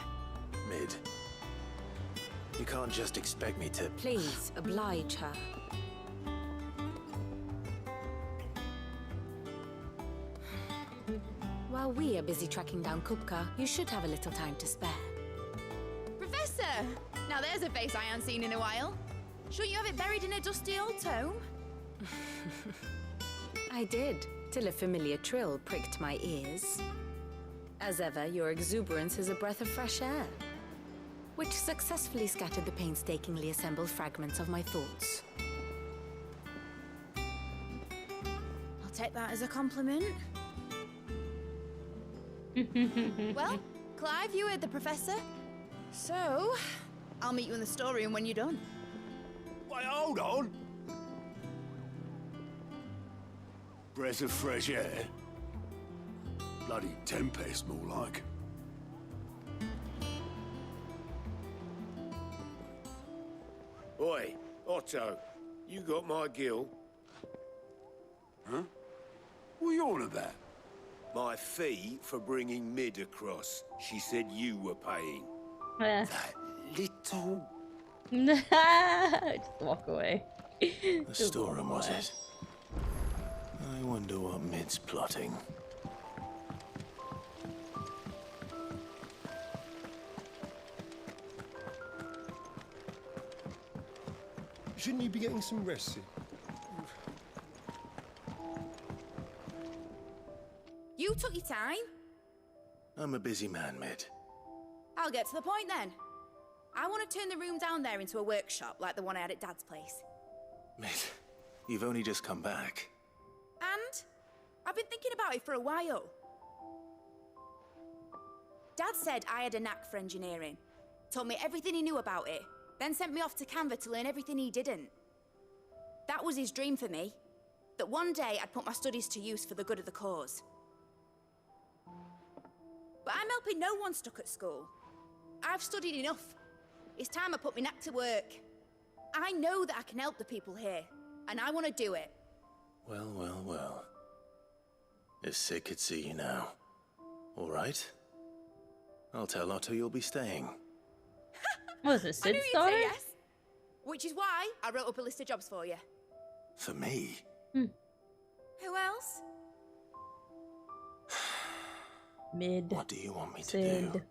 Mid. You can't just expect me to... Please, oblige her. While we are busy tracking down Kupka, you should have a little time to spare. Professor! Now there's a face I haven't seen in a while. Shouldn't you have it buried in a dusty old tome? I did, till a familiar trill pricked my ears. As ever, your exuberance is a breath of fresh air, which successfully scattered the painstakingly assembled fragments of my thoughts. I'll take that as a compliment. Well, Clive, you heard the professor. So, I'll meet you in the storeroom when you're done. Wait, hold on. Breath of fresh air. Bloody tempest, more like. Oi, Otto, you got my gill? Huh? What are you on about? My fee for bringing Mid across. She said you were paying. That little... Just walk away. The storeroom, was it? I wonder what Mid's plotting. Shouldn't you be getting some rest soon? You took your time. I'm a busy man, Mid. I'll get to the point then. I want to turn the room down there into a workshop like the one I had at Dad's place. Mid, you've only just come back. And I've been thinking about it for a while. Dad said I had a knack for engineering. Told me everything he knew about it. Then sent me off to Canva to learn everything he didn't. That was his dream for me. That one day I'd put my studies to use for the good of the cause. But I'm helping no one stuck at school. I've studied enough. It's time I put my knack to work. I know that I can help the people here, and I want to do it. Well. If Sid could see you now. All right. I'll tell Otto you'll be staying. What is this, I knew Sid's you'd say daughter? yes. Which is why I wrote up a list of jobs for you. For me? Who else? Mid. What do you want me to Sid. do?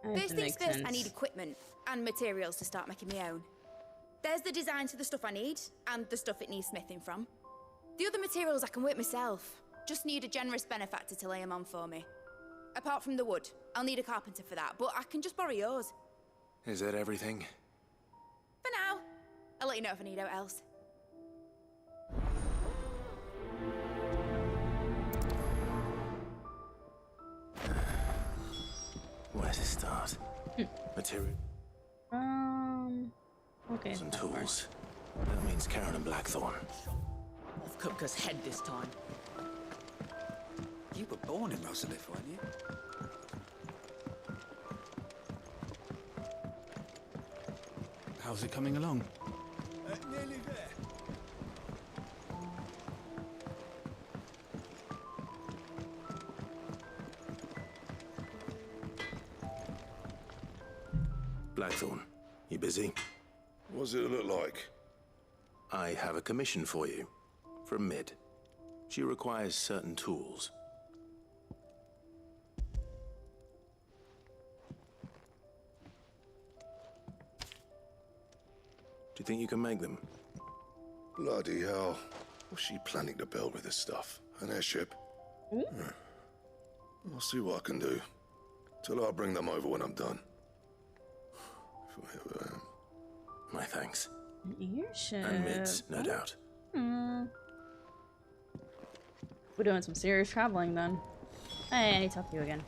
First things Makes first, I sense. need equipment and materials to start making my own. There's the designs for the stuff I need, and the stuff it needs smithing from. The other materials I can work myself. Just need a generous benefactor to lay them on for me. Apart from the wood, I'll need a carpenter for that, but I can just borrow yours. Is that everything? For now. I'll let you know if I need out else. Where to start? Material Okay. and tools. That means Karen and Blackthorn. Off Kupka's head this time. You were born in Rosalith, weren't you? How's it coming along? Nearly there. Blackthorn, you busy? What does it look like? I have a commission for you. From Mid. She requires certain tools. Do you think you can make them? Bloody hell. What's she planning to build with this stuff? An airship? I'll see what I can do. Tell her I'll bring them over when I'm done. If I ever am. My thanks. Airship. And Mid's, no doubt. We're doing some serious traveling then. Hey, I need to talk to you again.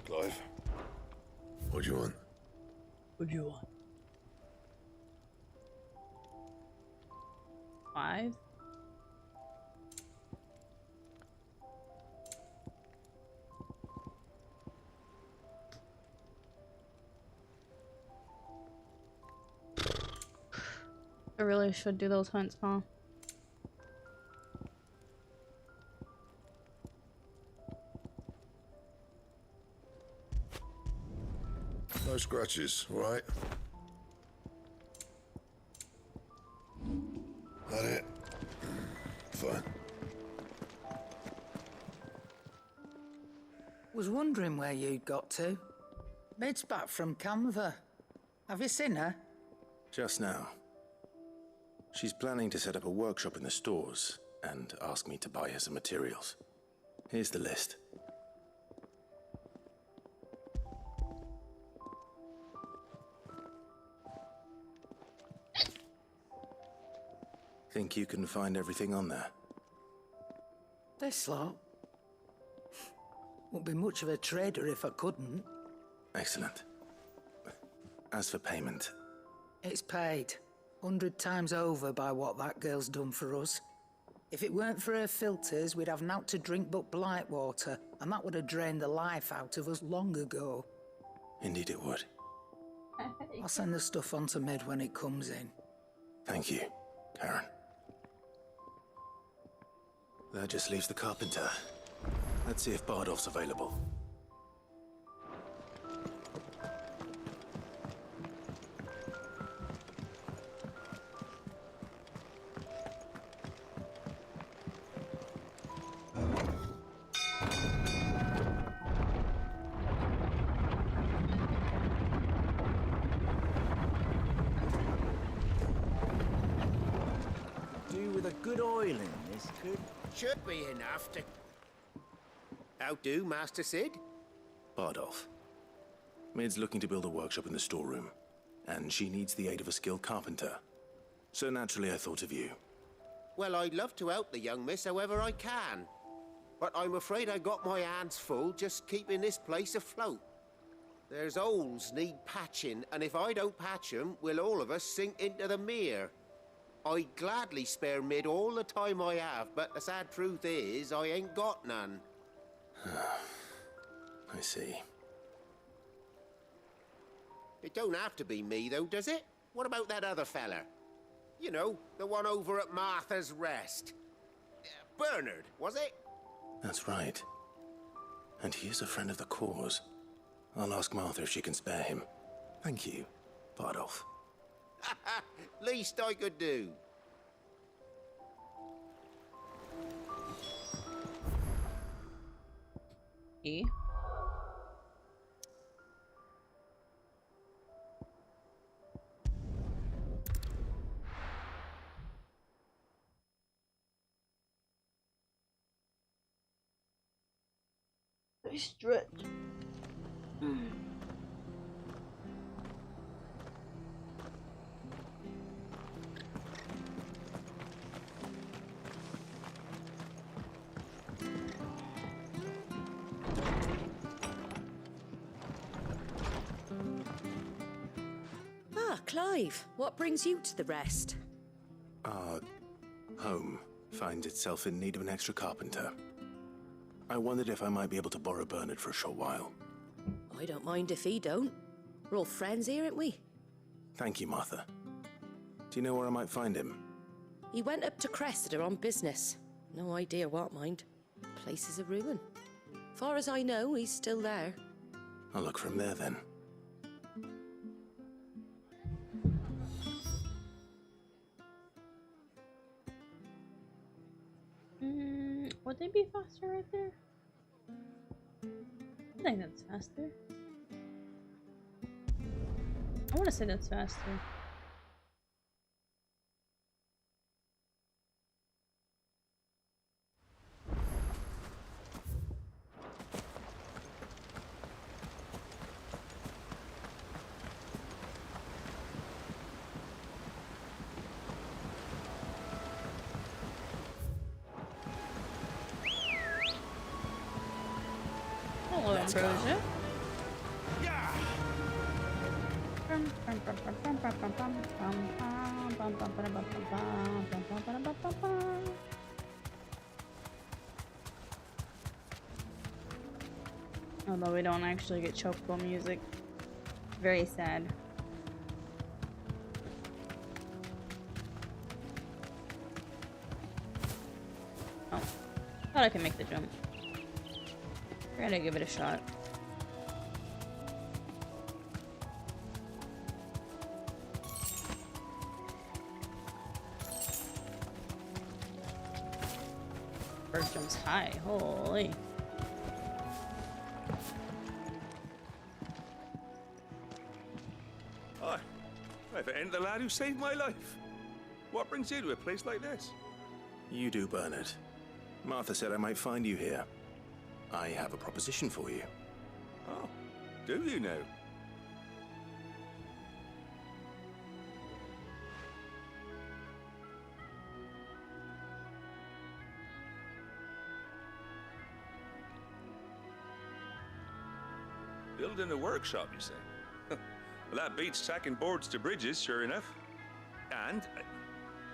Clive? What do you want? What do you want? 5. I really should do those hunts, huh? No scratches, all right? That it? Fine. Was wondering where you'd got to. Mid's back from Canva. Have you seen her? Just now. She's planning to set up a workshop in the stores and ask me to buy her some materials. Here's the list. Think you can find everything on there? This lot. Wouldn't be much of a trader if I couldn't. Excellent. As for payment, It's paid. 100 times over by what that girl's done for us. If it weren't for her filters, we'd have naught to drink but blight water, and that would have drained the life out of us long ago. indeed it would. I'll send the stuff on to Mid when it comes in. Thank you, Karen. That just leaves the carpenter. Let's see if Bardolph's available. Do with a good oil in this, could... Should be enough to... How do, Master Sid? Bardolph. Mid's looking to build a workshop in the storeroom, and she needs the aid of a skilled carpenter. So naturally I thought of you. Well, I'd love to help the young miss however I can. But I'm afraid I got my hands full just keeping this place afloat. There's holes need patching, and if I don't patch them, we'll all of us sink into the mere. I'd gladly spare Mid all the time I have, but the sad truth is, I ain't got none. I see. It don't have to be me, though, does it? What about that other fella? You know, the one over at Martha's Rest. Bernard, was it? That's right. And he is a friend of the cause. I'll ask Martha if she can spare him. Thank you, Bardolph. Least I could do. E. I stretch. Ah, Clive, what brings you to the rest? Our home finds itself in need of an extra carpenter. I wondered if I might be able to borrow Bernard for a short while. I don't mind if he don't. We're all friends here, aren't we? Thank you, Martha. Do you know where I might find him? He went up to Cressida on business. No idea what, mind. Place is a ruin. Far as I know, he's still there. I'll look for him there then. Would they be faster right there? I think that's faster. I want to say that's faster. Ambrosia. Although we don't actually get chocobo music. Very sad. Oh. Thought I could make the jump. Gotta give it a shot. Bird jumps high, holy. Hi. If it ain't the lad who saved my life. What brings you to a place like this? You do, Bernard. Martha said I might find you here. I have a proposition for you. Oh, do you now? Building a workshop, you say? Well, that beats tacking boards to bridges, sure enough. And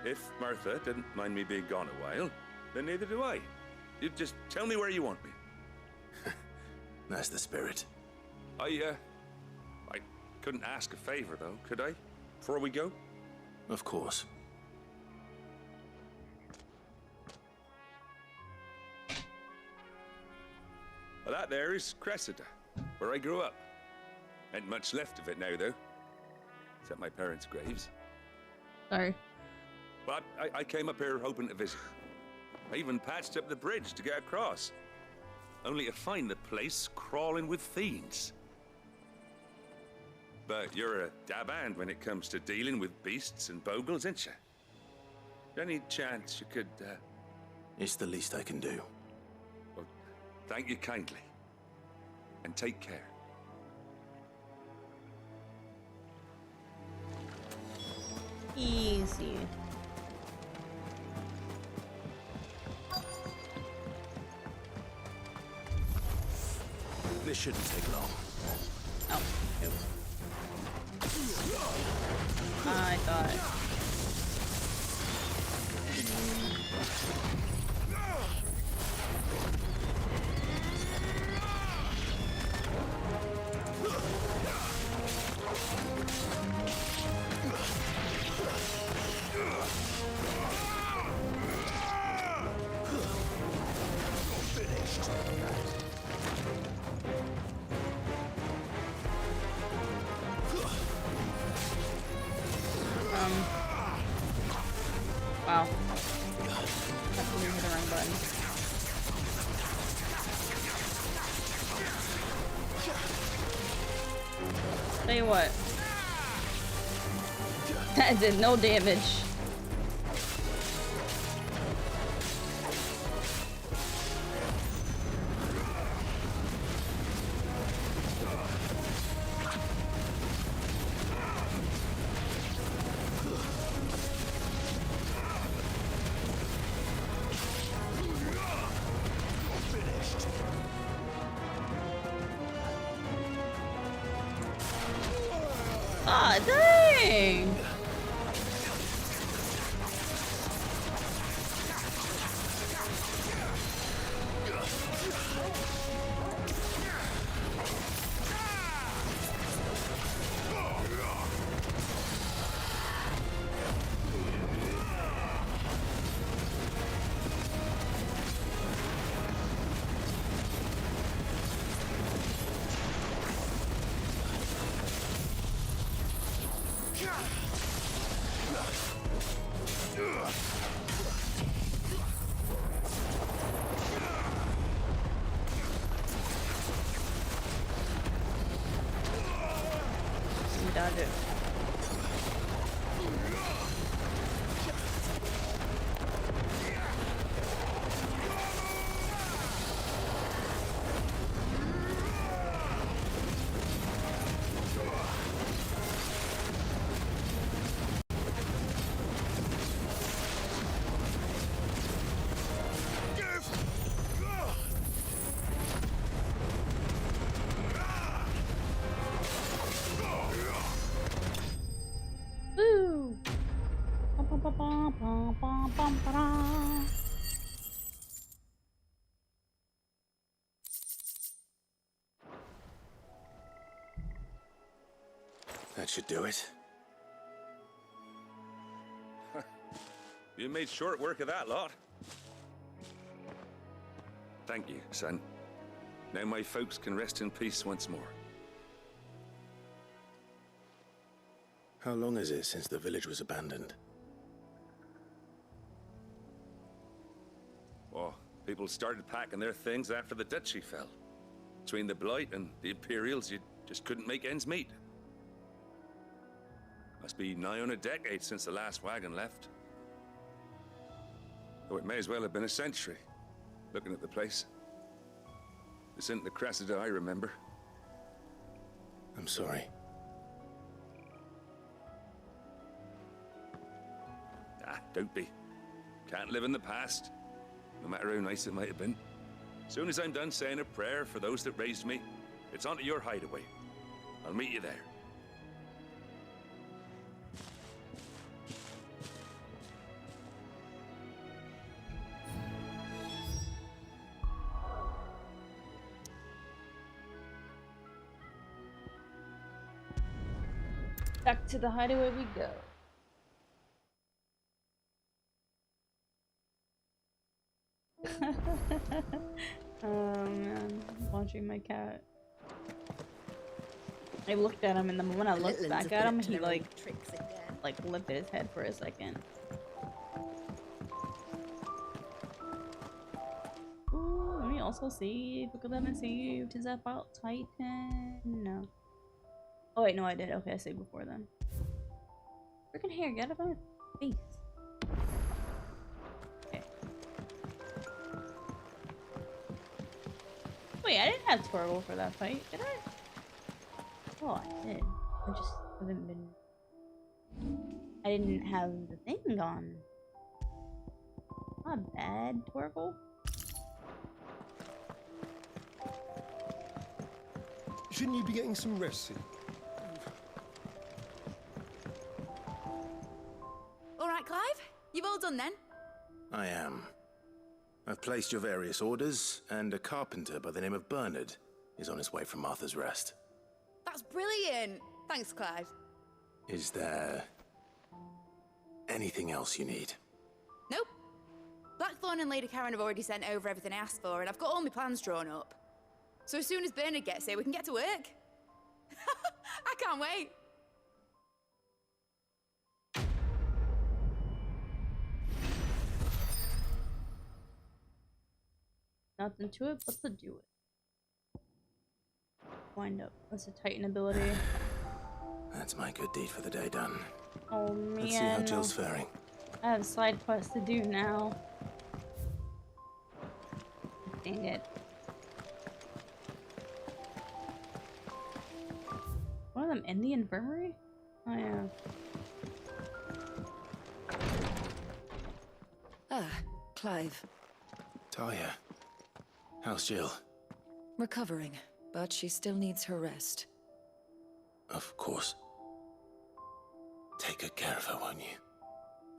if Martha didn't mind me being gone a while, then neither do I. You just tell me where you want me. That's the spirit. I couldn't ask a favor, though, could I? Before we go? Of course. Well, that there is Cressida, where I grew up. Ain't much left of it now, though. Except my parents' graves. Sorry. But I came up here hoping to visit. I even patched up the bridge to get across. Only to find the place crawling with fiends. But you're a dab hand when it comes to dealing with beasts and bogles, ain't you? Any chance you could, It's the least I can do. Well, thank you kindly. And take care. Easy. This shouldn't take long. Oh, nope. I thought. Wow. Definitely hit the wrong button. Tell you what. That did no damage. Ah, dang! Dodge it. Woo! That should do it. You made short work of that lot. Thank you, son. Now my folks can rest in peace once more. How long is it since the village was abandoned? Oh, people started packing their things after the duchy fell. Between the Blight and the Imperials, you just couldn't make ends meet. Must be nigh on a decade since the last wagon left. Oh, it may as well have been a century, looking at the place. This isn't the Cressida I remember. I'm sorry. Ah, don't be. Can't live in the past, no matter how nice it might have been. As soon as I'm done saying a prayer for those that raised me, it's onto your hideaway. I'll meet you there. Back to the hideaway we go. Oh man, watching my cat. I looked at him, and the moment I looked back at him, he like lifted his head for a second. Ooh, let me also save because I haven't saved. Is that about Titan? No. Oh wait, no, I did. Okay, I saved before then. Freaking hair, get out of my face. Okay. Wait, I didn't have Torgal for that fight, did I? Oh, I did. I just haven't been. I didn't have the thing on. Not bad, Torgal. Shouldn't you be getting some rest soon? Alright, Clive? You've all done then? I am. I've placed your various orders, and a carpenter by the name of Bernard is on his way from Martha's Rest. That's brilliant! Thanks, Clive. Is there anything else you need? Nope. Blackthorn and Lady Karen have already sent over everything I asked for, and I've got all my plans drawn up. So as soon as Bernard gets here, we can get to work. I can't wait. Nothing to it but to do it. Wind up. That's a Titan ability. That's my good deed for the day done. Oh man. Let's see how Jill's faring. I have side quests to do now. Dang it. One of them in the infirmary? Oh yeah. Ah, Clive. Talia, how's Jill? Recovering, but she still needs her rest. Of course. Take good care of her, won't you?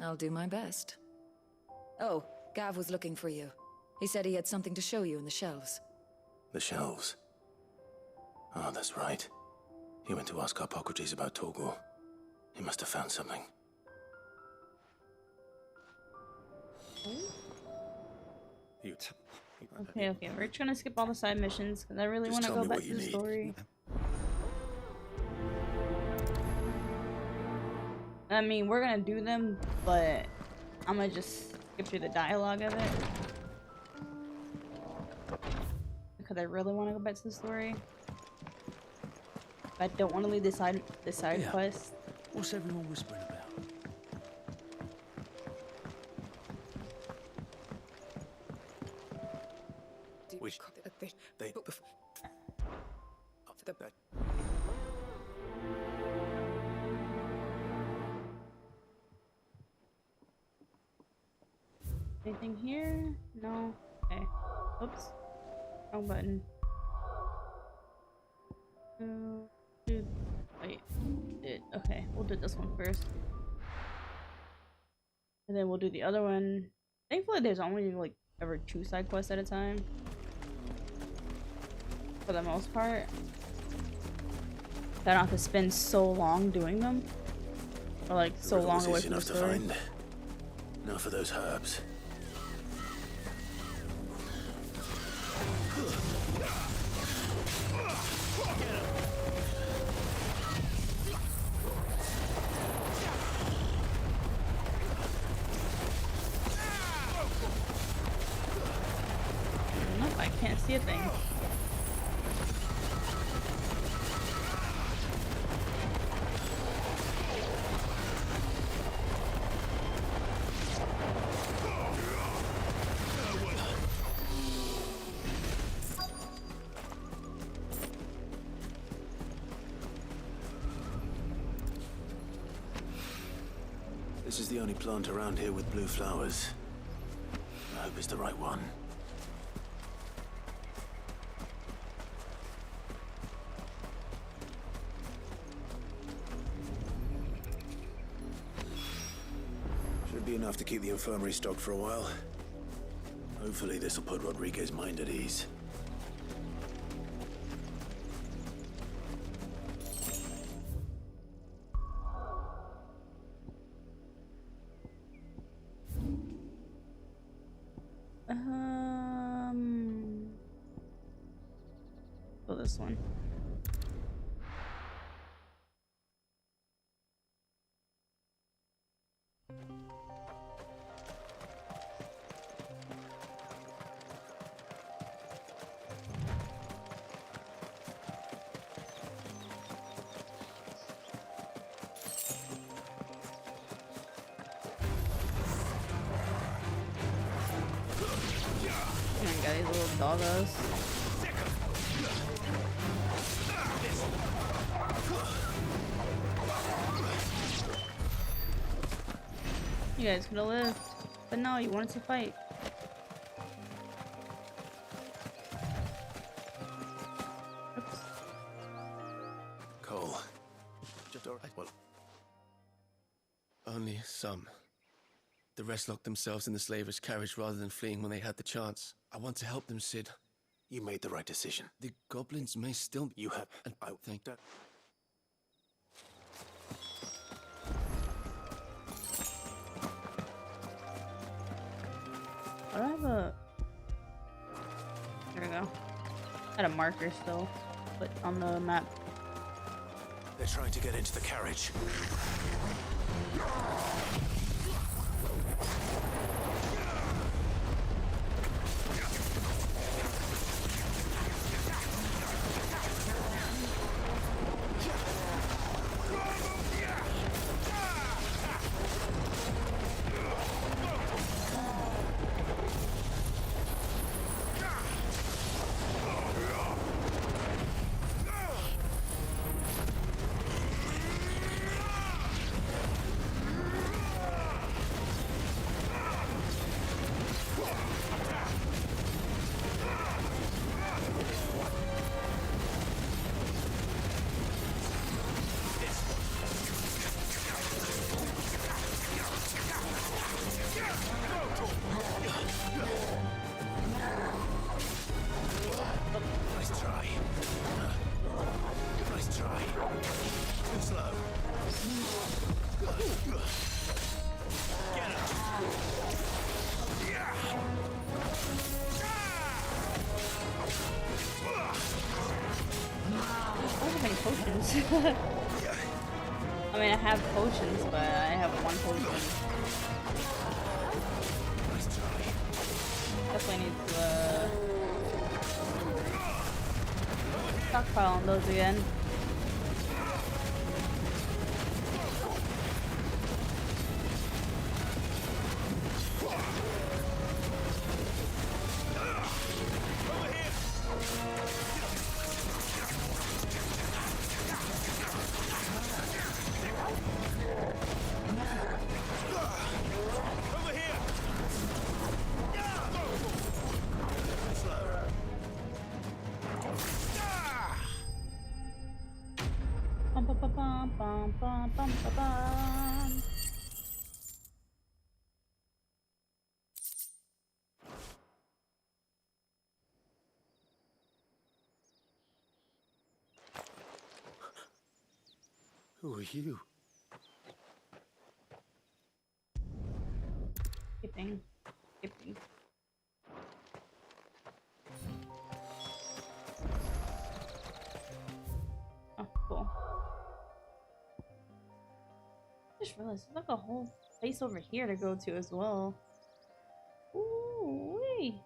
I'll do my best. Oh, Gav was looking for you. He said he had something to show you in the shelves. The shelves? Oh, that's right. He went to ask Hippocrates about Torgor. He must have found something. Okay, we're just gonna skip all the side missions because I really want to go back to the story. I mean, we're gonna do them, but I'm gonna just skip through the dialogue of it because I really want to go back to the story. I don't want to leave the side quest. What's everyone whispering about? Anything here? No. Okay. Oops. Wrong button. Wait. Okay, we'll do this one first. And then we'll do the other one. Thankfully there's only like ever 2 side quests at a time. For the most part. I don't have to spend so long doing them. Or like so long away from the story. Now for those herbs. Nope, I can't see a thing. This is the only plant around here with blue flowers. I hope it's the right one. Should be enough to keep the infirmary stocked for a while. Hopefully this will put Rodriguez's mind at ease. This one. I got these little doggos. You guys could have lived, but no, you wanted to fight. Oops. Cole. Well, only some. The rest locked themselves in the slaver's carriage rather than fleeing when they had the chance. I want to help them, Sid. You made the right decision. The goblins may still... You have... And I think that... I don't have a... There we go. I had a marker still, but on the map. They're trying to get into the carriage. potions. I mean, I have potions, but I have one potion. Definitely need to stockpile on those again. Who are you? Skipping. Oh, cool. I just realized there's like a whole place over here to go to as well. Ooh, wee.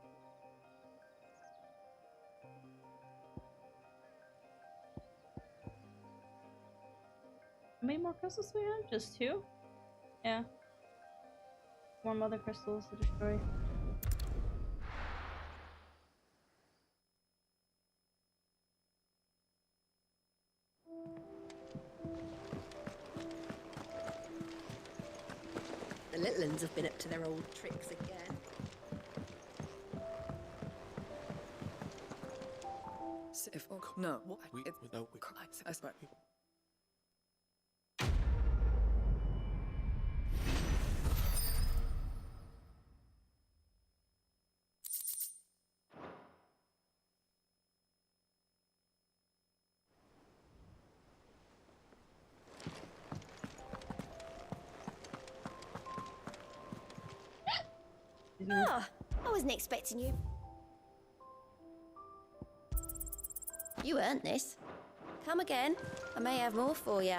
How many more crystals do we have? Just 2? Yeah. More mother crystals to destroy. The little ones have been up to their old tricks again. No. Oh, I wasn't expecting you. You earned this. Come again. I may have more for you.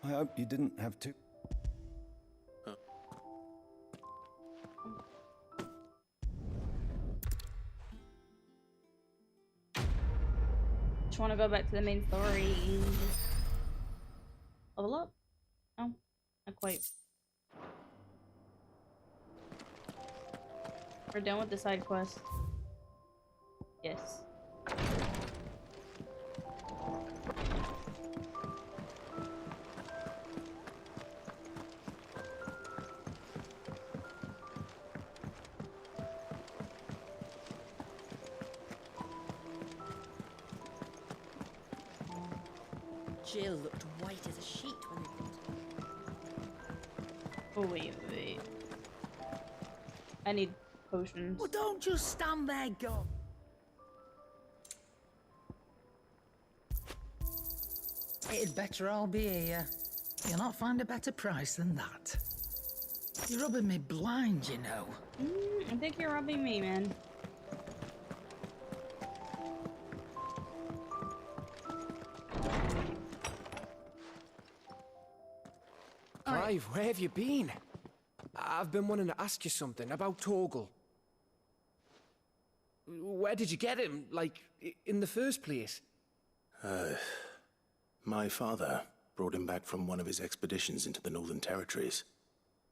I hope you didn't have to. Just want to go back to the main story. Level up? No, not quite. We're done with the side quest. Yes. Jill looked white as a sheet when they got Oh, wait. I need potions. Well, don't just stand there, go. It'd better all be here. You'll not find a better price than that. You're rubbing me blind, you know. I think you're rubbing me, man. Clive, where have you been? I've been wanting to ask you something about Torgal. Where did you get him, like, in the first place? My father brought him back from one of his expeditions into the Northern Territories.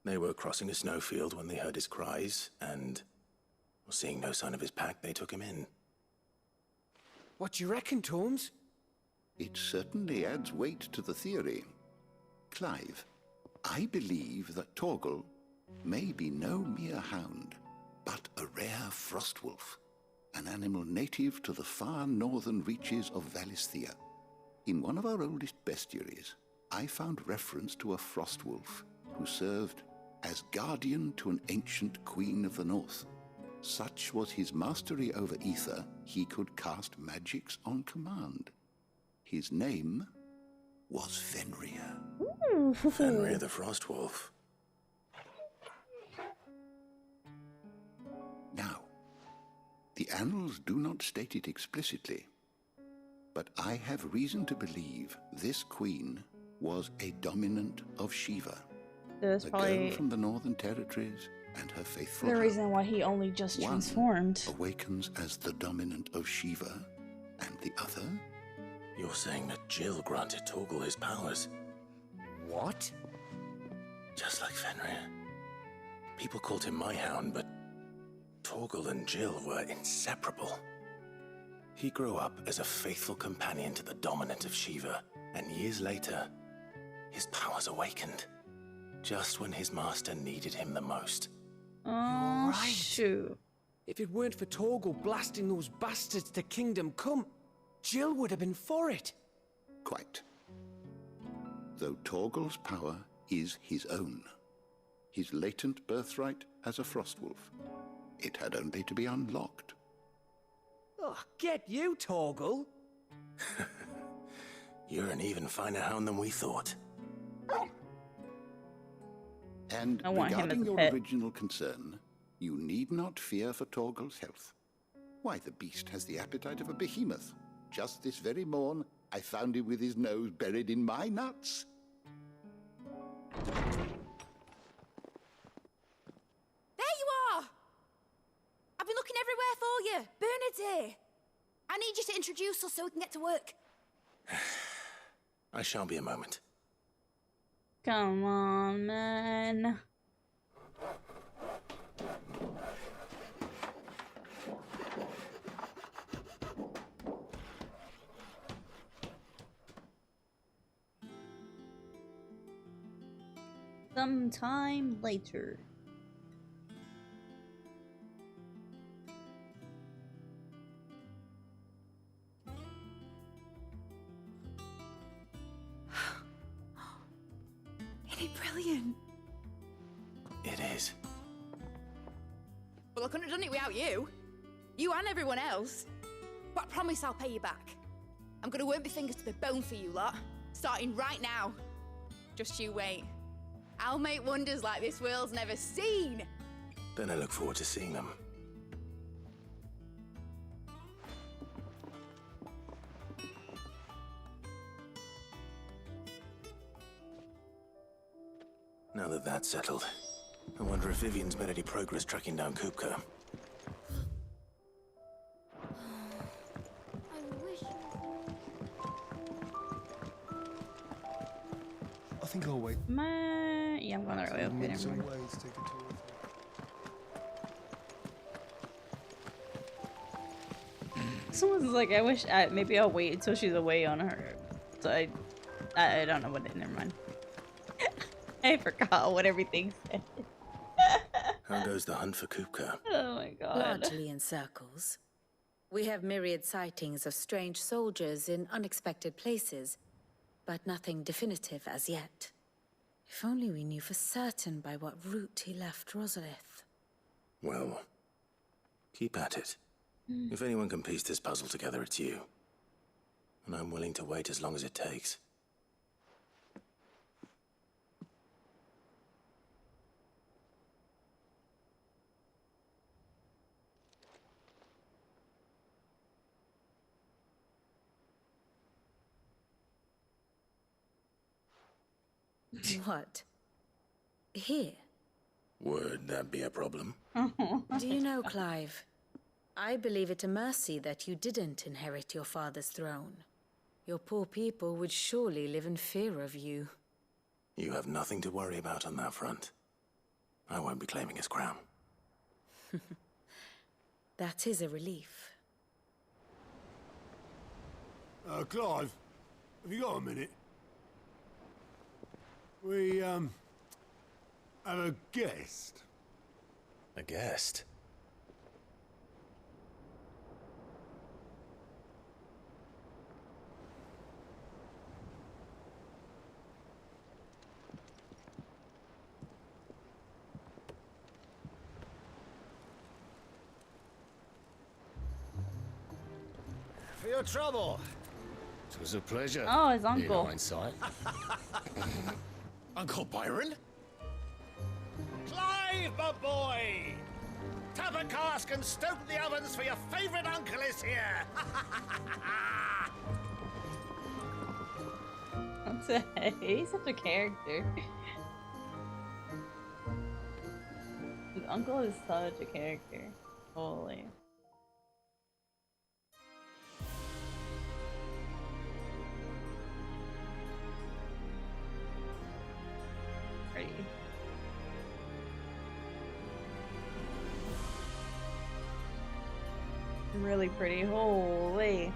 They were crossing a snowfield when they heard his cries, and, seeing no sign of his pack, they took him in. What do you reckon, Torms? It certainly adds weight to the theory. Clive, I believe that Torgal may be no mere hound, but a rare frostwolf, an animal native to the far northern reaches of Valisthea. In one of our oldest bestiaries, I found reference to a frostwolf who served as guardian to an ancient queen of the north. Such was his mastery over ether, he could cast magics on command. His name was Fenrir. Fenrir the Frostwolf. The annals do not state it explicitly, but I have reason to believe this queen was a dominant of Shiva. That's the probably girl from the Northern Territories and her faithful the hound. reason why he only just One transformed. awakens as the dominant of Shiva, and the other? You're saying that Jill granted Torgal his powers? What? Just like Fenrir. People called him my hound, but Torgal and Jill were inseparable. He grew up as a faithful companion to the dominant of Shiva, and years later, his powers awakened. Just when his master needed him the most. Oh, You're right. shoot. If it weren't for Torgal blasting those bastards to Kingdom Come, Jill would have been for it. Quite. Though Torgal's power is his own, his latent birthright as a Frostwolf, it had only to be unlocked. Oh, get you, Torgal. You're an even finer hound than we thought. And I want him as regarding a your pet. original concern, you need not fear for Torgal's health. Why, the beast has the appetite of a behemoth. Just this very morn, I found him with his nose buried in my nuts. There you are! I've been looking everywhere for you. Bernard's here. I need you to introduce us so we can get to work. I shan't be a moment. Come on, man. Sometime later. Isn't it brilliant? It is. Well, I couldn't have done it without you. You and everyone else. But I promise I'll pay you back. I'm gonna work my fingers to the bone for you lot, starting right now. Just you wait. I'll make wonders like this world's never seen. Then I look forward to seeing them. Now that that's settled, I wonder if Vivian's made any progress tracking down Kupka. I think I'll wait. Yeah, I'm going the right way. Okay, never Some mind. ways to take a tour. Someone's like, I wish maybe I'll wait until she's away on her. So I don't know what it. Never mind. I forgot what everything said. How goes the hunt for Kupka? Oh my god. Largely in circles. We have myriad sightings of strange soldiers in unexpected places, but nothing definitive as yet. If only we knew for certain by what route he left Rosalith. Well, keep at it. If anyone can piece this puzzle together, it's you. And I'm willing to wait as long as it takes. What? Here? Would that be a problem? Do you know, Clive? I believe it a mercy that you didn't inherit your father's throne. Your poor people would surely live in fear of you. You have nothing to worry about on that front. I won't be claiming his crown. That is a relief. Clive, have you got a minute? We, have a guest. A guest? For your trouble. It was a pleasure. Oh, his uncle. In hindsight. Uncle Byron? Clive, my boy! Tap a cask and stoke the ovens, for your favorite uncle is here! He's such a character. His uncle is such a character. Holy. Pretty. Really pretty. Holy.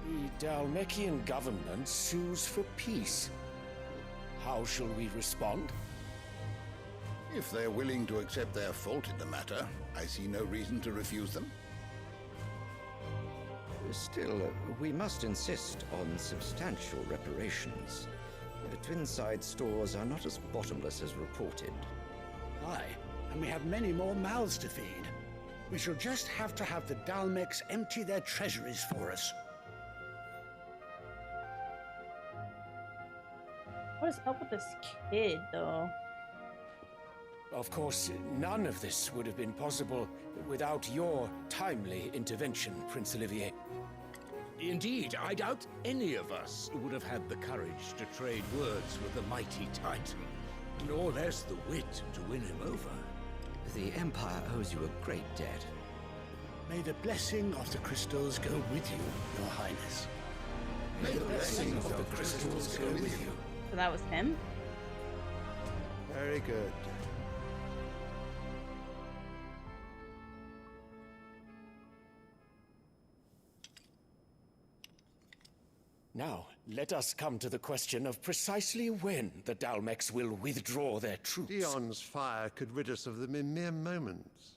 The Dalmekian government sues for peace. How shall we respond? If they're willing to accept their fault in the matter, I see no reason to refuse them. Still, we must insist on substantial reparations. Twinside stores are not as bottomless as reported. Aye, and we have many more mouths to feed. We shall just have to have the Dalmeks empty their treasuries for us. What is up with this kid, though? Of course, none of this would have been possible without your timely intervention, Prince Olivier. Indeed, I doubt any of us would have had the courage to trade words with the mighty Titan, nor less the wit to win him over. The Empire owes you a great debt. May the blessing of the crystals go with you, Your Highness. May the blessing of the crystals go with you. So that was him? Very good. Now, let us come to the question of precisely when the Dalmeks will withdraw their troops. Dion's fire could rid us of them in mere moments.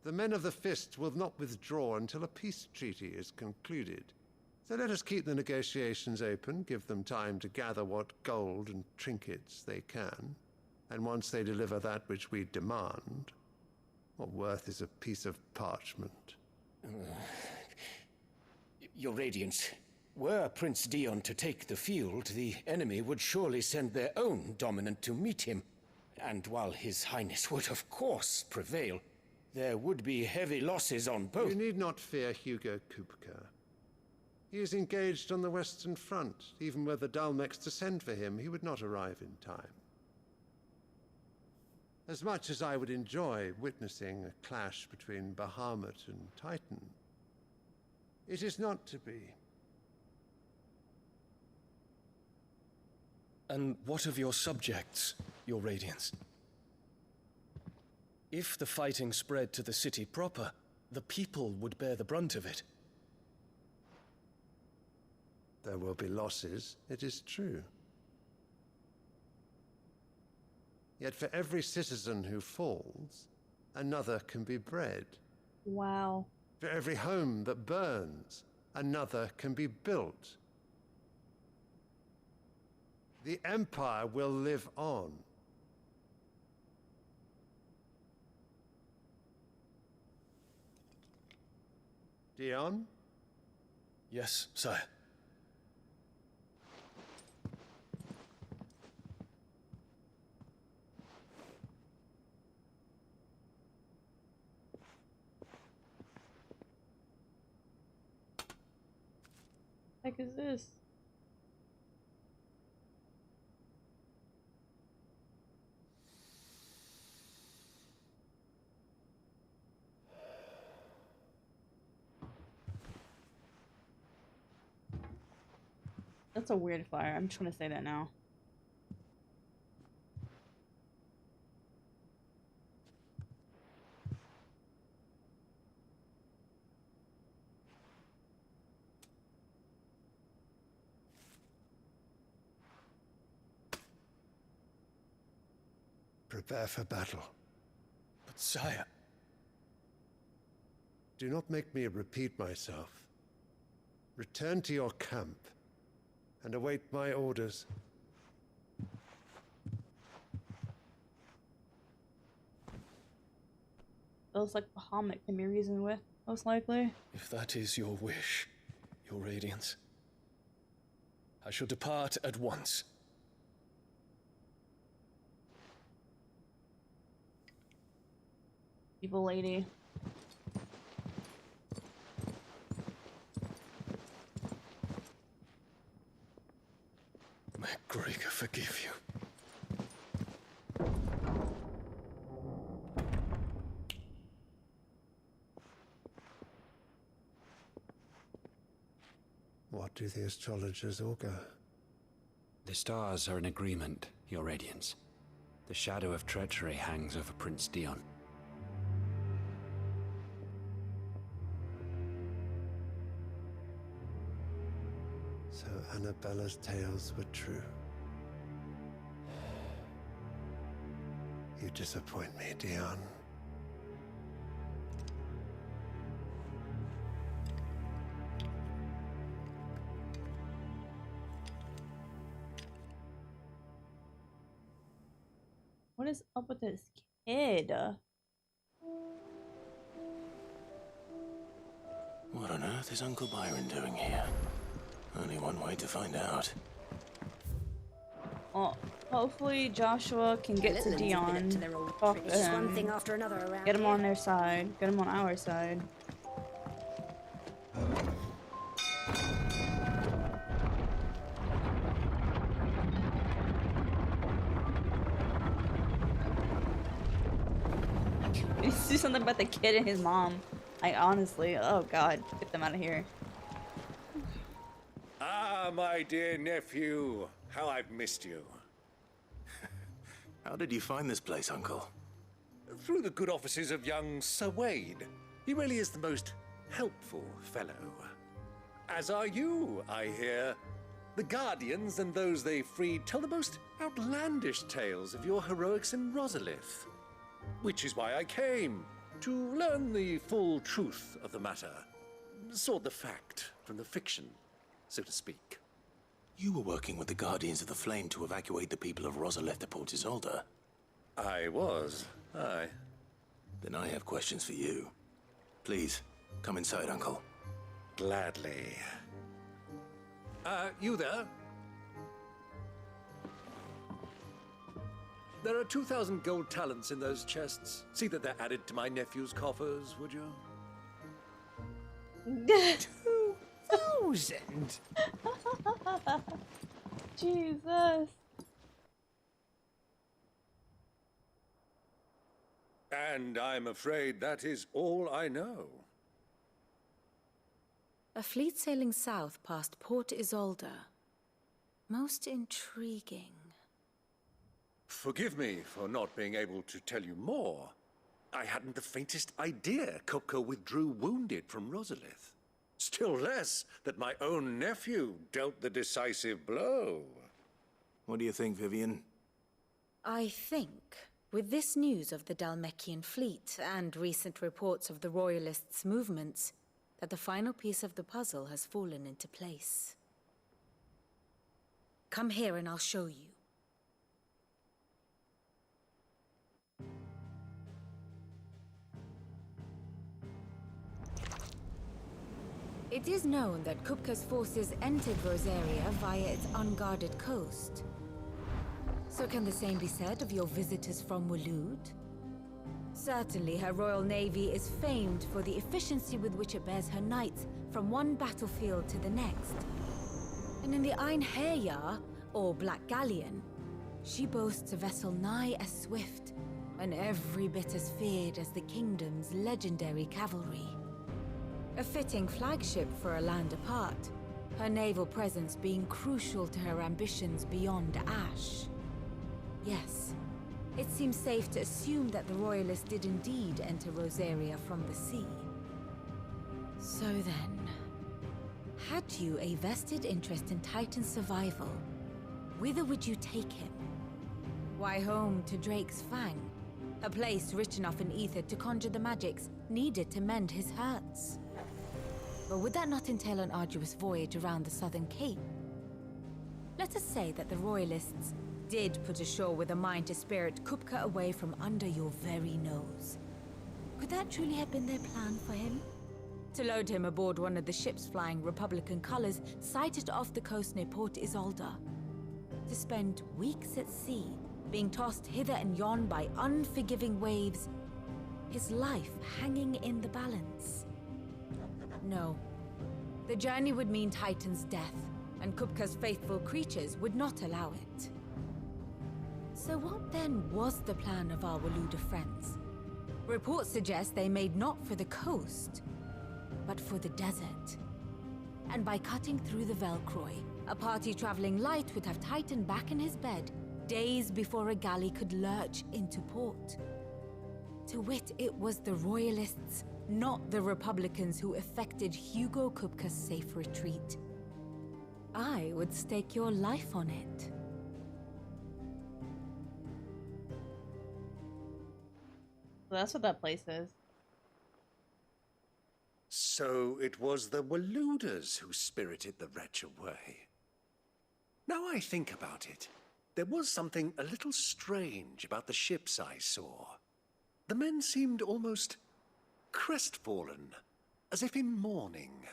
The men of the Fist will not withdraw until a peace treaty is concluded. So let us keep the negotiations open, give them time to gather what gold and trinkets they can. And once they deliver that which we demand, what worth is a piece of parchment? Your Radiance, were Prince Dion to take the field, the enemy would surely send their own dominant to meet him. And while His Highness would of course prevail, there would be heavy losses on both. You need not fear Hugo Kupka. He is engaged on the Western Front. Even were the Dalmeks to send for him, he would not arrive in time. As much as I would enjoy witnessing a clash between Bahamut and Titan, it is not to be. And what of your subjects, Your Radiance? If the fighting spread to the city proper, the people would bear the brunt of it. There will be losses, it is true. Yet for every citizen who falls, another can be bred. Wow. For every home that burns, another can be built. The Empire will live on. Dion? Yes, sire. What the heck is this? That's a weird flyer. I'm just gonna say that now. Prepare for battle. But sire... Do not make me repeat myself. Return to your camp and await my orders. Feels like Bahamut can be reasoned with, most likely. If that is your wish, Your Radiance, I shall depart at once. Evil lady. May Gregor forgive you. What do the astrologers augur? The stars are in agreement, Your Radiance. The shadow of treachery hangs over Prince Dion. So Annabella's tales were true. You disappoint me, Dion. What is up with this kid? What on earth is Uncle Byron doing here? Only one way to find out. Well, hopefully Joshua can get to Dion, talk to Just one him, thing after another around get him here. on their side, get him on our side. You see something about the kid and his mom. I honestly, oh god, get them out of here. Ah, my dear nephew. How I've missed you. How did you find this place, Uncle? Through the good offices of young Sir Wade. He really is the most helpful fellow. As are you, I hear. The Guardians and those they freed tell the most outlandish tales of your heroics in Rosalith. Which is why I came, to learn the full truth of the matter. Sort the fact from the fiction, so to speak. You were working with the Guardians of the Flame to evacuate the people of Rosalith to Port Isolde. I was, aye. Then I have questions for you. Please, come inside, Uncle. Gladly. You there? There are 2,000 gold talents in those chests. See that they're added to my nephew's coffers, would you? 2,000? Jesus. And I'm afraid that is all I know. A fleet sailing south past Port Isolde. Most intriguing. Forgive me for not being able to tell you more. I hadn't the faintest idea Kupka withdrew wounded from Rosalith. Still less that my own nephew dealt the decisive blow. What do you think, Vivian? I think, with this news of the Dhalmekian fleet and recent reports of the Royalists' movements, that the final piece of the puzzle has fallen into place. Come here and I'll show you. It is known that Kupka's forces entered Rosaria via its unguarded coast. So can the same be said of your visitors from Waloed? Certainly her Royal Navy is famed for the efficiency with which it bears her knights from one battlefield to the next. And in the Einherjar, or Black Galleon, she boasts a vessel nigh as swift and every bit as feared as the kingdom's legendary cavalry. A fitting flagship for a land apart, her naval presence being crucial to her ambitions beyond Ash. Yes, it seems safe to assume that the Royalists did indeed enter Rosaria from the sea. So then, had you a vested interest in Titan's survival, whither would you take him? Why, home to Drake's Fang, a place rich enough in ether to conjure the magics needed to mend his hurts. But would that not entail an arduous voyage around the southern cape? Let us say that the Royalists did put ashore with a mind to spirit Kupka away from under your very nose. Could that truly have been their plan for him? To load him aboard one of the ships flying Republican colors sighted off the coast near Port Isolde. To spend weeks at sea, being tossed hither and yon by unforgiving waves, his life hanging in the balance. No. The journey would mean Titan's death, and Kupka's faithful creatures would not allow it. So what then was the plan of our Waluda friends? Reports suggest they made not for the coast, but for the desert. And by cutting through the Velcroy, a party traveling light would have Titan back in his bed days before a galley could lurch into port. To wit, it was the Royalists, not the Republicans, who effected Hugo Kupka's safe retreat. I would stake your life on it. So that's what that place is. So it was the Waludas who spirited the wretch away. Now I think about it, there was something a little strange about the ships I saw. The men seemed almost crestfallen, as if in mourning,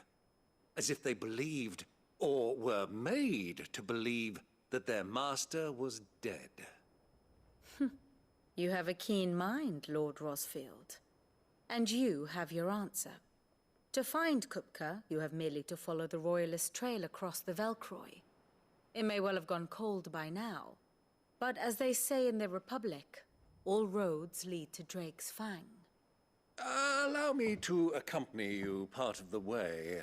as if they believed, or were made to believe, that their master was dead. You have a keen mind, Lord Rosfield. And you have your answer. To find Kupka, you have merely to follow the Royalist trail across the Velcroy. It may well have gone cold by now, but as they say in the Republic, all roads lead to Drake's Fang. Allow me to accompany you part of the way.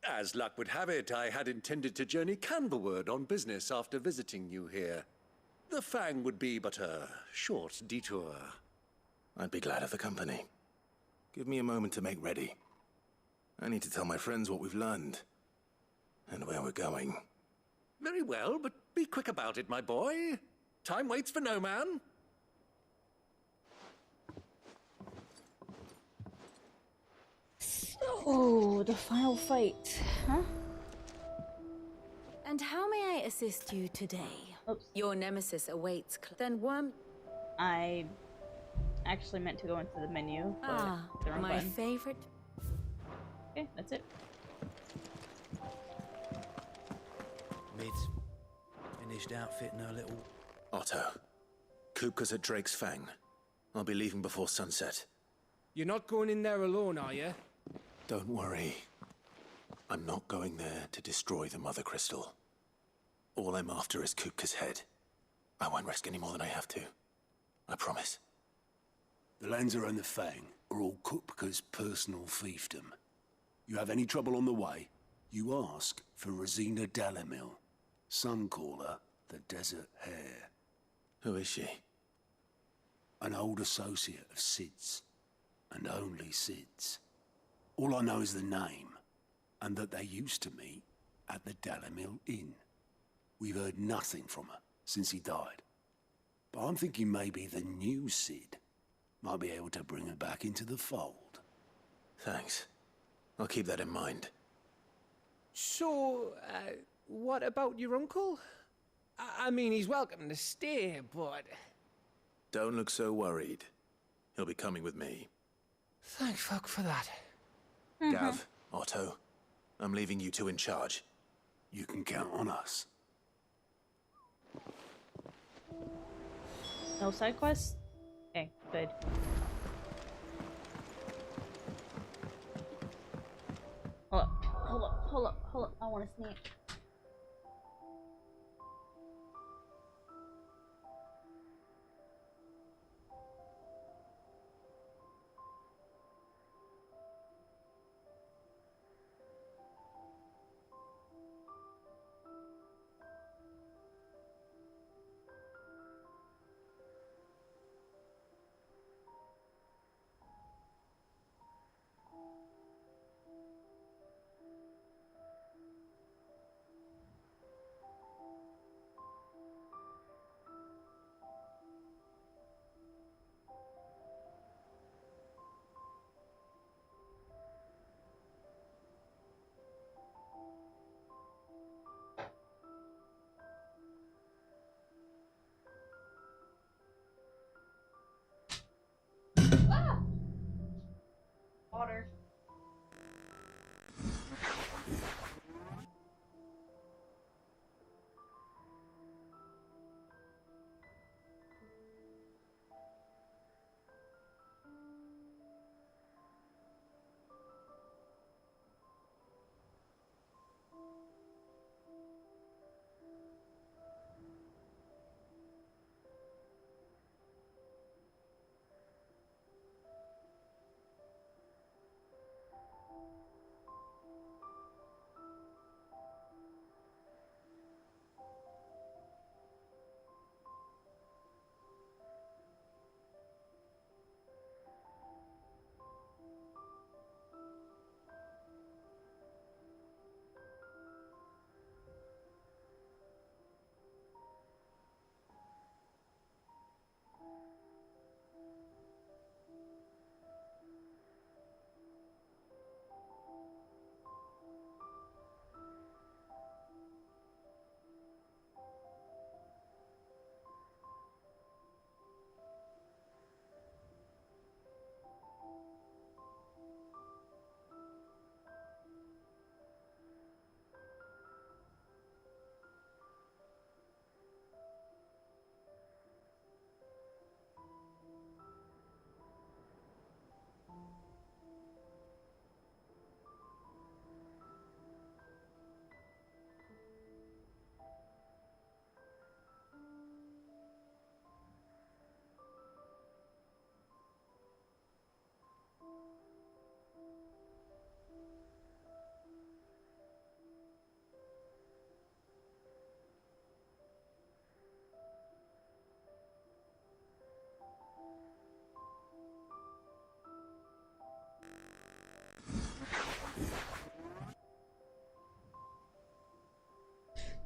As luck would have it, I had intended to journey Canverward on business after visiting you here. The Fang would be but a short detour. I'd be glad of the company. Give me a moment to make ready. I need to tell my friends what we've learned, and where we're going. Very well, but be quick about it, my boy. Time waits for no man. Oh, the final fight, huh? And how may I assist you today? Oops. Your nemesis awaits. Then Worm... I actually meant to go into the menu, but the wrong my button. favorite. Okay, that's it. Mid's finished outfitting her little... Otto, Kupka's at Drake's Fang. I'll be leaving before sunset. You're not going in there alone, are you? Don't worry. I'm not going there to destroy the Mother Crystal. All I'm after is Kupka's head. I won't risk any more than I have to. I promise. The lands around the Fang are all Kupka's personal fiefdom. You have any trouble on the way, you ask for Rosina Dalamil. Some call her the Desert Hare. Who is she? An old associate of Sid's, and only Sid's. All I know is the name, and that they used to meet at the Dalamil Inn. We've heard nothing from her since he died. But I'm thinking maybe the new Sid might be able to bring her back into the fold. Thanks. I'll keep that in mind. So, what about your uncle? I mean, he's welcome to stay, but... Don't look so worried. He'll be coming with me. Thank fuck for that. Gav, Otto, I'm leaving you two in charge. You can count on us. No side quests? Okay, good. Hold up. I want to sneak.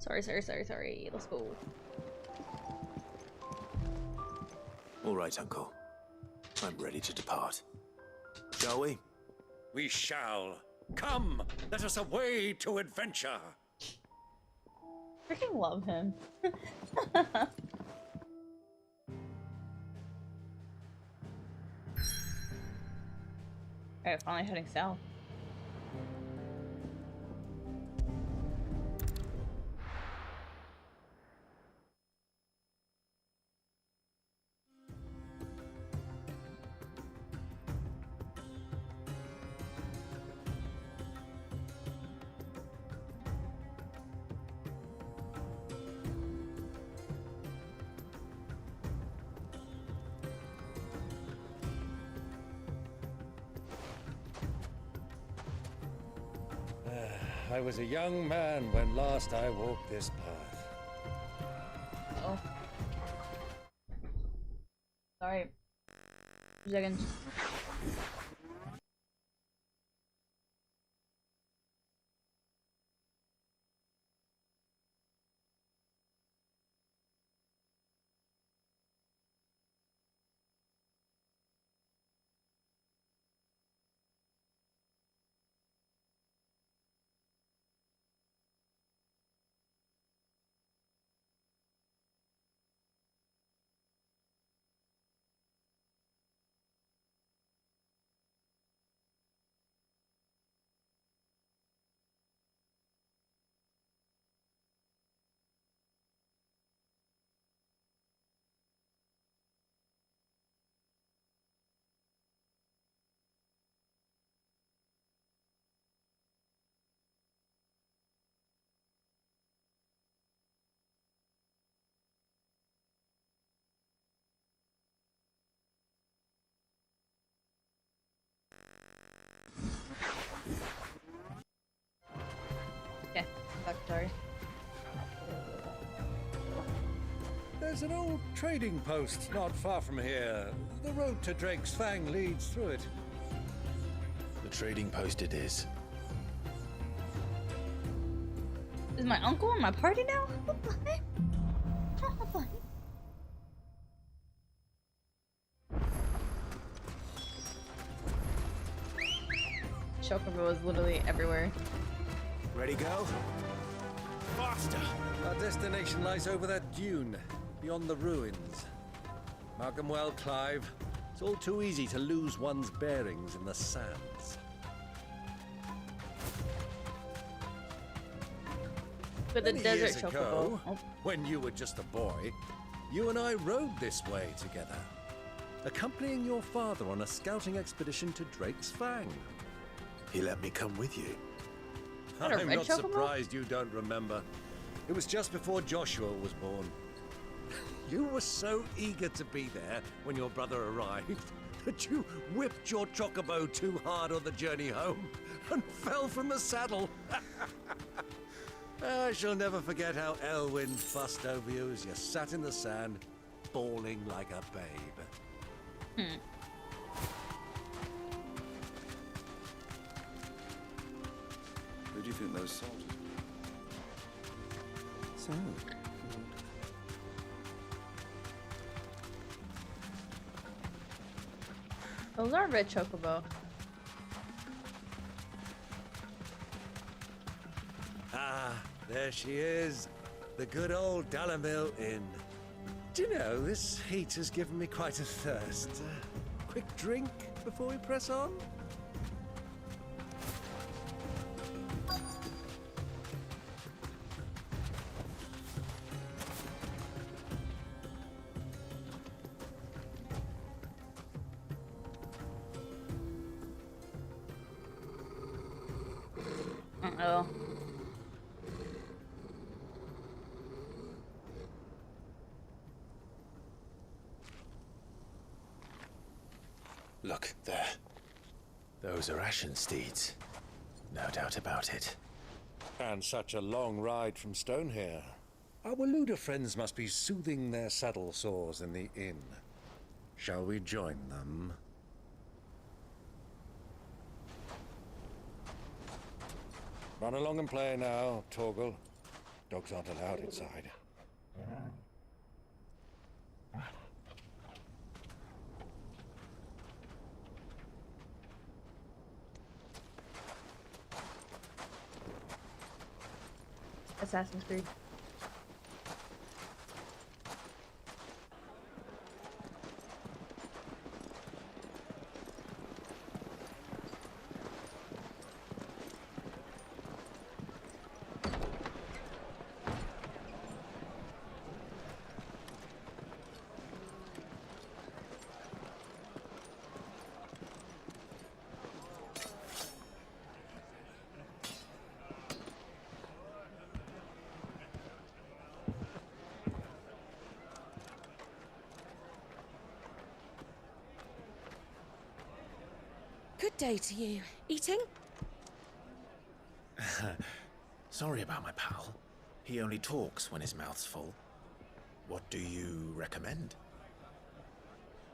Sorry. Let's go. All right, Uncle. I'm ready to depart. Shall we? We shall. Come, let us away to adventure. Freaking love him. Alright, finally heading south. I was a young man when last I walked this path. Oh. Sorry. 2 seconds. Okay, back, sorry. There's an old trading post not far from here. The road to Drake's Fang leads through it. The trading post it is. Is my uncle in my party now? What the heck? What the heck? Chocobo is literally everywhere. Ready, go? Faster! Our destination lies over that dune, beyond the ruins. Mark 'em well, Clive. It's all too easy to lose one's bearings in the sands. But the Many desert years chocobo. ago, Oh. when you were just a boy, you and I rode this way together, accompanying your father on a scouting expedition to Drake's Fang. He let me come with you. What, a I'm red not chocobo? surprised you don't remember. It was just before Joshua was born. You were so eager to be there when your brother arrived that you whipped your chocobo too hard on the journey home and fell from the saddle. I shall never forget how Elwyn fussed over you as you sat in the sand, bawling like a babe. Who do you think those soldiers So, Those are red chocobo. Ah, there she is. The good old Dalamil Inn. Do you know, this heat has given me quite a thirst. Quick drink before we press on? Uh-oh. Look, there. Those are Ashen steeds. No doubt about it. And such a long ride from Stone here. Our Luda friends must be soothing their saddle sores in the inn. Shall we join them? Run along and play now, Torgal. Dogs aren't allowed inside. Assassin's Creed. Good day to you. Eating? Sorry about my pal. He only talks when his mouth's full. What do you recommend?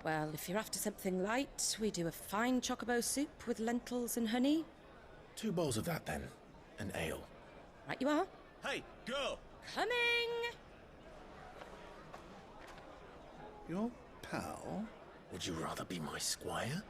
Well, if you're after something light, we do a fine chocobo soup with lentils and honey. 2 bowls of that, then. An ale. Right you are. Hey, girl! Coming! Your pal? Would you rather be my squire?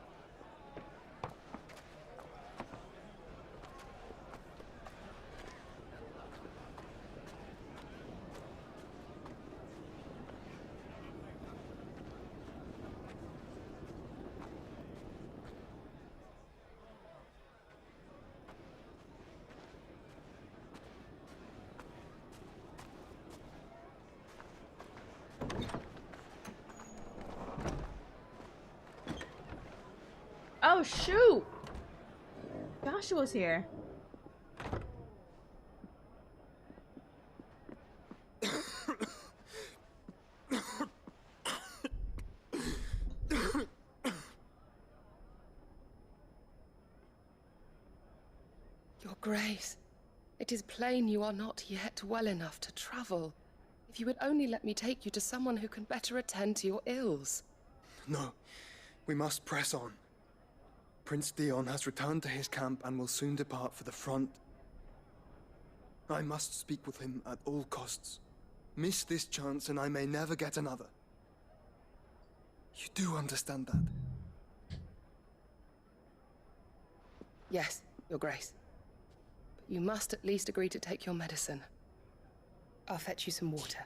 Oh shoot! Joshua's here. Your Grace, it is plain you are not yet well enough to travel. If you would only let me take you to someone who can better attend to your ills. No, we must press on. Prince Dion has returned to his camp and will soon depart for the front. I must speak with him at all costs. Miss this chance and I may never get another. You do understand that? Yes, Your Grace. But you must at least agree to take your medicine. I'll fetch you some water.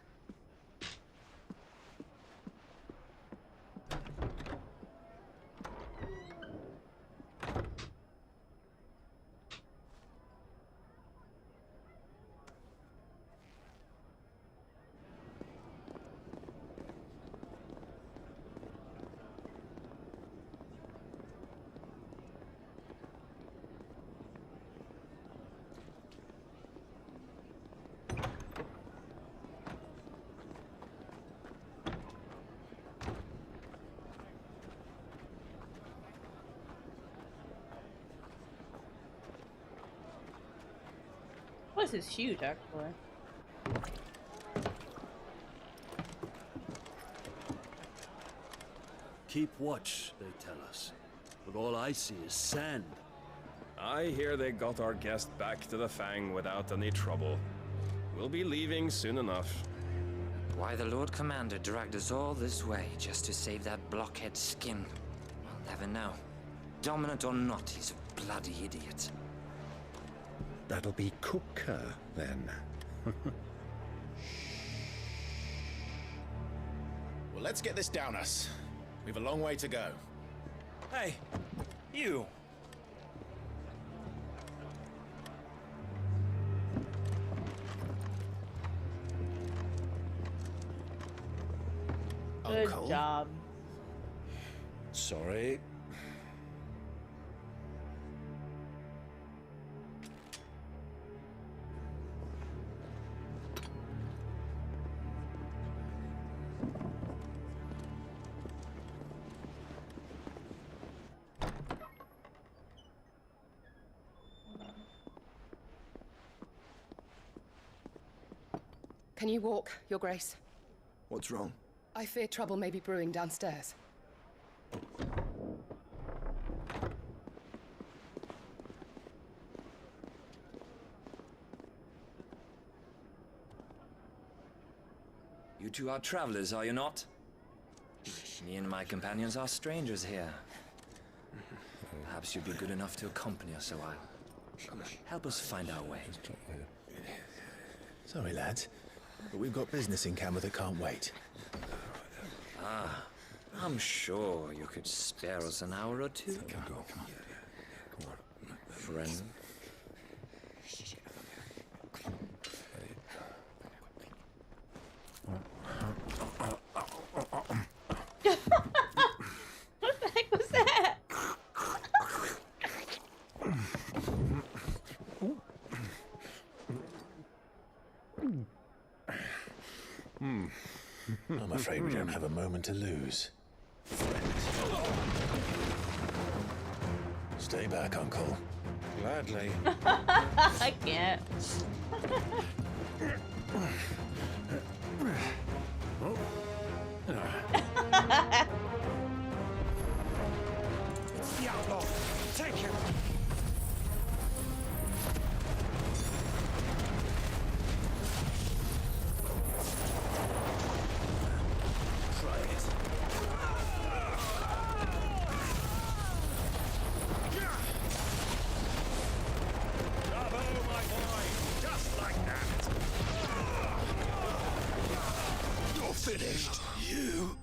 This is huge, actually. Keep watch, they tell us. But all I see is sand. I hear they got our guest back to the Fang without any trouble. We'll be leaving soon enough. Why the Lord Commander dragged us all this way just to save that blockhead skin, I'll never know. Dominant or not, he's a bloody idiot. That'll be Cooker, then. Well, let's get this down us. We've a long way to go. Hey, you! Good Uncle? job. Sorry. Can you walk, Your Grace? What's wrong? I fear trouble may be brewing downstairs. You two are travelers, are you not? Me and my companions are strangers here. Perhaps you'd be good enough to accompany us a while. Help us find our way. Sorry, lads, but we've got business in Camber that can't wait. Ah, I'm sure you could spare us an hour or two. Come on. Friend. What the heck was that? I'm afraid we don't have a moment to lose. Stay back, Uncle. Gladly. I can't. It's the outlaw. Take him. Try it. Bravo, my boy. Just like that. You're finished. You.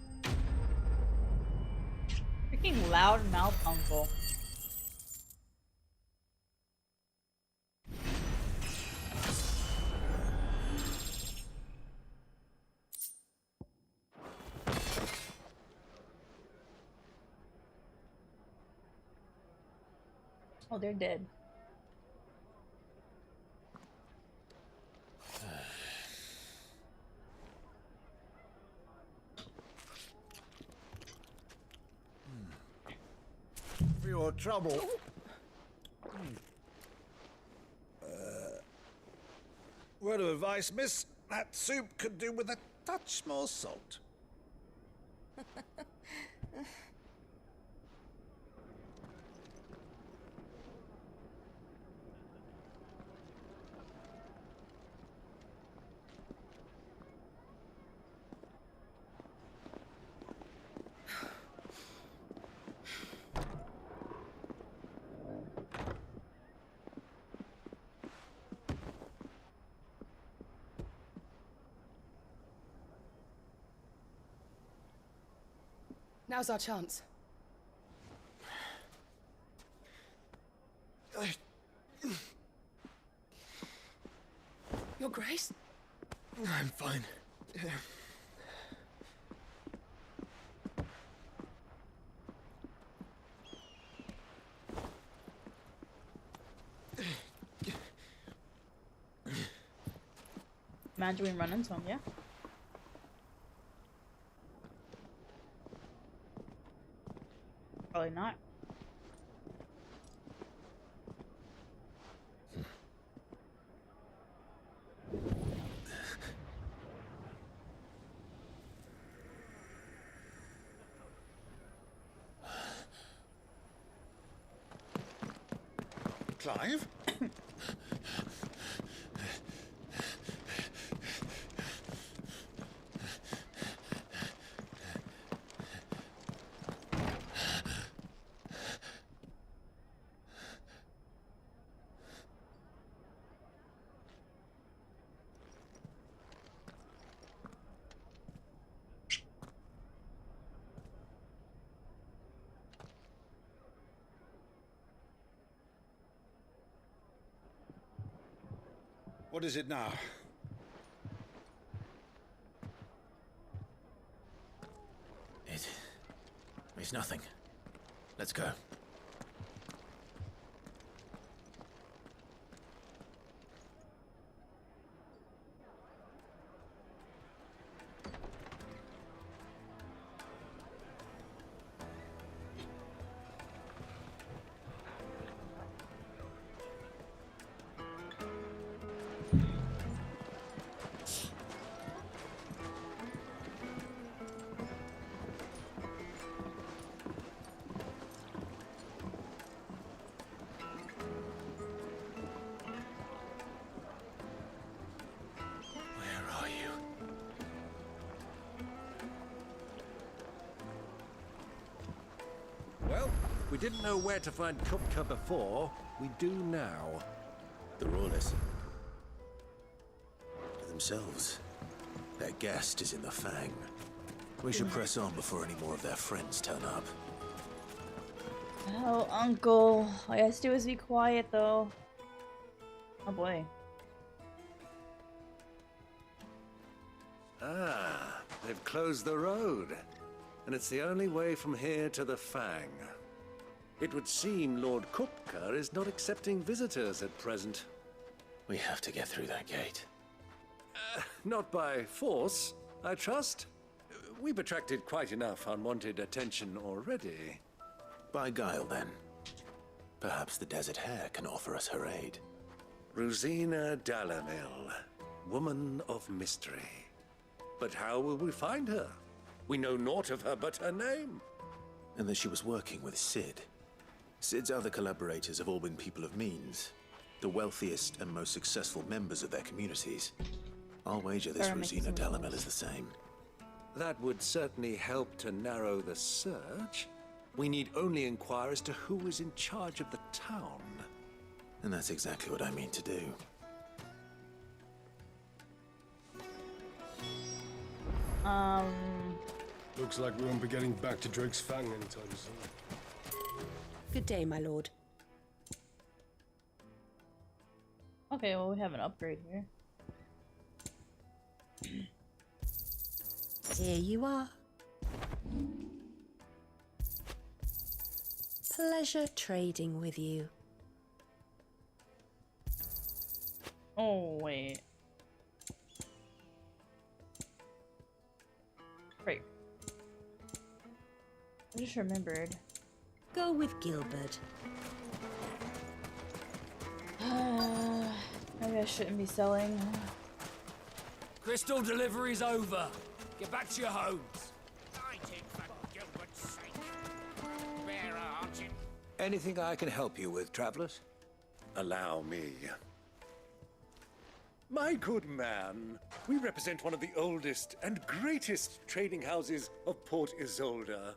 Freaking loud mouth uncle. Oh, they're dead. For your trouble. Word of advice, miss. That soup could do with a touch more salt. Now's our chance. Your Grace? I'm fine. Imagine we run into him, yeah? Probably not. Clive? What is it now? It's nothing. Let's go. We didn't know where to find Kupka before. We do now. The Royalists. To themselves. Their guest is in the Fang. We should press on before any more of their friends turn up. Oh, Uncle. All I have to do is be quiet, though. Oh boy. Ah, they've closed the road. And it's the only way from here to the Fang. It would seem Lord Kupka is not accepting visitors at present. We have to get through that gate. Not by force, I trust. We've attracted quite enough unwanted attention already. By guile, then. Perhaps the Desert Hare can offer us her aid. Rosina Dalamil, woman of mystery. But how will we find her? We know naught of her but her name. And that she was working with Sid. Sid's other collaborators have all been people of means. The wealthiest and most successful members of their communities. I'll wager this Rosina Dalamil is the same. That would certainly help to narrow the search. We need only inquire as to who is in charge of the town. And that's exactly what I mean to do. Looks like we won't be getting back to Drake's Fang anytime soon. Good day, my lord. Okay, well, we have an upgrade here. Here you are. Pleasure trading with you. Oh, wait. Right. I just remembered. Go with Gilbert. Maybe I shouldn't be selling. Crystal delivery's over. Get back to your homes. Anything I can help you with, travelers? Allow me. My good man, we represent one of the oldest and greatest trading houses of Port Isolde.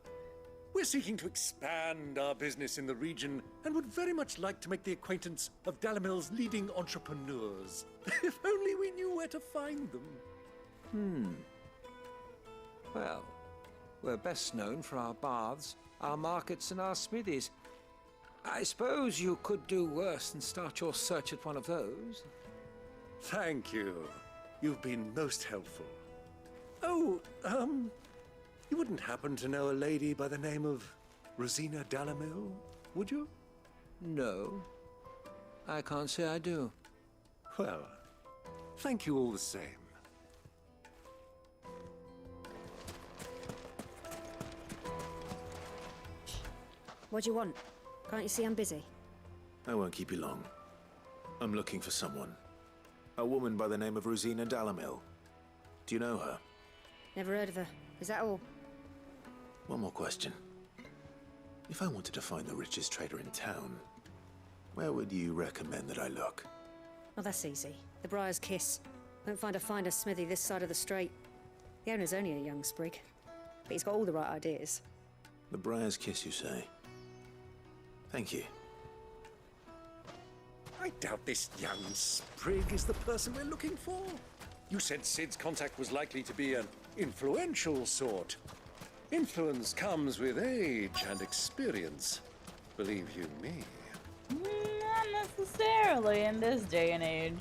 We're seeking to expand our business in the region and would very much like to make the acquaintance of Dalamil's leading entrepreneurs. If only we knew where to find them. Well, we're best known for our baths, our markets, and our smithies. I suppose you could do worse than start your search at one of those. Thank you. You've been most helpful. Oh, you wouldn't happen to know a lady by the name of Rosina Dalamil, would you? No. I can't say I do. Well, thank you all the same. What do you want? Can't you see I'm busy? I won't keep you long. I'm looking for someone. A woman by the name of Rosina Dalamil. Do you know her? Never heard of her. Is that all? One more question. If I wanted to find the richest trader in town, where would you recommend that I look? Oh, that's easy. The Briar's Kiss. Won't find a finer smithy this side of the strait. The owner's only a young sprig, but he's got all the right ideas. The Briar's Kiss, you say? Thank you. I doubt this young sprig is the person we're looking for. You said Sid's contact was likely to be an influential sort. Influence comes with age and experience. Believe you me. Not necessarily in this day and age.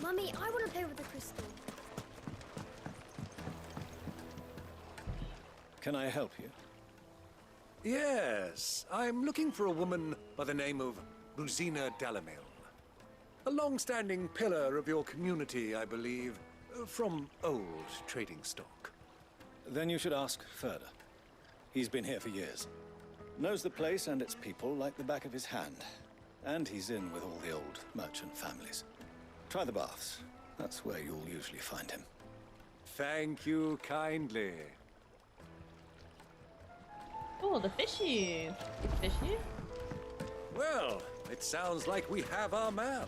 Mummy, I want to play with the crystal. Can I help you? Yes, I'm looking for a woman by the name of Rosina Dalamil. A long-standing pillar of your community, I believe, from old trading stock. Then you should ask further. He's been here for years. Knows the place and its people like the back of his hand. And he's in with all the old merchant families. Try the baths. That's where you'll usually find him. Thank you kindly. Oh, the fishy. Fishy? Well, it sounds like we have our man.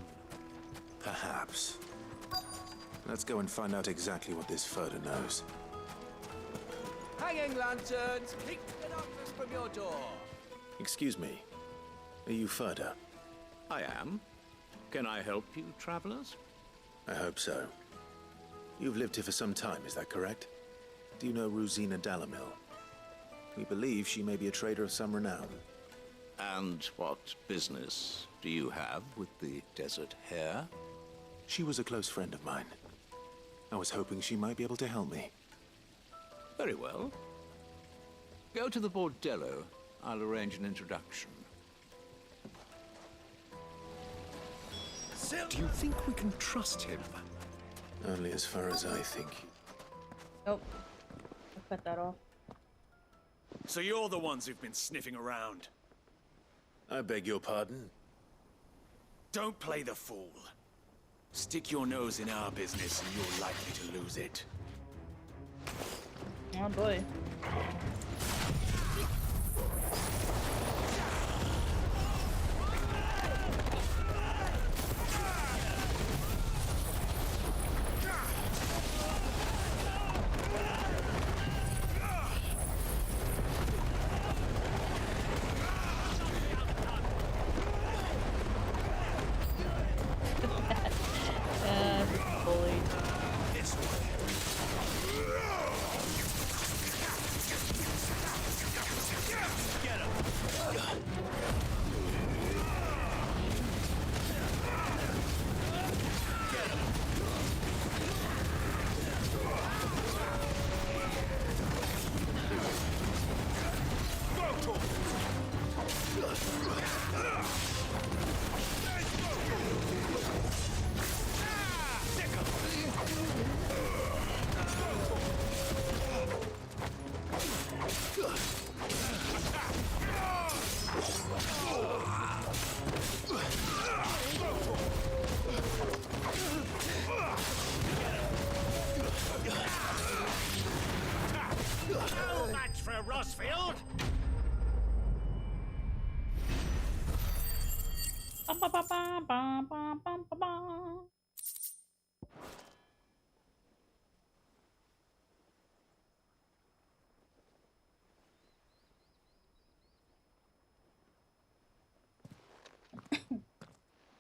Perhaps. Let's go and find out exactly what this Furder knows. Hanging lanterns, keep the darkness from your door. Excuse me. Are you Ferda? I am. Can I help you, travelers? I hope so. You've lived here for some time, is that correct? Do you know Rosina Dalamil? We believe she may be a trader of some renown. And what business do you have with the Desert Hare? She was a close friend of mine. I was hoping she might be able to help me. Very well. Go to the bordello. I'll arrange an introduction. Do you think we can trust him? Only as far as I think. Nope. I'll cut that off. So you're the ones who've been sniffing around? I beg your pardon? Don't play the fool. Stick your nose in our business and you're likely to lose it. Oh boy. No match for Rossfield!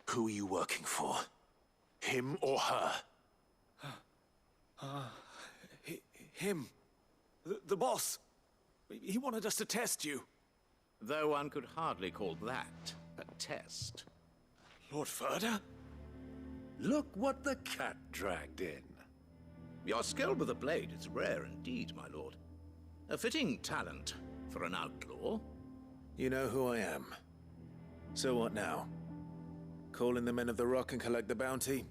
Who are you working for? Him or her? Him. The boss. He wanted us to test you. Though one could hardly call that a test. Lord Ferda? Look what the cat dragged in. Your skill with the blade is rare indeed, my lord. A fitting talent for an outlaw. You know who I am. So what now? Call in the men of the Rock and collect the bounty?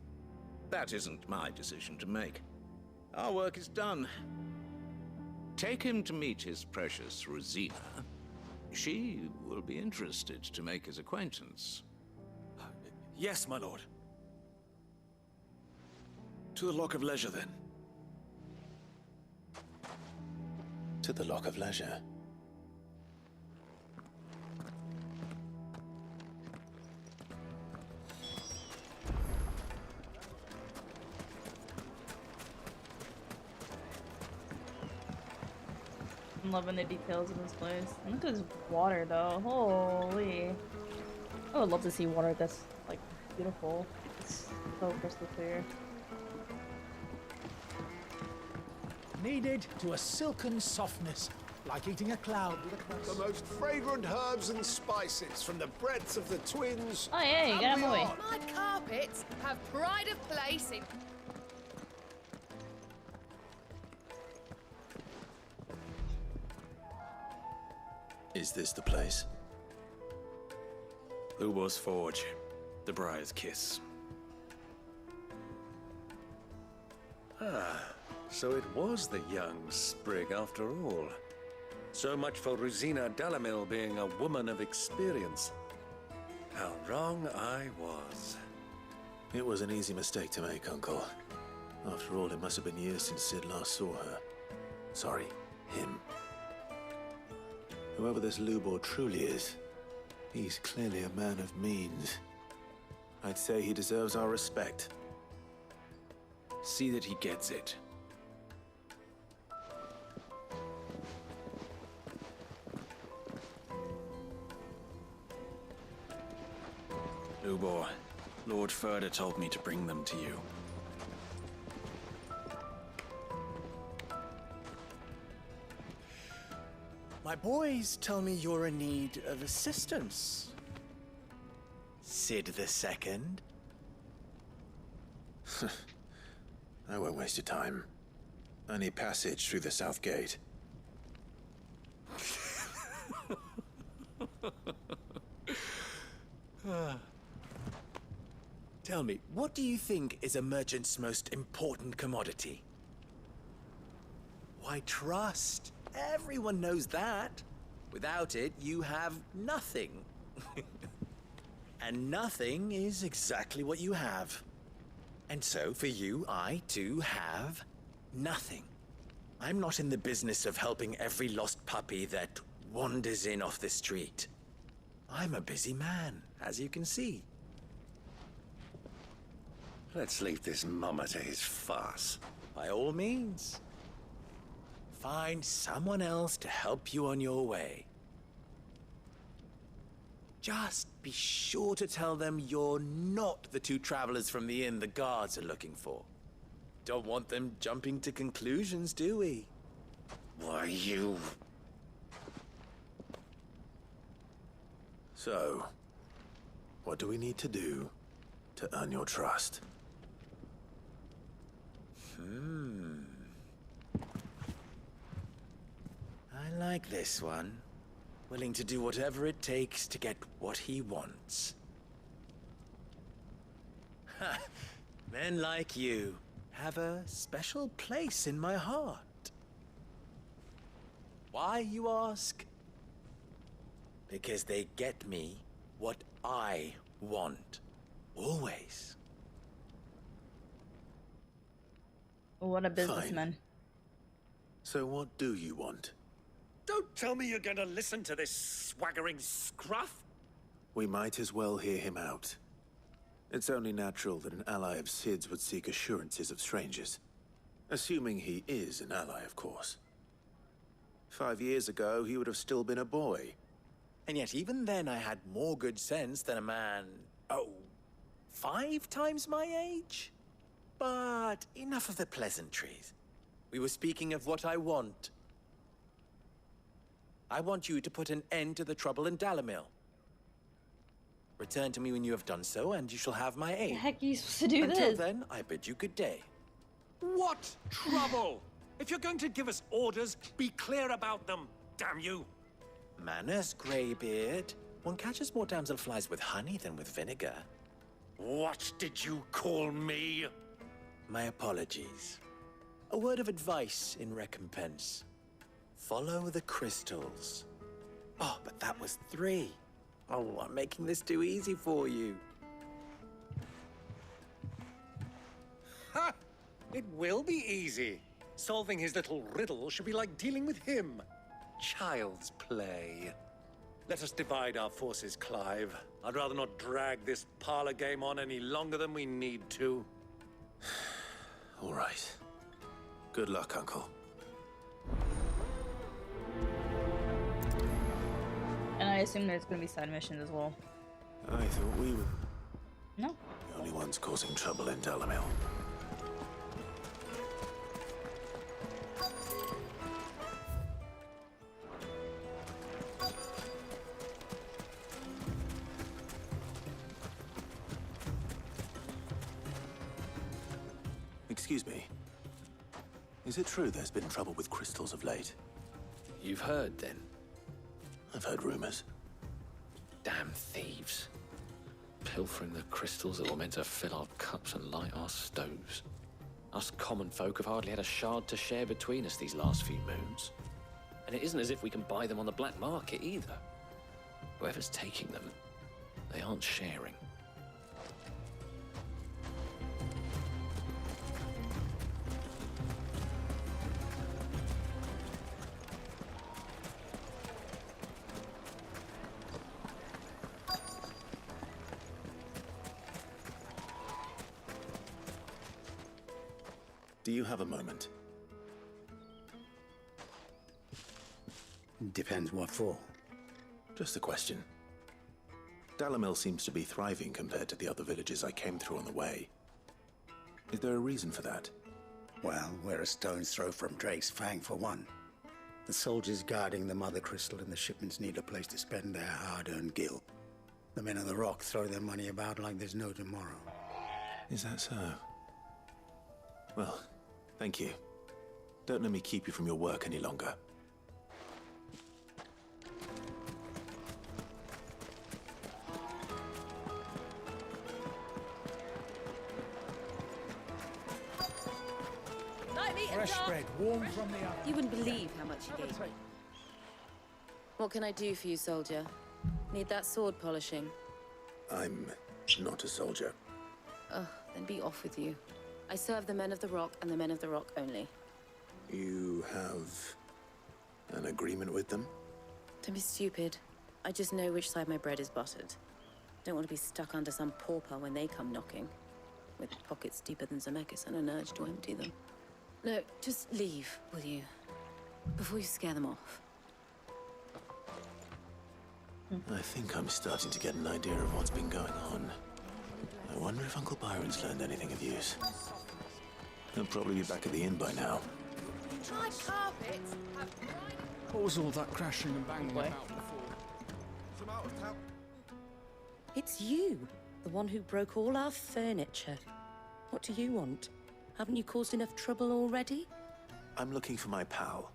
That isn't my decision to make. Our work is done. Take him to meet his precious Rosina. She will be interested to make his acquaintance. Yes, my lord. To the Lock of Leisure, then. To the Lock of Leisure. I'm loving the details of this place. Look at this water though. Holy. I would love to see water that's like beautiful. It's so crystal clear. Kneaded to a silken softness, like eating a cloud with a crust. The most fragrant herbs and spices from the breadths of the twins. Oh yeah, you got away. My carpets have pride of place in... Is this the place? Lubo's Forge. The Briar's Kiss. Ah, so it was the young sprig after all. So much for Rosina Dalamil being a woman of experience. How wrong I was. It was an easy mistake to make, Uncle. After all, it must have been years since Sid last saw her. Sorry, him. Whoever this Lubor truly is, he's clearly a man of means. I'd say he deserves our respect. See that he gets it. Ubor, Lord Furder told me to bring them to you. My boys tell me you're in need of assistance. Sid the Second? I won't waste your time. I need passage through the south gate. Tell me, what do you think is a merchant's most important commodity? Why, trust. Everyone knows that. Without it, you have nothing. And nothing is exactly what you have. And so, for you, I, too, have nothing. I'm not in the business of helping every lost puppy that wanders in off the street. I'm a busy man, as you can see. Let's leave this mummer to his farce. By all means. Find someone else to help you on your way. Just be sure to tell them you're not the two travelers from the inn the guards are looking for. Don't want them jumping to conclusions, do we? Why, you... So, what do we need to do to earn your trust? I like this one. Willing to do whatever it takes to get what he wants. Ha! Men like you have a special place in my heart. Why, you ask? Because they get me what I want. Always. What a businessman. So what do you want? Don't tell me you're going to listen to this swaggering scruff! We might as well hear him out. It's only natural that an ally of Sid's would seek assurances of strangers. Assuming he is an ally, of course. 5 years ago, he would have still been a boy. And yet even then I had more good sense than a man, 5 times my age? But enough of the pleasantries. We were speaking of what I want. I want you to put an end to the trouble in Dalamil. Return to me when you have done so, and you shall have my aid. The heck are you supposed to do Until this? then, I bid you good day. What trouble? If you're going to give us orders, be clear about them, damn you! Manners, Greybeard. One catches more damselflies with honey than with vinegar. What did you call me? My apologies. A word of advice in recompense. Follow the crystals. Oh, but that was 3. Oh, I'm making this too easy for you. Ha! It will be easy. Solving his little riddle should be like dealing with him. Child's play. Let us divide our forces, Clive. I'd rather not drag this parlor game on any longer than we need to. All right. Good luck, Uncle. And I assume there's gonna be side missions as well. I thought we were No. the only ones causing trouble in Dalamil. Excuse me. Is it true there's been trouble with crystals of late? You've heard, then? I've heard rumors. Damn thieves. Pilfering the crystals that were meant to fill our cups and light our stoves. Us common folk have hardly had a shard to share between us these last few moons. And it isn't as if we can buy them on the black market either. Whoever's taking them, they aren't sharing. Do you have a moment? Depends what for. Just a question. Dalamil seems to be thriving compared to the other villages I came through on the way. Is there a reason for that? Well, we're a stone's throw from Drake's Fang, for one. The soldiers guarding the Mother Crystal and the shipments need a place to spend their hard-earned gil. The men of the Rock throw their money about like there's no tomorrow. Is that so? Well, thank you. Don't let me keep you from your work any longer. Fresh bread, warm from the oven. You wouldn't believe how much he gave me. What can I do for you, soldier? Need that sword polishing? I'm not a soldier. Ugh, then be off with you. I serve the men of the Rock and the men of the Rock only. You have an agreement with them? Don't be stupid. I just know which side my bread is buttered. Don't want to be stuck under some pauper when they come knocking. With pockets deeper than Zemeckis and an urge to empty them. No, just leave, will you? Before you scare them off. I think I'm starting to get an idea of what's been going on. I wonder if Uncle Byron's learned anything of use. He'll probably be back at the inn by now. Try carpet. What was all that crashing and banging about before? It's you, the one who broke all our furniture. What do you want? Haven't you caused enough trouble already? I'm looking for my pal.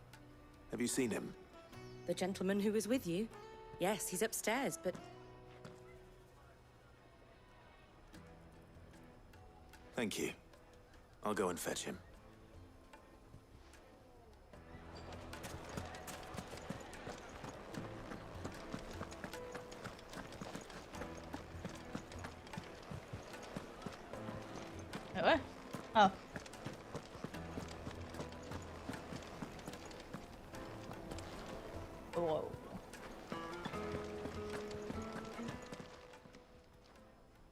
Have you seen him? The gentleman who was with you? Yes, he's upstairs, but... Thank you. I'll go and fetch him. What? Oh. Whoa.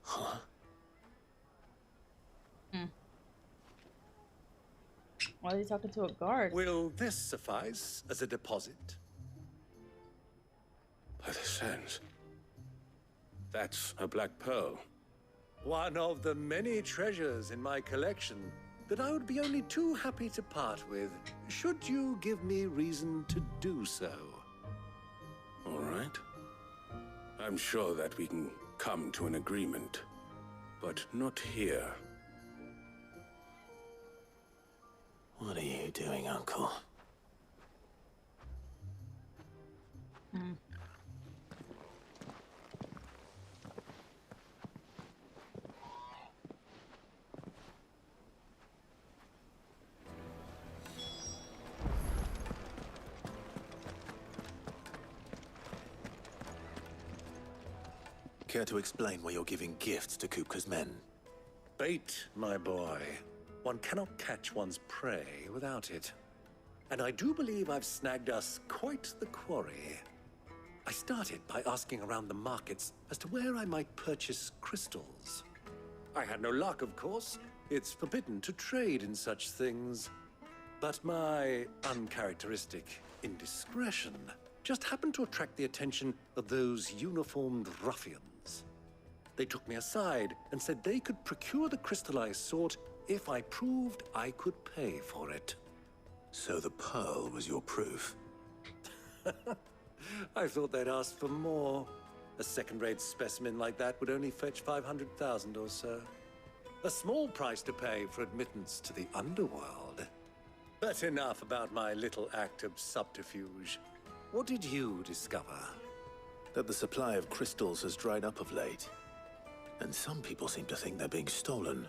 Huh? Why is he talking to a guard? Will this suffice as a deposit? By the sands. That's a black pearl. One of the many treasures in my collection that I would be only too happy to part with, should you give me reason to do so. All right. I'm sure that we can come to an agreement, but not here. What are you doing, Uncle? Care to explain why you're giving gifts to Kupka's men? Bait, my boy. One cannot catch one's prey without it. And I do believe I've snagged us quite the quarry. I started by asking around the markets as to where I might purchase crystals. I had no luck, of course. It's forbidden to trade in such things. But my uncharacteristic indiscretion just happened to attract the attention of those uniformed ruffians. They took me aside and said they could procure the crystal I sought if I proved I could pay for it. So the pearl was your proof? I thought they'd ask for more. A second-rate specimen like that would only fetch 500,000 or so. A small price to pay for admittance to the underworld. But enough about my little act of subterfuge. What did you discover? That the supply of crystals has dried up of late. And some people seem to think they're being stolen.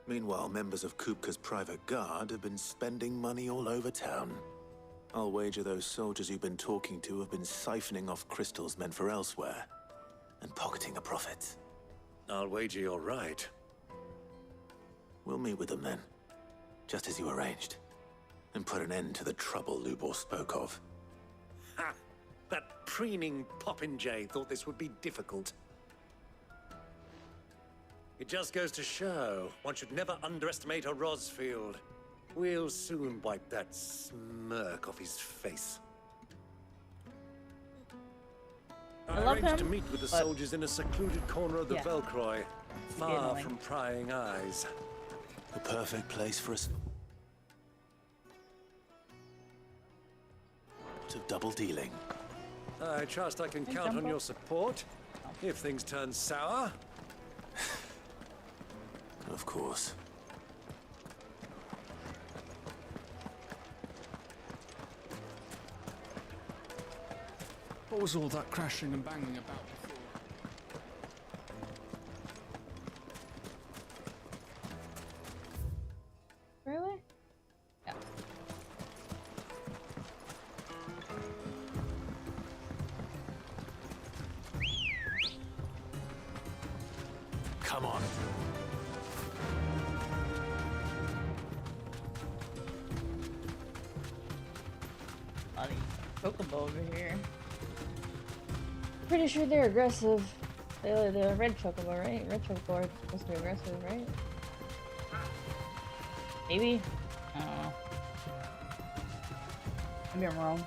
Meanwhile, members of Kupka's private guard have been spending money all over town. I'll wager those soldiers you've been talking to have been siphoning off crystals meant for elsewhere, and pocketing the profits. I'll wager you're right. We'll meet with them then, just as you arranged, and put an end to the trouble Lubor spoke of. Ha! That preening popinjay thought this would be difficult. It just goes to show one should never underestimate a Rosfield. We'll soon wipe that smirk off his face. I love arranged him, to meet with the but- soldiers in a secluded corner of the Yeah. Velcroy, far annoying. from prying eyes. The perfect place for us. To double dealing. I trust I can Hey, count on Jumbo. your support if things turn sour. Of course. What was all that crashing and banging about before? Really? Yeah. Come on. Bloody Chocobo over here. Pretty sure they're aggressive. The red Chocobo, right? Red Chocobo are supposed to be aggressive, right? Maybe? I don't know. Maybe I'm wrong.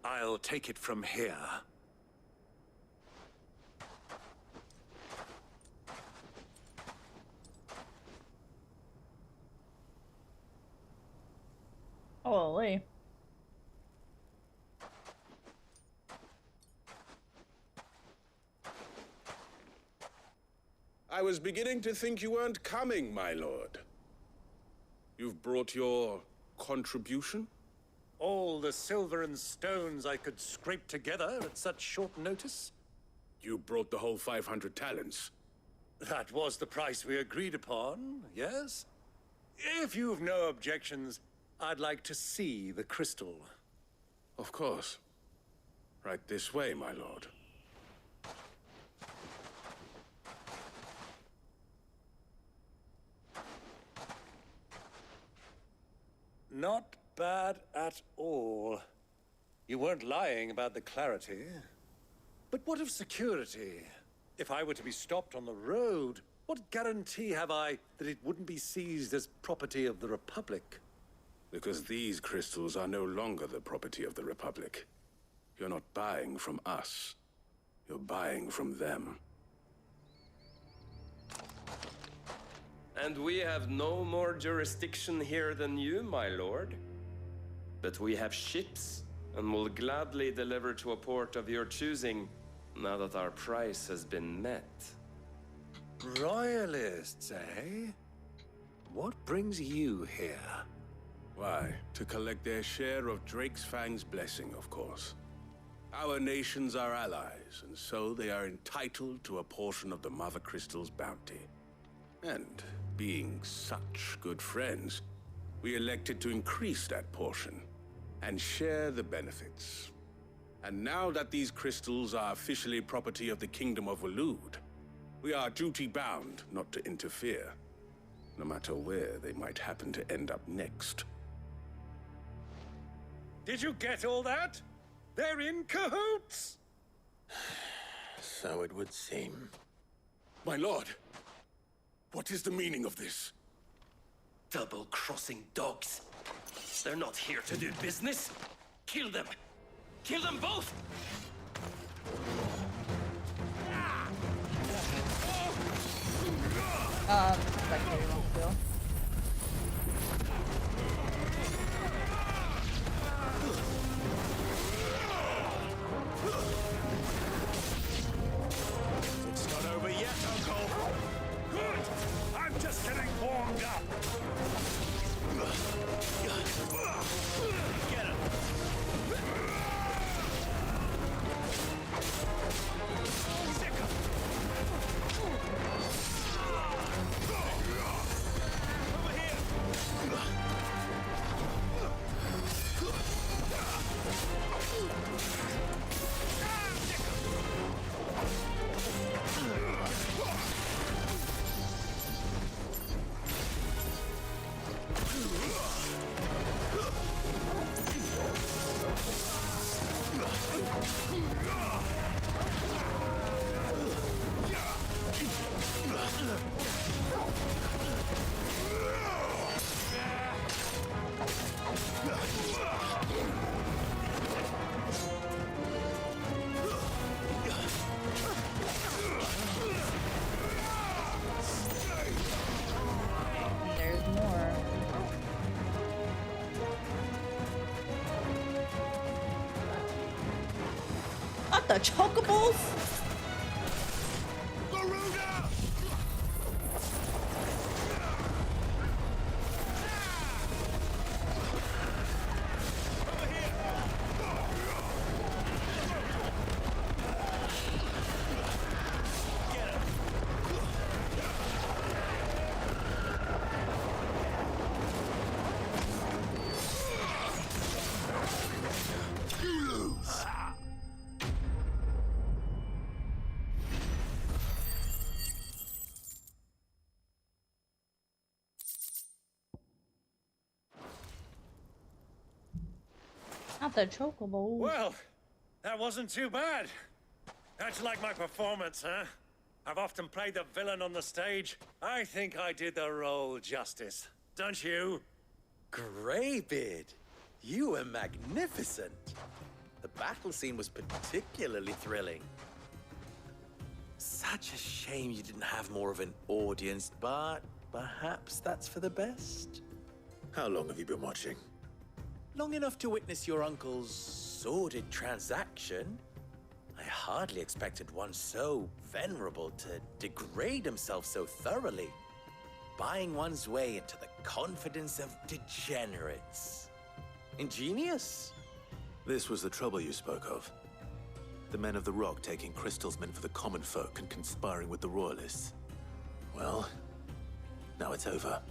I'll take it from here. Holy. I was beginning to think you weren't coming, my lord. You've brought your contribution? All the silver and stones I could scrape together at such short notice? You brought the whole 500 talents. That was the price we agreed upon, yes? If you've no objections, I'd like to see the crystal. Of course. Right this way, my lord. Not bad at all. You weren't lying about the clarity. But what of security? If I were to be stopped on the road, what guarantee have I that it wouldn't be seized as property of the Republic? Because these crystals are no longer the property of the Republic. You're not buying from us. You're buying from them. And we have no more jurisdiction here than you, my lord. But we have ships, and will gladly deliver to a port of your choosing, now that our price has been met. Royalists, eh? What brings you here? Why, to collect their share of Drake's Fang's blessing, of course. Our nations are allies, and so they are entitled to a portion of the Mother Crystal's bounty. And being such good friends, we elected to increase that portion and share the benefits. And now that these crystals are officially property of the Kingdom of Waloed, we are duty-bound not to interfere, no matter where they might happen to end up next. Did you get all that? They're in cahoots! So it would seem. My lord, what is the meaning of this? Double-crossing dogs. They're not here to do business. Kill them. Kill them both! Spectator won't kill. It's not over yet, Uncle. Good! I'm just getting warmed up. Get him! Sick 'em. the chokables? Not the chocobo. Well, that wasn't too bad. How'd you like my performance, huh? I've often played the villain on the stage. I think I did the role justice. Don't you? Greybeard, you were magnificent. The battle scene was particularly thrilling. Such a shame you didn't have more of an audience, but perhaps that's for the best. How long have you been watching? Long enough to witness your uncle's sordid transaction. I hardly expected one so venerable to degrade himself so thoroughly, buying one's way into the confidence of degenerates. Ingenious. This was the trouble you spoke of. The men of the Rock taking Crystal's men for the common folk and conspiring with the Royalists. Well, now it's over.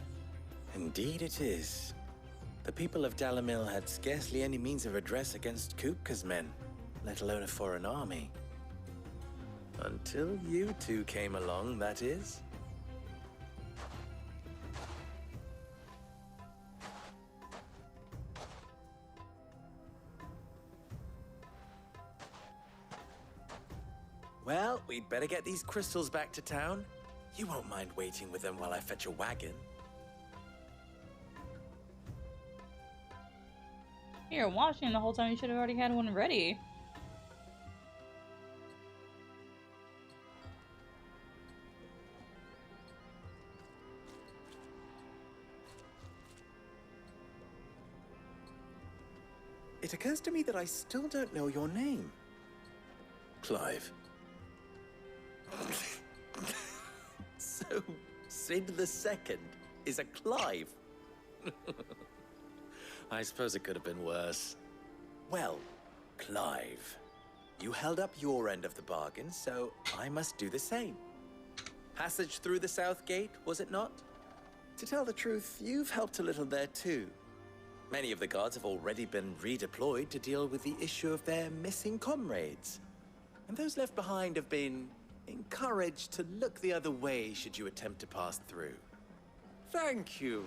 Indeed it is. The people of Dalamil had scarcely any means of redress against Kupka's men, let alone a foreign army. Until you two came along, that is. Well, we'd better get these crystals back to town. You won't mind waiting with them while I fetch a wagon. You're watching the whole time. You should have already had one ready. It occurs to me that I still don't know your name. Clive. So, Sid the Second is a Clive. I suppose it could have been worse. Well, Clive, you held up your end of the bargain, so I must do the same. Passage through the South Gate, was it not? To tell the truth, you've helped a little there too. Many of the guards have already been redeployed to deal with the issue of their missing comrades. And those left behind have been encouraged to look the other way should you attempt to pass through. Thank you.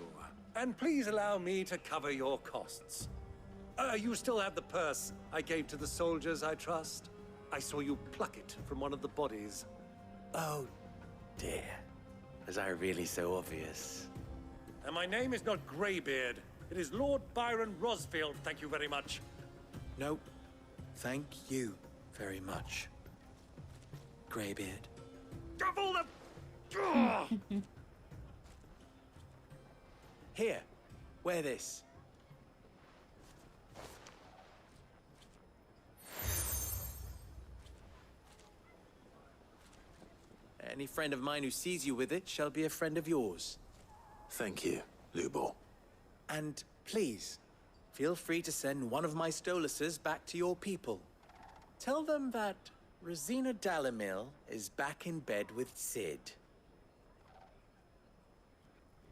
And please allow me to cover your costs. You still have the purse I gave to the soldiers, I trust? I saw you pluck it from one of the bodies. Oh, dear. Was I really so obvious? And my name is not Greybeard. It is Lord Byron Rosfield, thank you very much. Nope. Thank you very much, Greybeard. Double the... Here, wear this. Any friend of mine who sees you with it shall be a friend of yours. Thank you, Lubor. And please, feel free to send one of my Stoluses back to your people. Tell them that Rosina Dalamil is back in bed with Sid.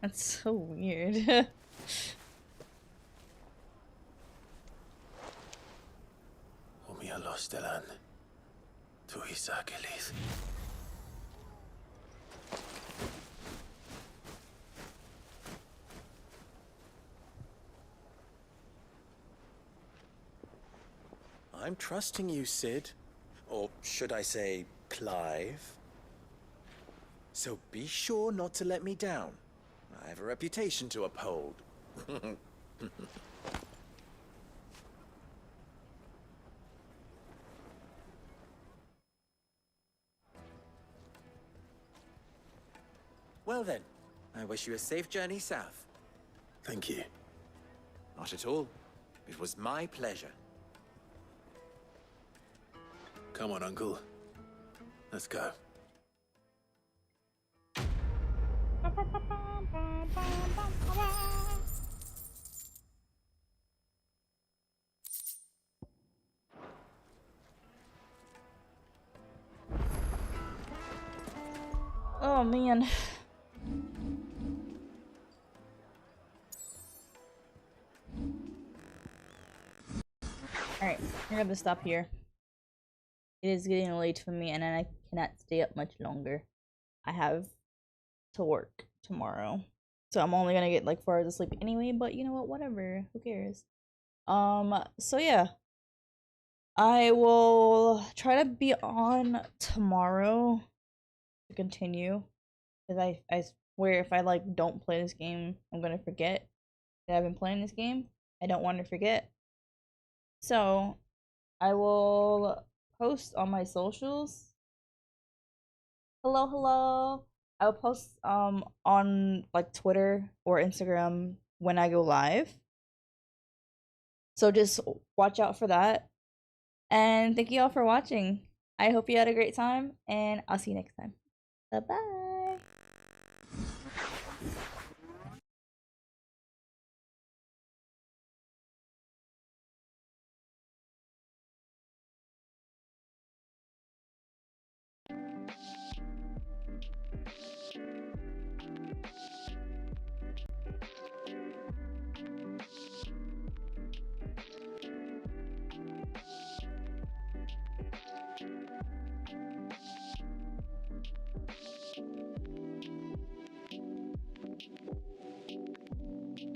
That's so weird. Umia Lostelan. Tuisa Kelith. I'm trusting you, Sid. Or should I say, Clive. So be sure not to let me down. I have a reputation to uphold. Well then, I wish you a safe journey south. Thank you. Not at all. It was my pleasure. Come on, Uncle. Let's go. Oh man. Alright, we're gonna stop here. It is getting late for me and I cannot stay up much longer. I have to work tomorrow. So I'm only gonna get like 4 hours of sleep anyway, but you know what, whatever. Who cares? So yeah. I will try to be on tomorrow to continue. Because I swear if I like don't play this game, I'm gonna forget that I've been playing this game. I don't want to forget. So I will post on my socials. Hello. I'll post on like Twitter or Instagram when I go live. So just watch out for that. And thank you all for watching. I hope you had a great time and I'll see you next time. Bye-bye.